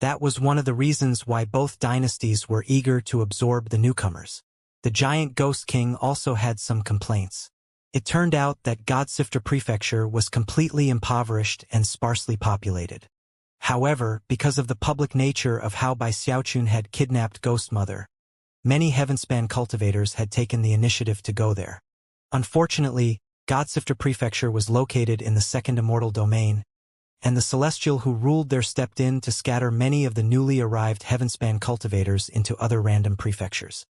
That was one of the reasons why both dynasties were eager to absorb the newcomers. The Giant Ghost King also had some complaints. It turned out that Godsifter Prefecture was completely impoverished and sparsely populated. However, because of the public nature of how Bai Xiaochun had kidnapped Ghost Mother, many Heavenspan cultivators had taken the initiative to go there. Unfortunately, Godsifter Prefecture was located in the second immortal domain, and the Celestial who ruled there stepped in to scatter many of the newly arrived Heavenspan cultivators into other random prefectures.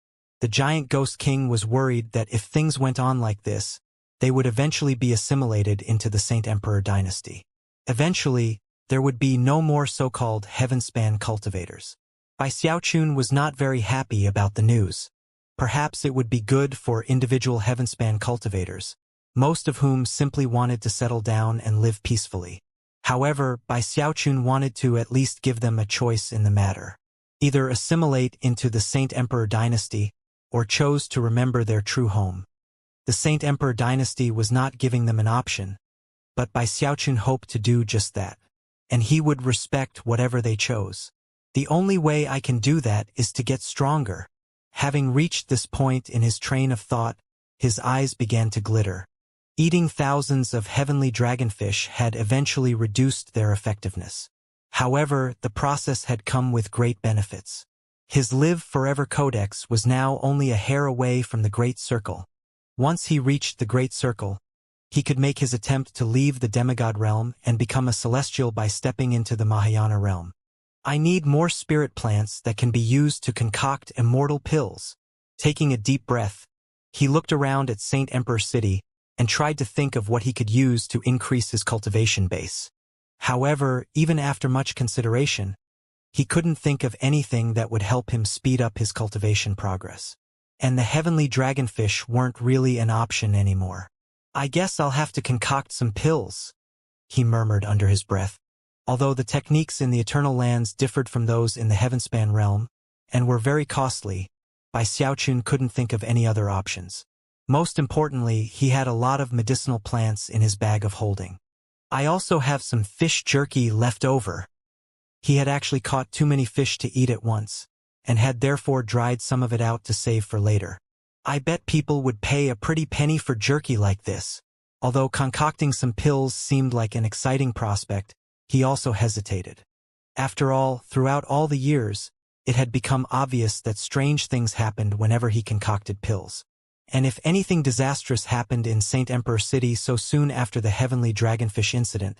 The Giant Ghost King was worried that if things went on like this, they would eventually be assimilated into the Saint Emperor Dynasty. Eventually, there would be no more so-called Heavenspan cultivators. Bai Xiaochun was not very happy about the news. Perhaps it would be good for individual Heavenspan cultivators, most of whom simply wanted to settle down and live peacefully. However, Bai Xiaochun wanted to at least give them a choice in the matter. Either assimilate into the Saint Emperor Dynasty, or chose to remember their true home. The Saint Emperor Dynasty was not giving them an option, but Bai Xiaochun hoped to do just that, and he would respect whatever they chose. The only way I can do that is to get stronger. Having reached this point in his train of thought, his eyes began to glitter. Eating thousands of heavenly dragonfish had eventually reduced their effectiveness. However, the process had come with great benefits. His Live Forever Codex was now only a hair away from the Great Circle. Once he reached the Great Circle, he could make his attempt to leave the demigod realm and become a celestial by stepping into the Mahayana realm. I need more spirit plants that can be used to concoct immortal pills. Taking a deep breath, he looked around at Saint Emperor City and tried to think of what he could use to increase his cultivation base. However, even after much consideration, he couldn't think of anything that would help him speed up his cultivation progress. And the heavenly dragonfish weren't really an option anymore. I guess I'll have to concoct some pills, he murmured under his breath. Although the techniques in the Eternal Lands differed from those in the Heavenspan realm, and were very costly. Bai Xiaochun couldn't think of any other options. Most importantly, he had a lot of medicinal plants in his bag of holding. I also have some fish jerky left over. He had actually caught too many fish to eat at once, and had therefore dried some of it out to save for later. I bet people would pay a pretty penny for jerky like this. Although concocting some pills seemed like an exciting prospect, he also hesitated. After all, throughout all the years, it had become obvious that strange things happened whenever he concocted pills. And if anything disastrous happened in Saint Emperor City so soon after the heavenly dragonfish incident,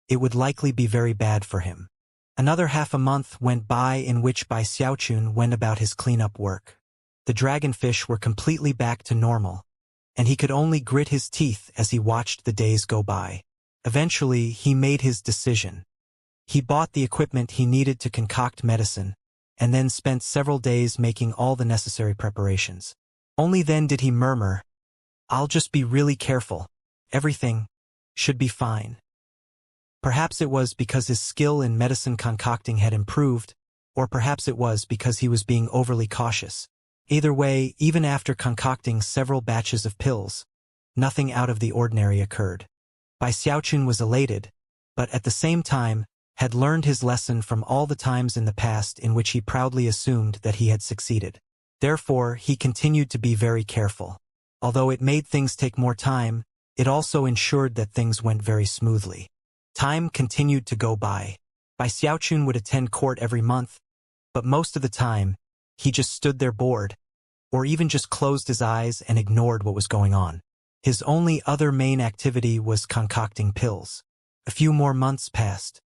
it would likely be very bad for him. Another half a month went by in which Bai Xiaochun went about his cleanup work. The dragonfish were completely back to normal, and he could only grit his teeth as he watched the days go by. Eventually, he made his decision. He bought the equipment he needed to concoct medicine, and then spent several days making all the necessary preparations. Only then did he murmur, "I'll just be really careful. Everything should be fine." Perhaps it was because his skill in medicine concocting had improved, or perhaps it was because he was being overly cautious. Either way, even after concocting several batches of pills, nothing out of the ordinary occurred. Bai Xiaochun was elated, but at the same time, had learned his lesson from all the times in the past in which he proudly assumed that he had succeeded. Therefore, he continued to be very careful. Although it made things take more time, it also ensured that things went very smoothly. Time continued to go by. Bai Xiaochun would attend court every month, but most of the time, he just stood there bored, or even just closed his eyes and ignored what was going on. His only other main activity was concocting pills. A few more months passed.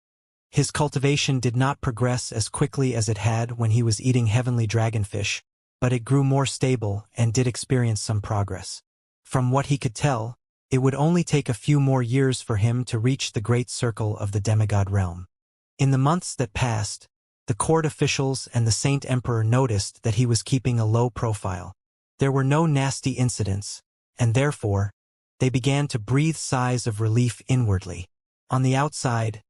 His cultivation did not progress as quickly as it had when he was eating heavenly dragonfish, but it grew more stable and did experience some progress. From what he could tell, it would only take a few more years for him to reach the great circle of the demigod realm. In the months that passed, the court officials and the Saint Emperor noticed that he was keeping a low profile. There were no nasty incidents, and therefore, they began to breathe sighs of relief inwardly. On the outside,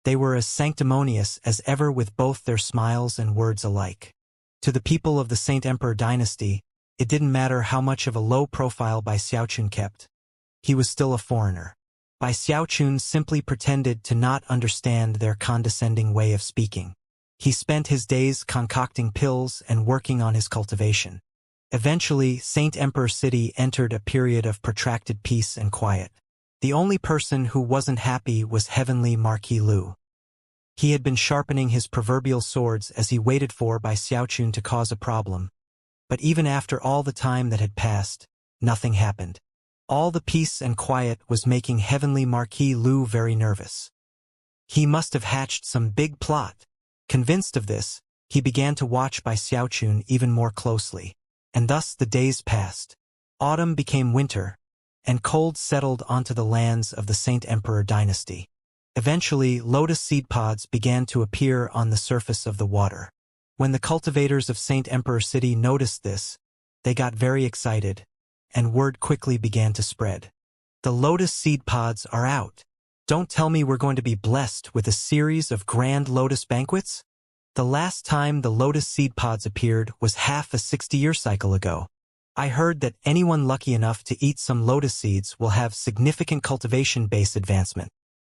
they were as sanctimonious as ever with both their smiles and words alike. To the people of the Saint Emperor dynasty, it didn't matter how much of a low profile Bai Xiaochun kept. He was still a foreigner. Bai Xiaochun simply pretended to not understand their condescending way of speaking. He spent his days concocting pills and working on his cultivation. Eventually, Saint Emperor City entered a period of protracted peace and quiet. The only person who wasn't happy was Heavenly Marquis Lu. He had been sharpening his proverbial swords as he waited for Bai Xiaochun to cause a problem. But even after all the time that had passed, nothing happened. All the peace and quiet was making Heavenly Marquis Lu very nervous. He must have hatched some big plot. Convinced of this, he began to watch Bai Xiaochun even more closely. And thus the days passed. Autumn became winter, and cold settled onto the lands of the Saint Emperor dynasty. Eventually, lotus seed pods began to appear on the surface of the water. When the cultivators of Saint Emperor City noticed this, they got very excited, and word quickly began to spread. The lotus seed pods are out. Don't tell me we're going to be blessed with a series of grand lotus banquets? The last time the lotus seed pods appeared was half a 60-year cycle ago. I heard that anyone lucky enough to eat some lotus seeds will have significant cultivation-based advancement.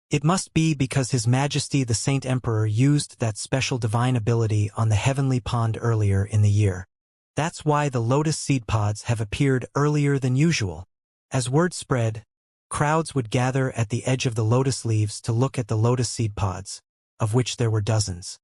It must be because His Majesty the Saint Emperor used that special divine ability on the heavenly pond earlier in the year. That's why the lotus seed pods have appeared earlier than usual. As word spread, crowds would gather at the edge of the lotus leaves to look at the lotus seed pods, of which there were dozens.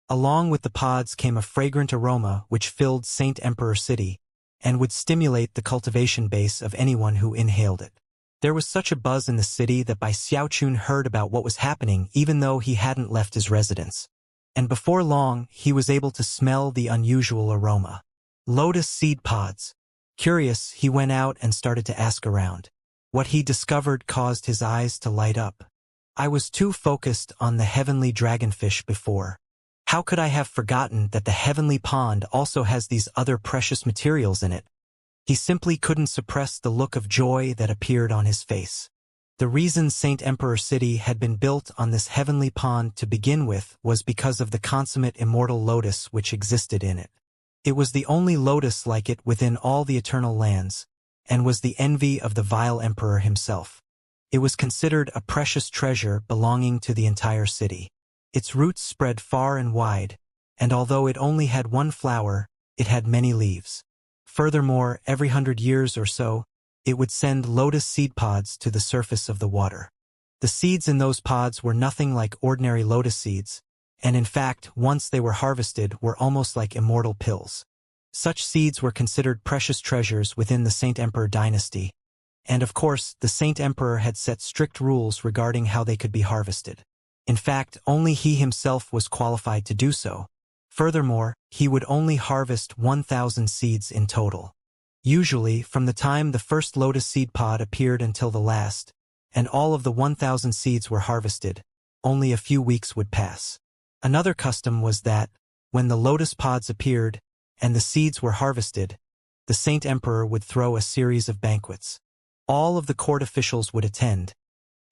Along with the pods came a fragrant aroma which filled Saint Emperor City, and would stimulate the cultivation base of anyone who inhaled it. There was such a buzz in the city that Bai Xiaochun heard about what was happening even though he hadn't left his residence. And before long, he was able to smell the unusual aroma. Lotus seed pods. Curious, he went out and started to ask around. What he discovered caused his eyes to light up. I was too focused on the heavenly dragonfish before. How could I have forgotten that the heavenly pond also has these other precious materials in it? He simply couldn't suppress the look of joy that appeared on his face. The reason Saint Emperor City had been built on this heavenly pond to begin with was because of the consummate immortal lotus which existed in it. It was the only lotus like it within all the eternal lands, and was the envy of the vile emperor himself. It was considered a precious treasure belonging to the entire city. Its roots spread far and wide, and although it only had one flower, it had many leaves. Furthermore, every 100 years or so, it would send lotus seed pods to the surface of the water. The seeds in those pods were nothing like ordinary lotus seeds, and in fact, once they were harvested, were almost like immortal pills. Such seeds were considered precious treasures within the Saint Emperor dynasty, and of course, the Saint Emperor had set strict rules regarding how they could be harvested. In fact, only he himself was qualified to do so. Furthermore, he would only harvest 1,000 seeds in total. Usually, from the time the first lotus seed pod appeared until the last, and all of the 1,000 seeds were harvested, only a few weeks would pass. Another custom was that, when the lotus pods appeared, and the seeds were harvested, the Saint Emperor would throw a series of banquets. All of the court officials would attend,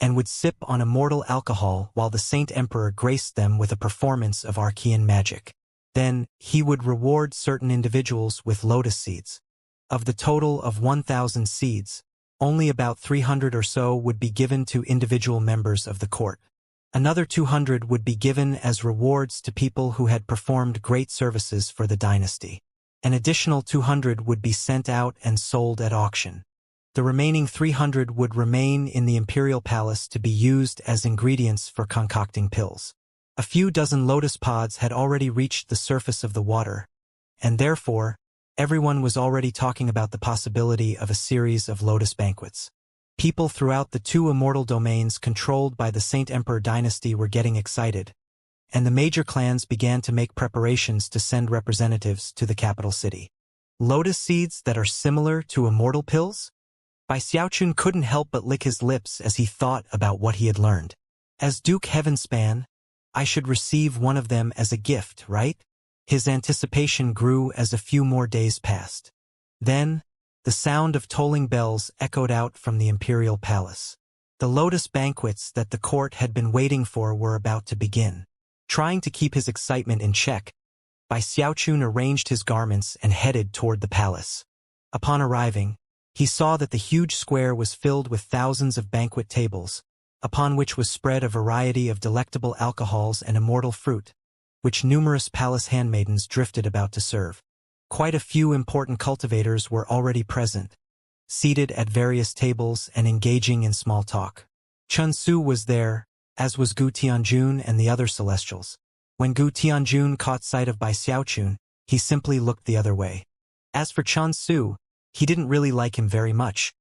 and would sip on immortal alcohol while the Saint Emperor graced them with a performance of arcane magic. Then, he would reward certain individuals with lotus seeds. Of the total of 1,000 seeds, only about 300 or so would be given to individual members of the court. Another 200 would be given as rewards to people who had performed great services for the dynasty. An additional 200 would be sent out and sold at auction. The remaining 300 would remain in the imperial palace to be used as ingredients for concocting pills. A few dozen lotus pods had already reached the surface of the water, and therefore, everyone was already talking about the possibility of a series of lotus banquets. People throughout the two immortal domains controlled by the Saint Emperor dynasty were getting excited, and the major clans began to make preparations to send representatives to the capital city. Lotus seeds that are similar to immortal pills? Xiaochun couldn't help but lick his lips as he thought about what he had learned. As Duke Heavenspan, I should receive one of them as a gift, right? His anticipation grew as a few more days passed. Then, the sound of tolling bells echoed out from the imperial palace. The lotus banquets that the court had been waiting for were about to begin. Trying to keep his excitement in check, Xiaochun arranged his garments and headed toward the palace. Upon arriving, he saw that the huge square was filled with thousands of banquet tables, upon which was spread a variety of delectable alcohols and immortal fruit, which numerous palace handmaidens drifted about to serve. Quite a few important cultivators were already present, seated at various tables and engaging in small talk. Chun Su was there, as was Gu Tianjun and the other celestials. When Gu Tianjun caught sight of Xiaochun, he simply looked the other way. As for Chun Su, he didn't really like him very much,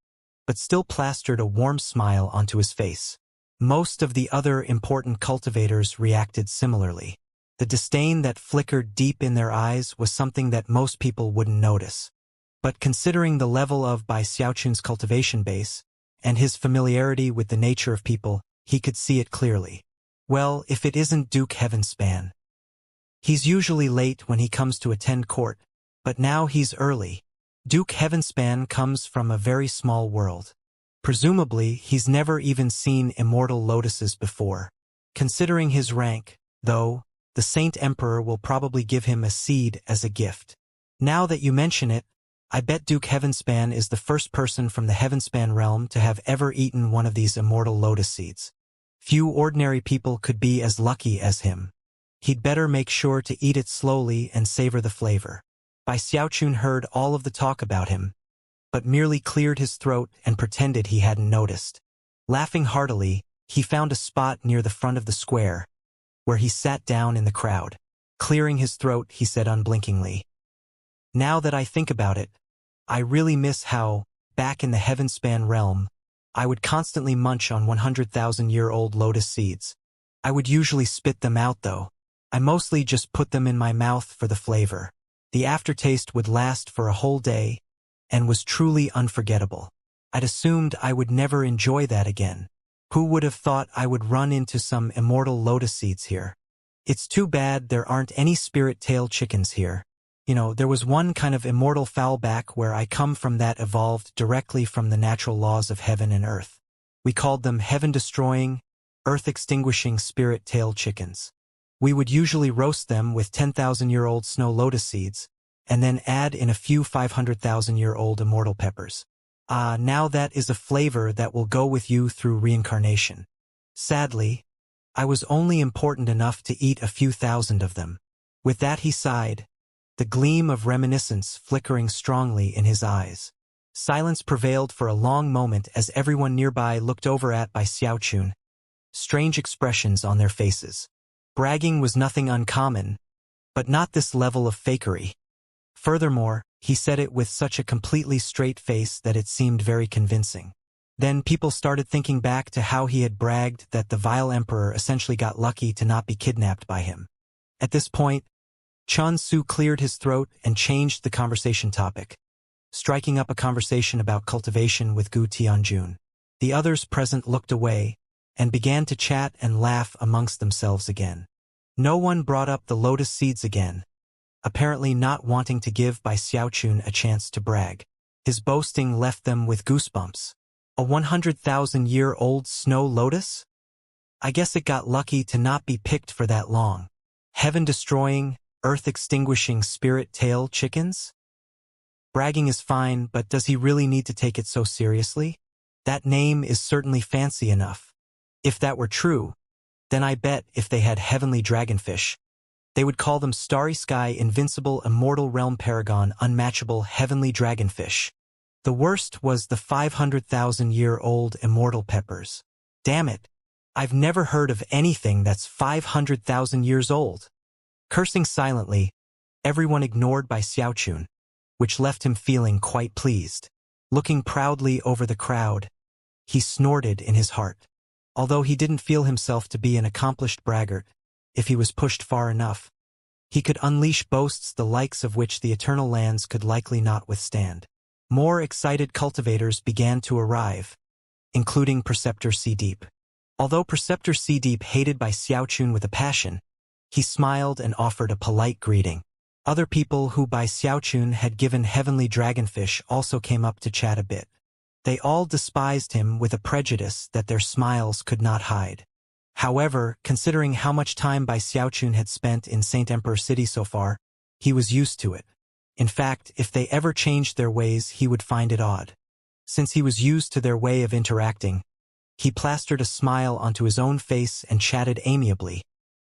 but still plastered a warm smile onto his face. Most of the other important cultivators reacted similarly. The disdain that flickered deep in their eyes was something that most people wouldn't notice. But considering the level of Xiaochun's cultivation base, and his familiarity with the nature of people, he could see it clearly. Well, if it isn't Duke Heavenspan. He's usually late when he comes to attend court, but now he's early. Duke Heavenspan comes from a very small world. Presumably, he's never even seen immortal lotuses before. Considering his rank, though, the Saint Emperor will probably give him a seed as a gift. Now that you mention it, I bet Duke Heavenspan is the first person from the Heavenspan realm to have ever eaten one of these immortal lotus seeds. Few ordinary people could be as lucky as him. He'd better make sure to eat it slowly and savor the flavor. Xiaochun heard all of the talk about him, but merely cleared his throat and pretended he hadn't noticed. Laughing heartily, he found a spot near the front of the square, where he sat down in the crowd. Clearing his throat, he said unblinkingly, "Now that I think about it, I really miss how, back in the Heavenspan realm, I would constantly munch on 100,000-year-old lotus seeds. I would usually spit them out though. I mostly just put them in my mouth for the flavor. The aftertaste would last for a whole day, and was truly unforgettable. I'd assumed I would never enjoy that again. Who would have thought I would run into some immortal lotus seeds here? It's too bad there aren't any spirit-tailed chickens here. There was one kind of immortal fowlback where I come from that evolved directly from the natural laws of heaven and earth. We called them heaven-destroying, earth-extinguishing spirit-tailed chickens. We would usually roast them with 10,000-year-old snow lotus seeds, and then add in a few 500,000-year-old immortal peppers. Ah, now that is a flavor that will go with you through reincarnation. Sadly, I was only important enough to eat a few thousand of them. With that he sighed, the gleam of reminiscence flickering strongly in his eyes. Silence prevailed for a long moment as everyone nearby looked over at by Xiaochun, strange expressions on their faces. Bragging was nothing uncommon, but not this level of fakery. Furthermore, he said it with such a completely straight face that it seemed very convincing. Then people started thinking back to how he had bragged that the vile emperor essentially got lucky to not be kidnapped by him. At this point, Chun Su cleared his throat and changed the conversation topic, striking up a conversation about cultivation with Gu Tianjun. The others present looked away and began to chat and laugh amongst themselves again. No one brought up the lotus seeds again, apparently not wanting to give Bai Xiaochun a chance to brag. His boasting left them with goosebumps. A 100,000-year-old snow lotus? I guess it got lucky to not be picked for that long. Heaven-destroying, earth-extinguishing spirit tail chickens? Bragging is fine, but does he really need to take it so seriously? That name is certainly fancy enough. If that were true, then I bet if they had heavenly dragonfish, they would call them Starry Sky Invincible Immortal Realm Paragon Unmatchable Heavenly Dragonfish. The worst was the 500,000-year-old immortal peppers. Damn it, I've never heard of anything that's 500,000 years old. Cursing silently, everyone ignored Bai Xiaochun, which left him feeling quite pleased. Looking proudly over the crowd, he snorted in his heart. Although he didn't feel himself to be an accomplished braggart, if he was pushed far enough, he could unleash boasts the likes of which the Eternal Lands could likely not withstand. More excited cultivators began to arrive, including Preceptor C-Deep. Although Preceptor C-Deep hated Bai Xiaochun with a passion, he smiled and offered a polite greeting. Other people who Bai Xiaochun had given heavenly dragonfish also came up to chat a bit. They all despised him with a prejudice that their smiles could not hide. However, considering how much time Bai Xiaochun had spent in Saint Emperor City so far, he was used to it. In fact, if they ever changed their ways, he would find it odd. Since he was used to their way of interacting, he plastered a smile onto his own face and chatted amiably,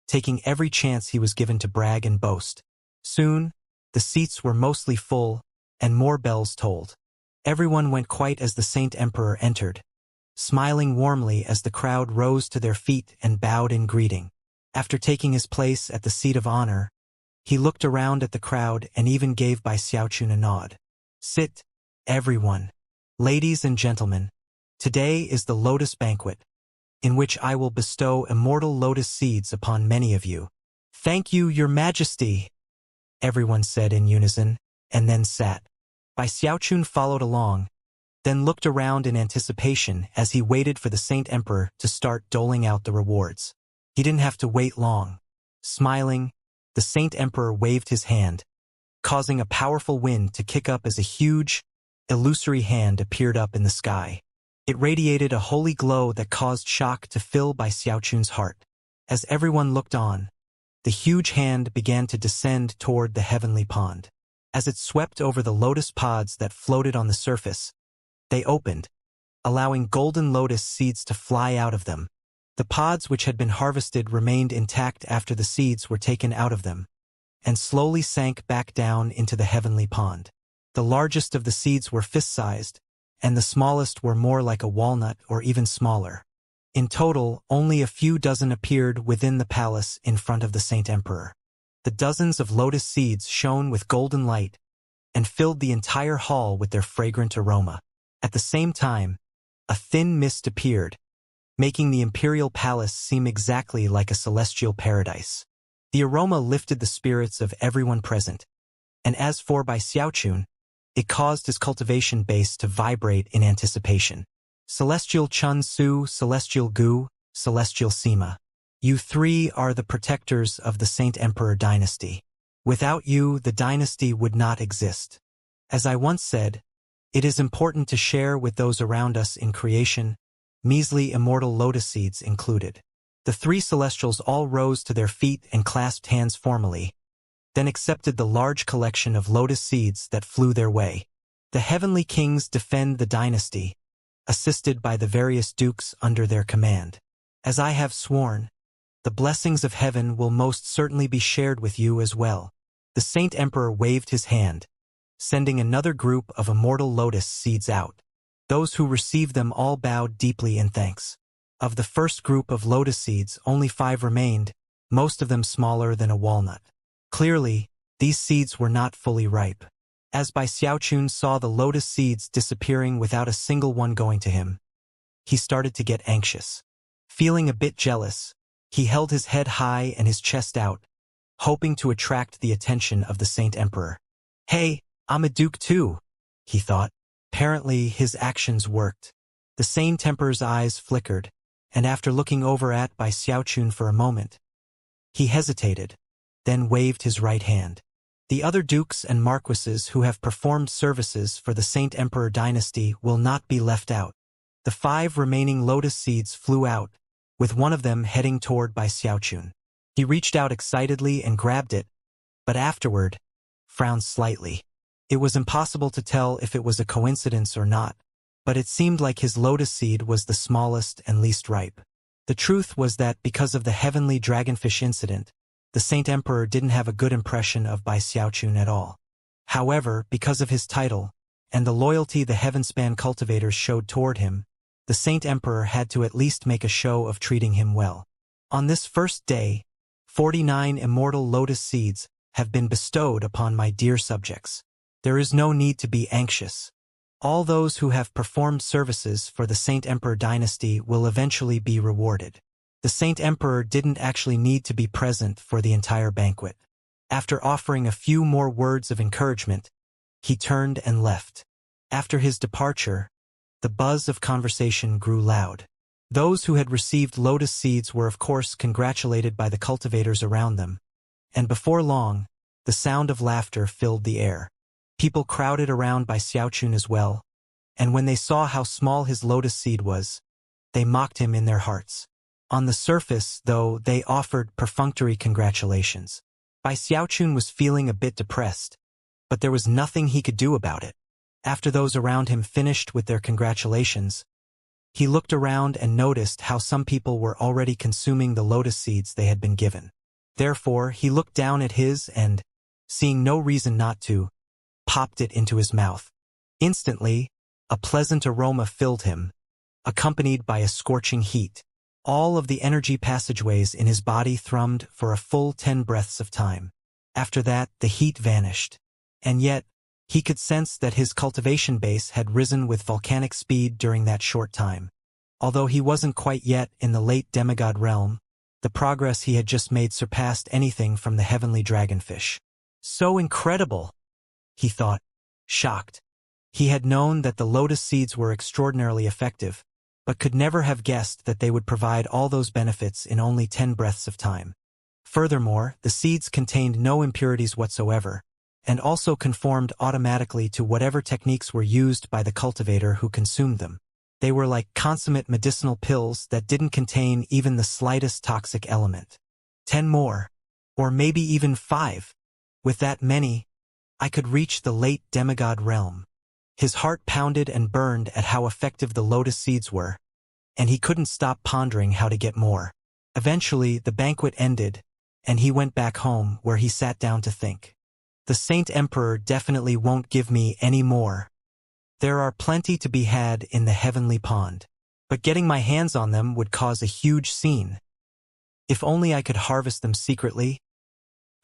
taking every chance he was given to brag and boast. Soon, the seats were mostly full, and more bells tolled. Everyone went quite as the Saint Emperor entered, smiling warmly as the crowd rose to their feet and bowed in greeting. After taking his place at the seat of honor, he looked around at the crowd and even gave Bai Xiaochun a nod. Sit, everyone. Ladies and gentlemen, today is the Lotus Banquet, in which I will bestow immortal lotus seeds upon many of you. Thank you, Your Majesty, everyone said in unison, and then sat. Bai Xiaochun followed along, then looked around in anticipation as he waited for the Saint Emperor to start doling out the rewards. He didn't have to wait long. Smiling, the Saint Emperor waved his hand, causing a powerful wind to kick up as a huge, illusory hand appeared up in the sky. It radiated a holy glow that caused shock to fill Bai Xiaochun's heart. As everyone looked on, the huge hand began to descend toward the heavenly pond. As it swept over the lotus pods that floated on the surface, they opened, allowing golden lotus seeds to fly out of them. The pods which had been harvested remained intact after the seeds were taken out of them, and slowly sank back down into the heavenly pond. The largest of the seeds were fist-sized, and the smallest were more like a walnut or even smaller. In total, only a few dozen appeared within the palace in front of the Saint Emperor. The dozens of lotus seeds shone with golden light and filled the entire hall with their fragrant aroma. At the same time, a thin mist appeared, making the imperial palace seem exactly like a celestial paradise. The aroma lifted the spirits of everyone present, and as for Bai Xiaochun, it caused his cultivation base to vibrate in anticipation. Celestial Chun Su, Celestial Gu, Celestial Sima. You three are the protectors of the Saint Emperor dynasty. Without you, the dynasty would not exist. As I once said, it is important to share with those around us in creation, measly immortal lotus seeds included. The three celestials all rose to their feet and clasped hands formally, then accepted the large collection of lotus seeds that flew their way. The heavenly kings defend the dynasty, assisted by the various dukes under their command. As I have sworn, the blessings of heaven will most certainly be shared with you as well. The Saint Emperor waved his hand, sending another group of immortal lotus seeds out. Those who received them all bowed deeply in thanks. Of the first group of lotus seeds, only 5 remained, most of them smaller than a walnut. Clearly, these seeds were not fully ripe. As Bai Xiaochun saw the lotus seeds disappearing without a single one going to him, he started to get anxious. Feeling a bit jealous, he held his head high and his chest out, hoping to attract the attention of the Saint Emperor. Hey, I'm a duke too, he thought. Apparently, his actions worked. The Saint Emperor's eyes flickered, and after looking over at Bai Xiaochun for a moment, he hesitated, then waved his right hand. The other dukes and marquises who have performed services for the Saint Emperor dynasty will not be left out. The 5 remaining lotus seeds flew out, with one of them heading toward Bai Xiaochun. He reached out excitedly and grabbed it, but afterward, frowned slightly. It was impossible to tell if it was a coincidence or not, but it seemed like his lotus seed was the smallest and least ripe. The truth was that because of the heavenly dragonfish incident, the Saint Emperor didn't have a good impression of Bai Xiaochun at all. However, because of his title, and the loyalty the Heavenspan cultivators showed toward him, the Saint Emperor had to at least make a show of treating him well. On this first day, 49 immortal lotus seeds have been bestowed upon my dear subjects. There is no need to be anxious. All those who have performed services for the Saint Emperor dynasty will eventually be rewarded. The Saint Emperor didn't actually need to be present for the entire banquet. After offering a few more words of encouragement, he turned and left. After his departure, the buzz of conversation grew loud. Those who had received lotus seeds were of course congratulated by the cultivators around them, and before long, the sound of laughter filled the air. People crowded around Bai Xiaochun as well, and when they saw how small his lotus seed was, they mocked him in their hearts. On the surface, though, they offered perfunctory congratulations. Bai Xiaochun was feeling a bit depressed, but there was nothing he could do about it. After those around him finished with their congratulations, he looked around and noticed how some people were already consuming the lotus seeds they had been given. Therefore, he looked down at his and, seeing no reason not to, popped it into his mouth. Instantly, a pleasant aroma filled him, accompanied by a scorching heat. All of the energy passageways in his body thrummed for a full 10 breaths of time. After that, the heat vanished. And yet, he could sense that his cultivation base had risen with volcanic speed during that short time. Although he wasn't quite yet in the late demigod realm, the progress he had just made surpassed anything from the heavenly dragonfish. So incredible, he thought, shocked. He had known that the lotus seeds were extraordinarily effective, but could never have guessed that they would provide all those benefits in only 10 breaths of time. Furthermore, the seeds contained no impurities whatsoever, and also conformed automatically to whatever techniques were used by the cultivator who consumed them. They were like consummate medicinal pills that didn't contain even the slightest toxic element. 10 more, or maybe even 5. With that many, I could reach the late demigod realm. His heart pounded and burned at how effective the lotus seeds were, and he couldn't stop pondering how to get more. Eventually, the banquet ended, and he went back home where he sat down to think. The Saint Emperor definitely won't give me any more. There are plenty to be had in the heavenly pond, but getting my hands on them would cause a huge scene. If only I could harvest them secretly.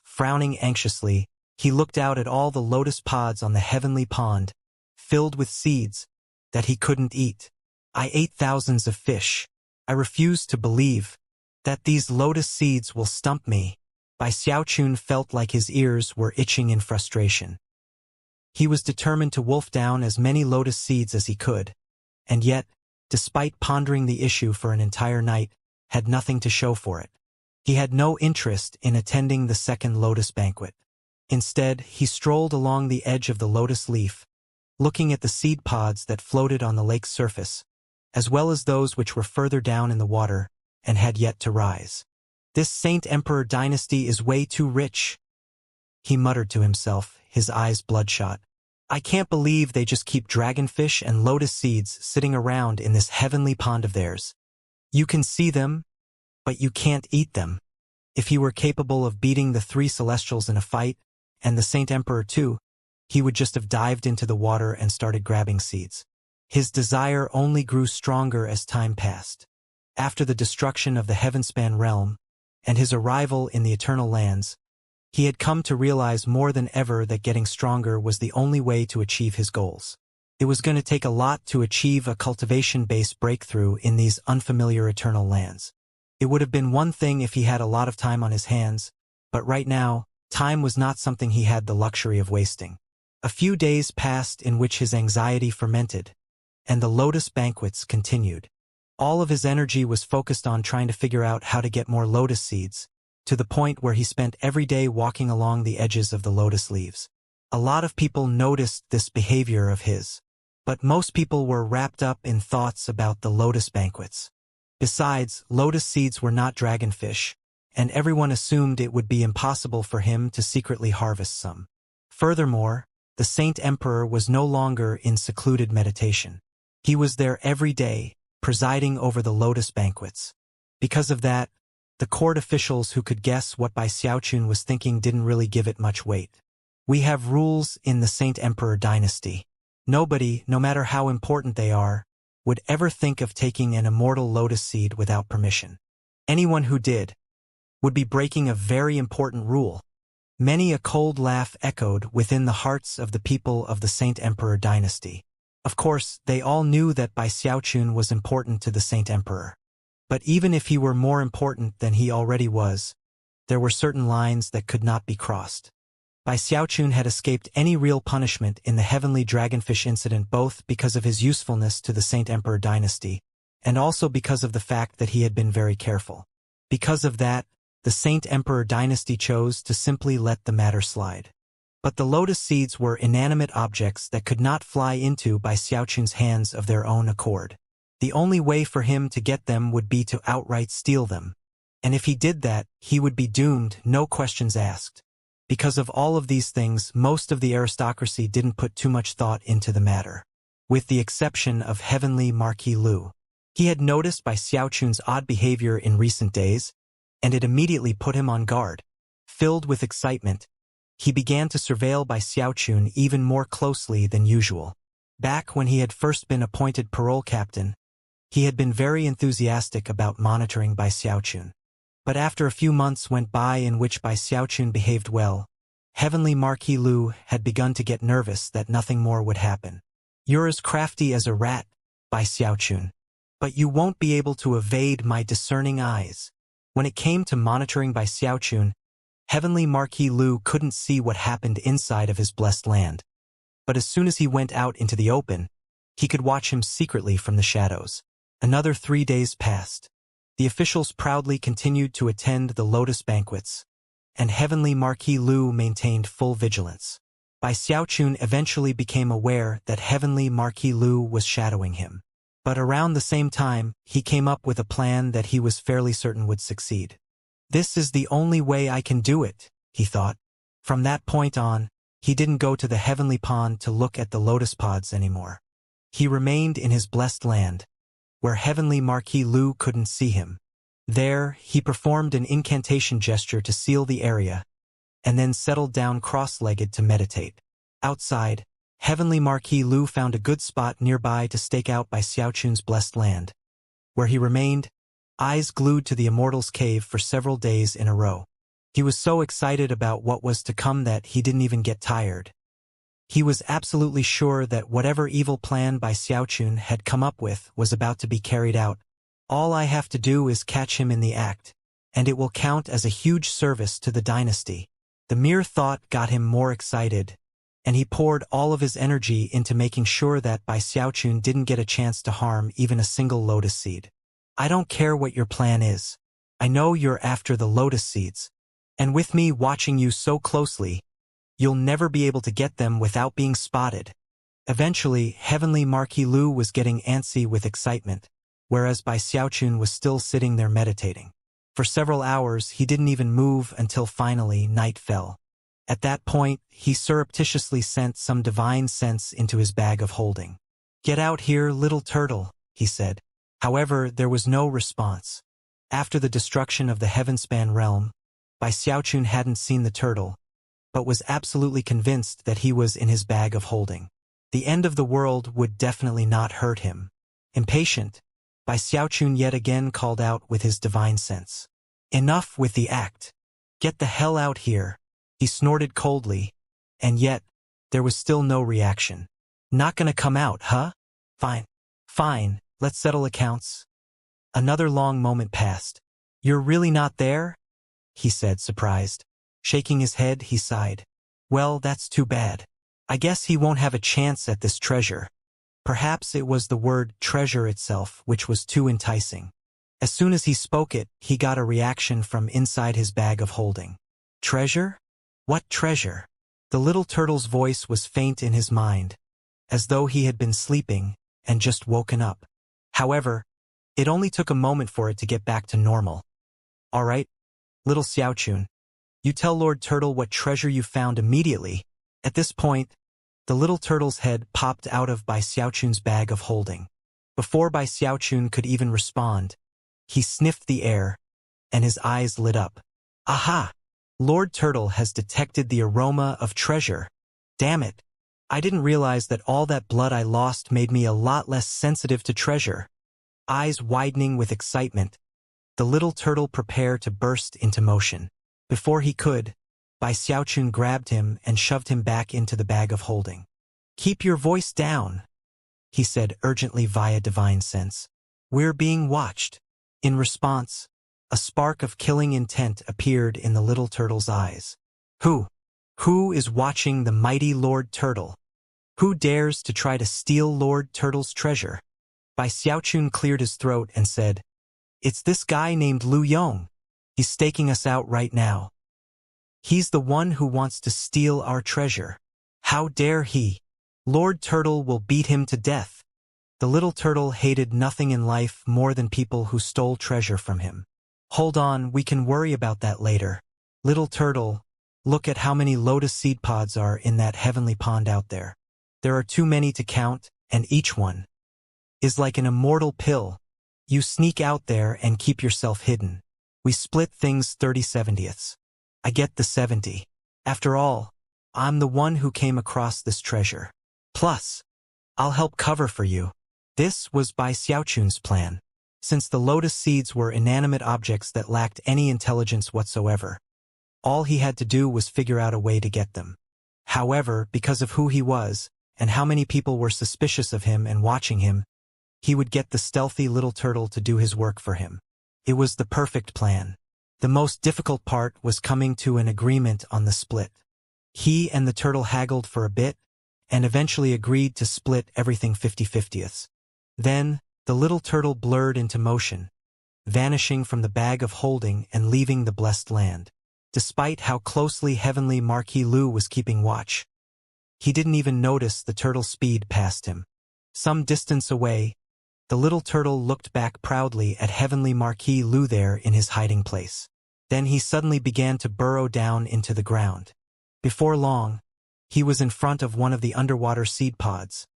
Frowning anxiously, he looked out at all the lotus pods on the heavenly pond, filled with seeds that he couldn't eat. I ate thousands of fish. I refuse to believe that these lotus seeds will stump me. Bai Xiaochun felt like his ears were itching in frustration. He was determined to wolf down as many lotus seeds as he could, and yet, despite pondering the issue for an entire night, had nothing to show for it. He had no interest in attending the second lotus banquet. Instead, he strolled along the edge of the lotus leaf, looking at the seed pods that floated on the lake's surface, as well as those which were further down in the water and had yet to rise. This Saint Emperor dynasty is way too rich. he muttered to himself, his eyes bloodshot. I can't believe they just keep dragonfish and lotus seeds sitting around in this heavenly pond of theirs. You can see them, but you can't eat them. If he were capable of beating the 3 celestials in a fight, and the Saint Emperor too, he would just have dived into the water and started grabbing seeds. His desire only grew stronger as time passed. After the destruction of the Heavenspan realm, and his arrival in the Eternal Lands, he had come to realize more than ever that getting stronger was the only way to achieve his goals. It was going to take a lot to achieve a cultivation-based breakthrough in these unfamiliar Eternal Lands. It would have been one thing if he had a lot of time on his hands, but right now, time was not something he had the luxury of wasting. A few days passed in which his anxiety fermented, and the lotus banquets continued. All of his energy was focused on trying to figure out how to get more lotus seeds, to the point where he spent every day walking along the edges of the lotus leaves. A lot of people noticed this behavior of his, but most people were wrapped up in thoughts about the lotus banquets. Besides, lotus seeds were not dragonfish, and everyone assumed it would be impossible for him to secretly harvest some. Furthermore, the Saint Emperor was no longer in secluded meditation. He was there every day, presiding over the lotus banquets. Because of that, the court officials who could guess what Bai Xiaochun was thinking didn't really give it much weight. We have rules in the Saint Emperor dynasty. Nobody, no matter how important they are, would ever think of taking an immortal lotus seed without permission. Anyone who did would be breaking a very important rule. Many a cold laugh echoed within the hearts of the people of the Saint Emperor dynasty. Of course, they all knew that Bai Xiaochun was important to the Saint Emperor. But even if he were more important than he already was, there were certain lines that could not be crossed. Bai Xiaochun had escaped any real punishment in the heavenly dragonfish incident, both because of his usefulness to the Saint Emperor dynasty, and also because of the fact that he had been very careful. Because of that, the Saint Emperor dynasty chose to simply let the matter slide. But the lotus seeds were inanimate objects that could not fly into Bai Xiaochun's hands of their own accord. The only way for him to get them would be to outright steal them. And if he did that, he would be doomed, no questions asked. Because of all of these things, most of the aristocracy didn't put too much thought into the matter. With the exception of Heavenly Marquis Lu. He had noticed Bai Xiaochun's odd behavior in recent days, and it immediately put him on guard. Filled with excitement, he began to surveil Bai Xiaochun even more closely than usual. Back when he had first been appointed parole captain, he had been very enthusiastic about monitoring Bai Xiaochun. But after a few months went by in which Bai Xiaochun behaved well, Heavenly Marquis Lu had begun to get nervous that nothing more would happen. You're as crafty as a rat, Bai Xiaochun, but you won't be able to evade my discerning eyes. When it came to monitoring Bai Xiaochun, Heavenly Marquis Lu couldn't see what happened inside of his blessed land. But as soon as he went out into the open, he could watch him secretly from the shadows. Another 3 days passed. The officials proudly continued to attend the lotus banquets, and Heavenly Marquis Lu maintained full vigilance. Bai Xiaochun eventually became aware that Heavenly Marquis Lu was shadowing him. But around the same time, he came up with a plan that he was fairly certain would succeed. This is the only way I can do it, he thought. From that point on, he didn't go to the heavenly pond to look at the lotus pods anymore. He remained in his blessed land, where Heavenly Marquis Lu couldn't see him. There, he performed an incantation gesture to seal the area, and then settled down cross-legged to meditate. Outside, Heavenly Marquis Lu found a good spot nearby to stake out Bai Xiaochun's blessed land, where he remained, eyes glued to the Immortal's cave for several days in a row. He was so excited about what was to come that he didn't even get tired. He was absolutely sure that whatever evil plan Bai Xiaochun had come up with was about to be carried out. All I have to do is catch him in the act, and it will count as a huge service to the dynasty. The mere thought got him more excited, and he poured all of his energy into making sure that Bai Xiaochun didn't get a chance to harm even a single lotus seed. I don't care what your plan is. I know you're after the lotus seeds, and with me watching you so closely, you'll never be able to get them without being spotted. Eventually, Heavenly Marquis Lu was getting antsy with excitement, whereas Bai Xiaochun was still sitting there meditating. For several hours, he didn't even move until finally night fell. At that point, he surreptitiously sent some divine sense into his bag of holding. "Get out here, little turtle," he said. However, there was no response. After the destruction of the Heavenspan realm, Bai Xiaochun hadn't seen the turtle, but was absolutely convinced that he was in his bag of holding. The end of the world would definitely not hurt him. Impatient, Bai Xiaochun yet again called out with his divine sense. "Enough with the act. Get the hell out here," he snorted coldly, and yet, there was still no reaction. "Not gonna come out, huh? Fine. Fine, let's settle accounts." Another long moment passed. "You're really not there?" he said, surprised. Shaking his head, he sighed. "Well, that's too bad. I guess he won't have a chance at this treasure." Perhaps it was the word treasure itself which was too enticing. As soon as he spoke it, he got a reaction from inside his bag of holding. "Treasure? What treasure?" The little turtle's voice was faint in his mind, as though he had been sleeping and just woken up. However, it only took a moment for it to get back to normal. "All right, little Xiaochun, you tell Lord Turtle what treasure you found immediately." At this point, the little turtle's head popped out of Bai Xiaochun's bag of holding. Before Bai Xiaochun could even respond, he sniffed the air, and his eyes lit up. "Aha! Lord Turtle has detected the aroma of treasure. Damn it! I didn't realize that all that blood I lost made me a lot less sensitive to treasure." Eyes widening with excitement, the little turtle prepared to burst into motion. Before he could, Bai Xiaochun grabbed him and shoved him back into the bag of holding. "Keep your voice down," he said urgently via divine sense. "We're being watched." In response, a spark of killing intent appeared in the little turtle's eyes. Who is watching the mighty Lord Turtle? Who dares to try to steal Lord Turtle's treasure?" Bai Xiaochun cleared his throat and said, "It's this guy named Lu Yong. He's staking us out right now. He's the one who wants to steal our treasure. How dare he? Lord Turtle will beat him to death." The little turtle hated nothing in life more than people who stole treasure from him. "Hold on, we can worry about that later. Little turtle, look at how many lotus seed pods are in that heavenly pond out there. There are too many to count, and each one is like an immortal pill. You sneak out there and keep yourself hidden. We split things 30/70ths. I get the 70. After all, I'm the one who came across this treasure. Plus, I'll help cover for you." This was Bai Xiaochun's plan. Since the lotus seeds were inanimate objects that lacked any intelligence whatsoever, all he had to do was figure out a way to get them. However, because of who he was, and how many people were suspicious of him and watching him, he would get the stealthy little turtle to do his work for him. It was the perfect plan. The most difficult part was coming to an agreement on the split. He and the turtle haggled for a bit, and eventually agreed to split everything 50/50ths. Then, the little turtle blurred into motion, vanishing from the bag of holding and leaving the blessed land. Despite how closely Heavenly Marquis Lu was keeping watch, he didn't even notice the turtle's speed past him. Some distance away, the little turtle looked back proudly at Heavenly Marquis Lu there in his hiding place. Then he suddenly began to burrow down into the ground. Before long, he was in front of one of the underwater seed pods,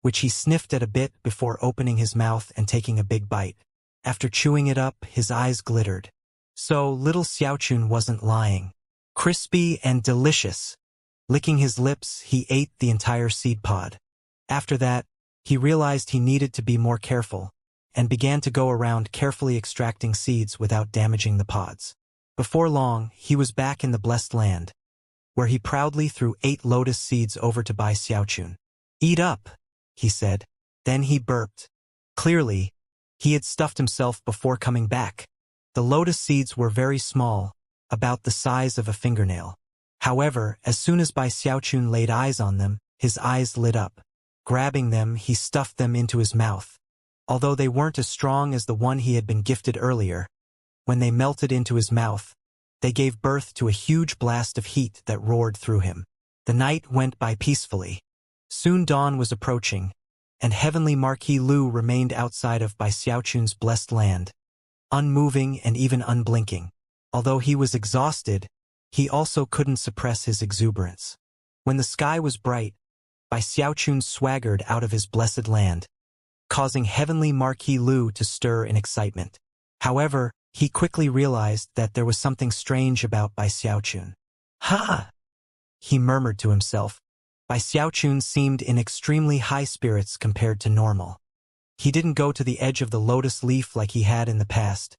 which he sniffed at a bit before opening his mouth and taking a big bite. After chewing it up, his eyes glittered. So little Xiaochun wasn't lying. Crispy and delicious. Licking his lips, he ate the entire seed pod. After that, he realized he needed to be more careful, and began to go around carefully extracting seeds without damaging the pods. Before long, he was back in the blessed land, where he proudly threw 8 lotus seeds over to Bai Xiaochun. "Eat up," he said. Then he burped. Clearly, he had stuffed himself before coming back. The lotus seeds were very small, about the size of a fingernail. However, as soon as Bai Xiaochun laid eyes on them, his eyes lit up. Grabbing them, he stuffed them into his mouth. Although they weren't as strong as the one he had been gifted earlier, when they melted into his mouth, they gave birth to a huge blast of heat that roared through him. The night went by peacefully. Soon dawn was approaching, and Heavenly Marquis Lu remained outside of Bai Xiaochun's blessed land, unmoving and even unblinking. Although he was exhausted, he also couldn't suppress his exuberance. When the sky was bright, Bai Xiaochun swaggered out of his blessed land, causing heavenly Marquis Lu to stir in excitement. However, he quickly realized that there was something strange about Bai Xiaochun. "Ha!" he murmured to himself. Bai Xiaochun seemed in extremely high spirits compared to normal. He didn't go to the edge of the lotus leaf like he had in the past,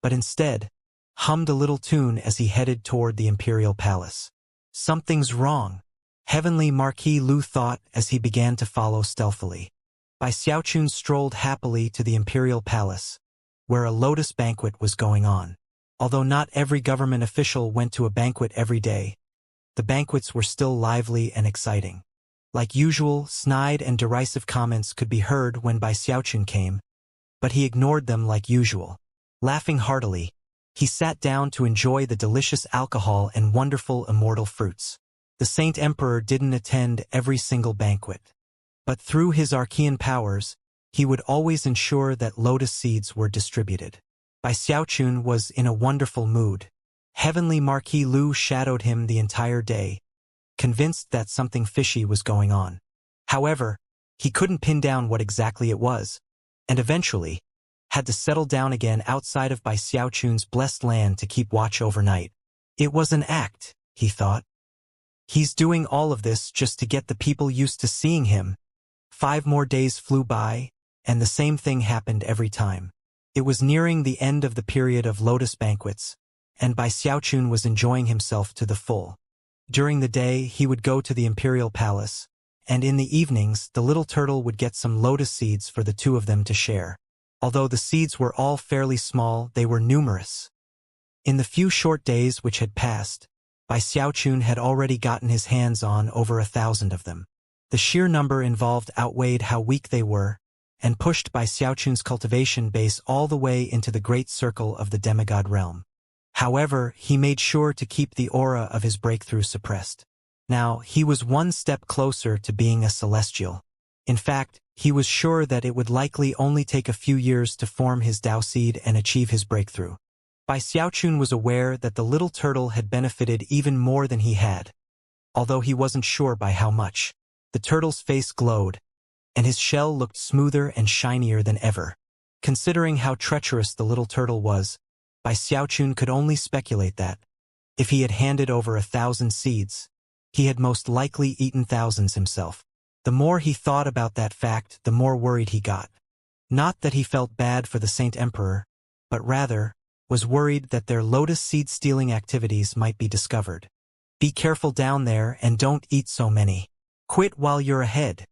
but instead hummed a little tune as he headed toward the imperial palace. Something's wrong, heavenly Marquis Lu thought as he began to follow stealthily. Bai Xiaochun strolled happily to the imperial palace, where a lotus banquet was going on. Although not every government official went to a banquet every day, the banquets were still lively and exciting. Like usual, snide and derisive comments could be heard when Bai Xiaochun came, but he ignored them like usual. Laughing heartily, he sat down to enjoy the delicious alcohol and wonderful immortal fruits. The Saint Emperor didn't attend every single banquet, but through his archean powers, he would always ensure that lotus seeds were distributed. Bai Xiaochun was in a wonderful mood. Heavenly Marquis Lu shadowed him the entire day, convinced that something fishy was going on. However, he couldn't pin down what exactly it was, and eventually had to settle down again outside of Bai Xiaochun's blessed land to keep watch overnight. It was an act, he thought. He's doing all of this just to get the people used to seeing him. 5 more days flew by, and the same thing happened every time. It was nearing the end of the period of lotus banquets, and Bai Xiaochun was enjoying himself to the full. During the day, he would go to the imperial palace, and in the evenings, the little turtle would get some lotus seeds for the two of them to share. Although the seeds were all fairly small, they were numerous. In the few short days which had passed, Bai Xiaochun had already gotten his hands on over 1,000 of them. The sheer number involved outweighed how weak they were, and pushed Bai Xiaochun's cultivation base all the way into the great circle of the demigod realm. However, he made sure to keep the aura of his breakthrough suppressed. Now, he was one step closer to being a celestial. In fact, he was sure that it would likely only take a few years to form his Dao seed and achieve his breakthrough. Bai Xiaochun was aware that the little turtle had benefited even more than he had, although he wasn't sure by how much. The turtle's face glowed, and his shell looked smoother and shinier than ever. Considering how treacherous the little turtle was, Bai Xiaochun could only speculate that, if he had handed over 1,000 seeds, he had most likely eaten thousands himself. The more he thought about that fact, the more worried he got. Not that he felt bad for the Saint Emperor, but rather was worried that their lotus seed-stealing activities might be discovered. "Be careful down there and don't eat so many. Quit while you're ahead."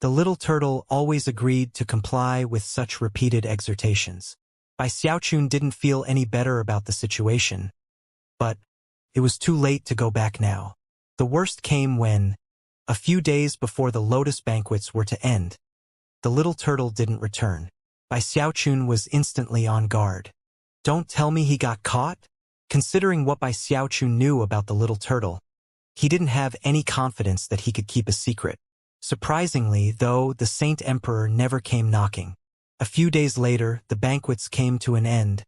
The little turtle always agreed to comply with such repeated exhortations. Bai Xiaochun didn't feel any better about the situation, but it was too late to go back now. The worst came when, a few days before the lotus banquets were to end, the little turtle didn't return. Bai Xiaochun was instantly on guard. Don't tell me he got caught? Considering what Bai Xiaochun knew about the little turtle, he didn't have any confidence that he could keep a secret. Surprisingly, though, the Saint Emperor never came knocking. A few days later, the banquets came to an end,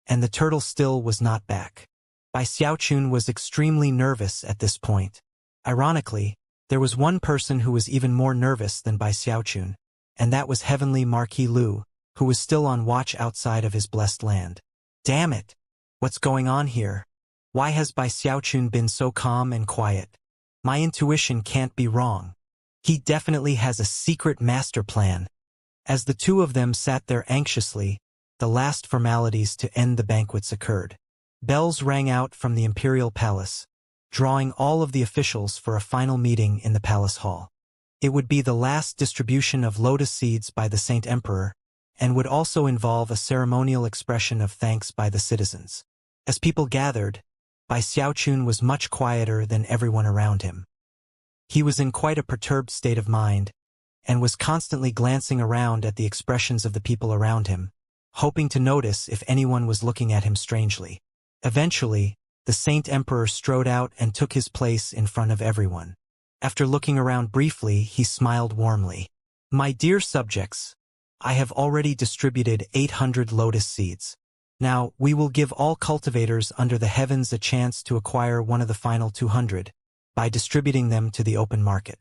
and the turtle still was not back. Bai Xiaochun was extremely nervous at this point. Ironically, there was one person who was even more nervous than Bai Xiaochun, and that was Heavenly Marquis Lu, who was still on watch outside of his blessed land. Damn it! What's going on here? Why has Bai Xiaochun been so calm and quiet? My intuition can't be wrong. He definitely has a secret master plan. As the two of them sat there anxiously, the last formalities to end the banquets occurred. Bells rang out from the imperial palace, drawing all of the officials for a final meeting in the palace hall. It would be the last distribution of lotus seeds by the Saint Emperor, and would also involve a ceremonial expression of thanks by the citizens. As people gathered, Bai Xiaochun was much quieter than everyone around him. He was in quite a perturbed state of mind, and was constantly glancing around at the expressions of the people around him, hoping to notice if anyone was looking at him strangely. Eventually, the Saint Emperor strode out and took his place in front of everyone. After looking around briefly, he smiled warmly. "My dear subjects, I have already distributed 800 lotus seeds. Now, we will give all cultivators under the heavens a chance to acquire one of the final 200 by distributing them to the open market.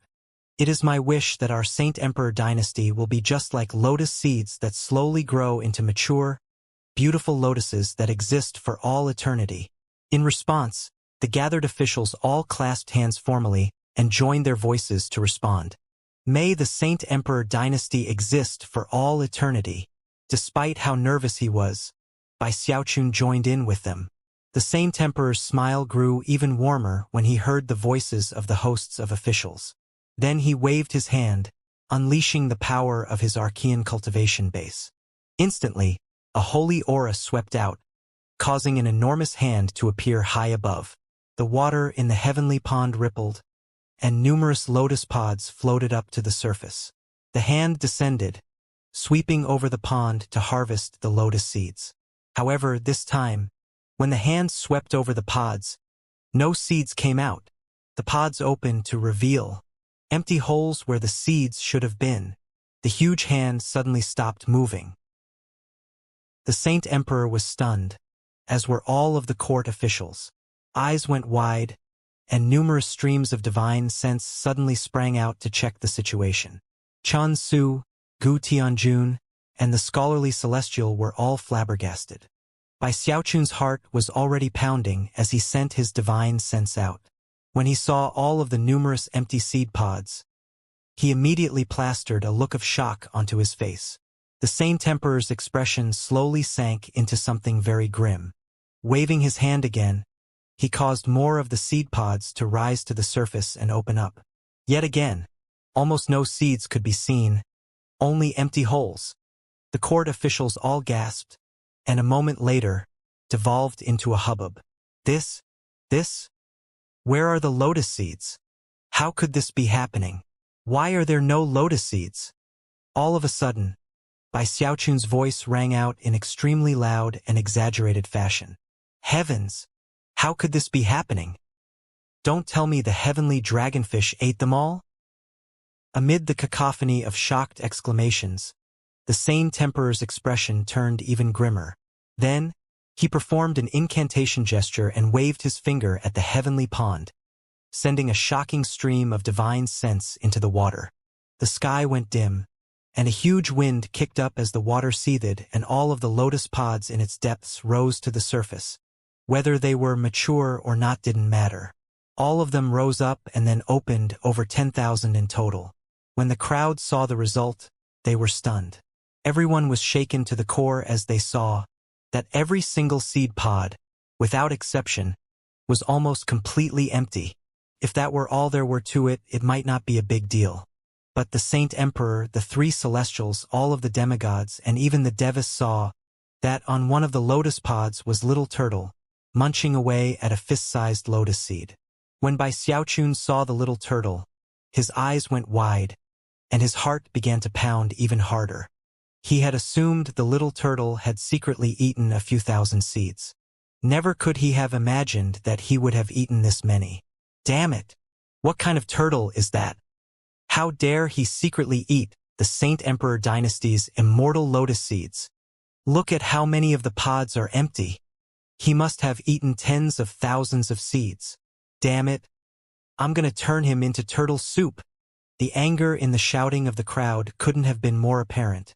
It is my wish that our Saint Emperor dynasty will be just like lotus seeds that slowly grow into mature, beautiful lotuses that exist for all eternity. In response, the gathered officials all clasped hands formally and joined their voices to respond. May the Saint Emperor dynasty exist for all eternity. Despite how nervous he was, Bai Xiaochun joined in with them. The Saint Emperor's smile grew even warmer when he heard the voices of the hosts of officials. Then he waved his hand, unleashing the power of his Archean cultivation base. Instantly, a holy aura swept out, causing an enormous hand to appear high above. The water in the heavenly pond rippled, and numerous lotus pods floated up to the surface. The hand descended, sweeping over the pond to harvest the lotus seeds. However, this time, when the hand swept over the pods, no seeds came out. The pods opened to reveal empty holes where the seeds should have been. The huge hand suddenly stopped moving. The Saint Emperor was stunned, as were all of the court officials. Eyes went wide, and numerous streams of divine sense suddenly sprang out to check the situation. Chen Su, Gu Tianjun, and the scholarly celestial were all flabbergasted. Bai Xiaochun's heart was already pounding as he sent his divine sense out. When he saw all of the numerous empty seed pods, he immediately plastered a look of shock onto his face. The Saint Emperor's expression slowly sank into something very grim. Waving his hand again, he caused more of the seed pods to rise to the surface and open up. Yet again, almost no seeds could be seen, only empty holes. The court officials all gasped, and a moment later, devolved into a hubbub. This? Where are the lotus seeds? How could this be happening? Why are there no lotus seeds? All of a sudden, Bai Xiaochun's voice rang out in extremely loud and exaggerated fashion. Heavens! How could this be happening? Don't tell me the heavenly dragonfish ate them all? Amid the cacophony of shocked exclamations, the Saint Emperor's expression turned even grimmer. Then, he performed an incantation gesture and waved his finger at the heavenly pond, sending a shocking stream of divine sense into the water. The sky went dim, and a huge wind kicked up as the water seethed and all of the lotus pods in its depths rose to the surface. Whether they were mature or not didn't matter. All of them rose up and then opened, over 10,000 in total. When the crowd saw the result, they were stunned. Everyone was shaken to the core as they saw that every single seed pod, without exception, was almost completely empty. If that were all there were to it, it might not be a big deal. But the Saint Emperor, the three celestials, all of the demigods, and even the Devas saw that on one of the lotus pods was Little Turtle, munching away at a fist-sized lotus seed. When Bai Xiaochun saw the little turtle, his eyes went wide, and his heart began to pound even harder. He had assumed the little turtle had secretly eaten a few thousand seeds. Never could he have imagined that he would have eaten this many. Damn it! What kind of turtle is that? How dare he secretly eat the Saint Emperor dynasty's immortal lotus seeds? Look at how many of the pods are empty. He must have eaten tens of thousands of seeds. Damn it! I'm gonna turn him into turtle soup. The anger in the shouting of the crowd couldn't have been more apparent,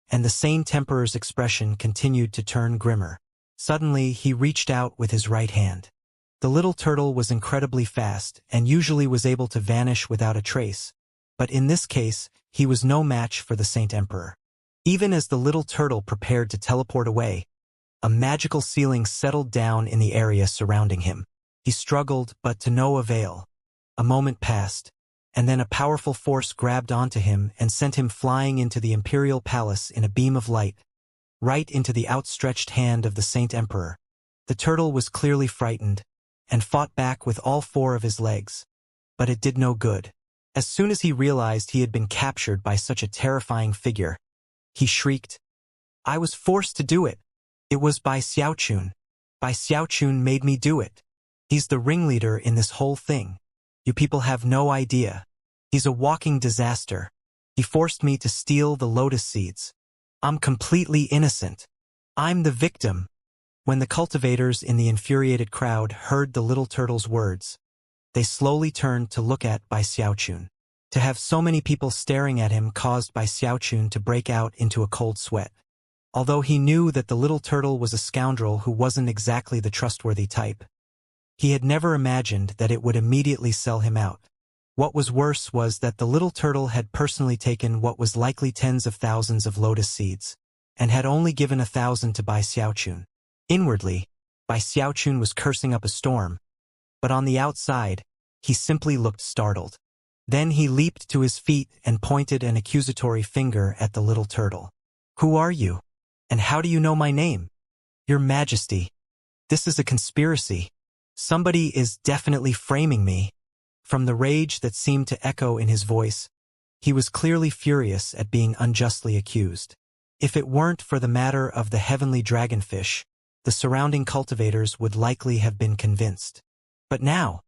and the Saint Emperor's expression continued to turn grimmer. Suddenly, he reached out with his right hand. The little turtle was incredibly fast and usually was able to vanish without a trace, but in this case, he was no match for the Saint Emperor. Even as the little turtle prepared to teleport away, a magical ceiling settled down in the area surrounding him. He struggled, but to no avail. A moment passed, and then a powerful force grabbed onto him and sent him flying into the imperial palace in a beam of light, right into the outstretched hand of the Saint Emperor. The turtle was clearly frightened, and fought back with all four of his legs. But it did no good. As soon as he realized he had been captured by such a terrifying figure, he shrieked, "I was forced to do it. It was Bai Xiaochun. Bai Xiaochun made me do it. He's the ringleader in this whole thing. You people have no idea. He's a walking disaster. He forced me to steal the lotus seeds. I'm completely innocent. I'm the victim." When the cultivators in the infuriated crowd heard the little turtle's words, they slowly turned to look at Bai Xiaochun. To have so many people staring at him caused Bai Xiaochun to break out into a cold sweat. Although he knew that the little turtle was a scoundrel who wasn't exactly the trustworthy type, he had never imagined that it would immediately sell him out. What was worse was that the little turtle had personally taken what was likely tens of thousands of lotus seeds, and had only given 1,000 to Bai Xiaochun. Inwardly, Bai Xiaochun was cursing up a storm, but on the outside, he simply looked startled. Then he leaped to his feet and pointed an accusatory finger at the little turtle. "Who are you? And how do you know my name?" "Your Majesty, this is a conspiracy. Somebody is definitely framing me." From the rage that seemed to echo in his voice, he was clearly furious at being unjustly accused. If it weren't for the matter of the heavenly dragonfish, the surrounding cultivators would likely have been convinced. But now,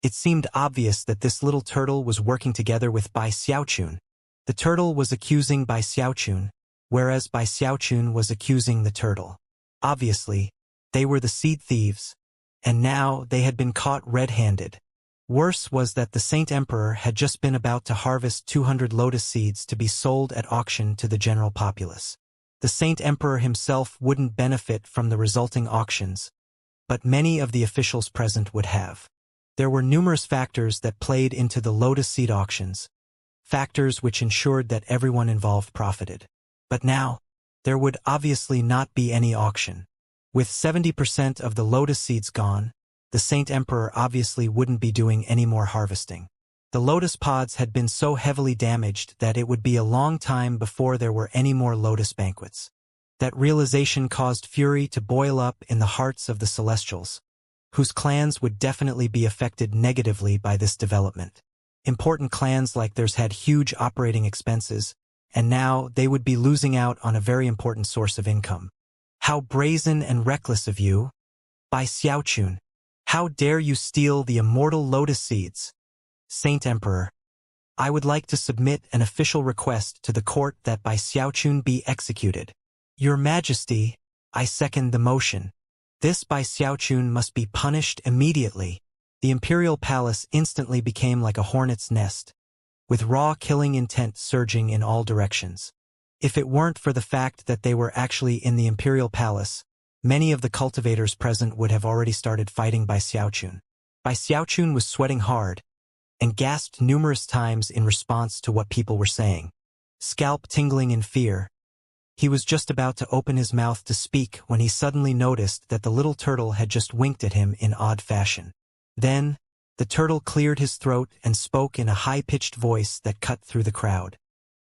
it seemed obvious that this little turtle was working together with Bai Xiaochun. The turtle was accusing Bai Xiaochun, whereas Bai Xiaochun was accusing the turtle. Obviously, they were the seed thieves, and now they had been caught red-handed. Worse was that the Saint Emperor had just been about to harvest 200 lotus seeds to be sold at auction to the general populace. The Saint Emperor himself wouldn't benefit from the resulting auctions, but many of the officials present would have. There were numerous factors that played into the lotus seed auctions, factors which ensured that everyone involved profited. But now, there would obviously not be any auction. With 70% of the lotus seeds gone, the Saint Emperor obviously wouldn't be doing any more harvesting. The lotus pods had been so heavily damaged that it would be a long time before there were any more lotus banquets. That realization caused fury to boil up in the hearts of the Celestials, whose clans would definitely be affected negatively by this development. Important clans like theirs had huge operating expenses, and now they would be losing out on a very important source of income. "How brazen and reckless of you, Bai Xiaochun! How dare you steal the immortal lotus seeds? Saint Emperor, I would like to submit an official request to the court that Bai Xiaochun be executed." "Your Majesty, I second the motion. This Bai Xiaochun must be punished immediately." The imperial palace instantly became like a hornet's nest, with raw killing intent surging in all directions. If it weren't for the fact that they were actually in the imperial palace, many of the cultivators present would have already started fighting Bai Xiaochun. Bai Xiaochun was sweating hard, and gasped numerous times in response to what people were saying. Scalp tingling in fear, he was just about to open his mouth to speak when he suddenly noticed that the little turtle had just winked at him in odd fashion. Then, the turtle cleared his throat and spoke in a high-pitched voice that cut through the crowd.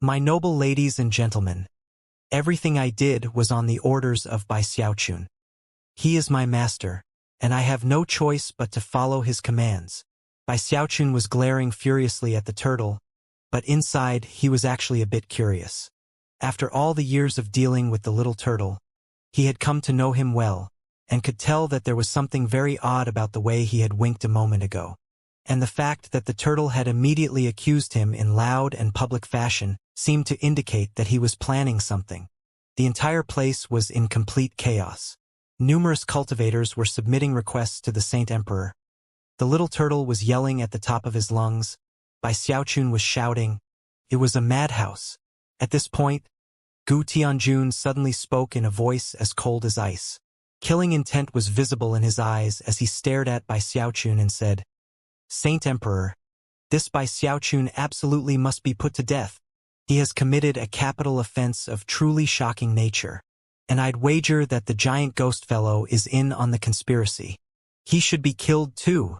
"My noble ladies and gentlemen, everything I did was on the orders of Bai Xiaochun. He is my master, and I have no choice but to follow his commands." Bai Xiaochun was glaring furiously at the turtle, but inside he was actually a bit curious. After all the years of dealing with the little turtle, he had come to know him well, and could tell that there was something very odd about the way he had winked a moment ago. And the fact that the turtle had immediately accused him in loud and public fashion seemed to indicate that he was planning something. The entire place was in complete chaos. Numerous cultivators were submitting requests to the Saint Emperor. The little turtle was yelling at the top of his lungs. Bai Xiaochun was shouting. It was a madhouse. At this point, Gu Tianjun suddenly spoke in a voice as cold as ice. Killing intent was visible in his eyes as he stared at Bai Xiaochun and said, "Saint Emperor, this Bai Xiaochun absolutely must be put to death. He has committed a capital offense of truly shocking nature, and I'd wager that the giant ghost fellow is in on the conspiracy. He should be killed too."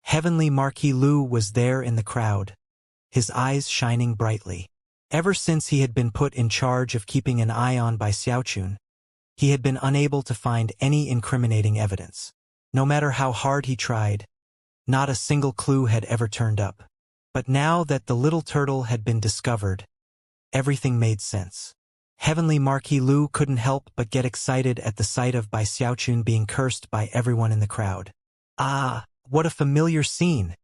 Heavenly Marquis Lu was there in the crowd, his eyes shining brightly. Ever since he had been put in charge of keeping an eye on Bai Xiaochun, he had been unable to find any incriminating evidence. No matter how hard he tried, not a single clue had ever turned up. But now that the little turtle had been discovered, everything made sense. Heavenly Marquis Lu couldn't help but get excited at the sight of Bai Xiaochun being cursed by everyone in the crowd. "Ah, what a familiar scene,"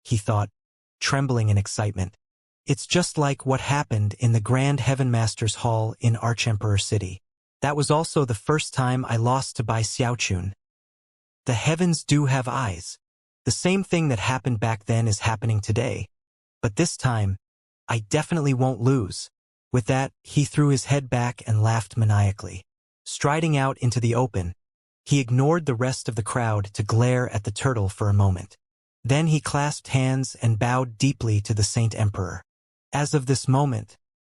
he thought, trembling in excitement. "It's just like what happened in the Grand Heaven Master's Hall in Archemperor City." That was also the first time I lost to Bai Xiaochun. The heavens do have eyes. The same thing that happened back then is happening today. But this time, I definitely won't lose. With that, he threw his head back and laughed maniacally. Striding out into the open, he ignored the rest of the crowd to glare at the turtle for a moment. Then he clasped hands and bowed deeply to the Saint Emperor. As of this moment,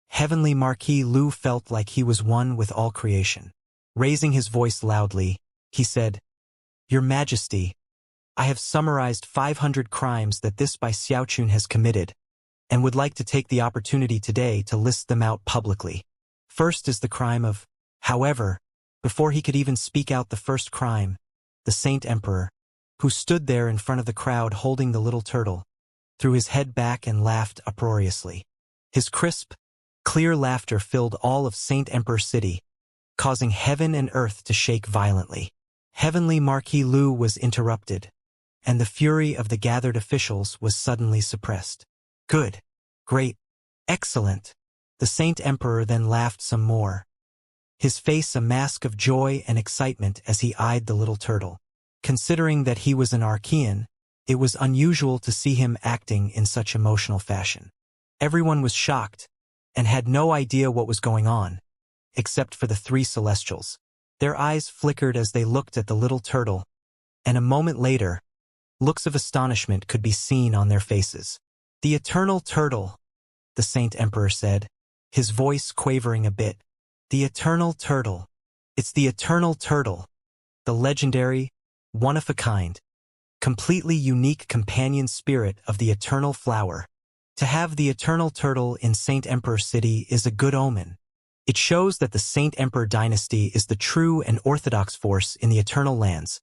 Heavenly Marquis Lu felt like he was one with all creation. Raising his voice loudly, he said, "Your Majesty, I have summarized 500 crimes that this Bai Xiaochun has committed, and would like to take the opportunity today to list them out publicly. First is the crime of..." However, before he could even speak out the first crime, the Saint Emperor, who stood there in front of the crowd holding the little turtle, threw his head back and laughed uproariously. His crisp, clear laughter filled all of Saint Emperor City, causing heaven and earth to shake violently. Heavenly Marquis Lu was interrupted, and the fury of the gathered officials was suddenly suppressed. "Good. Great. Excellent." The Saint Emperor then laughed some more, his face a mask of joy and excitement as he eyed the little turtle. Considering that he was an Archean, it was unusual to see him acting in such emotional fashion. Everyone was shocked, and had no idea what was going on, except for the three Celestials. Their eyes flickered as they looked at the little turtle, and a moment later, looks of astonishment could be seen on their faces. "The Eternal Turtle," the Saint Emperor said, his voice quavering a bit. "The Eternal Turtle. It's the Eternal Turtle. The legendary, one-of-a-kind, completely unique companion spirit of the Eternal Flower. To have the Eternal Turtle in Saint Emperor City is a good omen. It shows that the Saint Emperor dynasty is the true and orthodox force in the Eternal Lands,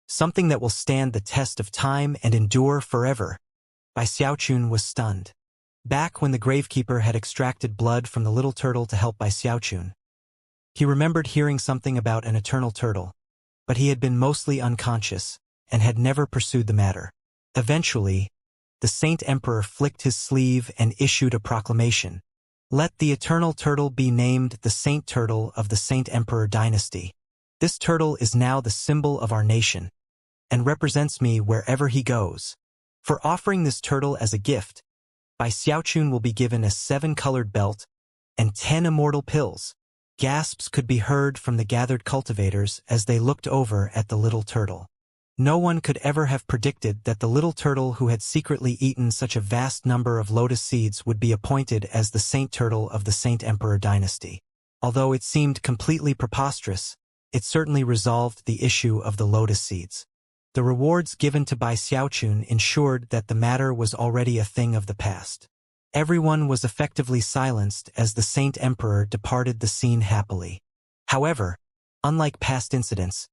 something that will stand the test of time and endure forever." Bai Xiaochun was stunned. Back when the Gravekeeper had extracted blood from the little turtle to help Bai Xiaochun, he remembered hearing something about an eternal turtle, but he had been mostly unconscious and had never pursued the matter. Eventually, the Saint Emperor flicked his sleeve and issued a proclamation. "Let the Eternal Turtle be named the Saint Turtle of the Saint Emperor dynasty. This turtle is now the symbol of our nation, and represents me wherever he goes. For offering this turtle as a gift, Bai Xiaochun will be given a 7-colored belt and 10 immortal pills." Gasps could be heard from the gathered cultivators as they looked over at the little turtle. No one could ever have predicted that the little turtle who had secretly eaten such a vast number of lotus seeds would be appointed as the Saint Turtle of the Saint Emperor dynasty. Although it seemed completely preposterous, it certainly resolved the issue of the lotus seeds. The rewards given to Bai Xiaochun ensured that the matter was already a thing of the past. Everyone was effectively silenced as the Saint Emperor departed the scene happily. However, unlike past incidents,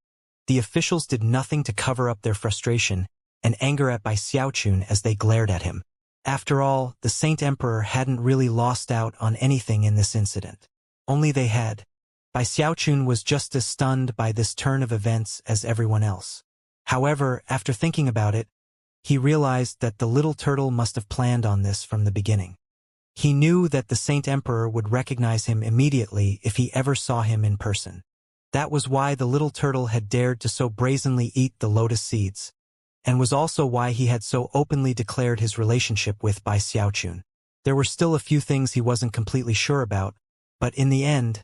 the officials did nothing to cover up their frustration and anger at Bai Xiaochun as they glared at him. After all, the Saint Emperor hadn't really lost out on anything in this incident. Only they had. Bai Xiaochun was just as stunned by this turn of events as everyone else. However, after thinking about it, he realized that the little turtle must have planned on this from the beginning. He knew that the Saint Emperor would recognize him immediately if he ever saw him in person. That was why the little turtle had dared to so brazenly eat the lotus seeds, and was also why he had so openly declared his relationship with Bai Xiaochun. There were still a few things he wasn't completely sure about, but in the end,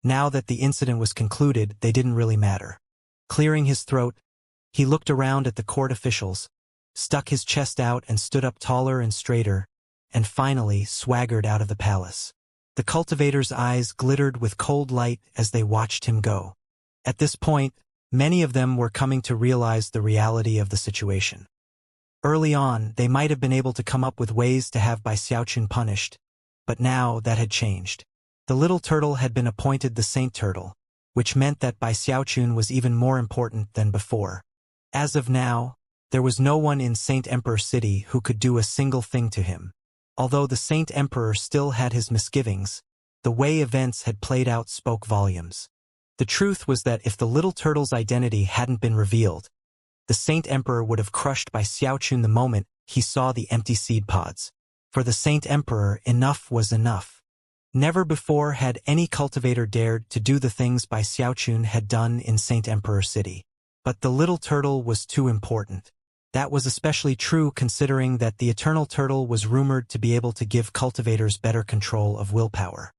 now that the incident was concluded, they didn't really matter. Clearing his throat, he looked around at the court officials, stuck his chest out and stood up taller and straighter, and finally swaggered out of the palace. The cultivator's eyes glittered with cold light as they watched him go. At this point, many of them were coming to realize the reality of the situation. Early on, they might have been able to come up with ways to have Bai Xiaochun punished, but now that had changed. The little turtle had been appointed the Saint Turtle, which meant that Bai Xiaochun was even more important than before. As of now, there was no one in Saint Emperor City who could do a single thing to him. Although the Saint Emperor still had his misgivings, the way events had played out spoke volumes. The truth was that if the little turtle's identity hadn't been revealed, the Saint Emperor would have crushed Bai Xiaochun the moment he saw the empty seed pods. For the Saint Emperor, enough was enough. Never before had any cultivator dared to do the things Bai Xiaochun had done in Saint Emperor City. But the little turtle was too important. That was especially true considering that the Eternal Turtle was rumored to be able to give cultivators better control of willpower.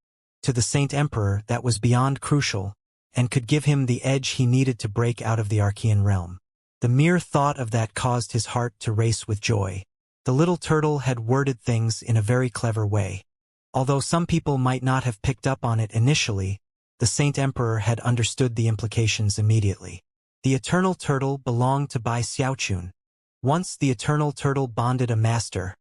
To the Saint Emperor, that was beyond crucial, and could give him the edge he needed to break out of the Archean realm. The mere thought of that caused his heart to race with joy. The little turtle had worded things in a very clever way. Although some people might not have picked up on it initially, the Saint Emperor had understood the implications immediately. The Eternal Turtle belonged to Bai Xiaochun. Once the Eternal Turtle bonded a master,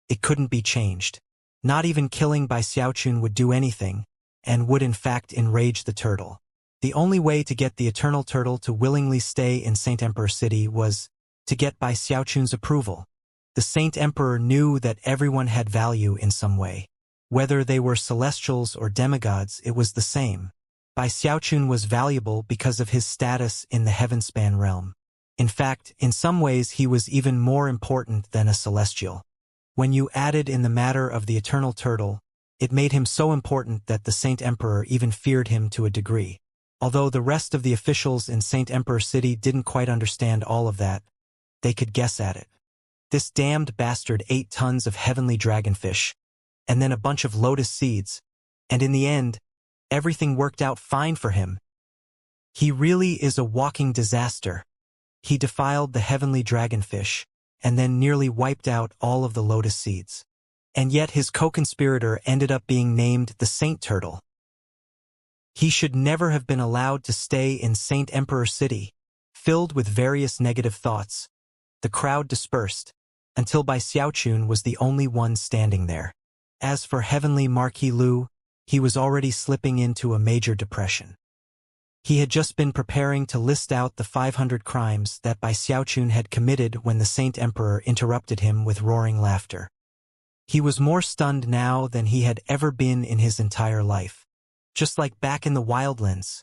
it couldn't be changed. Not even killing Bai Xiaochun would do anything, and would in fact enrage the turtle. The only way to get the Eternal Turtle to willingly stay in Saint Emperor City was to get Bai Xiaochun's approval. The Saint Emperor knew that everyone had value in some way. Whether they were celestials or demigods, it was the same. Bai Xiaochun was valuable because of his status in the Heavenspan realm. In fact, in some ways he was even more important than a celestial. When you added in the matter of the Eternal Turtle, it made him so important that the Saint Emperor even feared him to a degree. Although the rest of the officials in Saint Emperor City didn't quite understand all of that, they could guess at it. This damned bastard ate tons of heavenly dragonfish, and then a bunch of lotus seeds, and in the end, everything worked out fine for him. He really is a walking disaster. He defiled the heavenly dragonfish, and then nearly wiped out all of the lotus seeds. And yet his co-conspirator ended up being named the Saint Turtle. He should never have been allowed to stay in Saint Emperor City. Filled with various negative thoughts, the crowd dispersed, until Bai Xiaochun was the only one standing there. As for Heavenly Marquis Lu, he was already slipping into a major depression. He had just been preparing to list out the 500 crimes that Bai Xiaochun had committed when the Saint Emperor interrupted him with roaring laughter. He was more stunned now than he had ever been in his entire life. Just like back in the Wildlands,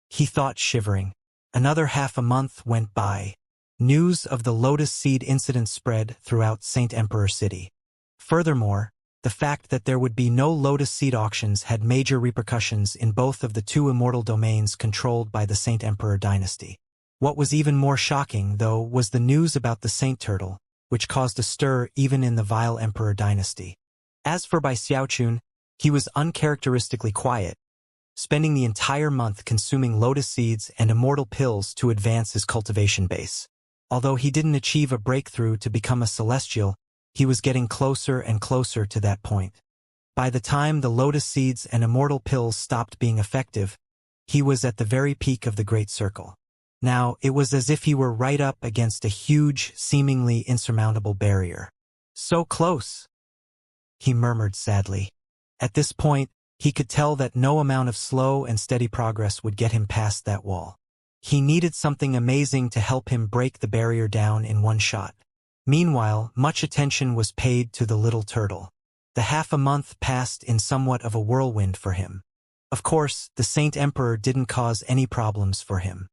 he thought, shivering. Another half a month went by. News of the Lotus Seed incident spread throughout Saint Emperor City. Furthermore, the fact that there would be no Lotus Seed auctions had major repercussions in both of the two immortal domains controlled by the Saint Emperor dynasty. What was even more shocking, though, was the news about the Saint Turtle, which caused a stir even in the vile Emperor dynasty. As for Bai Xiaochun, he was uncharacteristically quiet, spending the entire month consuming lotus seeds and immortal pills to advance his cultivation base. Although he didn't achieve a breakthrough to become a celestial, he was getting closer and closer to that point. By the time the lotus seeds and immortal pills stopped being effective, he was at the very peak of the Great Circle. Now, it was as if he were right up against a huge, seemingly insurmountable barrier. So close, he murmured sadly. At this point, he could tell that no amount of slow and steady progress would get him past that wall. He needed something amazing to help him break the barrier down in one shot. Meanwhile, much attention was paid to the little turtle. The half a month passed in somewhat of a whirlwind for him. Of course, the Saint Emperor didn't cause any problems for him.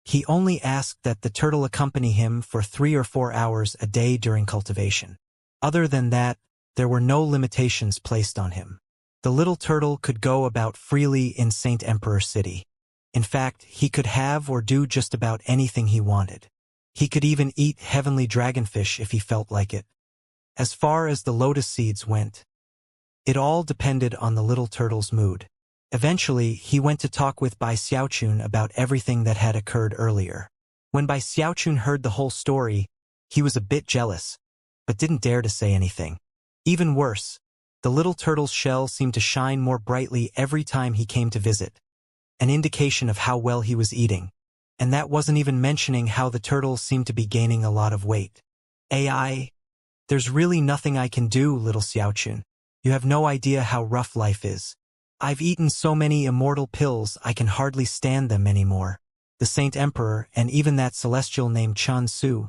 He only asked that the turtle accompany him for 3 or 4 hours a day during cultivation. Other than that, there were no limitations placed on him. The little turtle could go about freely in Saint Emperor City. In fact, he could have or do just about anything he wanted. He could even eat heavenly dragonfish if he felt like it. As far as the lotus seeds went, it all depended on the little turtle's mood. Eventually, he went to talk with Bai Xiaochun about everything that had occurred earlier. When Bai Xiaochun heard the whole story, he was a bit jealous, but didn't dare to say anything. Even worse, the little turtle's shell seemed to shine more brightly every time he came to visit, an indication of how well he was eating. And that wasn't even mentioning how the turtle seemed to be gaining a lot of weight. AI, there's really nothing I can do, little Xiaochun. You have no idea how rough life is. I've eaten so many immortal pills I can hardly stand them anymore. The Saint Emperor, and even that celestial named Chan Su,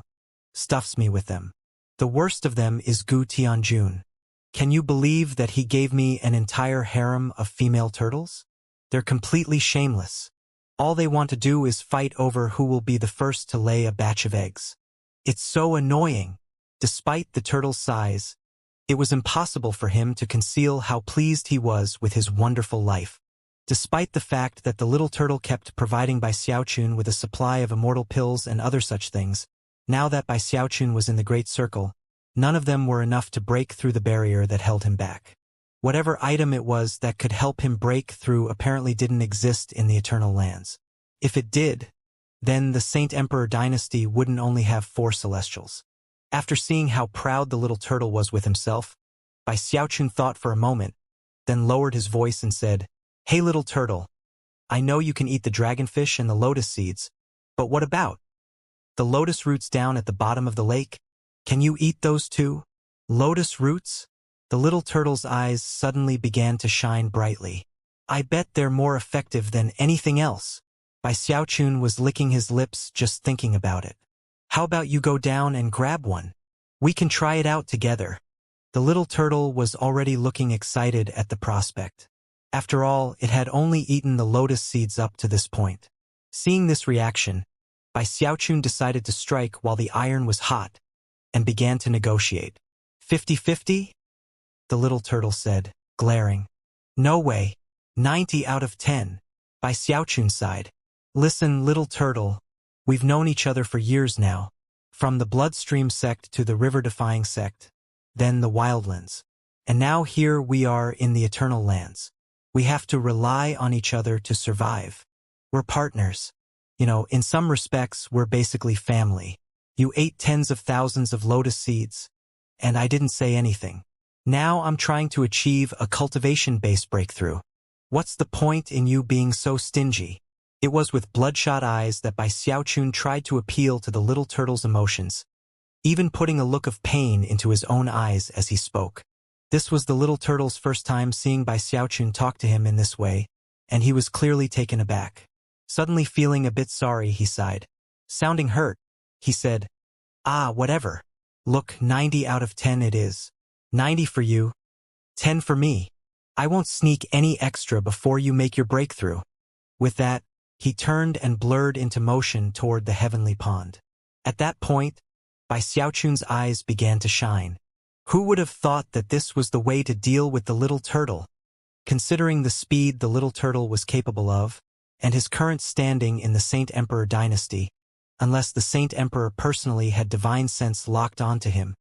stuffs me with them. The worst of them is Gu Tianjun. Can you believe that he gave me an entire harem of female turtles? They're completely shameless. All they want to do is fight over who will be the first to lay a batch of eggs. It's so annoying. Despite the turtle's size, It was impossible for him to conceal how pleased he was with his wonderful life. Despite the fact that the little turtle kept providing Bai Xiaochun with a supply of immortal pills and other such things, now that Bai Xiaochun was in the Great Circle, none of them were enough to break through the barrier that held him back. Whatever item it was that could help him break through apparently didn't exist in the Eternal Lands. If it did, then the Saint Emperor dynasty wouldn't only have 4 celestials. After seeing how proud the little turtle was with himself, Bai Xiaochun thought for a moment, then lowered his voice and said, "Hey little turtle, I know you can eat the dragonfish and the lotus seeds, but what about the lotus roots down at the bottom of the lake? Can you eat those too?" Lotus roots? The little turtle's eyes suddenly began to shine brightly. "I bet they're more effective than anything else." Bai Xiaochun was licking his lips just thinking about it. "How about you go down and grab one? We can try it out together." The little turtle was already looking excited at the prospect. After all, it had only eaten the lotus seeds up to this point. Seeing this reaction, Bai Xiaochun decided to strike while the iron was hot, and began to negotiate. 50-50? The little turtle said, glaring. "No way. 90 out of 10. Bai Xiaochun sighed. "Listen, little turtle, we've known each other for years now. From the Bloodstream sect to the River-defying sect, then the Wildlands. And now here we are in the Eternal Lands. We have to rely on each other to survive. We're partners. In some respects, we're basically family. You ate tens of thousands of lotus seeds, and I didn't say anything. Now I'm trying to achieve a cultivation-based breakthrough. What's the point in you being so stingy?" It was with bloodshot eyes that Bai Xiaochun tried to appeal to the little turtle's emotions, even putting a look of pain into his own eyes as he spoke. This was the little turtle's first time seeing Bai Xiaochun talk to him in this way, and he was clearly taken aback. Suddenly feeling a bit sorry, he sighed. Sounding hurt, he said, "Whatever. Look, 90 out of 10 it is. 90 for you, 10 for me. I won't sneak any extra before you make your breakthrough." With that, he turned and blurred into motion toward the heavenly pond. At that point, Bai Xiaochun's eyes began to shine. Who would have thought that this was the way to deal with the little turtle? Considering the speed the little turtle was capable of, and his current standing in the Saint Emperor dynasty, unless the Saint Emperor personally had divine sense locked onto him,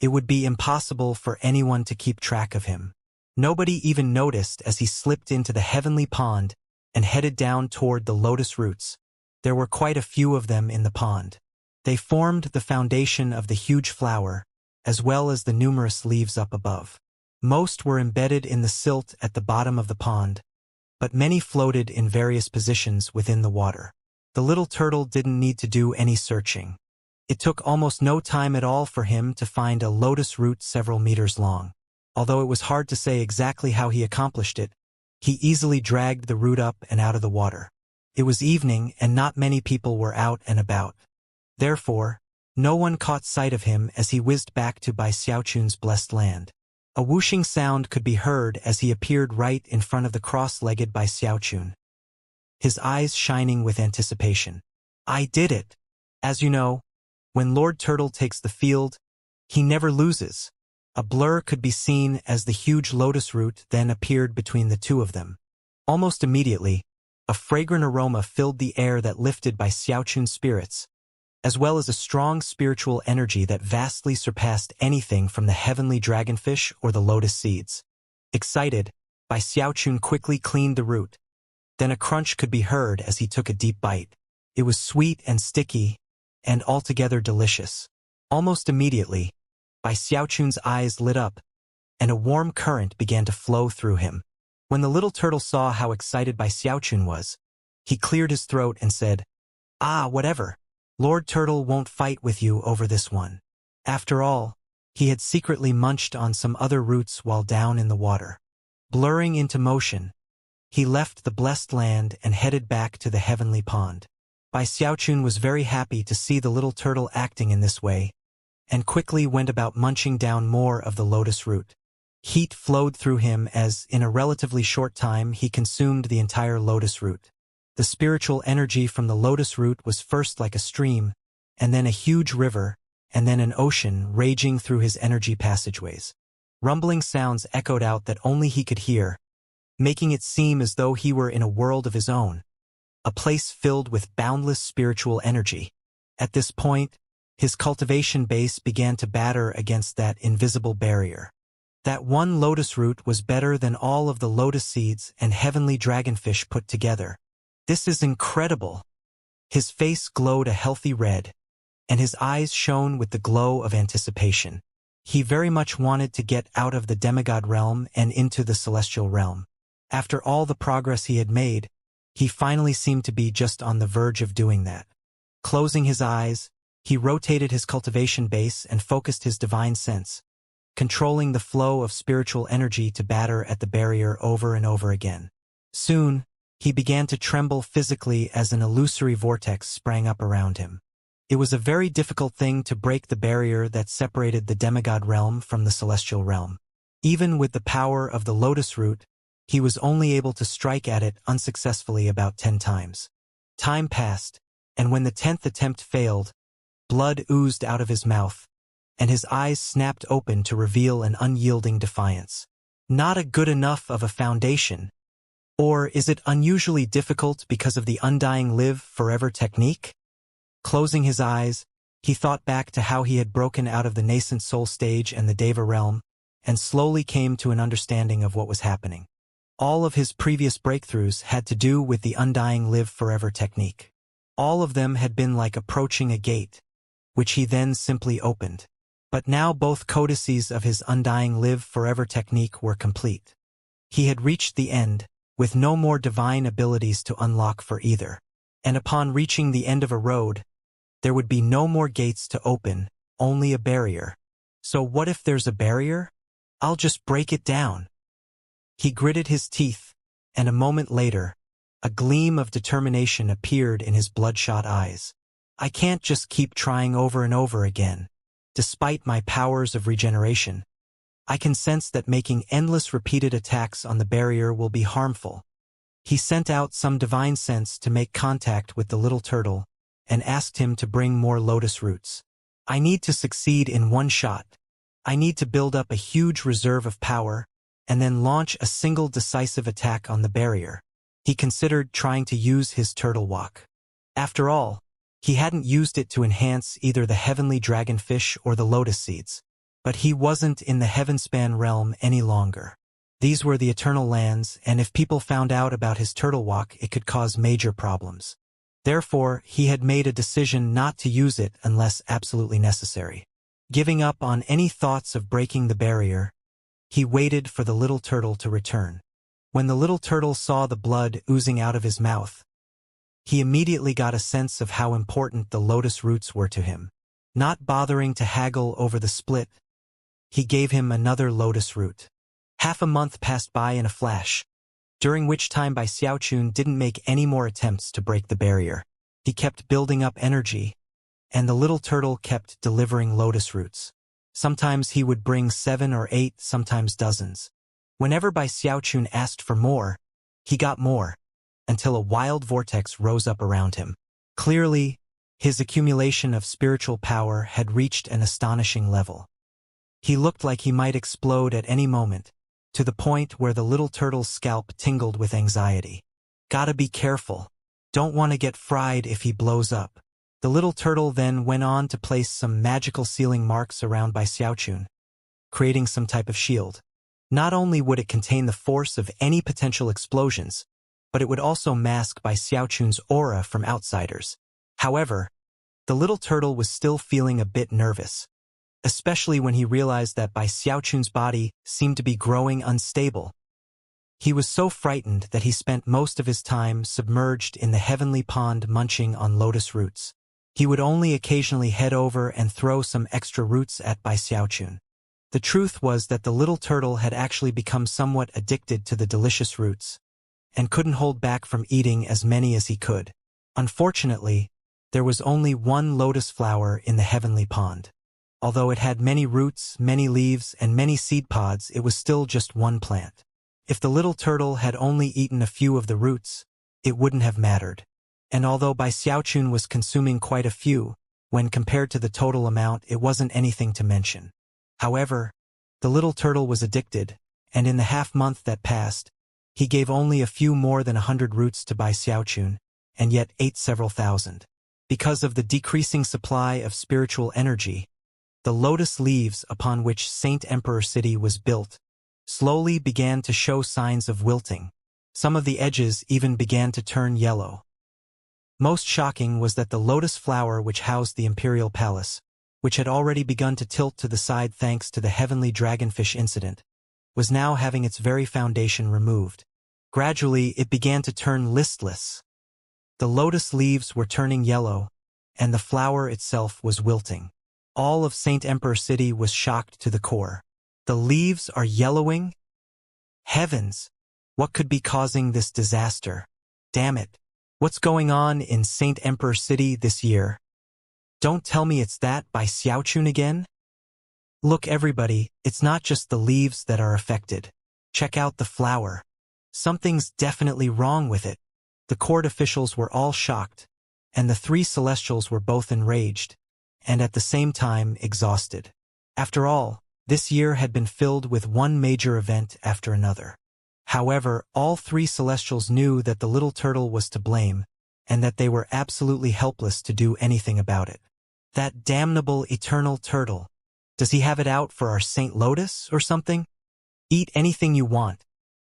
it would be impossible for anyone to keep track of him. Nobody even noticed as he slipped into the heavenly pond and headed down toward the lotus roots. There were quite a few of them in the pond. They formed the foundation of the huge flower, as well as the numerous leaves up above. Most were embedded in the silt at the bottom of the pond, but many floated in various positions within the water. The little turtle didn't need to do any searching. It took almost no time at all for him to find a lotus root several meters long. Although it was hard to say exactly how he accomplished it, he easily dragged the root up and out of the water. It was evening and not many people were out and about. Therefore, no one caught sight of him as he whizzed back to Bai Xiaochun's blessed land. A whooshing sound could be heard as he appeared right in front of the cross-legged Bai Xiaochun, his eyes shining with anticipation. "I did it! As you know, when Lord Turtle takes the field, he never loses." A blur could be seen as the huge lotus root then appeared between the two of them. Almost immediately, a fragrant aroma filled the air that lifted Bai Xiaochun's spirits, as well as a strong spiritual energy that vastly surpassed anything from the heavenly dragonfish or the lotus seeds. Excited, Bai Xiaochun quickly cleaned the root. Then a crunch could be heard as he took a deep bite. It was sweet and sticky, and altogether delicious. Almost immediately, Bai Xiaochun's eyes lit up, and a warm current began to flow through him. When the little turtle saw how excited Bai Xiaochun was, he cleared his throat and said, "Whatever. Lord Turtle won't fight with you over this one." After all, he had secretly munched on some other roots while down in the water. Blurring into motion, he left the blessed land and headed back to the heavenly pond. Bai Xiaochun was very happy to see the little turtle acting in this way, and quickly went about munching down more of the lotus root. Heat flowed through him as, in a relatively short time, he consumed the entire lotus root. The spiritual energy from the lotus root was first like a stream, and then a huge river, and then an ocean raging through his energy passageways. Rumbling sounds echoed out that only he could hear, making it seem as though he were in a world of his own, a place filled with boundless spiritual energy. At this point, his cultivation base began to batter against that invisible barrier. That one lotus root was better than all of the lotus seeds and heavenly dragonfish put together. This is incredible. His face glowed a healthy red, and his eyes shone with the glow of anticipation. He very much wanted to get out of the demigod realm and into the celestial realm. After all the progress he had made, he finally seemed to be just on the verge of doing that. Closing his eyes, he rotated his cultivation base and focused his divine sense, controlling the flow of spiritual energy to batter at the barrier over and over again. Soon, he began to tremble physically as an illusory vortex sprang up around him. It was a very difficult thing to break the barrier that separated the demigod realm from the celestial realm. Even with the power of the lotus root, he was only able to strike at it unsuccessfully about 10 times. Time passed, and when the 10th attempt failed, blood oozed out of his mouth, and his eyes snapped open to reveal an unyielding defiance. Not a good enough of a foundation. Or is it unusually difficult because of the undying live forever technique? Closing his eyes, he thought back to how he had broken out of the nascent soul stage and the Deva realm, and slowly came to an understanding of what was happening. All of his previous breakthroughs had to do with the undying live forever technique. All of them had been like approaching a gate, which he then simply opened. But now both codices of his undying live forever technique were complete. He had reached the end, with no more divine abilities to unlock for either. And upon reaching the end of a road, there would be no more gates to open, only a barrier. So what if there's a barrier? I'll just break it down. He gritted his teeth, and a moment later, a gleam of determination appeared in his bloodshot eyes. I can't just keep trying over and over again. Despite my powers of regeneration, I can sense that making endless repeated attacks on the barrier will be harmful. He sent out some divine sense to make contact with the little turtle and asked him to bring more lotus roots. I need to succeed in one shot. I need to build up a huge reserve of power and then launch a single decisive attack on the barrier. He considered trying to use his turtle walk. After all, he hadn't used it to enhance either the heavenly dragonfish or the lotus seeds. But he wasn't in the heavenspan realm any longer. These were the eternal lands, and if people found out about his turtle walk, it could cause major problems. Therefore, he had made a decision not to use it unless absolutely necessary. Giving up on any thoughts of breaking the barrier, he waited for the little turtle to return. When the little turtle saw the blood oozing out of his mouth, he immediately got a sense of how important the lotus roots were to him. Not bothering to haggle over the split, he gave him another lotus root. Half a month passed by in a flash, during which time Bai Xiaochun didn't make any more attempts to break the barrier. He kept building up energy, and the little turtle kept delivering lotus roots. Sometimes he would bring 7 or 8, sometimes dozens. Whenever Bai Xiaochun asked for more, he got more, until a wild vortex rose up around him. Clearly, his accumulation of spiritual power had reached an astonishing level. He looked like he might explode at any moment, to the point where the little turtle's scalp tingled with anxiety. Gotta be careful. Don't want to get fried if he blows up. The little turtle then went on to place some magical sealing marks around Bai Xiaochun, creating some type of shield. Not only would it contain the force of any potential explosions, but it would also mask Bai Xiaochun's aura from outsiders. However, the little turtle was still feeling a bit nervous, especially when he realized that Bai Xiaochun's body seemed to be growing unstable. He was so frightened that he spent most of his time submerged in the heavenly pond munching on lotus roots. He would only occasionally head over and throw some extra roots at Bai Xiaochun. The truth was that the little turtle had actually become somewhat addicted to the delicious roots, and couldn't hold back from eating as many as he could. Unfortunately, there was only one lotus flower in the heavenly pond. Although it had many roots, many leaves, and many seed pods, it was still just one plant. If the little turtle had only eaten a few of the roots, it wouldn't have mattered. And although Bai Xiaochun was consuming quite a few, when compared to the total amount, it wasn't anything to mention. However, The little turtle was addicted, and in the half-month that passed, he gave only a few more than 100 roots to buy Xiaochun, and yet ate several thousand. Because of the decreasing supply of spiritual energy, the lotus leaves upon which Saint Emperor City was built slowly began to show signs of wilting. Some of the edges even began to turn yellow. Most shocking was that the lotus flower which housed the imperial palace, which had already begun to tilt to the side thanks to the heavenly dragonfish incident, was now having its very foundation removed. Gradually, it began to turn listless. The lotus leaves were turning yellow, and the flower itself was wilting. All of Saint Emperor City was shocked to the core. The leaves are yellowing? Heavens! What could be causing this disaster? Damn it! What's going on in Saint Emperor City this year? Don't tell me it's that by Xiaochun again? Look everybody, it's not just the leaves that are affected. Check out the flower. Something's definitely wrong with it. The court officials were all shocked, and the three celestials were both enraged, and at the same time exhausted. After all, this year had been filled with one major event after another. However, all three celestials knew that the little turtle was to blame, and that they were absolutely helpless to do anything about it. That damnable eternal turtle. Does he have it out for our Saint Lotus or something? Eat anything you want,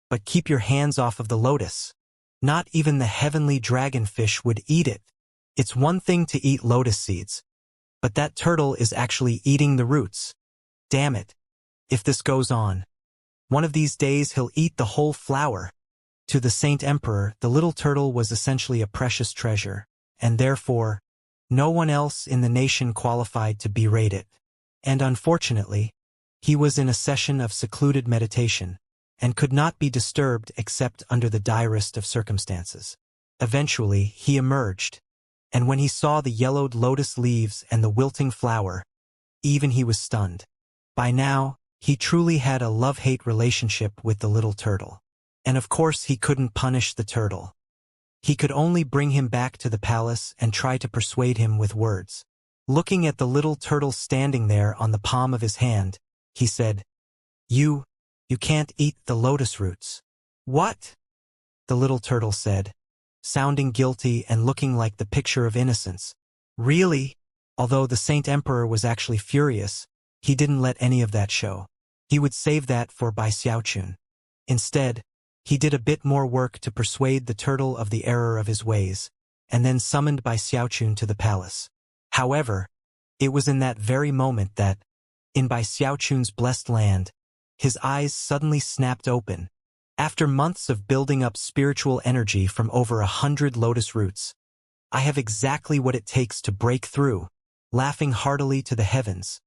but keep your hands off of the lotus. Not even the heavenly dragonfish would eat it. It's one thing to eat lotus seeds, but that turtle is actually eating the roots. Damn it. If this goes on, one of these days he'll eat the whole flower. To the Saint Emperor, the little turtle was essentially a precious treasure, and therefore, no one else in the nation qualified to berate it. And unfortunately, he was in a session of secluded meditation, and could not be disturbed except under the direst of circumstances. Eventually, he emerged, and when he saw the yellowed lotus leaves and the wilting flower, even he was stunned. By now, he truly had a love-hate relationship with the little turtle. And of course he couldn't punish the turtle. He could only bring him back to the palace and try to persuade him with words. Looking at the little turtle standing there on the palm of his hand, he said, You can't eat the lotus roots." "What?" the little turtle said, sounding guilty and looking like the picture of innocence. "Really?" Although the Saint Emperor was actually furious, he didn't let any of that show. He would save that for Bai Xiaochun. Instead, he did a bit more work to persuade the turtle of the error of his ways, and then summoned Bai Xiaochun to the palace. However, it was in that very moment that, in Bai Xiaochun's blessed land, his eyes suddenly snapped open. After months of building up spiritual energy from over 100 lotus roots, I have exactly what it takes to break through. Laughing heartily to the heavens,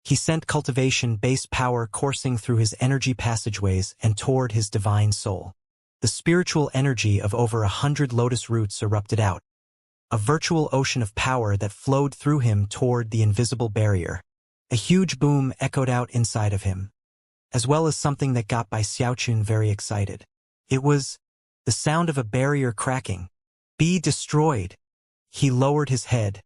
he sent cultivation base power coursing through his energy passageways and toward his divine soul. The spiritual energy of over 100 lotus roots erupted out, a virtual ocean of power that flowed through him toward the invisible barrier. A huge boom echoed out inside of him, as well as something that got Bai Xiaochun very excited. It was the sound of a barrier cracking. "Be destroyed." He lowered his head,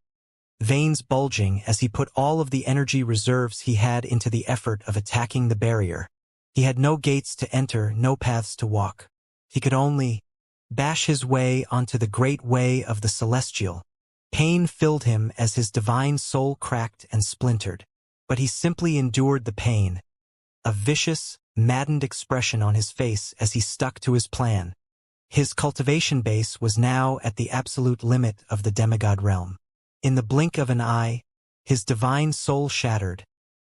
veins bulging as he put all of the energy reserves he had into the effort of attacking the barrier. He had no gates to enter, no paths to walk. He could only bash his way onto the great way of the celestial. Pain filled him as his divine soul cracked and splintered, but he simply endured the pain, a vicious, maddened expression on his face as he stuck to his plan. His cultivation base was now at the absolute limit of the demigod realm. In the blink of an eye, his divine soul shattered,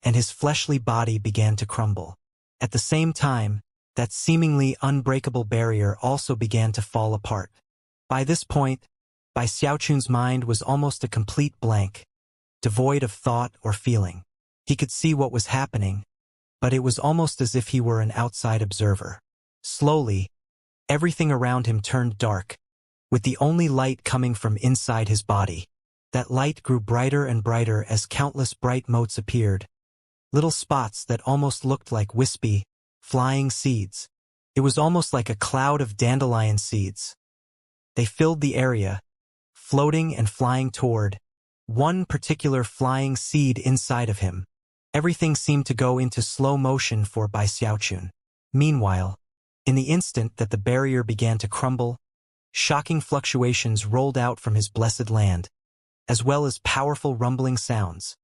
and his fleshly body began to crumble. At the same time, that seemingly unbreakable barrier also began to fall apart. By this point, Bai Xiaochun's mind was almost a complete blank, devoid of thought or feeling. He could see what was happening, but it was almost as if he were an outside observer. Slowly, everything around him turned dark, with the only light coming from inside his body. That light grew brighter and brighter as countless bright motes appeared, little spots that almost looked like wispy, flying seeds. It was almost like a cloud of dandelion seeds. They filled the area, floating and flying toward one particular flying seed inside of him. Everything seemed to go into slow motion for Bai Xiaochun. Meanwhile, in the instant that the barrier began to crumble, shocking fluctuations rolled out from his blessed land, as well as powerful rumbling sounds.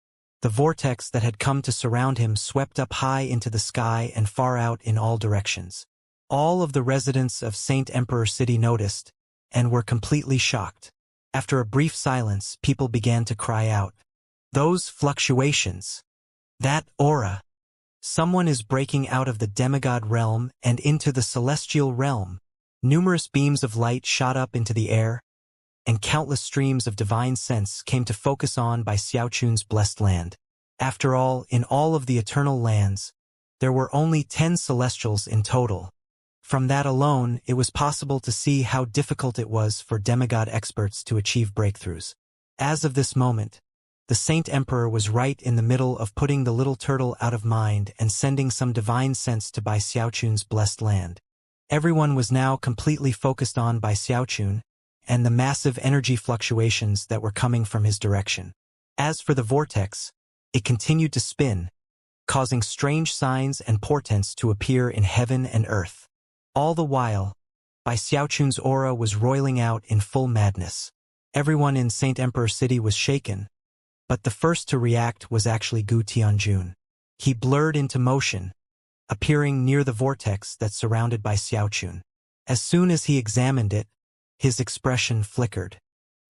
The vortex that had come to surround him swept up high into the sky and far out in all directions. All of the residents of Saint Emperor City noticed, and were completely shocked. After a brief silence, people began to cry out. Those fluctuations! That aura! Someone is breaking out of the demigod realm and into the celestial realm. Numerous beams of light shot up into the air, and countless streams of divine sense came to focus on Bai Xiaochun's blessed land. After all, in all of the eternal lands, there were only 10 celestials in total. From that alone, it was possible to see how difficult it was for demigod experts to achieve breakthroughs. As of this moment, the Saint Emperor was right in the middle of putting the little turtle out of mind and sending some divine sense to Bai Xiaochun's blessed land. Everyone was now completely focused on Bai Xiaochun and the massive energy fluctuations that were coming from his direction. As for the vortex, it continued to spin, causing strange signs and portents to appear in heaven and earth. All the while, Bai Xiaochun's aura was roiling out in full madness. Everyone in Saint Emperor City was shaken, but the first to react was actually Gu Tianjun. He blurred into motion, appearing near the vortex that surrounded Bai Xiaochun. As soon as he examined it, his expression flickered.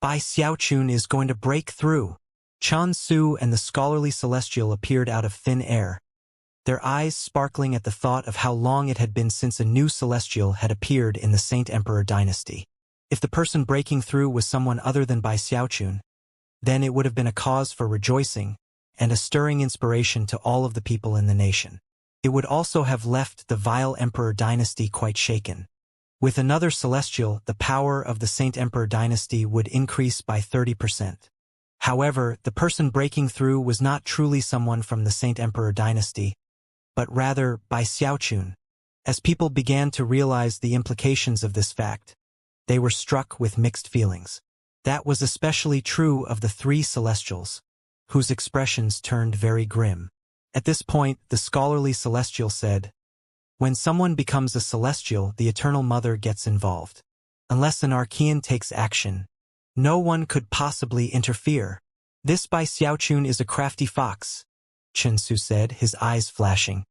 Bai Xiaochun is going to break through. Chan Su and the scholarly celestial appeared out of thin air, their eyes sparkling at the thought of how long it had been since a new celestial had appeared in the Saint Emperor dynasty. If the person breaking through was someone other than Bai Xiaochun, then it would have been a cause for rejoicing and a stirring inspiration to all of the people in the nation. It would also have left the vile Emperor dynasty quite shaken. With another celestial, the power of the Saint Emperor dynasty would increase by 30%. However, the person breaking through was not truly someone from the Saint Emperor dynasty, but rather Bai Xiaochun. As people began to realize the implications of this fact, they were struck with mixed feelings. That was especially true of the 3 celestials, whose expressions turned very grim. At this point, the scholarly celestial said, "When someone becomes a celestial, the Eternal Mother gets involved. Unless an Archean takes action, no one could possibly interfere. This Bai Xiaochun is a crafty fox," Chen Su said, his eyes flashing.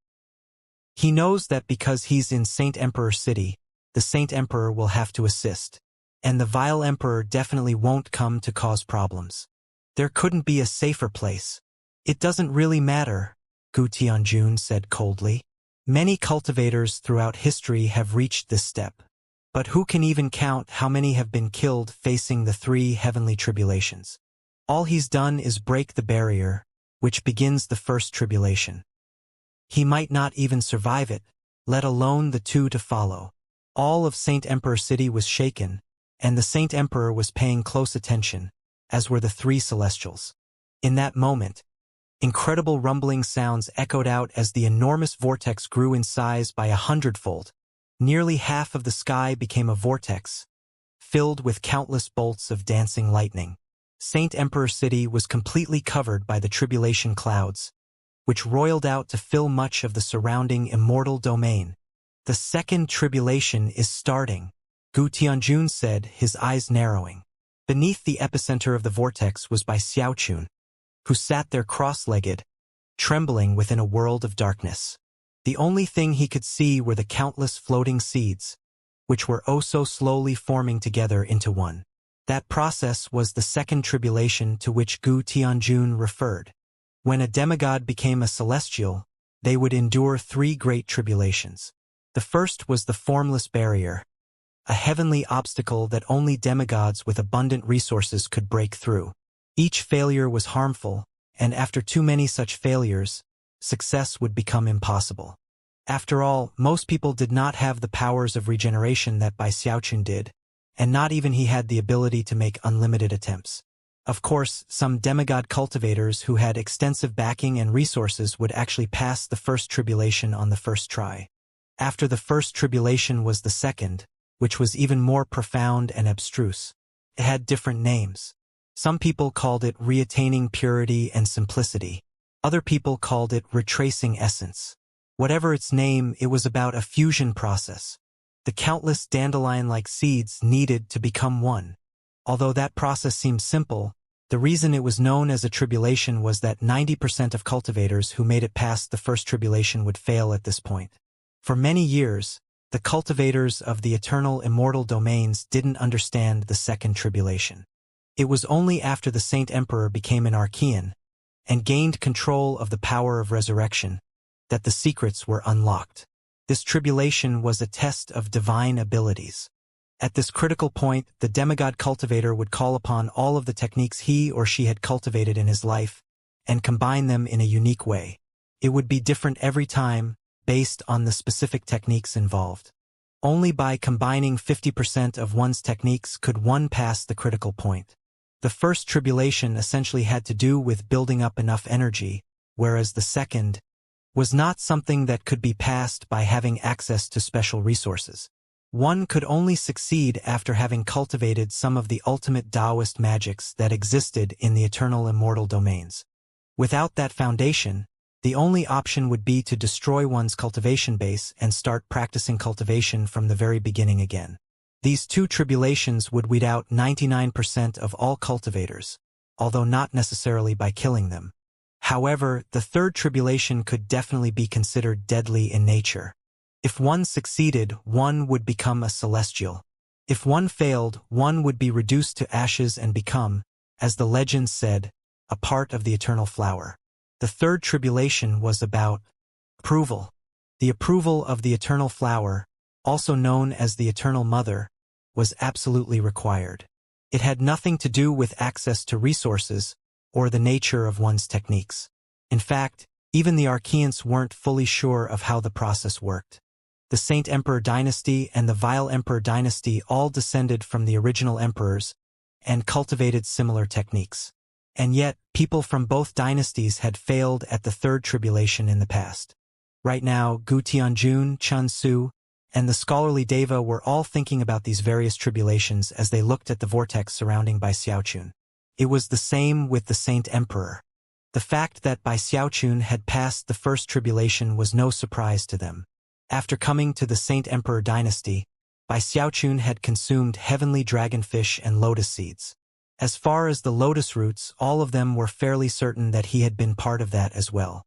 "He knows that because he's in Saint Emperor City, the Saint Emperor will have to assist, and the vile Emperor definitely won't come to cause problems. There couldn't be a safer place." "It doesn't really matter," Gu Tianjun said coldly. "Many cultivators throughout history have reached this step. But who can even count how many have been killed facing the 3 heavenly tribulations? All he's done is break the barrier, which begins the first tribulation. He might not even survive it, let alone the 2 to follow." All of Saint Emperor City was shaken, and the Saint Emperor was paying close attention, as were the 3 celestials. In that moment, incredible rumbling sounds echoed out as the enormous vortex grew in size by 100-fold. Nearly half of the sky became a vortex, filled with countless bolts of dancing lightning. Saint Emperor City was completely covered by the tribulation clouds, which roiled out to fill much of the surrounding immortal domain. "The second tribulation is starting," Gu Tianjun said, his eyes narrowing. Beneath the epicenter of the vortex was Bai Xiaochun, who sat there cross-legged, trembling within a world of darkness. The only thing he could see were the countless floating seeds, which were oh so slowly forming together into one. That process was the second tribulation to which Gu Tianjun referred. When a demigod became a celestial, they would endure 3 great tribulations. The first was the formless barrier, a heavenly obstacle that only demigods with abundant resources could break through. Each failure was harmful, and after too many such failures, success would become impossible. After all, most people did not have the powers of regeneration that Bai Xiaochun did, and not even he had the ability to make unlimited attempts. Of course, some demigod cultivators who had extensive backing and resources would actually pass the first tribulation on the first try. After the first tribulation was the second, which was even more profound and abstruse. It had different names. Some people called it reattaining purity and simplicity. Other people called it retracing essence. Whatever its name, it was about a fusion process. The countless dandelion-like seeds needed to become one. Although that process seemed simple, the reason it was known as a tribulation was that 90% of cultivators who made it past the first tribulation would fail at this point. For many years, the cultivators of the eternal immortal domains didn't understand the second tribulation. It was only after the Saint Emperor became an Archean and gained control of the power of resurrection that the secrets were unlocked. This tribulation was a test of divine abilities. At this critical point, the demigod cultivator would call upon all of the techniques he or she had cultivated in his life and combine them in a unique way. It would be different every time, based on the specific techniques involved. Only by combining 50% of one's techniques could one pass the critical point. The first tribulation essentially had to do with building up enough energy, whereas the second was not something that could be passed by having access to special resources. One could only succeed after having cultivated some of the ultimate Taoist magics that existed in the eternal immortal domains. Without that foundation, the only option would be to destroy one's cultivation base and start practicing cultivation from the very beginning again. These two tribulations would weed out 99% of all cultivators, although not necessarily by killing them. However, the third tribulation could definitely be considered deadly in nature. If one succeeded, one would become a celestial. If one failed, one would be reduced to ashes and become, as the legend said, a part of the eternal flower. The third tribulation was about approval. The approval of the eternal flower, also known as the eternal mother, was absolutely required. It had nothing to do with access to resources or the nature of one's techniques. In fact, even the Archeans weren't fully sure of how the process worked. The Saint Emperor dynasty and the Vile Emperor dynasty all descended from the original emperors and cultivated similar techniques. And yet, people from both dynasties had failed at the third tribulation in the past. Right now, Gu Tianjun, Chun Su, and the scholarly Deva were all thinking about these various tribulations as they looked at the vortex surrounding Bai Xiaochun. It was the same with the Saint Emperor. The fact that Bai Xiaochun had passed the first tribulation was no surprise to them. After coming to the Saint Emperor dynasty, Bai Xiaochun had consumed heavenly dragonfish and lotus seeds. As far as the lotus roots, all of them were fairly certain that he had been part of that as well.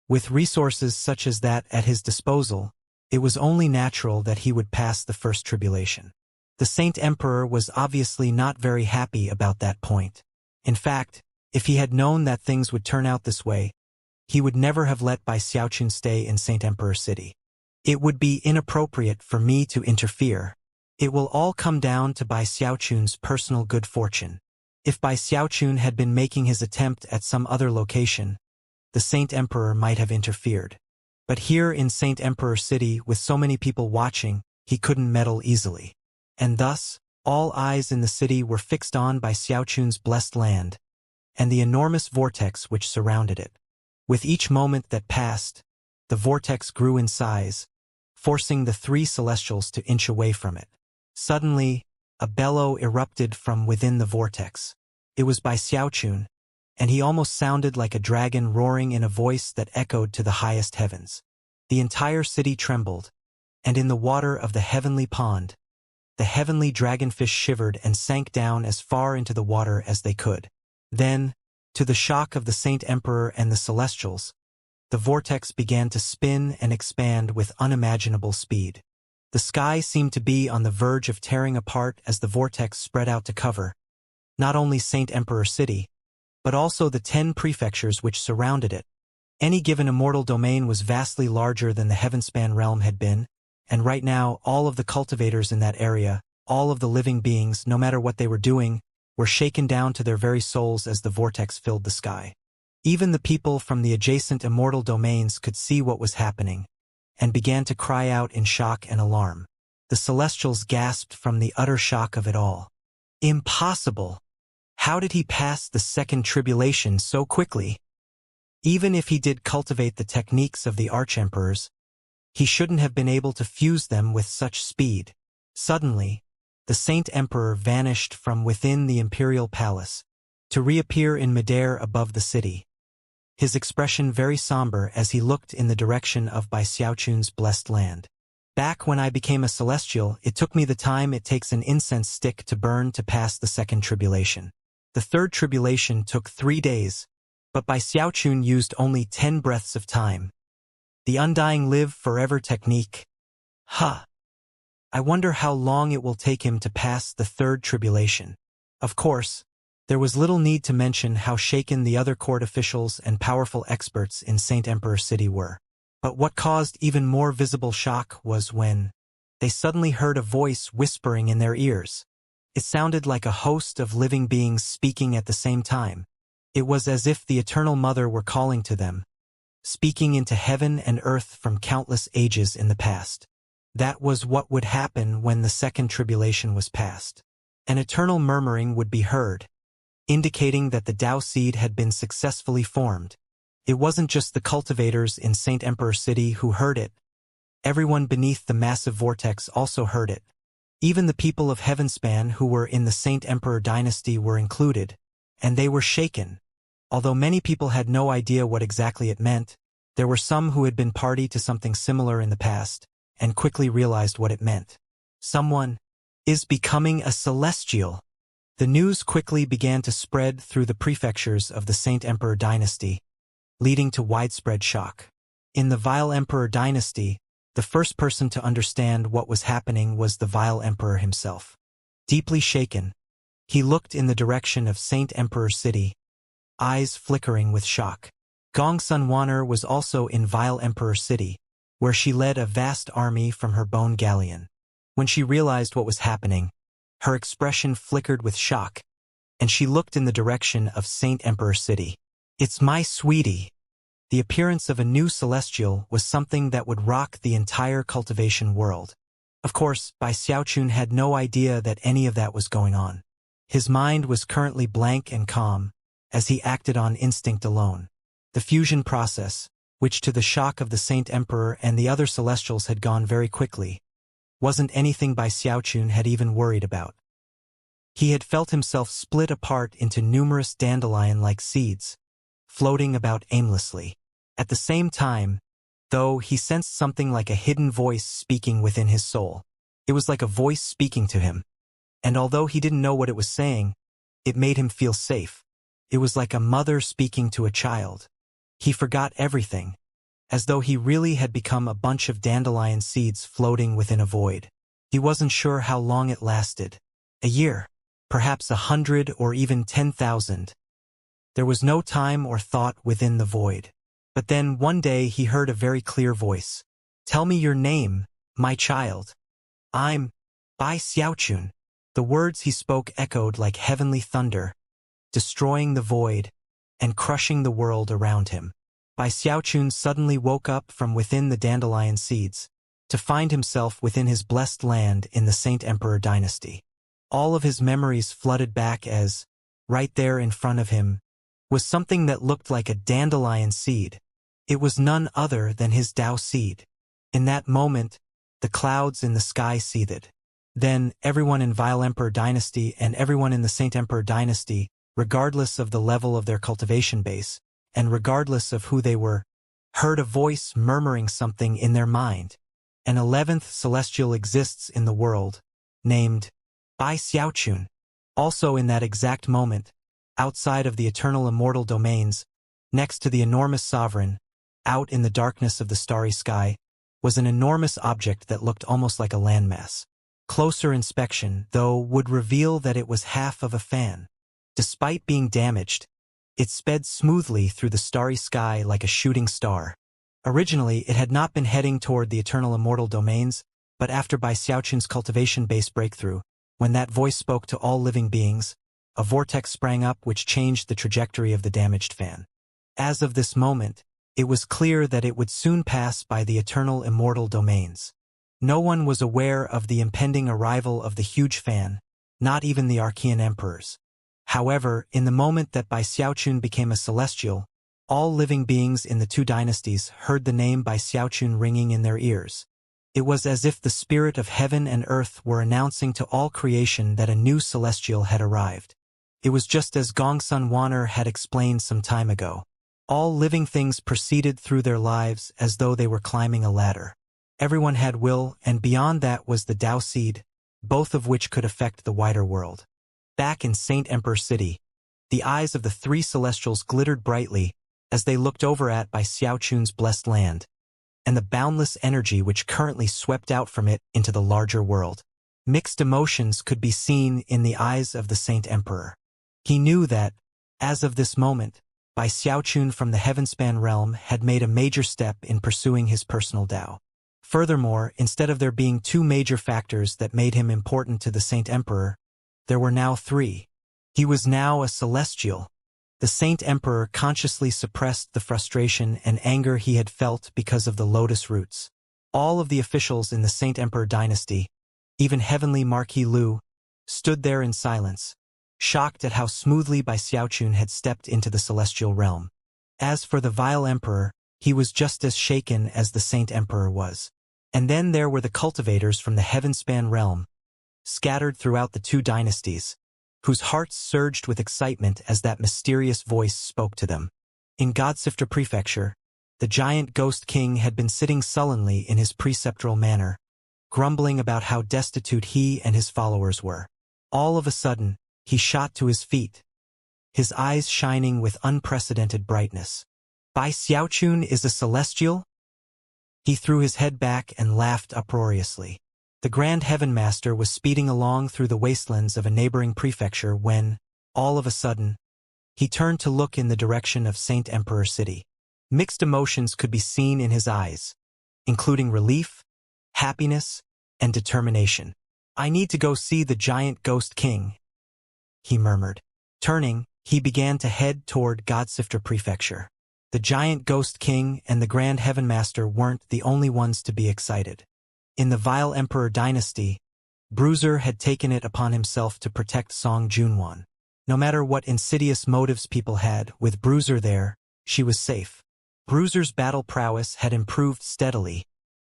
With resources such as that at his disposal, it was only natural that he would pass the first tribulation. The Saint Emperor was obviously not very happy about that point. In fact, if he had known that things would turn out this way, he would never have let Bai Xiaochun stay in Saint Emperor City. It would be inappropriate for me to interfere. It will all come down to Bai Xiaochun's personal good fortune. If Bai Xiaochun had been making his attempt at some other location, the Saint Emperor might have interfered. But here in Saint Emperor City, with so many people watching, he couldn't meddle easily. And thus, all eyes in the city were fixed on Bai Xiaochun's blessed land and the enormous vortex which surrounded it. With each moment that passed, the vortex grew in size, forcing the three celestials to inch away from it. Suddenly, a bellow erupted from within the vortex. It was Bai Xiaochun, and he almost sounded like a dragon roaring in a voice that echoed to the highest heavens. The entire city trembled, and in the water of the heavenly pond, the heavenly dragonfish shivered and sank down as far into the water as they could. Then, to the shock of the Saint Emperor and the Celestials, the vortex began to spin and expand with unimaginable speed. The sky seemed to be on the verge of tearing apart as the vortex spread out to cover not only Saint Emperor City, but also the 10 prefectures which surrounded it. Any given immortal domain was vastly larger than the Heavenspan realm had been, and right now all of the cultivators in that area, all of the living beings, no matter what they were doing, were shaken down to their very souls as the vortex filled the sky. Even the people from the adjacent immortal domains could see what was happening, and began to cry out in shock and alarm. The Celestials gasped from the utter shock of it all. Impossible! How did he pass the second tribulation so quickly? Even if he did cultivate the techniques of the Archemperors, he shouldn't have been able to fuse them with such speed. Suddenly, the Saint Emperor vanished from within the imperial palace, to reappear in midair above the city. his expression very somber as he looked in the direction of Bai Xiaochun's blessed land. Back when I became a celestial, it took me the time it takes an incense stick to burn to pass the second tribulation. The third tribulation took 3 days, but Bai Xiaochun used only 10 breaths of time. The undying live forever technique. Huh. I wonder how long it will take him to pass the third tribulation. Of course, there was little need to mention how shaken the other court officials and powerful experts in Saint Emperor City were. But what caused even more visible shock was when they suddenly heard a voice whispering in their ears. It sounded like a host of living beings speaking at the same time. It was as if the Eternal Mother were calling to them, speaking into heaven and earth from countless ages in the past. That was what would happen when the second tribulation was passed. An eternal murmuring would be heard, indicating that the Tao seed had been successfully formed. It wasn't just the cultivators in Saint Emperor City who heard it. Everyone beneath the massive vortex also heard it. Even the people of Heavenspan who were in the Saint Emperor dynasty were included, and they were shaken. Although many people had no idea what exactly it meant, there were some who had been party to something similar in the past, and quickly realized what it meant. Someone is becoming a celestial. The news quickly began to spread through the prefectures of the Saint Emperor dynasty, leading to widespread shock. In the Vile Emperor dynasty, the first person to understand what was happening was the Vile Emperor himself. Deeply shaken, he looked in the direction of Saint Emperor City, eyes flickering with shock. Gong Sun Wanner was also in Vile Emperor City, where she led a vast army from her bone galleon. When she realized what was happening, her expression flickered with shock, and she looked in the direction of Saint Emperor City. It's my sweetie. The appearance of a new celestial was something that would rock the entire cultivation world. Of course, Bai Xiaochun had no idea that any of that was going on. His mind was currently blank and calm, as he acted on instinct alone. The fusion process, which to the shock of the Saint Emperor and the other celestials had gone very quickly, wasn't anything Bai Xiaochun had even worried about. He had felt himself split apart into numerous dandelion-like seeds, floating about aimlessly. At the same time, though, he sensed something like a hidden voice speaking within his soul. It was like a voice speaking to him. And although he didn't know what it was saying, it made him feel safe. It was like a mother speaking to a child. He forgot everything, as though he really had become a bunch of dandelion seeds floating within a void. He wasn't sure how long it lasted. A year, perhaps 100 or even 10,000. There was no time or thought within the void. But then one day he heard a very clear voice. "Tell me your name, my child." "I'm Bai Xiaochun." The words he spoke echoed like heavenly thunder, destroying the void and crushing the world around him. Bai Xiaochun suddenly woke up from within the dandelion seeds, to find himself within his blessed land in the Saint Emperor dynasty. All of his memories flooded back as, right there in front of him, was something that looked like a dandelion seed. It was none other than his Tao seed. In that moment, the clouds in the sky seethed. Then, everyone in Vile Emperor dynasty and everyone in the Saint Emperor dynasty, regardless of the level of their cultivation base, and regardless of who they were, heard a voice murmuring something in their mind. An 11th celestial exists in the world, named Bai Xiaochun. Also in that exact moment, outside of the eternal immortal domains, next to the enormous sovereign, out in the darkness of the starry sky, was an enormous object that looked almost like a landmass. Closer inspection, though, would reveal that it was half of a fan. Despite being damaged, it sped smoothly through the starry sky like a shooting star. Originally, it had not been heading toward the eternal immortal domains, but after Bai Xiaochun's cultivation-based breakthrough, when that voice spoke to all living beings, a vortex sprang up which changed the trajectory of the damaged fan. As of this moment, it was clear that it would soon pass by the eternal immortal domains. No one was aware of the impending arrival of the huge fan, not even the Archean emperors. However, in the moment that Bai Xiaochun became a celestial, all living beings in the two dynasties heard the name Bai Xiaochun ringing in their ears. It was as if the spirit of heaven and earth were announcing to all creation that a new celestial had arrived. It was just as Gong Sun Wanner had explained some time ago. All living things proceeded through their lives as though they were climbing a ladder. Everyone had will, and beyond that was the Tao seed, both of which could affect the wider world. Back in Saint Emperor City, the eyes of the three celestials glittered brightly as they looked over at by Xiaochun's blessed land, and the boundless energy which currently swept out from it into the larger world. Mixed emotions could be seen in the eyes of the Saint Emperor. He knew that, as of this moment, Bai Xiaochun from the Heavenspan realm had made a major step in pursuing his personal Tao. Furthermore, instead of there being two major factors that made him important to the Saint Emperor, there were now three. He was now a celestial. The Saint Emperor consciously suppressed the frustration and anger he had felt because of the lotus roots. All of the officials in the Saint Emperor dynasty, even Heavenly Marquis Lu, stood there in silence, shocked at how smoothly Bai Xiaochun had stepped into the celestial realm. As for the vile emperor, he was just as shaken as the Saint Emperor was. And then there were the cultivators from the Heavenspan realm, scattered throughout the two dynasties, whose hearts surged with excitement as that mysterious voice spoke to them. In Godsifter Prefecture, the giant ghost king had been sitting sullenly in his preceptoral manner, grumbling about how destitute he and his followers were. All of a sudden, he shot to his feet, his eyes shining with unprecedented brightness. Bai Xiaochun is a celestial? He threw his head back and laughed uproariously. The Grand Heaven Master was speeding along through the wastelands of a neighboring prefecture when, all of a sudden, he turned to look in the direction of Saint Emperor City. Mixed emotions could be seen in his eyes, including relief, happiness, and determination. "I need to go see the giant ghost king," he murmured. Turning, he began to head toward Godsifter Prefecture. The giant ghost king and the Grand Heaven Master weren't the only ones to be excited. In the Vile Emperor dynasty, Bruiser had taken it upon himself to protect Song Junwan. No matter what insidious motives people had, with Bruiser there, she was safe. Bruiser's battle prowess had improved steadily,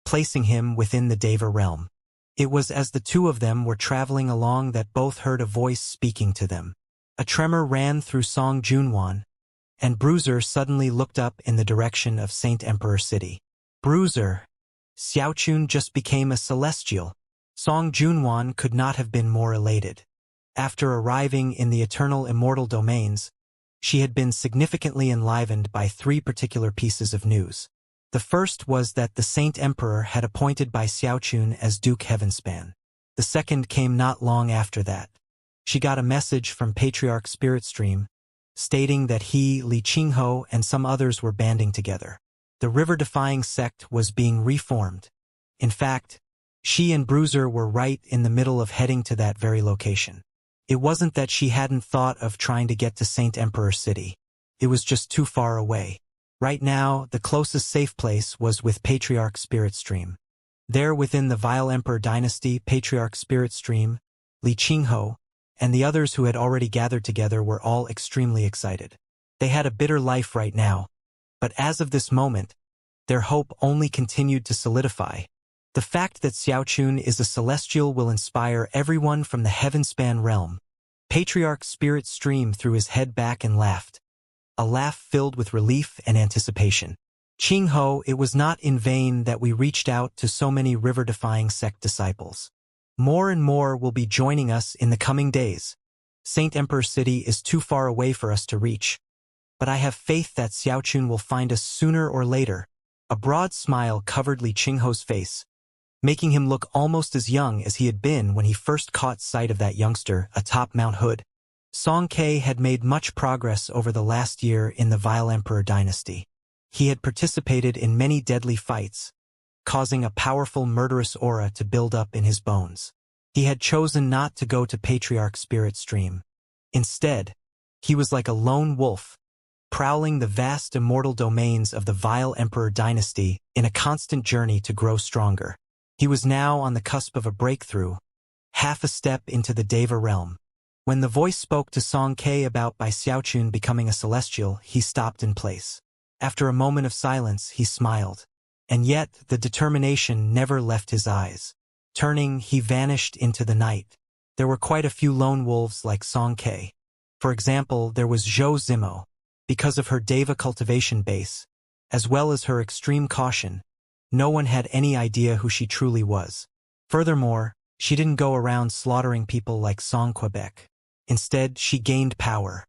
placing him within the Deva realm. It was as the two of them were traveling along that both heard a voice speaking to them. A tremor ran through Song Junwan, and Bruiser suddenly looked up in the direction of Saint Emperor City. "Bruiser, Xiaochun just became a celestial." Song Junwan could not have been more elated. After arriving in the eternal immortal domains, she had been significantly enlivened by three particular pieces of news. The first was that the Saint Emperor had appointed Bai Xiaochun as Duke Heavenspan. The second came not long after that. She got a message from Patriarch Spiritstream, stating that he, Li Qingho, and some others were banding together. The river-defying sect was being reformed. In fact, she and Bruiser were right in the middle of heading to that very location. It wasn't that she hadn't thought of trying to get to Saint Emperor City. It was just too far away. Right now, the closest safe place was with Patriarch Spiritstream. There within the Vile Emperor dynasty, Patriarch Spiritstream, Li Qingho, and the others who had already gathered together were all extremely excited. They had a bitter life right now, but as of this moment, their hope only continued to solidify. The fact that Xiaochun is a celestial will inspire everyone from the Heavenspan realm. Patriarch Spiritstream threw his head back and laughed, a laugh filled with relief and anticipation. "Qingho, it was not in vain that we reached out to so many river-defying sect disciples. More and more will be joining us in the coming days. Saint Emperor City is too far away for us to reach, but I have faith that Xiaochun will find us sooner or later." A broad smile covered Li Qingho's face, making him look almost as young as he had been when he first caught sight of that youngster atop Mount Hood. Song Ke had made much progress over the last year in the Vile Emperor dynasty. He had participated in many deadly fights, causing a powerful murderous aura to build up in his bones. He had chosen not to go to Patriarch Spiritstream. Instead, he was like a lone wolf, prowling the vast immortal domains of the Vile Emperor dynasty in a constant journey to grow stronger. He was now on the cusp of a breakthrough, half a step into the Deva realm. When the voice spoke to Song Ke about Bai Xiaochun becoming a celestial, he stopped in place. After a moment of silence, he smiled. And yet, the determination never left his eyes. Turning, he vanished into the night. There were quite a few lone wolves like Song Ke. For example, there was Zhou Zimo, Because of her Deva cultivation base, as well as her extreme caution, no one had any idea who she truly was. Furthermore, she didn't go around slaughtering people like Song Quebec. Instead, she gained power.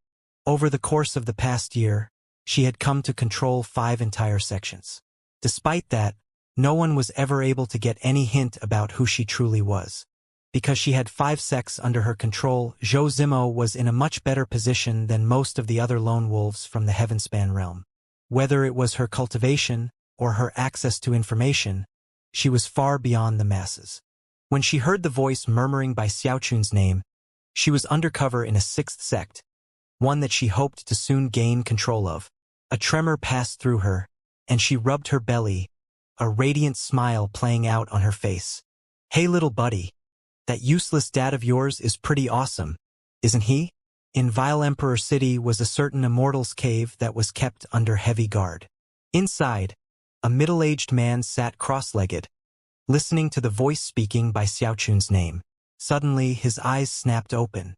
Over the course of the past year, she had come to control 5 entire sections. Despite that, no one was ever able to get any hint about who she truly was. Because she had 5 sects under her control, Zhou Zimo was in a much better position than most of the other lone wolves from the Heavenspan realm. Whether it was her cultivation or her access to information, she was far beyond the masses. When she heard the voice murmuring by Xiaochun's name, she was undercover in a 6th sect, one that she hoped to soon gain control of. A tremor passed through her, and she rubbed her belly, a radiant smile playing out on her face. "Hey little buddy, that useless dad of yours is pretty awesome, isn't he?" In Vile Emperor City was a certain immortal's cave that was kept under heavy guard. Inside, a middle-aged man sat cross-legged, listening to the voice speaking by Xiaochun's name. Suddenly, his eyes snapped open.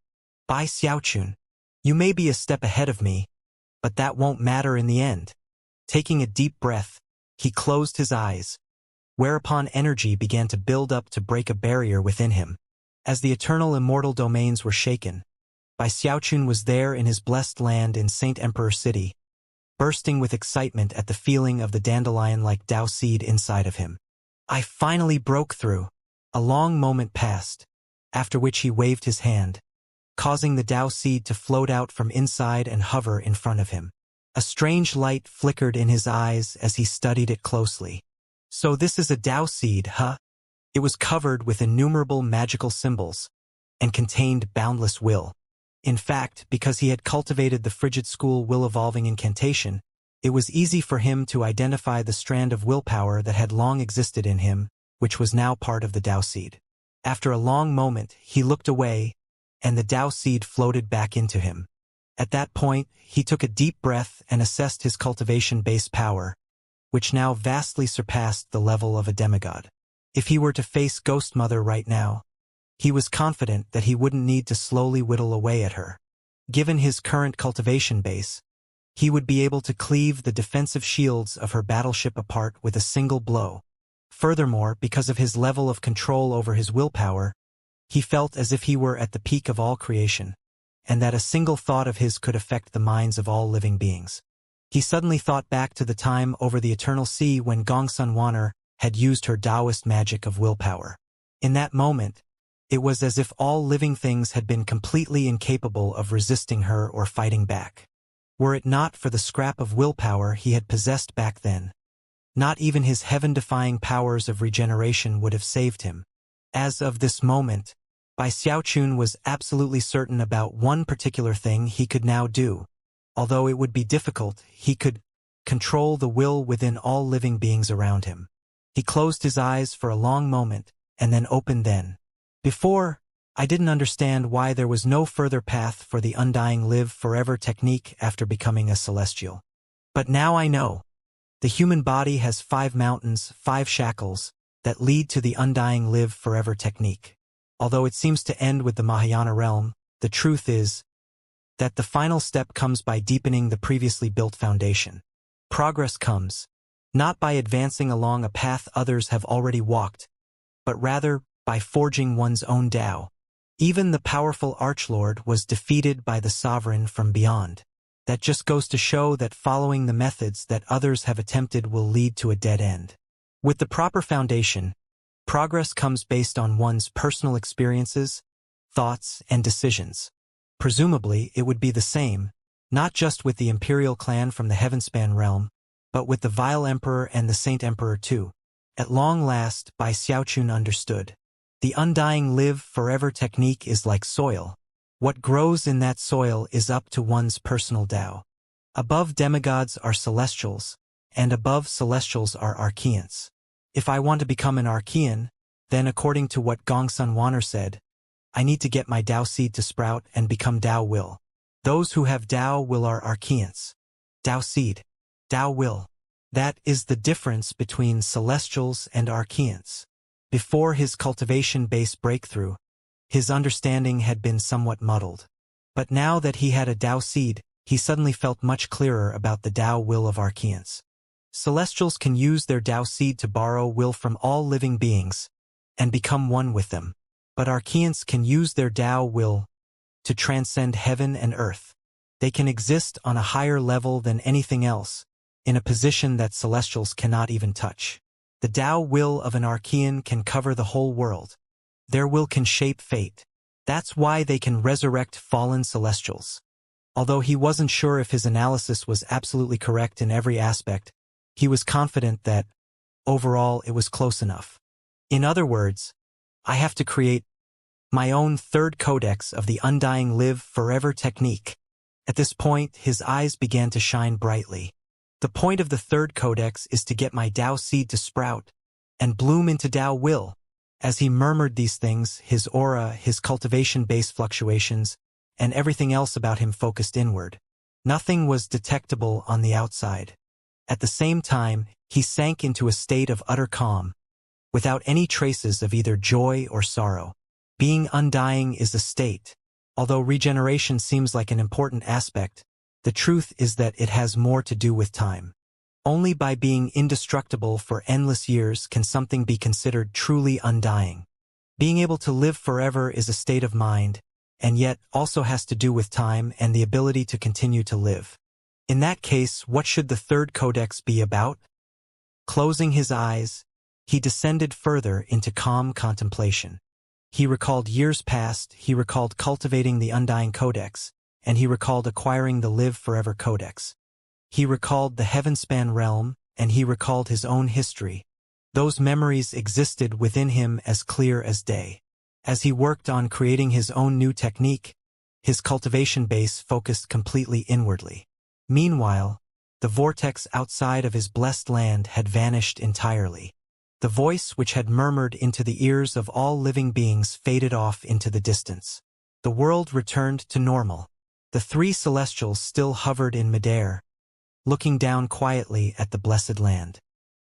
"By Xiaochun, you may be a step ahead of me, but that won't matter in the end." Taking a deep breath, he closed his eyes, whereupon energy began to build up to break a barrier within him. As the eternal immortal domains were shaken, Bai Xiaochun was there in his blessed land in Saint Emperor City, bursting with excitement at the feeling of the dandelion-like Tao seed inside of him. "I finally broke through." A long moment passed, after which he waved his hand, causing the Tao seed to float out from inside and hover in front of him. A strange light flickered in his eyes as he studied it closely. "So this is a Tao seed, huh?" It was covered with innumerable magical symbols, and contained boundless will. In fact, because he had cultivated the Frigid School will-evolving incantation, it was easy for him to identify the strand of willpower that had long existed in him, which was now part of the Tao seed. After a long moment, he looked away, and the Tao seed floated back into him. At that point, he took a deep breath and assessed his cultivation-based power, which now vastly surpassed the level of a demigod. If he were to face Ghost Mother right now, he was confident that he wouldn't need to slowly whittle away at her. Given his current cultivation base, he would be able to cleave the defensive shields of her battleship apart with a single blow. Furthermore, because of his level of control over his willpower, he felt as if he were at the peak of all creation, and that a single thought of his could affect the minds of all living beings. He suddenly thought back to the time over the Eternal Sea when Gongsun Wanner had used her Taoist magic of willpower. In that moment, it was as if all living things had been completely incapable of resisting her or fighting back. Were it not for the scrap of willpower he had possessed back then, not even his heaven-defying powers of regeneration would have saved him. As of this moment, Bai Xiaochun was absolutely certain about one particular thing he could now do. Although it would be difficult, he could control the will within all living beings around him. He closed his eyes for a long moment, and then opened them. "Before, I didn't understand why there was no further path for the undying live forever technique after becoming a celestial. But now I know. The human body has 5 mountains, 5 shackles, that lead to the undying live forever technique. Although it seems to end with the Mahayana realm, the truth is that the final step comes by deepening the previously built foundation. Progress comes, not by advancing along a path others have already walked, but rather by forging one's own Tao. Even the powerful Archlord was defeated by the Sovereign from beyond. That just goes to show that following the methods that others have attempted will lead to a dead end. With the proper foundation, progress comes based on one's personal experiences, thoughts, and decisions. Presumably, it would be the same, not just with the Imperial clan from the Heavenspan realm, but with the Vile Emperor and the Saint Emperor too. At long last, Bai Xiaochun understood. The undying live forever technique is like soil. What grows in that soil is up to one's personal Tao. Above demigods are celestials, and above celestials are Archeans. If I want to become an Archean, then according to what Gongsun Wanner said, I need to get my Tao seed to sprout and become Tao will. Those who have Tao will are Archeans. Tao seed, Tao will. That is the difference between celestials and Archeans. Before his cultivation-based breakthrough, his understanding had been somewhat muddled. But now that he had a Tao seed, he suddenly felt much clearer about the Tao will of Archeans. Celestials can use their Tao seed to borrow will from all living beings and become one with them. But Archeans can use their Tao will to transcend heaven and earth. They can exist on a higher level than anything else, in a position that Celestials cannot even touch. The Tao will of an Archean can cover the whole world. Their will can shape fate. That's why they can resurrect fallen Celestials. Although he wasn't sure if his analysis was absolutely correct in every aspect, he was confident that, overall, it was close enough. In other words, I have to create my own third codex of the undying live forever technique. At this point, his eyes began to shine brightly. The point of the third codex is to get my Tao seed to sprout and bloom into Tao will. As he murmured these things, his aura, his cultivation-based fluctuations, and everything else about him focused inward. Nothing was detectable on the outside. At the same time, he sank into a state of utter calm, without any traces of either joy or sorrow. Being undying is a state. Although regeneration seems like an important aspect, the truth is that it has more to do with time. Only by being indestructible for endless years can something be considered truly undying. Being able to live forever is a state of mind, and yet also has to do with time and the ability to continue to live. In that case, what should the third codex be about? Closing his eyes, he descended further into calm contemplation. He recalled years past, he recalled cultivating the undying codex, and he recalled acquiring the live forever codex. He recalled the heavenspan realm, and he recalled his own history. Those memories existed within him as clear as day. As he worked on creating his own new technique, his cultivation base focused completely inwardly. Meanwhile, the vortex outside of his blessed land had vanished entirely. The voice which had murmured into the ears of all living beings faded off into the distance. The world returned to normal. The three Celestials still hovered in midair, looking down quietly at the blessed land.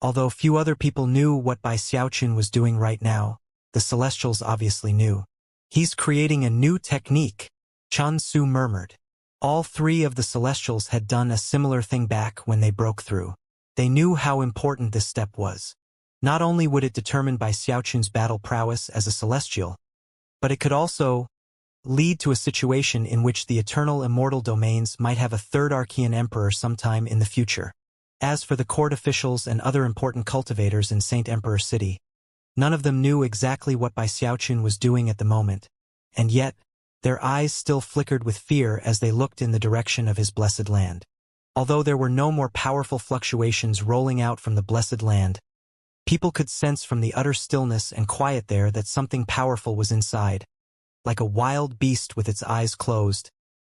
Although few other people knew what Bai Xiaochun was doing right now, the Celestials obviously knew. He's creating a new technique, Chun Su murmured. All three of the Celestials had done a similar thing back when they broke through. They knew how important this step was. Not only would it determine Bai Xiaochun's battle prowess as a Celestial, but it could also lead to a situation in which the eternal immortal domains might have a third Archean emperor sometime in the future. As for the court officials and other important cultivators in Saint Emperor City, none of them knew exactly what Bai Xiaochun was doing at the moment, and yet, their eyes still flickered with fear as they looked in the direction of his blessed land. Although there were no more powerful fluctuations rolling out from the blessed land, people could sense from the utter stillness and quiet there that something powerful was inside, like a wild beast with its eyes closed,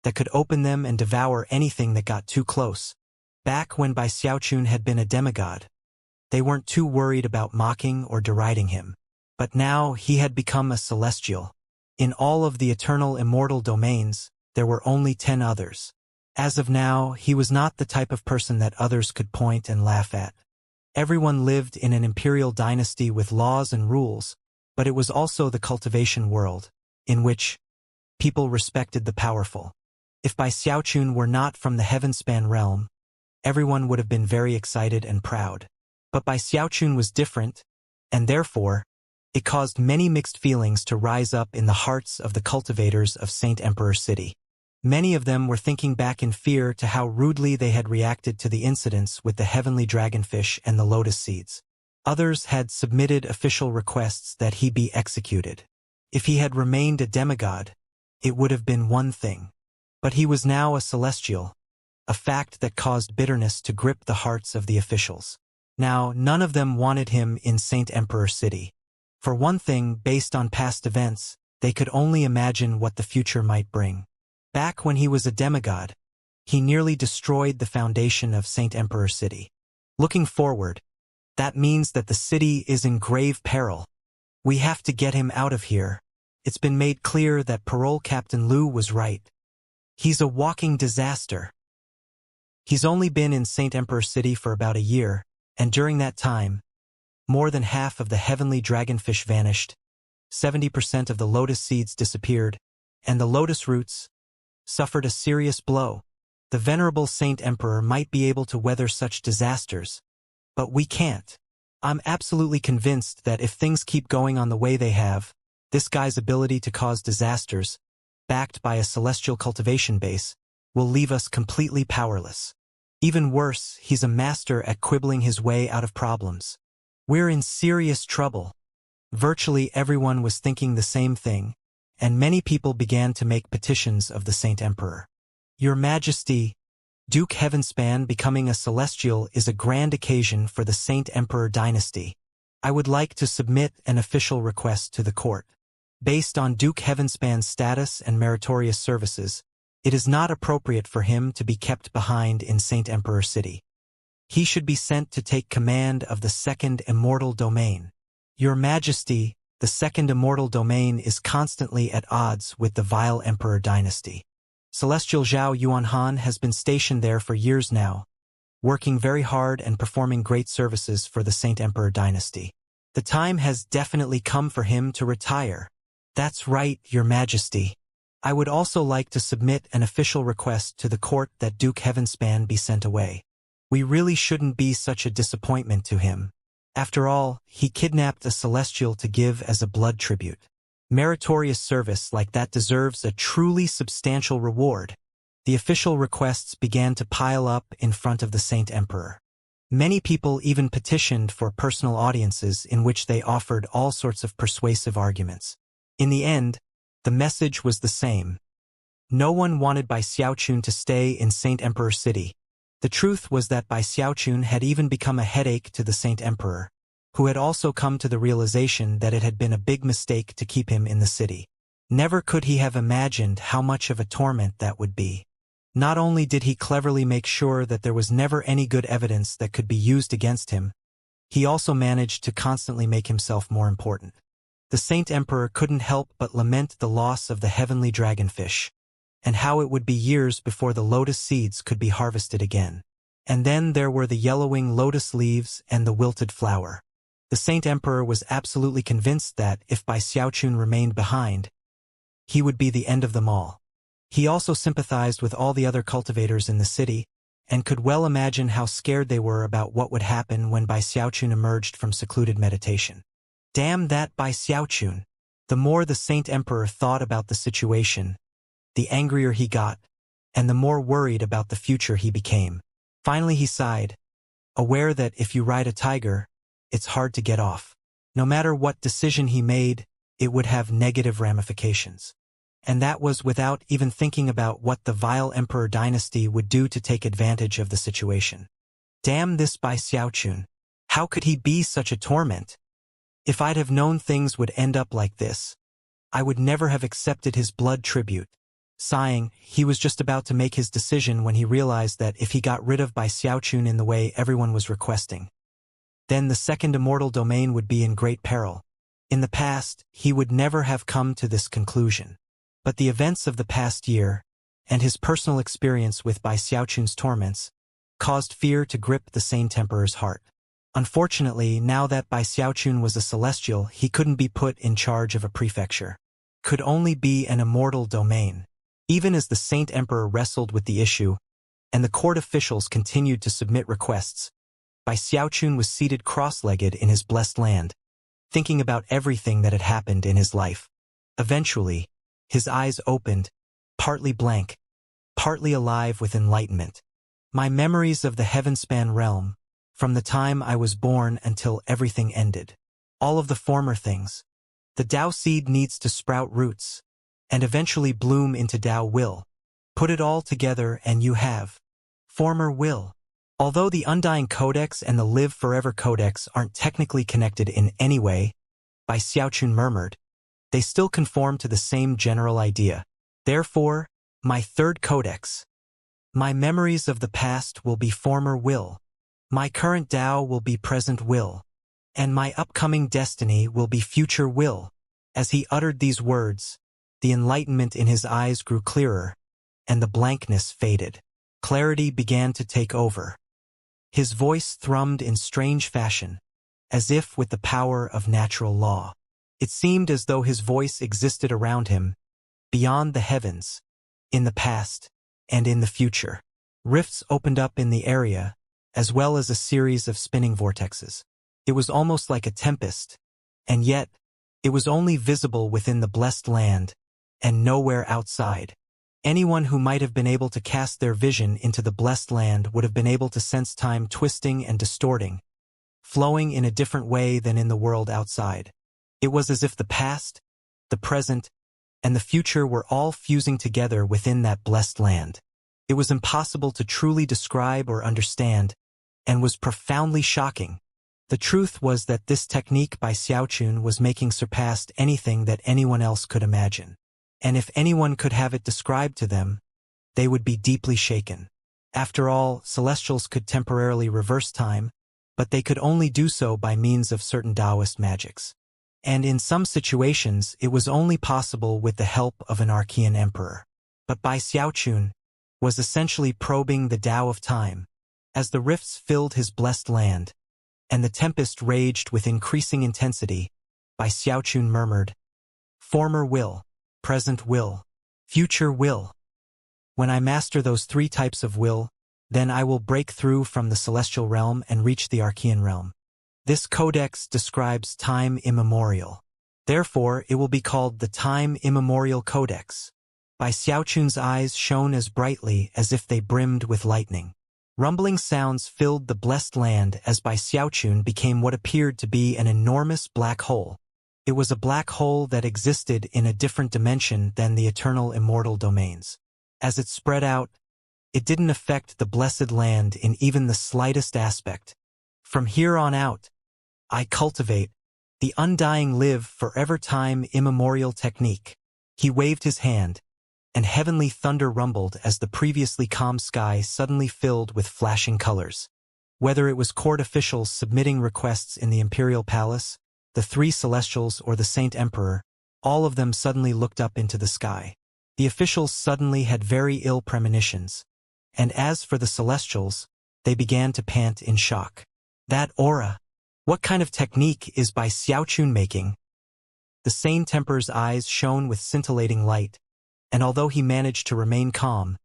that could open them and devour anything that got too close. Back when Bai Xiaochun had been a demigod, they weren't too worried about mocking or deriding him. But now he had become a celestial. In all of the eternal immortal domains, there were only 10 others. As of now, he was not the type of person that others could point and laugh at. Everyone lived in an imperial dynasty with laws and rules, but it was also the cultivation world, in which people respected the powerful. If Bai Xiaochun were not from the heavenspan realm, everyone would have been very excited and proud. But Bai Xiaochun was different, and therefore, it caused many mixed feelings to rise up in the hearts of the cultivators of Saint Emperor City. Many of them were thinking back in fear to how rudely they had reacted to the incidents with the heavenly dragonfish and the lotus seeds. Others had submitted official requests that he be executed. If he had remained a demigod, it would have been one thing. But he was now a celestial, a fact that caused bitterness to grip the hearts of the officials. Now, none of them wanted him in Saint Emperor City. For one thing, based on past events, they could only imagine what the future might bring. Back when he was a demigod, he nearly destroyed the foundation of Saint Emperor City. Looking forward, that means that the city is in grave peril. We have to get him out of here. It's been made clear that Parole Captain Liu was right. He's a walking disaster. He's only been in Saint Emperor City for about a year, and during that time, more than half of the heavenly dragonfish vanished, 70% of the lotus seeds disappeared, and the lotus roots suffered a serious blow. The venerable Saint Emperor might be able to weather such disasters, but we can't. I'm absolutely convinced that if things keep going on the way they have, this guy's ability to cause disasters, backed by a celestial cultivation base, will leave us completely powerless. Even worse, he's a master at quibbling his way out of problems. We're in serious trouble. Virtually everyone was thinking the same thing, and many people began to make petitions of the Saint Emperor. Your Majesty, Duke Heavenspan becoming a celestial is a grand occasion for the Saint Emperor dynasty. I would like to submit an official request to the court. Based on Duke Heavenspan's status and meritorious services, it is not appropriate for him to be kept behind in Saint Emperor City. He should be sent to take command of the second immortal domain. Your Majesty, the second immortal domain is constantly at odds with the vile Emperor dynasty. Celestial Zhao Yuanhan has been stationed there for years now, working very hard and performing great services for the Saint Emperor dynasty. The time has definitely come for him to retire. That's right, Your Majesty. I would also like to submit an official request to the court that Duke Heavenspan be sent away. We really shouldn't be such a disappointment to him. After all, he kidnapped a celestial to give as a blood tribute. Meritorious service like that deserves a truly substantial reward. The official requests began to pile up in front of the Saint Emperor. Many people even petitioned for personal audiences in which they offered all sorts of persuasive arguments. In the end, the message was the same. No one wanted Bai Xiaochun to stay in Saint Emperor City. The truth was that Bai Xiaochun had even become a headache to the Saint Emperor, who had also come to the realization that it had been a big mistake to keep him in the city. Never could he have imagined how much of a torment that would be. Not only did he cleverly make sure that there was never any good evidence that could be used against him, he also managed to constantly make himself more important. The Saint Emperor couldn't help but lament the loss of the heavenly dragonfish, and how it would be years before the lotus seeds could be harvested again. And then there were the yellowing lotus leaves and the wilted flower. The Saint Emperor was absolutely convinced that, if Bai Xiaochun remained behind, he would be the end of them all. He also sympathized with all the other cultivators in the city, and could well imagine how scared they were about what would happen when Bai Xiaochun emerged from secluded meditation. Damn that Bai Xiaochun! The more the Saint Emperor thought about the situation, the angrier he got, and the more worried about the future he became. Finally he sighed, aware that if you ride a tiger, it's hard to get off. No matter what decision he made, it would have negative ramifications. And that was without even thinking about what the vile Emperor dynasty would do to take advantage of the situation. Damn this Bai Xiaochun! How could he be such a torment? If I'd have known things would end up like this, I would never have accepted his blood tribute. Sighing, he was just about to make his decision when he realized that if he got rid of Bai Xiaochun in the way everyone was requesting, then the second immortal domain would be in great peril. In the past, he would never have come to this conclusion. But the events of the past year, and his personal experience with Bai Xiaochun's torments, caused fear to grip the Saint Emperor's heart. Unfortunately, now that Bai Xiaochun was a celestial, he couldn't be put in charge of a prefecture. Could only be an immortal domain. Even as the Saint Emperor wrestled with the issue, and the court officials continued to submit requests, Bai Xiaochun was seated cross-legged in his blessed land, thinking about everything that had happened in his life. Eventually, his eyes opened, partly blank, partly alive with enlightenment. My memories of the Heavenspan realm, from the time I was born until everything ended. All of the former things. The Tao seed needs to sprout roots, and eventually bloom into Tao will. Put it all together and you have former will. Although the Undying Codex and the Live Forever Codex aren't technically connected in any way, Bai Xiaochun murmured, they still conform to the same general idea. Therefore, my third codex. My memories of the past will be former will. My current Tao will be present will. And my upcoming destiny will be future will. As he uttered these words, the enlightenment in his eyes grew clearer, and the blankness faded. Clarity began to take over. His voice thrummed in strange fashion, as if with the power of natural law. It seemed as though his voice existed around him, beyond the heavens, in the past, and in the future. Rifts opened up in the area, as well as a series of spinning vortexes. It was almost like a tempest, and yet, it was only visible within the blessed land, and nowhere outside. Anyone who might have been able to cast their vision into the blessed land would have been able to sense time twisting and distorting, flowing in a different way than in the world outside. It was as if the past, the present, and the future were all fusing together within that blessed land. It was impossible to truly describe or understand, and was profoundly shocking. The truth was that this technique by Xiaochun was making surpassed anything that anyone else could imagine. And if anyone could have it described to them, they would be deeply shaken. After all, celestials could temporarily reverse time, but they could only do so by means of certain Taoist magics. And in some situations, it was only possible with the help of an Archean emperor. But Bai Xiaochun was essentially probing the Tao of time, as the rifts filled his blessed land, and the tempest raged with increasing intensity. Bai Xiaochun murmured, "Former will, present will, future will. When I master those three types of will, then I will break through from the celestial realm and reach the Archean realm. This codex describes time immemorial. Therefore, it will be called the Time Immemorial Codex." Bai Xiaochun's eyes shone as brightly as if they brimmed with lightning. Rumbling sounds filled the blessed land as Bai Xiaochun became what appeared to be an enormous black hole. It was a black hole that existed in a different dimension than the eternal immortal domains. As it spread out, it didn't affect the blessed land in even the slightest aspect. From here on out, I cultivate the undying live forever time immemorial technique. He waved his hand, and heavenly thunder rumbled as the previously calm sky suddenly filled with flashing colors. Whether it was court officials submitting requests in the imperial palace, the three celestials, or the Saint Emperor, all of them suddenly looked up into the sky. The officials suddenly had very ill premonitions, and as for the celestials, they began to pant in shock. That aura! What kind of technique is Bai Xiaochun making? The Saint Emperor's eyes shone with scintillating light, and although he managed to remain calm,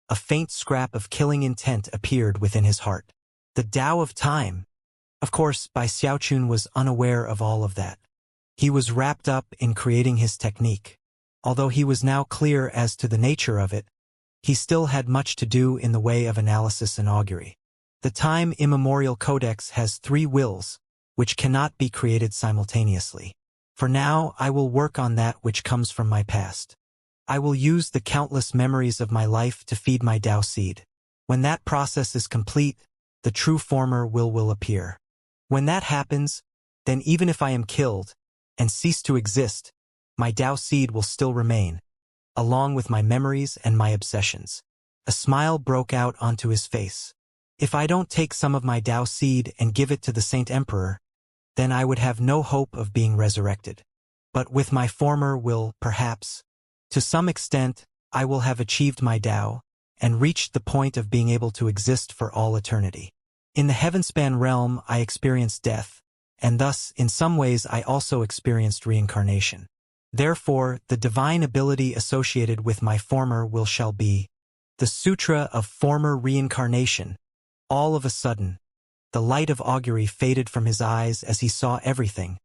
a faint scrap of killing intent appeared within his heart. The Tao of time! Of course, Bai Xiaochun was unaware of all of that. He was wrapped up in creating his technique. Although he was now clear as to the nature of it, he still had much to do in the way of analysis and augury. The Time Immemorial Codex has three wills, which cannot be created simultaneously. For now, I will work on that which comes from my past. I will use the countless memories of my life to feed my Tao seed. When that process is complete, the true former will appear. When that happens, then even if I am killed and cease to exist, my Tao seed will still remain, along with my memories and my obsessions. A smile broke out onto his face. If I don't take some of my Tao seed and give it to the Saint Emperor, then I would have no hope of being resurrected. But with my former will, perhaps, to some extent, I will have achieved my Tao and reached the point of being able to exist for all eternity. In the heavenspan realm, I experienced death, and thus, in some ways, I also experienced reincarnation. Therefore, the divine ability associated with my former will shall be the Sutra of Former Reincarnation. All of a sudden, the light of augury faded from his eyes as he saw everything,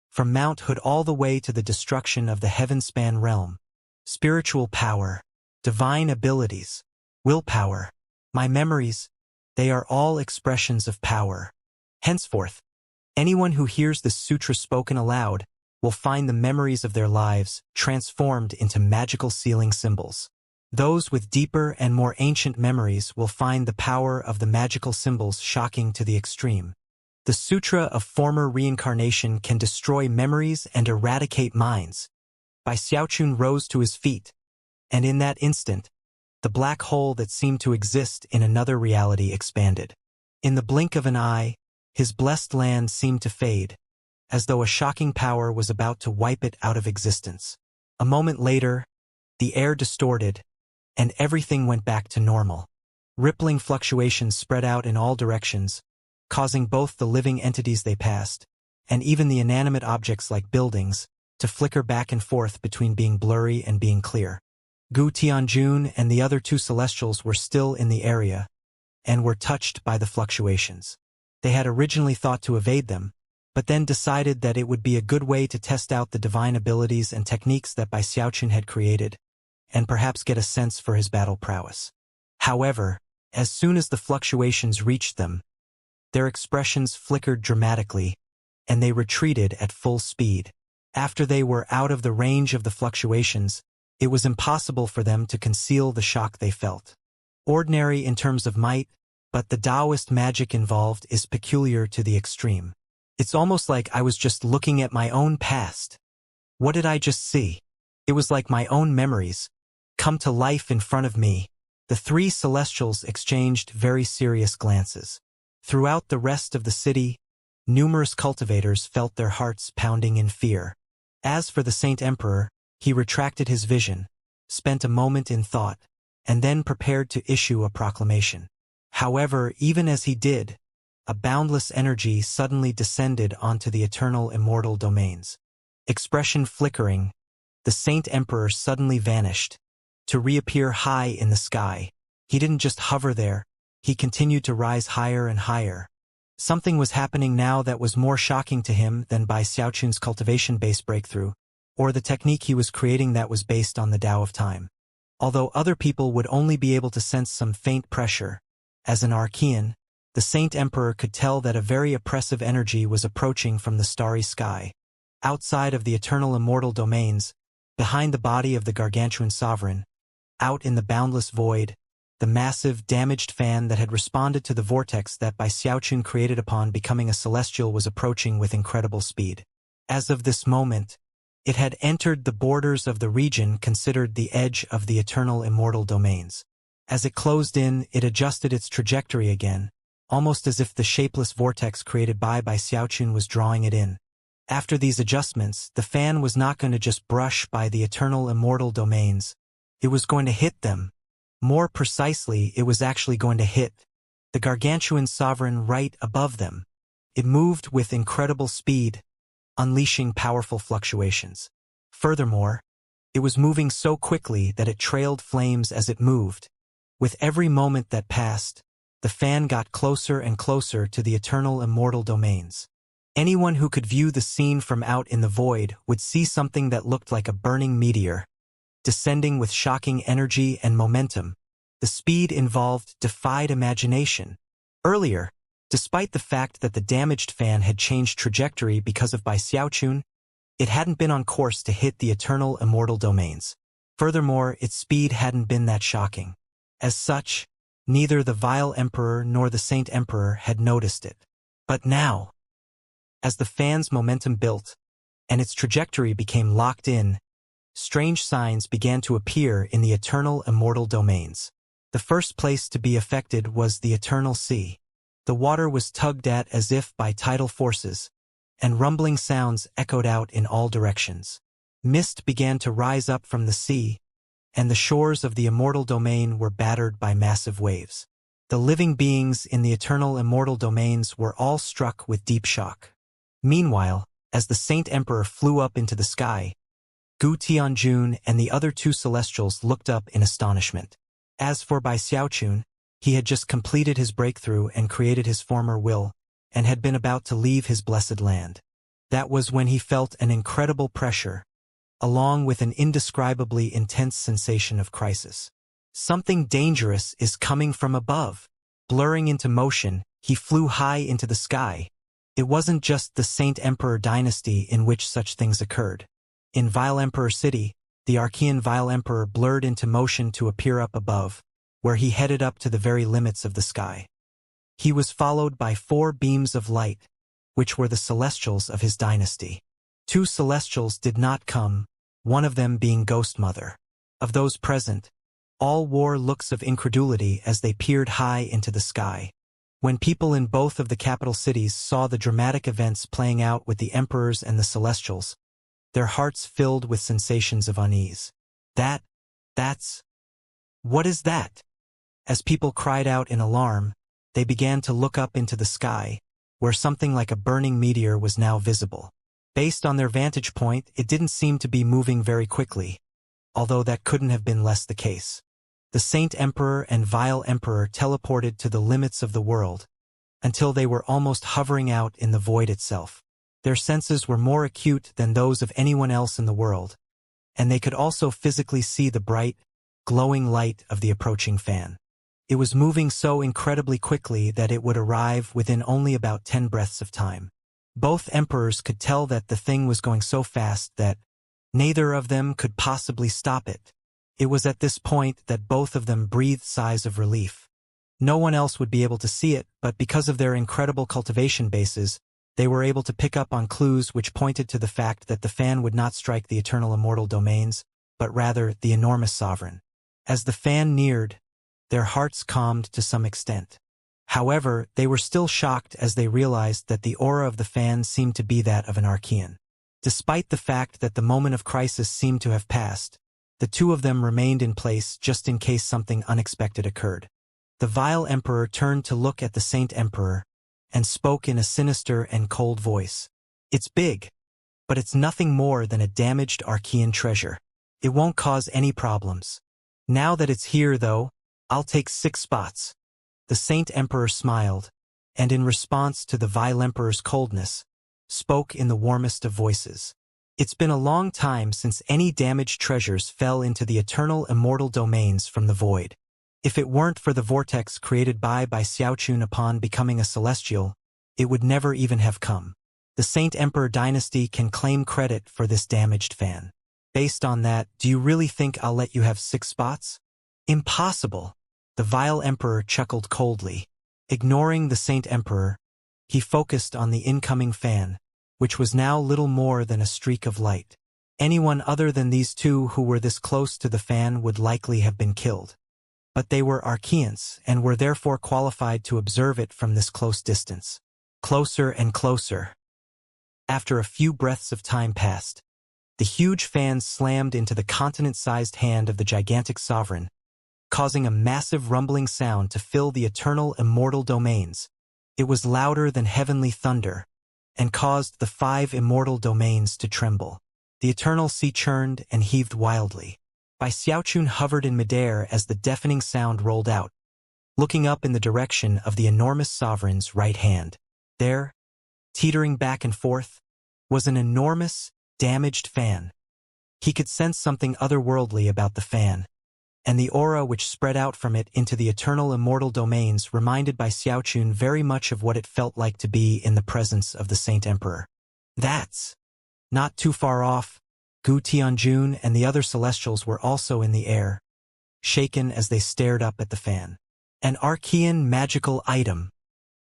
from Mount Hood all the way to the destruction of the heavenspan realm. Spiritual power, divine abilities, willpower, my memories, they are all expressions of power. Henceforth, anyone who hears this sutra spoken aloud will find the memories of their lives transformed into magical sealing symbols. Those with deeper and more ancient memories will find the power of the magical symbols shocking to the extreme. The Sutra of Former Reincarnation can destroy memories and eradicate minds. Bai Xiaochun rose to his feet, and in that instant, the black hole that seemed to exist in another reality expanded. In the blink of an eye, his blessed land seemed to fade, as though a shocking power was about to wipe it out of existence. A moment later, the air distorted, and everything went back to normal. Rippling fluctuations spread out in all directions, causing both the living entities they passed, and even the inanimate objects like buildings, to flicker back and forth between being blurry and being clear. Gu Tianjun and the other two celestials were still in the area and were touched by the fluctuations. They had originally thought to evade them, but then decided that it would be a good way to test out the divine abilities and techniques that Bai Xiaochun had created, and perhaps get a sense for his battle prowess. However, as soon as the fluctuations reached them, their expressions flickered dramatically, and they retreated at full speed. After they were out of the range of the fluctuations, it was impossible for them to conceal the shock they felt. Ordinary in terms of might, but the Taoist magic involved is peculiar to the extreme. It's almost like I was just looking at my own past. What did I just see? It was like my own memories come to life in front of me. The three celestials exchanged very serious glances. Throughout the rest of the city, numerous cultivators felt their hearts pounding in fear. As for the Saint Emperor, he retracted his vision, spent a moment in thought, and then prepared to issue a proclamation. However, even as he did, a boundless energy suddenly descended onto the eternal immortal domains. Expression flickering, the Saint Emperor suddenly vanished, to reappear high in the sky. He didn't just hover there, he continued to rise higher and higher. Something was happening now that was more shocking to him than Bai Xiaochun's cultivation-based breakthrough, or the technique he was creating that was based on the Tao of time. Although other people would only be able to sense some faint pressure, as an Archean, the Saint Emperor could tell that a very oppressive energy was approaching from the starry sky. Outside of the eternal immortal domains, behind the body of the gargantuan sovereign, out in the boundless void, the massive, damaged fan that had responded to the vortex that Bai Xiaochun created upon becoming a celestial was approaching with incredible speed. As of this moment, it had entered the borders of the region considered the edge of the eternal immortal domains. As it closed in, it adjusted its trajectory again, almost as if the shapeless vortex created by Xiaochun was drawing it in. After these adjustments, the fan was not going to just brush by the eternal immortal domains. It was going to hit them. More precisely, it was actually going to hit the gargantuan sovereign right above them. It moved with incredible speed, unleashing powerful fluctuations. Furthermore, it was moving so quickly that it trailed flames as it moved. With every moment that passed, the fan got closer and closer to the eternal immortal domains. Anyone who could view the scene from out in the void would see something that looked like a burning meteor, descending with shocking energy and momentum. The speed involved defied imagination. Earlier, despite the fact that the damaged fan had changed trajectory because of Bai Xiaochun, it hadn't been on course to hit the eternal immortal domains. Furthermore, its speed hadn't been that shocking. As such, neither the vile emperor nor the Saint Emperor had noticed it. But now, as the fan's momentum built, and its trajectory became locked in, strange signs began to appear in the eternal immortal domains. The first place to be affected was the eternal sea. The water was tugged at as if by tidal forces, and rumbling sounds echoed out in all directions. Mist began to rise up from the sea, and the shores of the immortal domain were battered by massive waves. The living beings in the eternal immortal domains were all struck with deep shock. Meanwhile, as the Saint Emperor flew up into the sky, Gu Tianjun and the other two celestials looked up in astonishment. As for Bai Xiaochun, he had just completed his breakthrough and created his former will, and had been about to leave his blessed land. That was when he felt an incredible pressure, along with an indescribably intense sensation of crisis. Something dangerous is coming from above. Blurring into motion, he flew high into the sky. It wasn't just the Saint Emperor dynasty in which such things occurred. In Vile Emperor City, the Archean Vile Emperor blurred into motion to appear up above, where he headed up to the very limits of the sky. He was followed by 4 beams of light, which were the celestials of his dynasty. 2 celestials did not come, one of them being Ghost Mother. Of those present, all wore looks of incredulity as they peered high into the sky. When people in both of the capital cities saw the dramatic events playing out with the emperors and the celestials, their hearts filled with sensations of unease. What is that? As people cried out in alarm, they began to look up into the sky, where something like a burning meteor was now visible. Based on their vantage point, it didn't seem to be moving very quickly. although that couldn't have been less the case. The Saint Emperor and Vile Emperor teleported to the limits of the world, until they were almost hovering out in the void itself. Their senses were more acute than those of anyone else in the world, and they could also physically see the bright, glowing light of the approaching fan. It was moving so incredibly quickly that it would arrive within only about 10 breaths of time. Both emperors could tell that the thing was going so fast that neither of them could possibly stop it. It was at this point that both of them breathed sighs of relief. No one else would be able to see it, but because of their incredible cultivation bases, they were able to pick up on clues which pointed to the fact that the fan would not strike the eternal immortal domains, but rather the enormous sovereign. As the fan neared, their hearts calmed to some extent. However, they were still shocked as they realized that the aura of the fan seemed to be that of an Archean. Despite the fact that the moment of crisis seemed to have passed, the two of them remained in place just in case something unexpected occurred. The Vile Emperor turned to look at the Saint Emperor and spoke in a sinister and cold voice. "It's big, but it's nothing more than a damaged Archean treasure. It won't cause any problems. Now that it's here, though, I'll take 6 spots." The Saint Emperor smiled, and in response to the Vile Emperor's coldness, spoke in the warmest of voices. "It's been a long time since any damaged treasures fell into the eternal immortal domains from the void. If it weren't for the vortex created by Xiaochun upon becoming a celestial, it would never even have come. The Saint Emperor dynasty can claim credit for this damaged fan. Based on that, do you really think I'll let you have 6 spots? Impossible." The Vile Emperor chuckled coldly. Ignoring the Saint Emperor, he focused on the incoming fan, which was now little more than a streak of light. Anyone other than these two who were this close to the fan would likely have been killed. But they were Archeans and were therefore qualified to observe it from this close distance. Closer and closer. After a few breaths of time passed, the huge fan slammed into the continent-sized hand of the gigantic sovereign, causing a massive rumbling sound to fill the eternal immortal domains. It was louder than heavenly thunder, and caused the 5 immortal domains to tremble. The eternal sea churned and heaved wildly. Xiaochun hovered in midair as the deafening sound rolled out, looking up in the direction of the enormous sovereign's right hand. There, teetering back and forth, was an enormous, damaged fan. He could sense something otherworldly about the fan, and the aura which spread out from it into the eternal immortal domains reminded Xiaochun very much of what it felt like to be in the presence of the Saint Emperor. That's not too far off. Gu Tianjun and the other celestials were also in the air, shaken as they stared up at the fan. An Archean magical item.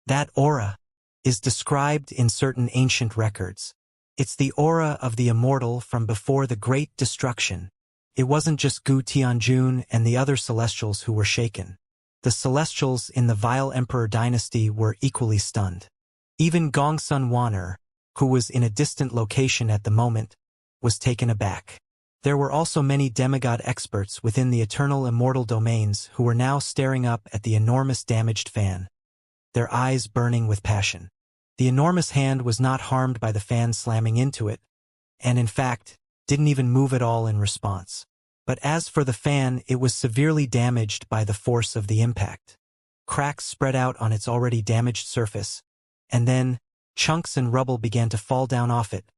That aura is described in certain ancient records. It's the aura of the immortal from before the Great Destruction. It wasn't just Gu Tianjun and the other celestials who were shaken. The celestials in the Vile Emperor dynasty were equally stunned. Even Gongsun Wan'er, who was in a distant location at the moment, was taken aback. There were also many demigod experts within the eternal immortal domains who were now staring up at the enormous damaged fan, their eyes burning with passion. The enormous hand was not harmed by the fan slamming into it, and in fact, didn't even move at all in response. But as for the fan, it was severely damaged by the force of the impact. Cracks spread out on its already damaged surface, and then chunks and rubble began to fall down off it,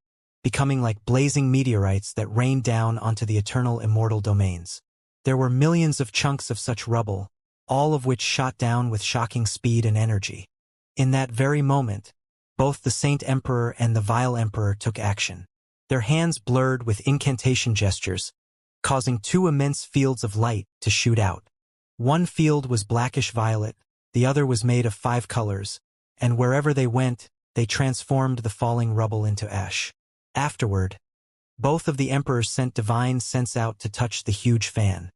becoming like blazing meteorites that rained down onto the eternal immortal domains. There were millions of chunks of such rubble, all of which shot down with shocking speed and energy. In that very moment, both the Saint Emperor and the Vile Emperor took action. Their hands blurred with incantation gestures, causing 2 immense fields of light to shoot out. One field was blackish-violet, the other was made of 5 colors, and wherever they went, they transformed the falling rubble into ash. Afterward, both of the emperors sent divine sense out to touch the huge fan.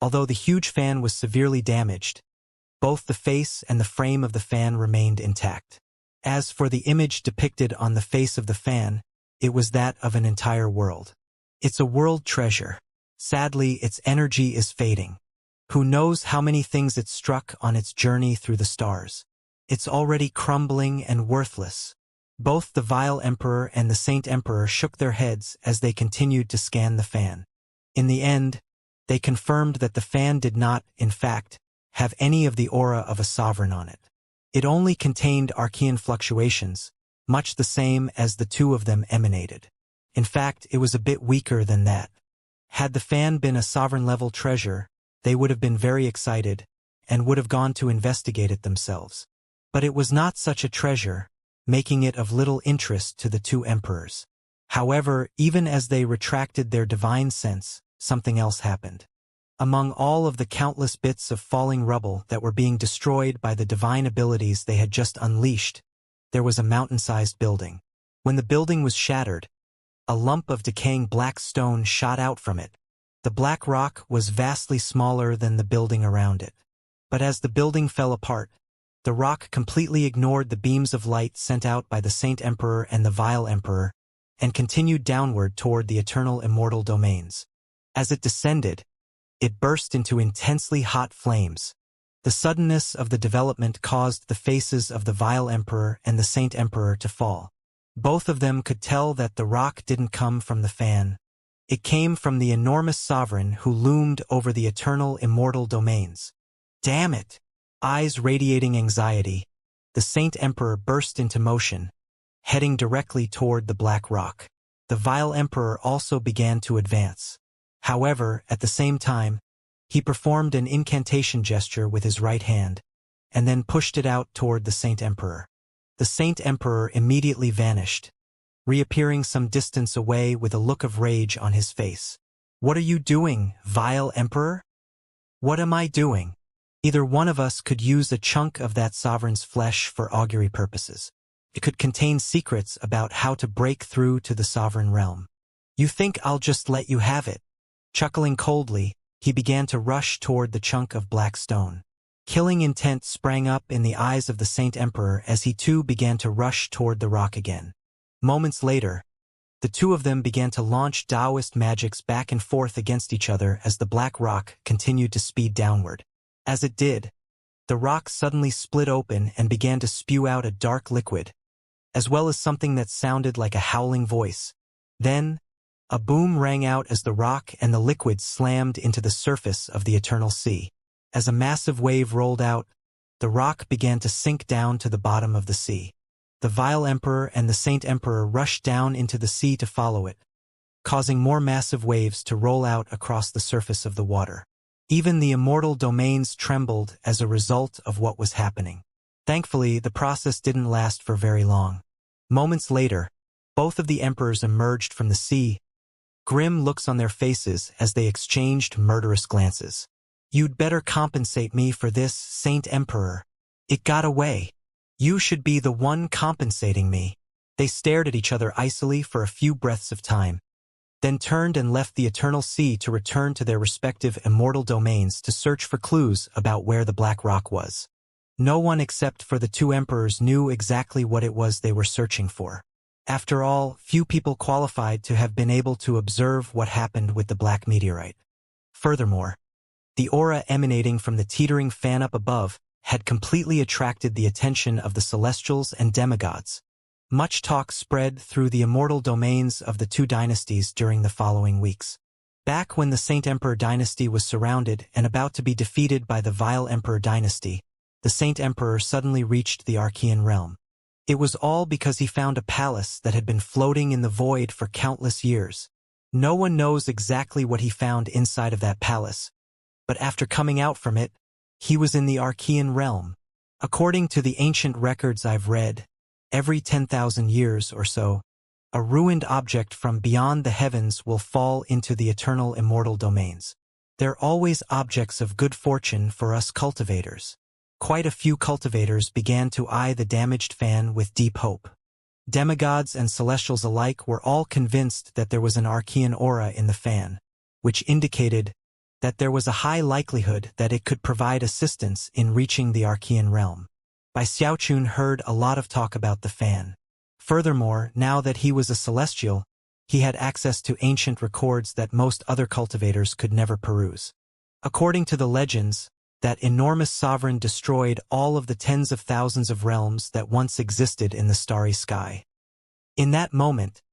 Although the huge fan was severely damaged, both the face and the frame of the fan remained intact. As for the image depicted on the face of the fan, it was that of an entire world. It's a world treasure. Sadly, its energy is fading. Who knows how many things it struck on its journey through the stars. It's already crumbling and worthless. Both the Vile Emperor and the Saint Emperor shook their heads as they continued to scan the fan. In the end, they confirmed that the fan did not, in fact, have any of the aura of a sovereign on it. It only contained Archean fluctuations, much the same as the two of them emanated. In fact, it was a bit weaker than that. Had the fan been a sovereign-level treasure, they would have been very excited, and would have gone to investigate it themselves. But it was not such a treasure, making it of little interest to the two emperors. However, even as they retracted their divine sense, something else happened. Among all of the countless bits of falling rubble that were being destroyed by the divine abilities they had just unleashed, there was a mountain-sized building. When the building was shattered, a lump of decaying black stone shot out from it. The black rock was vastly smaller than the building around it. But as the building fell apart, the rock completely ignored the beams of light sent out by the Saint Emperor and the Vile Emperor, and continued downward toward the eternal immortal domains. As it descended, it burst into intensely hot flames. The suddenness of the development caused the faces of the Vile Emperor and the Saint Emperor to fall. Both of them could tell that the rock didn't come from the fan. It came from the enormous sovereign who loomed over the eternal immortal domains. Damn it! Eyes radiating anxiety, the Saint Emperor burst into motion, heading directly toward the black rock. The Vile Emperor also began to advance. However, at the same time, he performed an incantation gesture with his right hand, and then pushed it out toward the Saint Emperor. The Saint Emperor immediately vanished, reappearing some distance away with a look of rage on his face. "What are you doing, Vile Emperor?" "What am I doing? Either one of us could use a chunk of that sovereign's flesh for augury purposes. It could contain secrets about how to break through to the sovereign realm. You think I'll just let you have it?" Chuckling coldly, he began to rush toward the chunk of black stone. Killing intent sprang up in the eyes of the Saint Emperor as he too began to rush toward the rock again. Moments later, the two of them began to launch Taoist magics back and forth against each other as the black rock continued to speed downward. As it did, the rock suddenly split open and began to spew out a dark liquid, as well as something that sounded like a howling voice. Then, a boom rang out as the rock and the liquid slammed into the surface of the eternal sea. As a massive wave rolled out, the rock began to sink down to the bottom of the sea. The Vile Emperor and the Saint Emperor rushed down into the sea to follow it, causing more massive waves to roll out across the surface of the water. Even the immortal domains trembled as a result of what was happening. Thankfully, the process didn't last for very long. Moments later, both of the emperors emerged from the sea, grim looks on their faces as they exchanged murderous glances. "You'd better compensate me for this, Saint Emperor. It got away. You should be the one compensating me." They stared at each other icily for a few breaths of time, then turned and left the eternal sea to return to their respective immortal domains to search for clues about where the black rock was. No one except for the two emperors knew exactly what it was they were searching for. After all, few people qualified to have been able to observe what happened with the black meteorite. Furthermore, the aura emanating from the teetering fan up above had completely attracted the attention of the celestials and demigods. Much talk spread through the immortal domains of the two dynasties during the following weeks. Back when the Saint Emperor dynasty was surrounded and about to be defeated by the Vile Emperor dynasty, the Saint Emperor suddenly reached the Archean realm. It was all because he found a palace that had been floating in the void for countless years. No one knows exactly what he found inside of that palace, but after coming out from it, he was in the Archean realm. According to the ancient records I've read, every 10,000 years or so, a ruined object from beyond the heavens will fall into the eternal immortal domains. They're always objects of good fortune for us cultivators. Quite a few cultivators began to eye the damaged fan with deep hope. Demigods and celestials alike were all convinced that there was an Archean aura in the fan, which indicated that there was a high likelihood that it could provide assistance in reaching the Archean realm. Xiaochun heard a lot of talk about the fan. Furthermore, now that he was a celestial, he had access to ancient records that most other cultivators could never peruse. According to the legends, that enormous sovereign destroyed all of the tens of thousands of realms that once existed in the starry sky. In that moment,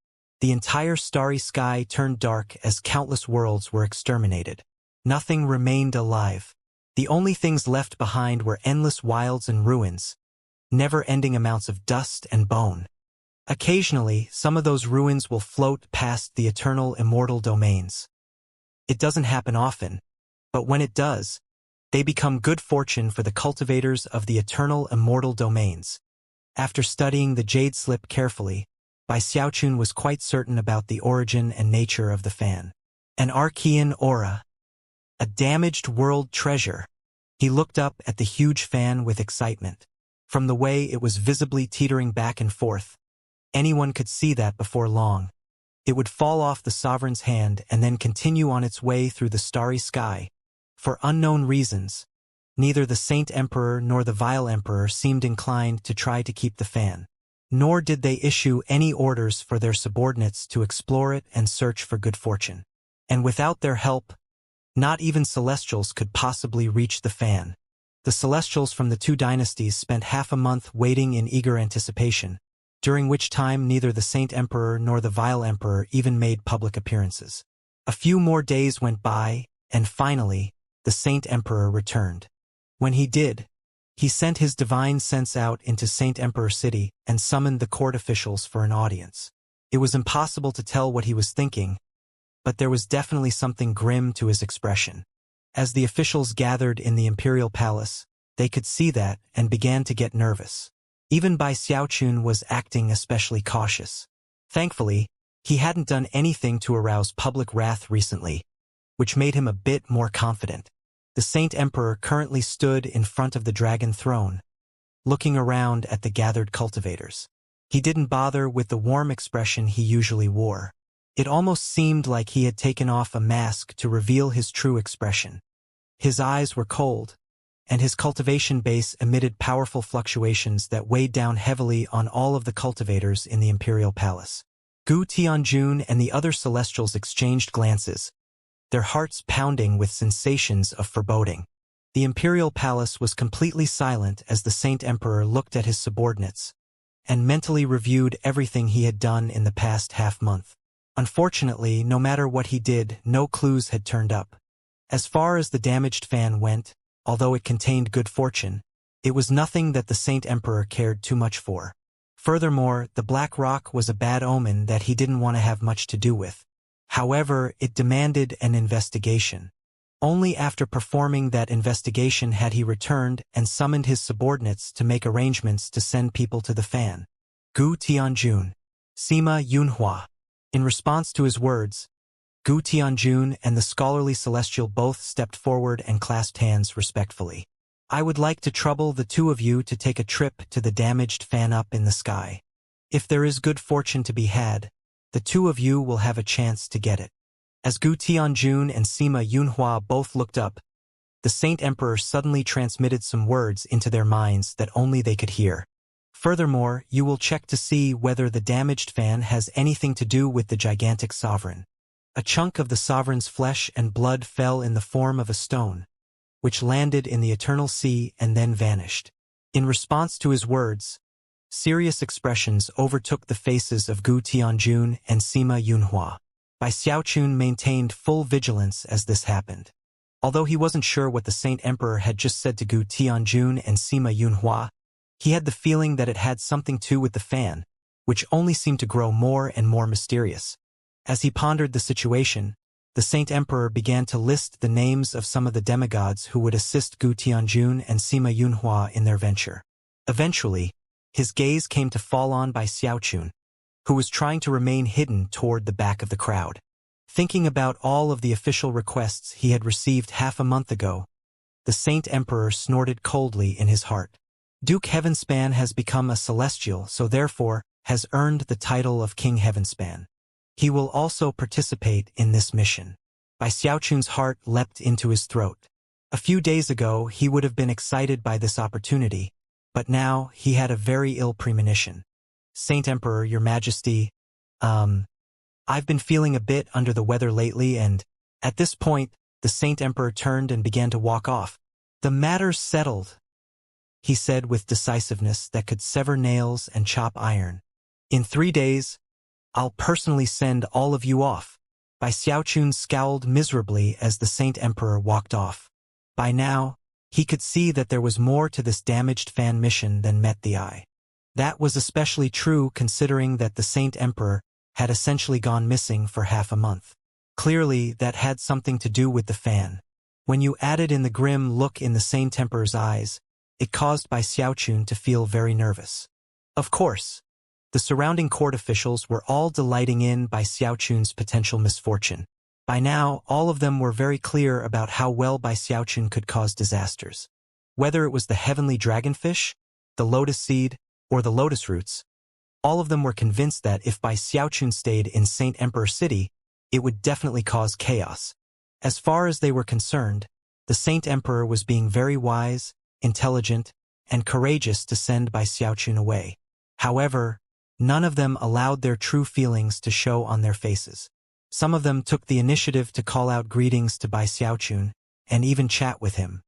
The entire starry sky turned dark as countless worlds were exterminated. Nothing remained alive. The only things left behind were endless wilds and ruins, never-ending amounts of dust and bone. Occasionally, some of those ruins will float past the eternal immortal domains. It doesn't happen often, but when it does, they become good fortune for the cultivators of the eternal immortal domains. After studying the jade slip carefully, Xiaochun was quite certain about the origin and nature of the fan. An Archean aura. A damaged world treasure. He looked up at the huge fan with excitement. From the way it was visibly teetering back and forth, anyone could see that before long. It would fall off the sovereign's hand and then continue on its way through the starry sky. For unknown reasons, neither the Saint Emperor nor the Vile Emperor seemed inclined to try to keep the fan. Nor did they issue any orders for their subordinates to explore it and search for good fortune. And without their help, not even Celestials could possibly reach the fan. The Celestials from the two dynasties spent half a month waiting in eager anticipation, during which time neither the Saint Emperor nor the Vile Emperor even made public appearances. A few more days went by, and finally, the Saint Emperor returned. When he did, he sent his divine sense out into Saint Emperor City and summoned the court officials for an audience. It was impossible to tell what he was thinking, but there was definitely something grim to his expression. As the officials gathered in the imperial palace, they could see that and began to get nervous. Even Xiaochun was acting especially cautious. Thankfully, he hadn't done anything to arouse public wrath recently, which made him a bit more confident. The Saint Emperor currently stood in front of the dragon throne, looking around at the gathered cultivators. He didn't bother with the warm expression he usually wore. It almost seemed like he had taken off a mask to reveal his true expression. His eyes were cold, and his cultivation base emitted powerful fluctuations that weighed down heavily on all of the cultivators in the imperial palace. Gu Tianjun and the other celestials exchanged glances, their hearts pounding with sensations of foreboding. The imperial palace was completely silent as the Saint Emperor looked at his subordinates and mentally reviewed everything he had done in the past half-month. Unfortunately, no matter what he did, no clues had turned up. As far as the damaged fan went, although it contained good fortune, it was nothing that the Saint Emperor cared too much for. Furthermore, the black rock was a bad omen that he didn't want to have much to do with. However, it demanded an investigation. Only after performing that investigation had he returned and summoned his subordinates to make arrangements to send people to the fan. Gu Tianjun. Sima Yunhua. In response to his words, Gu Tianjun and the scholarly celestial both stepped forward and clasped hands respectfully. I would like to trouble the two of you to take a trip to the damaged fan up in the sky. If there is good fortune to be had, the two of you will have a chance to get it. As Gu Tianjun and Sima Yunhua both looked up, the Saint Emperor suddenly transmitted some words into their minds that only they could hear. Furthermore, you will check to see whether the damaged fan has anything to do with the gigantic sovereign. A chunk of the sovereign's flesh and blood fell in the form of a stone, which landed in the eternal sea and then vanished. In response to his words, serious expressions overtook the faces of Gu Tianjun and Sima Yunhua. Xiaochun maintained full vigilance as this happened. Although he wasn't sure what the Saint Emperor had just said to Gu Tianjun and Sima Yunhua, he had the feeling that it had something to do with the fan, which only seemed to grow more and more mysterious. As he pondered the situation, the Saint Emperor began to list the names of some of the demigods who would assist Gu Tianjun and Sima Yunhua in their venture. Eventually, his gaze came to fall on Xiaochun, who was trying to remain hidden toward the back of the crowd. Thinking about all of the official requests he had received half a month ago, the Saint Emperor snorted coldly in his heart. Duke Heavenspan has become a celestial, so therefore has earned the title of King Heavenspan. He will also participate in this mission. Xiaochun's heart leapt into his throat. A few days ago, he would have been excited by this opportunity, but now he had a very ill premonition. Saint Emperor, Your Majesty, I've been feeling a bit under the weather lately, and at this point, the Saint Emperor turned and began to walk off. The matter's settled, he said with decisiveness that could sever nails and chop iron. In 3 days, I'll personally send all of you off. Bai Xiaochun scowled miserably as the Saint Emperor walked off. By now, he could see that there was more to this damaged fan mission than met the eye. That was especially true considering that the Saint Emperor had essentially gone missing for half a month. Clearly, that had something to do with the fan. When you added in the grim look in the Saint Emperor's eyes, it caused Bai Xiaochun to feel very nervous. Of course, the surrounding court officials were all delighting in Bai Xiaochun's potential misfortune. By now, all of them were very clear about how well Bai Xiaochun could cause disasters. Whether it was the heavenly dragonfish, the lotus seed, or the lotus roots, all of them were convinced that if Bai Xiaochun stayed in Saint Emperor City, it would definitely cause chaos. As far as they were concerned, the Saint Emperor was being very wise, intelligent, and courageous to send Bai Xiaochun away. However, none of them allowed their true feelings to show on their faces. Some of them took the initiative to call out greetings to Bai Xiaochun and even chat with him.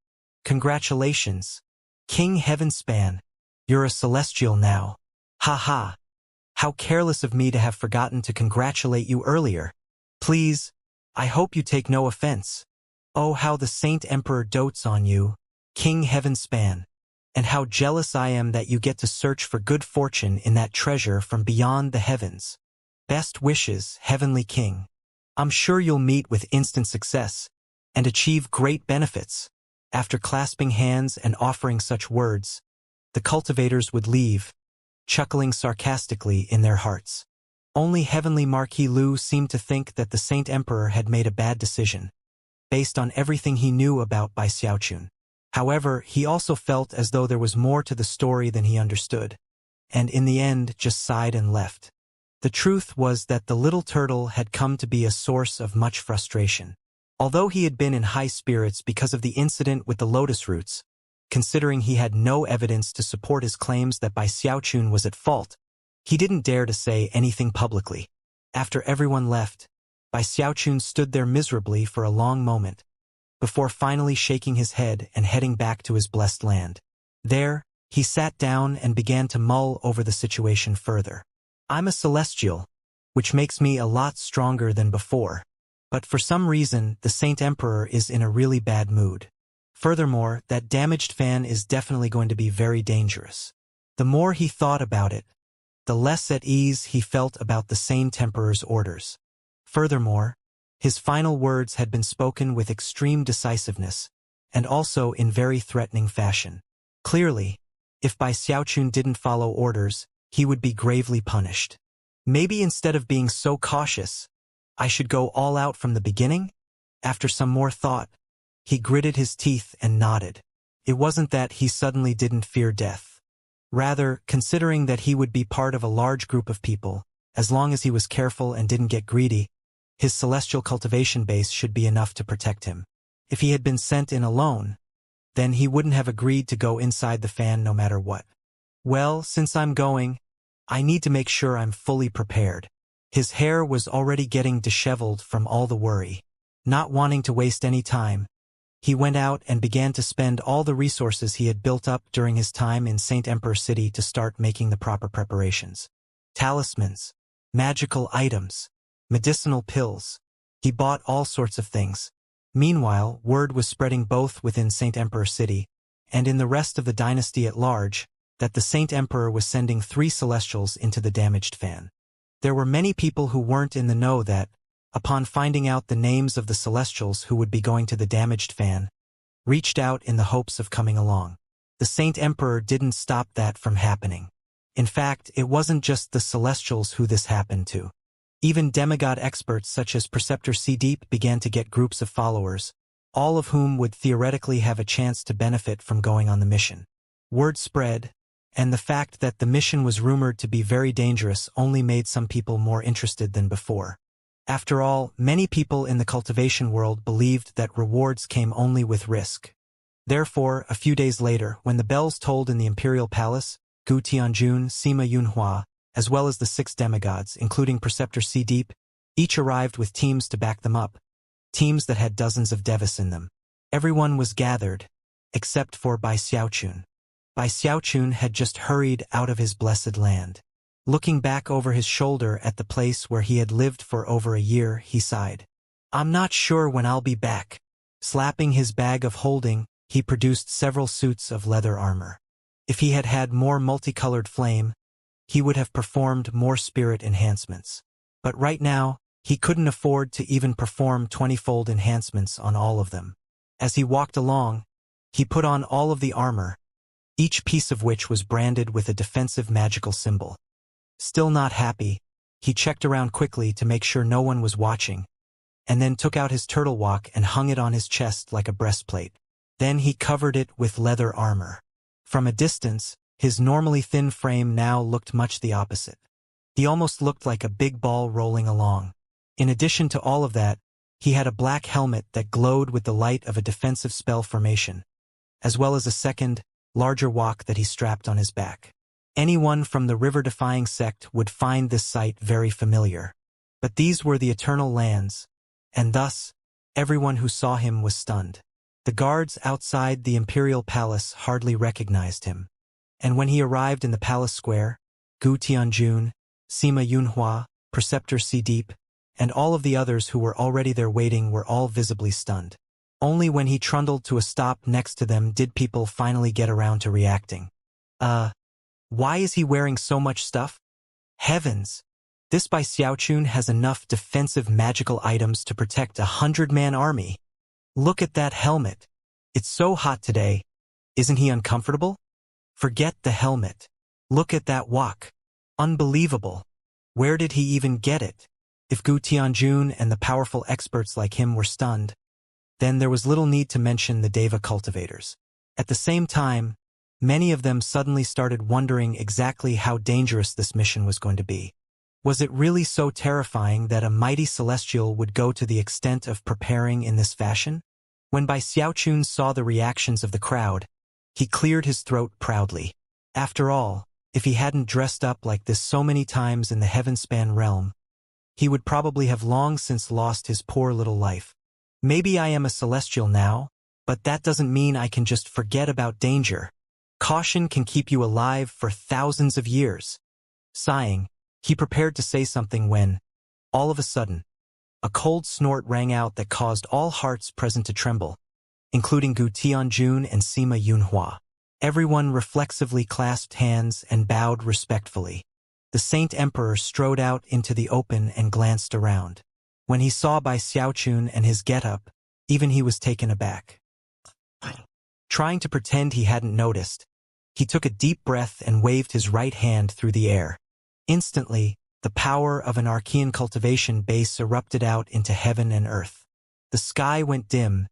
Congratulations, King Heavenspan. You're a celestial now. Ha ha. How careless of me to have forgotten to congratulate you earlier. Please, I hope you take no offense. Oh, how the Saint Emperor dotes on you, King Heavenspan. And how jealous I am that you get to search for good fortune in that treasure from beyond the heavens. Best wishes, Heavenly King. I'm sure you'll meet with instant success and achieve great benefits. After clasping hands and offering such words, the cultivators would leave, chuckling sarcastically in their hearts. Only Heavenly Marquis Lu seemed to think that the Saint Emperor had made a bad decision, based on everything he knew about Bai Xiaochun. However, he also felt as though there was more to the story than he understood, and in the end just sighed and left. The truth was that the little turtle had come to be a source of much frustration. Although he had been in high spirits because of the incident with the lotus roots, considering he had no evidence to support his claims that Bai Xiaochun was at fault, he didn't dare to say anything publicly. After everyone left, Bai Xiaochun stood there miserably for a long moment, before finally shaking his head and heading back to his blessed land. There, he sat down and began to mull over the situation further. I'm a celestial, which makes me a lot stronger than before. But for some reason, the Saint Emperor is in a really bad mood. Furthermore, that damaged fan is definitely going to be very dangerous. The more he thought about it, the less at ease he felt about the Saint Emperor's orders. Furthermore, his final words had been spoken with extreme decisiveness, and also in very threatening fashion. Clearly, if Bai Xiaochun didn't follow orders, he would be gravely punished. Maybe instead of being so cautious, I should go all out from the beginning? After some more thought, he gritted his teeth and nodded. It wasn't that he suddenly didn't fear death. Rather, considering that he would be part of a large group of people, as long as he was careful and didn't get greedy, his celestial cultivation base should be enough to protect him. If he had been sent in alone, then he wouldn't have agreed to go inside the fan no matter what. Well, since I'm going, I need to make sure I'm fully prepared. His hair was already getting disheveled from all the worry. Not wanting to waste any time, he went out and began to spend all the resources he had built up during his time in Saint Emperor City to start making the proper preparations. Talismans, magical items, medicinal pills. He bought all sorts of things. Meanwhile, word was spreading both within Saint Emperor City and in the rest of the dynasty at large that the Saint Emperor was sending 3 celestials into the damaged fan. There were many people who weren't in the know that, upon finding out the names of the celestials who would be going to the damaged fan, reached out in the hopes of coming along. The Saint Emperor didn't stop that from happening. In fact, it wasn't just the celestials who this happened to. Even demigod experts such as Preceptor C-Deep began to get groups of followers, all of whom would theoretically have a chance to benefit from going on the mission. Word spread, and the fact that the mission was rumored to be very dangerous only made some people more interested than before. After all, many people in the cultivation world believed that rewards came only with risk. Therefore, a few days later, when the bells tolled in the Imperial Palace, Gu Tianjun, Sima Yunhua, as well as the 6 demigods, including Preceptor C-Deep, each arrived with teams to back them up, teams that had dozens of devis in them. Everyone was gathered, except for Bai Xiaochun. Bai Xiaochun had just hurried out of his blessed land. Looking back over his shoulder at the place where he had lived for over a year, he sighed. I'm not sure when I'll be back. Slapping his bag of holding, he produced several suits of leather armor. If he had had more multicolored flame, he would have performed more spirit enhancements. But right now, he couldn't afford to even perform 20-fold enhancements on all of them. As he walked along, he put on all of the armor, each piece of which was branded with a defensive magical symbol. Still not happy, he checked around quickly to make sure no one was watching, and then took out his turtle walk and hung it on his chest like a breastplate. Then he covered it with leather armor. From a distance, his normally thin frame now looked much the opposite. He almost looked like a big ball rolling along. In addition to all of that, he had a black helmet that glowed with the light of a defensive spell formation, as well as a second, larger walk that he strapped on his back. Anyone from the river-defying sect would find this sight very familiar. But these were the Eternal Lands, and thus, everyone who saw him was stunned. The guards outside the Imperial Palace hardly recognized him. And when he arrived in the palace square, Gu Tianjun, Sima Yunhua, Preceptor Si Deep, and all of the others who were already there waiting were all visibly stunned. Only when he trundled to a stop next to them did people finally get around to reacting. Why is he wearing so much stuff? Heavens! This by Xiaochun has enough defensive magical items to protect a 100-man army. Look at that helmet. It's so hot today. Isn't he uncomfortable? Forget the helmet. Look at that walk. Unbelievable. Where did he even get it? If Gu Tianjun and the powerful experts like him were stunned, then there was little need to mention the Deva cultivators. At the same time, many of them suddenly started wondering exactly how dangerous this mission was going to be. Was it really so terrifying that a mighty celestial would go to the extent of preparing in this fashion? When Bai Xiaochun saw the reactions of the crowd, he cleared his throat proudly. After all, if he hadn't dressed up like this so many times in the Heavenspan realm, he would probably have long since lost his poor little life. Maybe I am a celestial now, but that doesn't mean I can just forget about danger. Caution can keep you alive for thousands of years. Sighing, he prepared to say something when, all of a sudden, a cold snort rang out that caused all hearts present to tremble, including Gu Tianjun and Sima Yunhua. Everyone reflexively clasped hands and bowed respectfully. The Saint Emperor strode out into the open and glanced around. When he saw Bai Xiaochun and his get-up, even he was taken aback. Trying to pretend he hadn't noticed, he took a deep breath and waved his right hand through the air. Instantly, the power of an Archean cultivation base erupted out into heaven and earth. The sky went dim,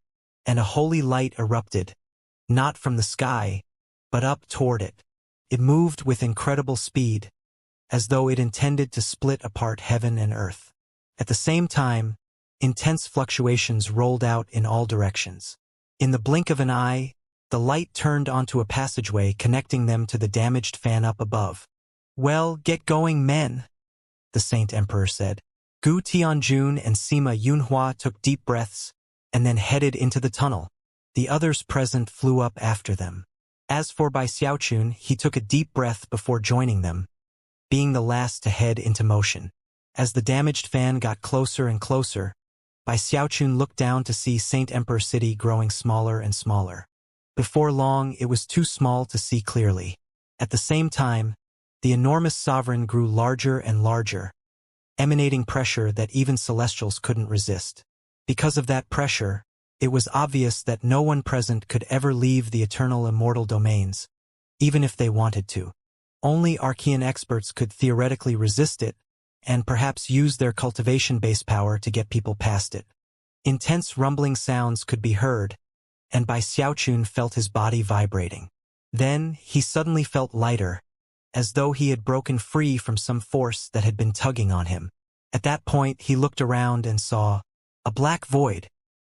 and a holy light erupted, not from the sky, but up toward it. It moved with incredible speed, as though it intended to split apart heaven and earth. At the same time, intense fluctuations rolled out in all directions. In the blink of an eye, the light turned onto a passageway connecting them to the damaged fan up above. Well, get going, men, the Saint Emperor said. Gu Tianjun and Sima Yunhua took deep breaths and then headed into the tunnel. The others present flew up after them. As for Bai Xiaochun, he took a deep breath before joining them, being the last to head into motion. As the damaged fan got closer and closer, Bai Xiaochun looked down to see Saint Emperor City growing smaller and smaller. Before long, it was too small to see clearly. At the same time, the enormous sovereign grew larger and larger, emanating pressure that even celestials couldn't resist. Because of that pressure, it was obvious that no one present could ever leave the eternal immortal domains, even if they wanted to. Only Archean experts could theoretically resist it, and perhaps use their cultivation base power to get people past it. Intense rumbling sounds could be heard, and Bai Xiaochun felt his body vibrating. Then, he suddenly felt lighter, as though he had broken free from some force that had been tugging on him. At that point, he looked around and saw a black void.